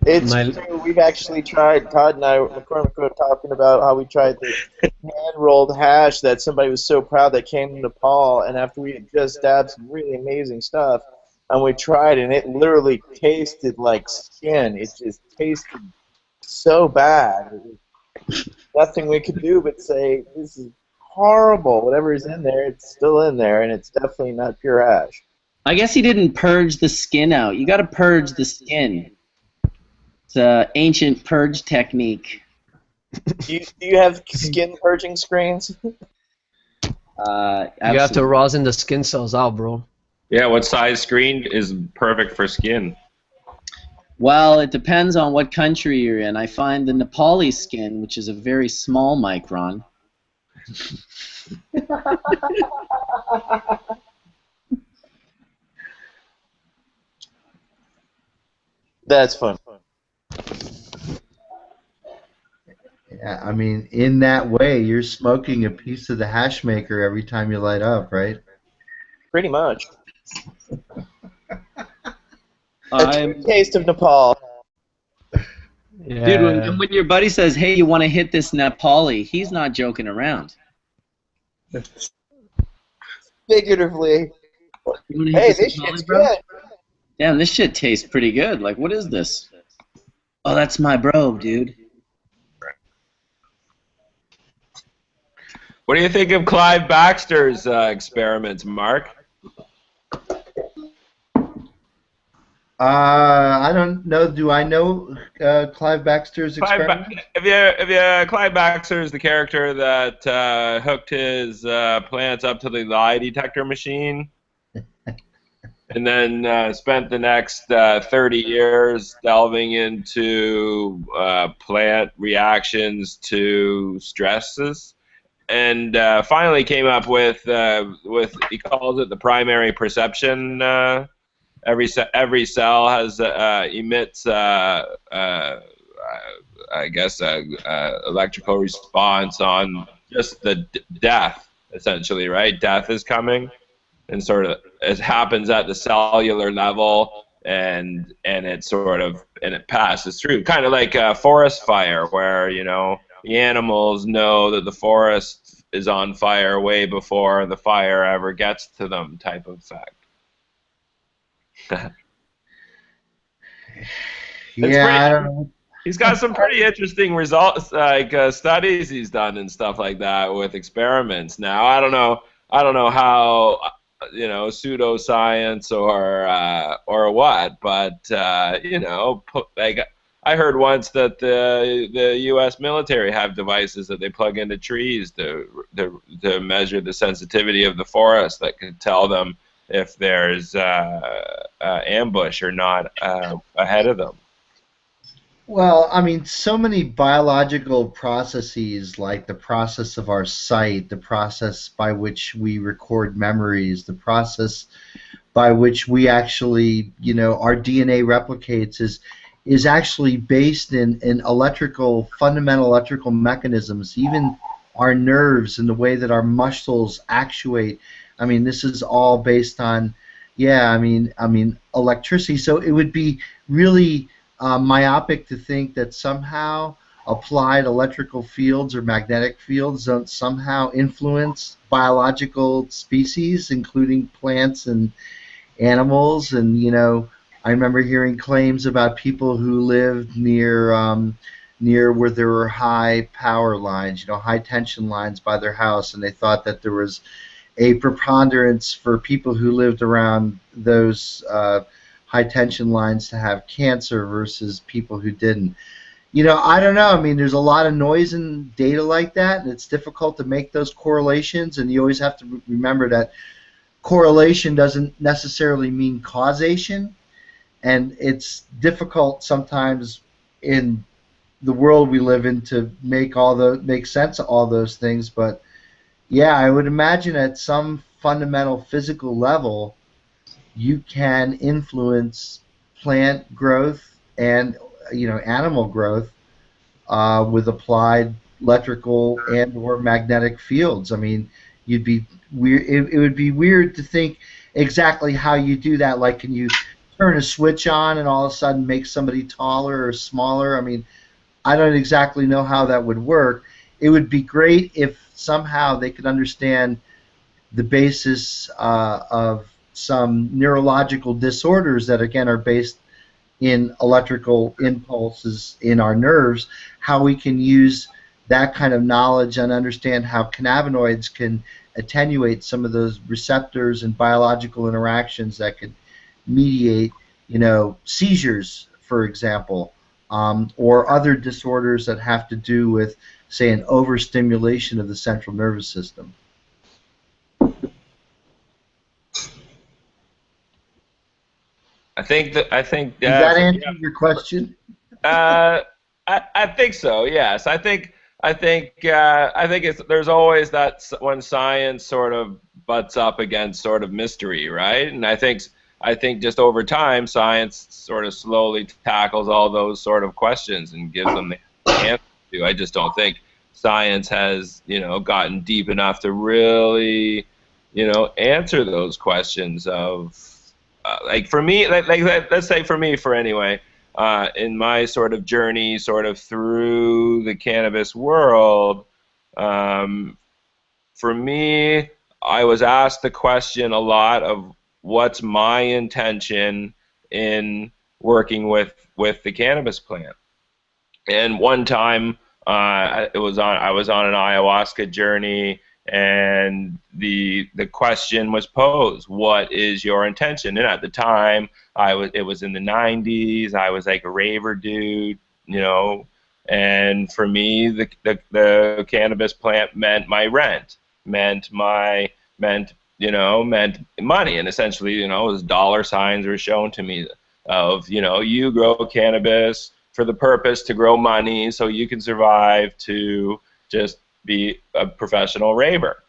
It's true. We've actually tried, Todd and I, McCormick were talking about how we tried the hand-rolled hash that somebody was so proud that came to Nepal, and after we had just dabbed some really amazing stuff, and we tried, and it literally tasted like skin. It just tasted so bad. Nothing we could do but say, this is horrible. Whatever is in there, it's still in there, and it's definitely not pure hash. I guess he didn't purge the skin out. You got to purge the skin. It's an ancient purge technique. Do you have skin purging screens? You have to rosin the skin cells out, bro. Yeah, what size screen is perfect for skin? Well, it depends on what country you're in. I find the Nepali skin, which is a very small micron. That's fun. Yeah, I mean, in that way, you're smoking a piece of the hash maker every time you light up, right? Pretty much. A taste of Nepal. Yeah. Dude, when your buddy says, hey, you want to hit this Nepali, he's not joking around. Figuratively. Hey, this shit's good. Damn, this shit tastes pretty good. Like, what is this? Oh, that's my bro, dude. What do you think of Clive Baxter's experiments, Mark? I don't know. Do I know Clive Baxter's experiment? Clive Baxter is the character that hooked his plants up to the lie detector machine, and then spent the next 30 years delving into plant reactions to stresses. And finally came up with he calls it the primary perception. Every cell has emits I guess electrical response on just the death, essentially, right? Death is coming, and sort of it happens at the cellular level, and it passes through, kind of like a forest fire, where the animals know that the forest is on fire way before the fire ever gets to them, type of effect. Yeah, I don't know. He's got some pretty interesting results, like studies he's done and stuff like that with experiments. Now I don't know how pseudoscience or what, but like I heard once that the U.S. military have devices that they plug into trees to measure the sensitivity of the forest that can tell them if there's ambush or not ahead of them. Well, I mean, so many biological processes, like the process of our sight, the process by which we record memories, the process by which we actually, our DNA replicates, is actually based in fundamental electrical mechanisms, even our nerves and the way that our muscles actuate. I mean, this is all based on, electricity. So it would be really myopic to think that somehow applied electrical fields or magnetic fields don't somehow influence biological species, including plants and animals. And I remember hearing claims about people who lived near where there were high power lines, high tension lines by their house, and they thought that there was a preponderance for people who lived around those high tension lines to have cancer versus people who didn't. I don't know. I mean, there's a lot of noise in data like that, and it's difficult to make those correlations, and you always have to remember that correlation doesn't necessarily mean causation, and it's difficult sometimes in the world we live in to make sense of all those things. But yeah, I would imagine at some fundamental physical level you can influence plant growth and animal growth with applied electrical and or magnetic fields. I mean, you'd be weird. It would be weird to think exactly how you do that. Like, can you turn a switch on and all of a sudden make somebody taller or smaller? I mean, I don't exactly know how that would work. It would be great if somehow they could understand the basis of some neurological disorders that, again, are based in electrical impulses in our nerves, how we can use that kind of knowledge and understand how cannabinoids can attenuate some of those receptors and biological interactions that could mediate, seizures, for example, or other disorders that have to do with, say, an overstimulation of the central nervous system. I think. Does that answer your question? I think so. Yes, I think there's always that when science sort of butts up against sort of mystery, right? And I think just over time, science sort of slowly tackles all those sort of questions and gives them the answer to. I just don't think science has gotten deep enough to really answer those questions of. Like for me, let's say for me, in my sort of journey, sort of through the cannabis world, for me, I was asked the question a lot of what's my intention in working with the cannabis plant. And one time, I was on an ayahuasca journey. And the question was posed, what is your intention? And at the time, it was in the 90s. I was like a raver dude, and for me, the cannabis plant meant my rent, meant money, and essentially, as dollar signs were shown to me of, you grow cannabis for the purpose to grow money so you can survive to just be a professional raver.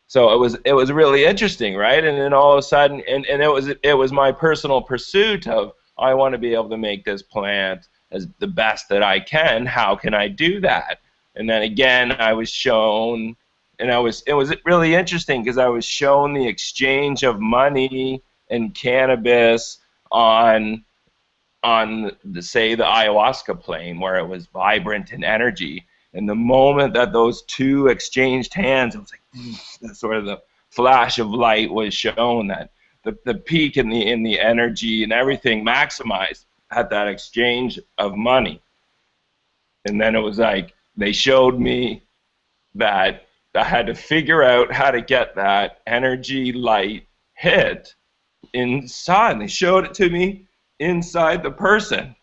So it was really interesting, right? And then all of a sudden, and it was my personal pursuit of, I want to be able to make this plant as the best that I can. How can I do that? And then again, I was shown, and it was really interesting because I was shown the exchange of money and cannabis on say the ayahuasca plane, where it was vibrant and energy. And the moment that those two exchanged hands, it was like sort of the flash of light was shown, that the peak in the energy and everything maximized at that exchange of money. And then it was like they showed me that I had to figure out how to get that energy light hit inside. And they showed it to me inside the person.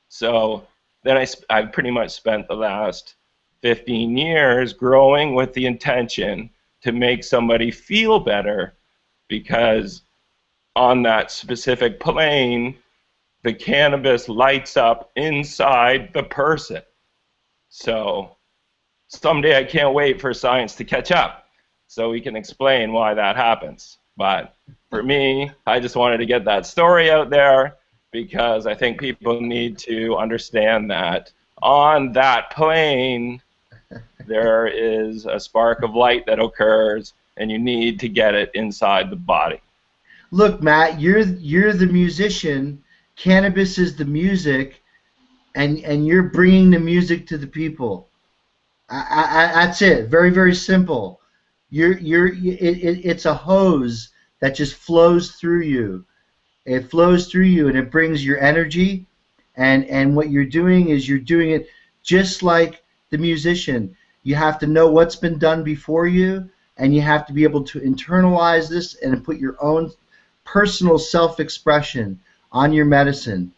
So then I pretty much spent the last 15 years growing with the intention to make somebody feel better, because on that specific plane, the cannabis lights up inside the person. So someday I can't wait for science to catch up so we can explain why that happens. But for me, I just wanted to get that story out there because I think people need to understand that on that plane, there is a spark of light that occurs, and you need to get it inside the body. Look, Matt, you're the musician. Cannabis is the music, and you're bringing the music to the people. That's it. Very, very simple. It's a hose that just flows through you. It flows through you, and it brings your energy. And what you're doing is you're doing it just like the musician. You have to know what's been done before you, and you have to be able to internalize this and put your own personal self-expression on your medicine.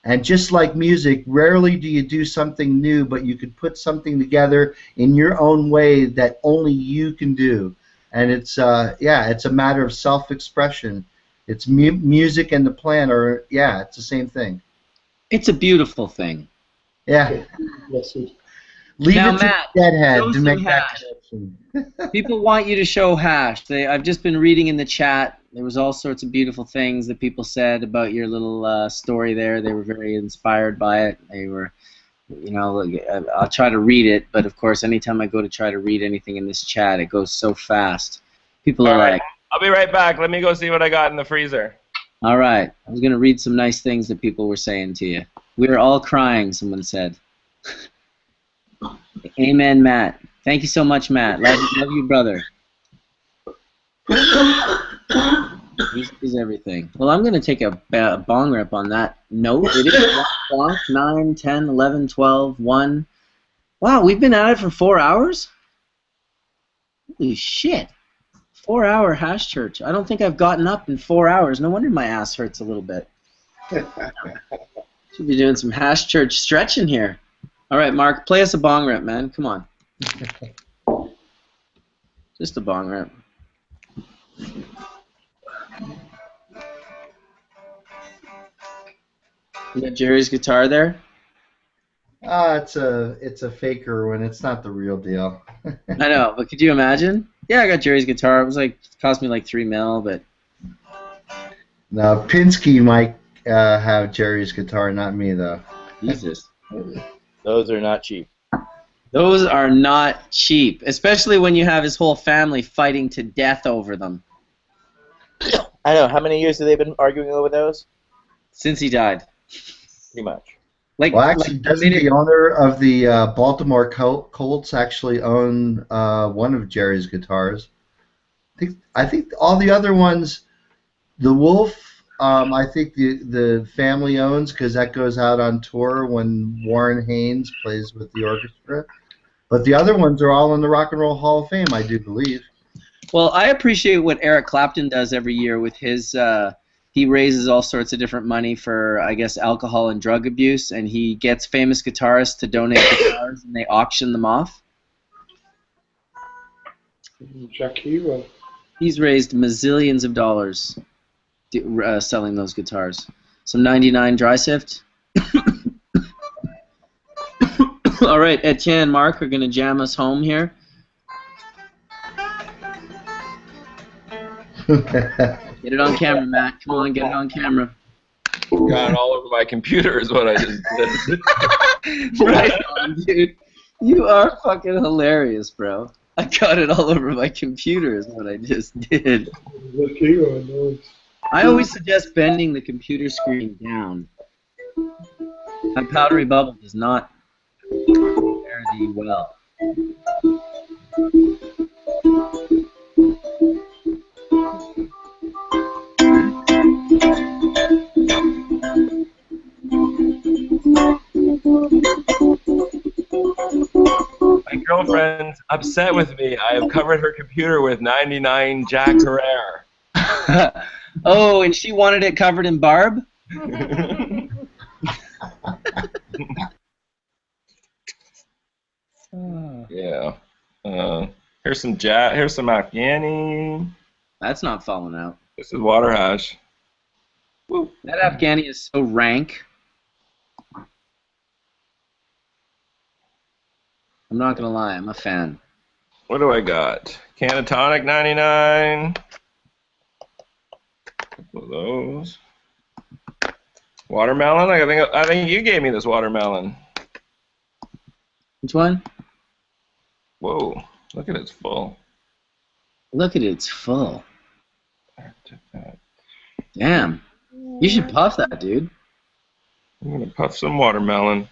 And just like music, rarely do you do something new, but you could put something together in your own way that only you can do. And it's it's a matter of self-expression. It's music and the plant are, it's the same thing. It's a beautiful thing. Yeah. Leave Now, it to Matt, the deadhead show to some make hash. that connection. People want you to show hash. I've just been reading in the chat. There was all sorts of beautiful things that people said about your little story there. They were very inspired by it. They were, I'll try to read it, but of course, anytime I go to try to read anything in this chat, it goes so fast. People are like, I'll be right back. Let me go see what I got in the freezer. all right, I was going to read some nice things that people were saying to you. We're all crying, someone said. Amen, Matt. Thank you so much, Matt. Love you, brother. This is everything. Well, I'm going to take a bong rip on that note. It is 1 o'clock, 9, 10, 11, 12, 1. Wow, we've been at it for 4 hours? Holy shit. 4-hour hash church. I don't think I've gotten up in 4 hours. No wonder my ass hurts a little bit. Should be doing some hash church stretching here. All right, Mark, play us a bong rip, man. Come on. Just a bong rip. You got Jerry's guitar there? It's a faker when it's not the real deal. I know, but could you imagine? Yeah, I got Jerry's guitar. It was like, it cost me like $3 million, but Now Pinsky might have Jerry's guitar, not me though. Jesus. Those are not cheap. Those are not cheap, especially when you have his whole family fighting to death over them. I know. How many years have they been arguing over those? Since he died. Pretty much. Well, actually, doesn't the owner of the Baltimore Colts actually own one of Jerry's guitars? I think all the other ones, the Wolf, I think the family owns because that goes out on tour when Warren Haynes plays with the orchestra. But the other ones are all in the Rock and Roll Hall of Fame, I do believe. Well, I appreciate what Eric Clapton does every year with his. He raises all sorts of different money for, I guess, alcohol and drug abuse, and he gets famous guitarists to donate guitars, and they auction them off. Jack Hero. He's raised mazillions of dollars selling those guitars. Some 99 dry sift. All right, Etienne and Mark are going to jam us home here. Get it on camera, Matt. Come on, get it on camera. Got it all over my computer is what I just did. Right on, dude. You are fucking hilarious, bro. I got it all over my computer is what I just did. I always suggest bending the computer screen down. That powdery bubble does not fare thee well. girlfriend's upset with me. I have covered her computer with 99 Jack Herrera. Oh, and she wanted it covered in barb? Yeah. Here's some Afghani. That's not falling out. This is water hash. Woo. That Afghani is so rank. I'm not gonna lie, I'm a fan. What do I got? Cannatonic 99. Couple of those. Watermelon. I think you gave me this watermelon. Which one? Whoa! Look at it, it's full. Look at it, it's full. Damn. You should puff that, dude. I'm gonna puff some watermelon.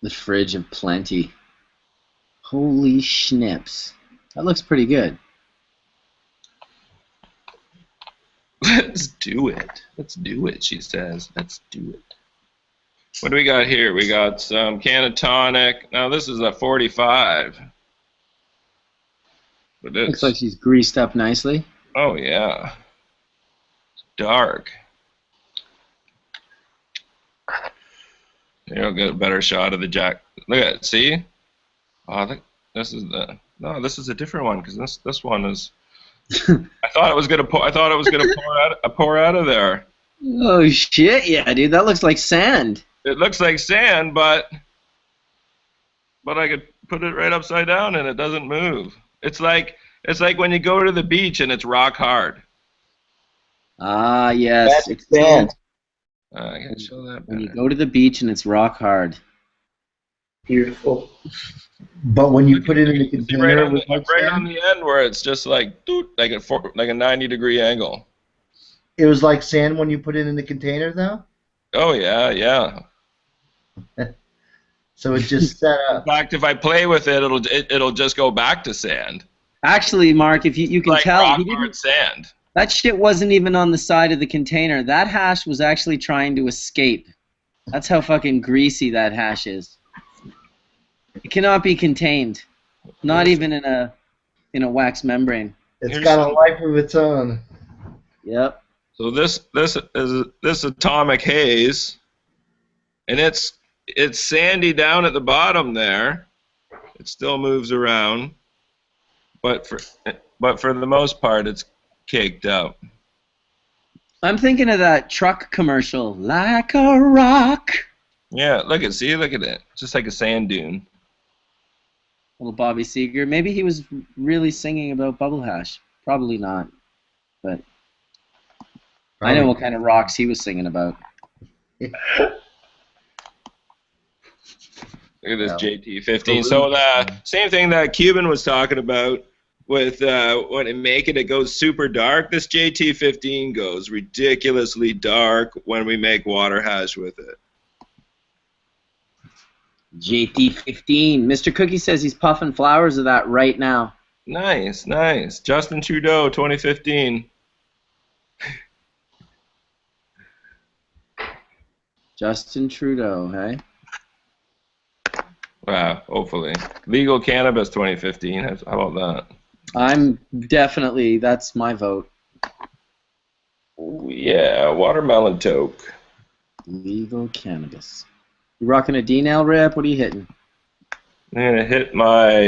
The fridge of plenty. Holy schnips. That looks pretty good. Let's do it. Let's do it, she says. Let's do it. What do we got here? We got some Cannatonic. Now this is a 45. But Looks like she's greased up nicely. Oh yeah. It's dark. Here, I'll get a better shot of the Jack. Look at it. See? Oh, I think this is the. No, this is a different one because this one is. I thought it was gonna pour. I thought it was gonna pour out of there. Oh shit! Yeah, dude, that looks like sand. It looks like sand, but I could put it right upside down and it doesn't move. It's like when you go to the beach and it's rock hard. Ah, yes. That's sand. I can show that better. When you go to the beach and it's rock hard. Beautiful. But when you put it in the container, right on the end where it's just like doot, like a 90-degree angle. It was like sand when you put it in the container, though. Oh yeah, yeah. So it just set up. In fact, if I play with it, it'll just go back to sand. Actually, Mark, if you can like tell, rock he didn't. hard sand. That shit wasn't even on the side of the container. That hash was actually trying to escape. That's how fucking greasy that hash is. It cannot be contained. Not even in a wax membrane. It's got a life of its own. Yep. So this is atomic haze, and it's sandy down at the bottom there. It still moves around, but for the most part, it's caked up. I'm thinking of that truck commercial, like a rock. Yeah, look at it. It's just like a sand dune. Little Bobby Seeger. Maybe he was really singing about bubble hash. Probably not, but I know what kind of rocks he was singing about. Look at this JT15. So the same thing that Cuban was talking about with when it make it goes super dark. This JT15 goes ridiculously dark when we make water hash with it. JT15. Mr. Cookie says he's puffing flowers of that right now. Nice, nice. Justin Trudeau, 2015. Justin Trudeau, hey? Wow, hopefully. Legal Cannabis 2015. How about that? I'm definitely, that's my vote. Yeah, watermelon toke. Legal Cannabis. You rocking a D-nail rip? What are you hitting? I'm gonna hit my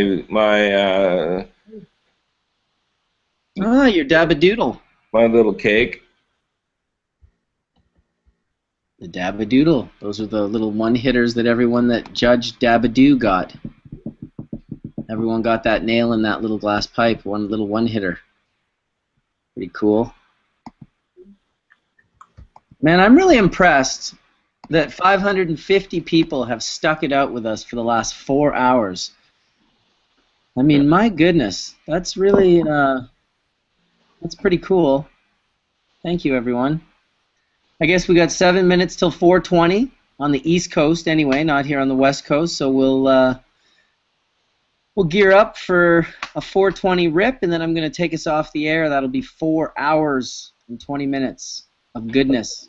your Dabadoodle. My little cake. The Dabadoodle. Those are the little one-hitters that everyone that judged Dabadoo got. Everyone got that nail in that little glass pipe, one little one-hitter. Pretty cool. Man, I'm really impressed that 550 people have stuck it out with us for the last 4 hours. I mean, my goodness, that's really, that's pretty cool. Thank you, everyone. I guess we got 7 minutes till 4:20 on the East Coast anyway, not here on the West Coast, so we'll gear up for a 4:20 rip, and then I'm going to take us off the air. That'll be 4 hours and 20 minutes of goodness.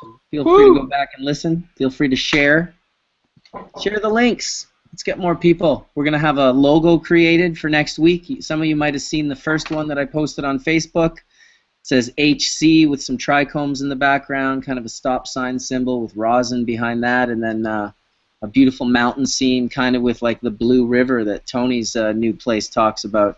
So feel free to go back and listen. Feel free to share. Share the links. Let's get more people. We're going to have a logo created for next week. Some of you might have seen the first one that I posted on Facebook. It says HC with some trichomes in the background, kind of a stop sign symbol with rosin behind that, and then a beautiful mountain scene kind of with like the blue river that Tony's new place talks about.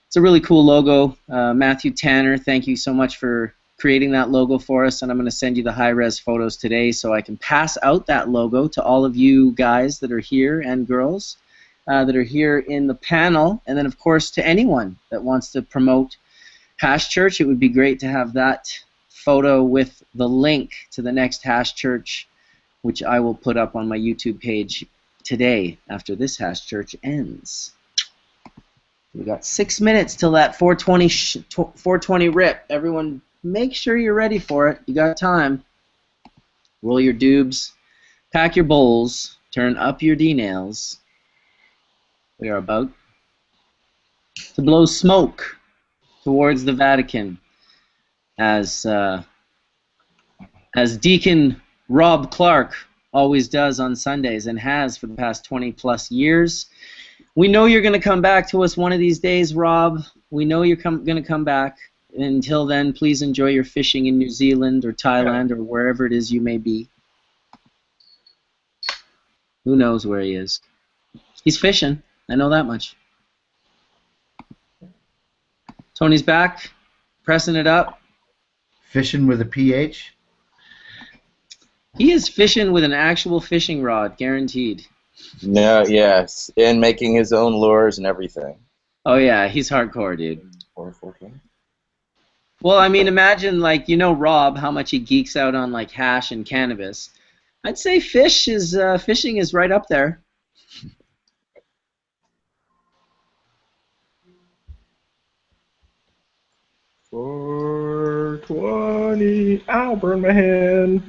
It's a really cool logo. Matthew Tanner, thank you so much for creating that logo for us, and I'm going to send you the high-res photos today so I can pass out that logo to all of you guys that are here and girls that are here in the panel, and then of course to anyone that wants to promote Hash Church. It would be great to have that photo with the link to the next Hash Church, which I will put up on my YouTube page today after this Hash Church ends. We got 6 minutes till that 420 rip. Everyone, make sure you're ready for it. You got time. Roll your doobs, pack your bowls, turn up your D-nails. We are about to blow smoke towards the Vatican as Deacon Rob Clark always does on Sundays and has for the past 20+ years. We know you're going to come back to us one of these days, Rob. We know you're going to come back. Until then, please enjoy your fishing in New Zealand or Thailand or wherever it is you may be. Who knows where he is? He's fishing. I know that much. Tony's back, pressing it up. Fishing with a PH? He is fishing with an actual fishing rod, guaranteed. No, yes, and making his own lures and everything. Oh yeah, he's hardcore, dude. 420. Well, I mean, imagine, like, you know Rob, how much he geeks out on, like, hash and cannabis. I'd say fishing is right up there. $4.20. Ow, burn my hand.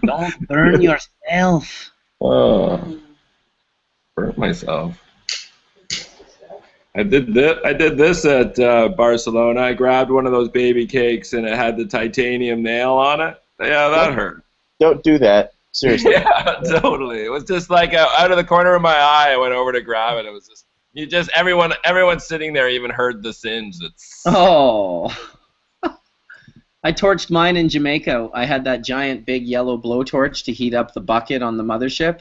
Don't burn yourself. Oh, burnt myself. I did this at Barcelona. I grabbed one of those baby cakes and it had the titanium nail on it. Yeah, that hurt. Don't do that. Seriously. Yeah, totally. It was just like out of the corner of my eye. I went over to grab it. It was just everyone sitting there even heard the singe. Oh. I torched mine in Jamaica. I had that giant big yellow blowtorch to heat up the bucket on the mothership,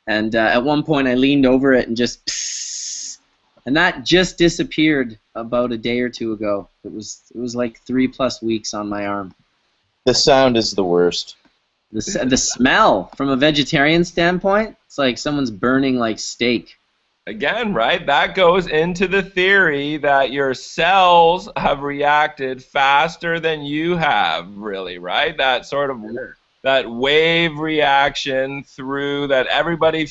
and at one point I leaned over it and just psst. And that just disappeared about a day or two ago. It was like 3+ weeks on my arm. The sound is the worst. The smell, from a vegetarian standpoint, it's like someone's burning like steak. Again, right? That goes into the theory that your cells have reacted faster than you have, really, right? That sort of that wave reaction through that everybody,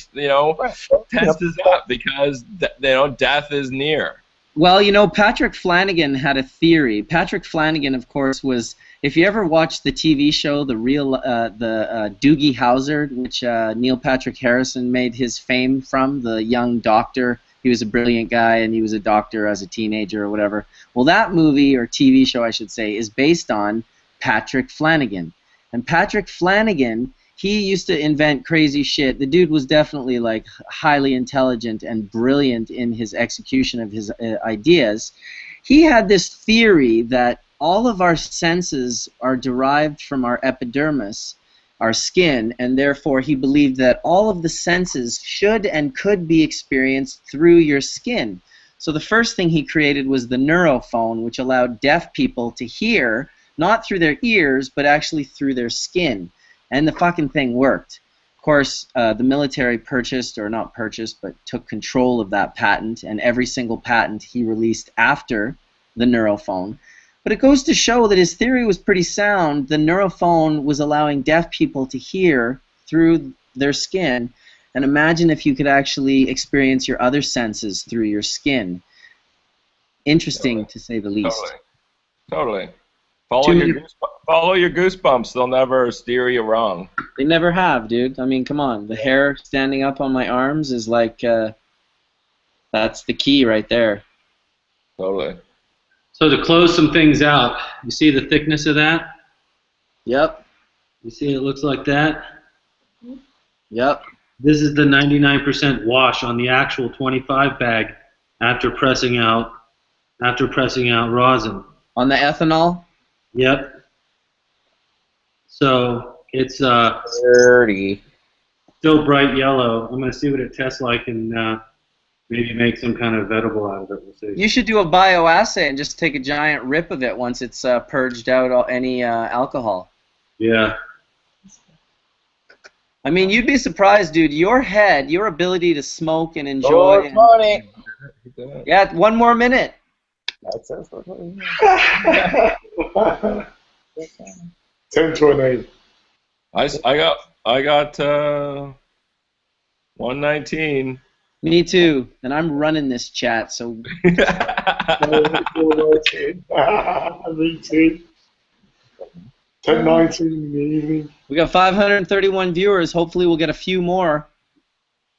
tenses up because death is near. Well, Patrick Flanagan had a theory. Patrick Flanagan, of course, was, if you ever watched the TV show, the Doogie Howser, which Neil Patrick Harrison made his fame from, the young doctor. He was a brilliant guy, and he was a doctor as a teenager or whatever. Well, that movie, or TV show, I should say, is based on Patrick Flanagan. And Patrick Flanagan, he used to invent crazy shit. The dude was definitely like highly intelligent and brilliant in his execution of his ideas. He had this theory that all of our senses are derived from our epidermis, our skin, and therefore he believed that all of the senses should and could be experienced through your skin. So the first thing he created was the neurophone, which allowed deaf people to hear not through their ears, but actually through their skin. And the fucking thing worked. Of course, the military purchased, or not purchased, but took control of that patent, and every single patent he released after the neurophone. But it goes to show that his theory was pretty sound. The neurophone was allowing deaf people to hear through their skin. And imagine if you could actually experience your other senses through your skin. Interesting, to say the least. Totally. Follow your goosebumps. They'll never steer you wrong. They never have, dude. I mean, come on. The hair standing up on my arms is like, that's the key right there. Totally. So to close some things out, you see the thickness of that? Yep. You see it looks like that? Yep. This is the 99% wash on the actual 25 bag after pressing out rosin. On the ethanol? Yep. So it's dirty. Still bright yellow. I'm gonna see what it tastes like and maybe make some kind of edible out of it. We'll see. You should do a bioassay and just take a giant rip of it once it's purged out any alcohol. Yeah. I mean, you'd be surprised, dude. Your head, your ability to smoke and enjoy. 420. Yeah, 1 more minute. That says 420. 10:20. I got 119. Me too, and I'm running this chat, so. Me too. 10:19 in the evening. We got 531 viewers. Hopefully we'll get a few more.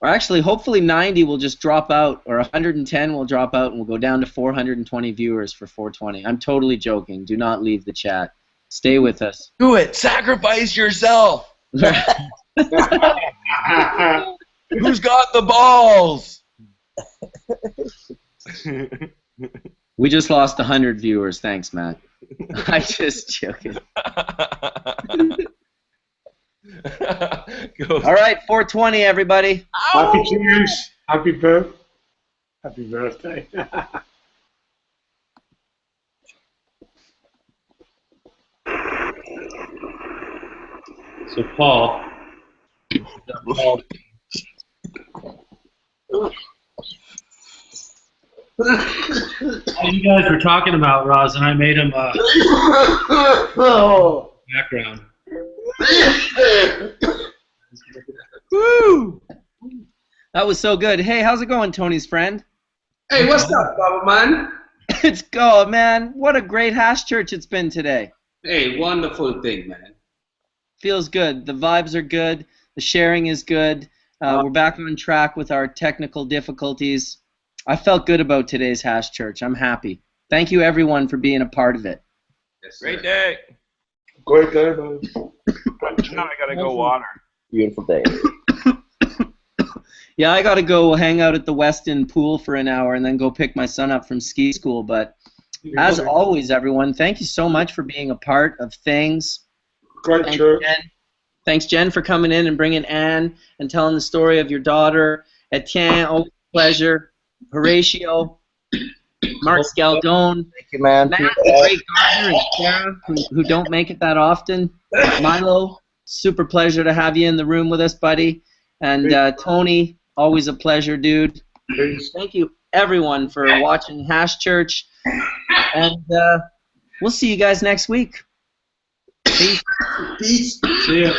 Or actually, hopefully 90 will just drop out, or 110 will drop out, and we'll go down to 420 viewers for 420. I'm totally joking. Do not leave the chat. Stay with us. Do it. Sacrifice yourself. Who's got the balls? We just lost 100 viewers. Thanks, Matt. I just joking. All right, 420, everybody. Happy cheers. Happy birthday. Happy birthday. So Paul. You guys were talking about Rosin. I made him background. Woo! That was so good. Hey, how's it going, Tony's friend? Hey, what's up, Bubbleman? It's go, man. What a great hash church it's been today. Hey, wonderful thing, man. Feels good. The vibes are good. The sharing is good. We're back on track with our technical difficulties. I felt good about today's hash church. I'm happy. Thank you, everyone, for being a part of it. Yes, Great day. Great day, man. Now I gotta go water. Beautiful day. Yeah, I got to go hang out at the Weston pool for an hour and then go pick my son up from ski school. But as always, everyone, thank you so much for being a part of things. Great church. Thanks, Jen, for coming in and bringing Anne and telling the story of your daughter. Etienne, always a pleasure. Horatio, Mark Scialdone, thank you, man. Matt, the great gardener, and Sarah, who don't make it that often. Milo, super pleasure to have you in the room with us, buddy. And Tony, always a pleasure, dude. Thank you, everyone, for watching Hash Church. And we'll see you guys next week. Peace. Peace. See ya.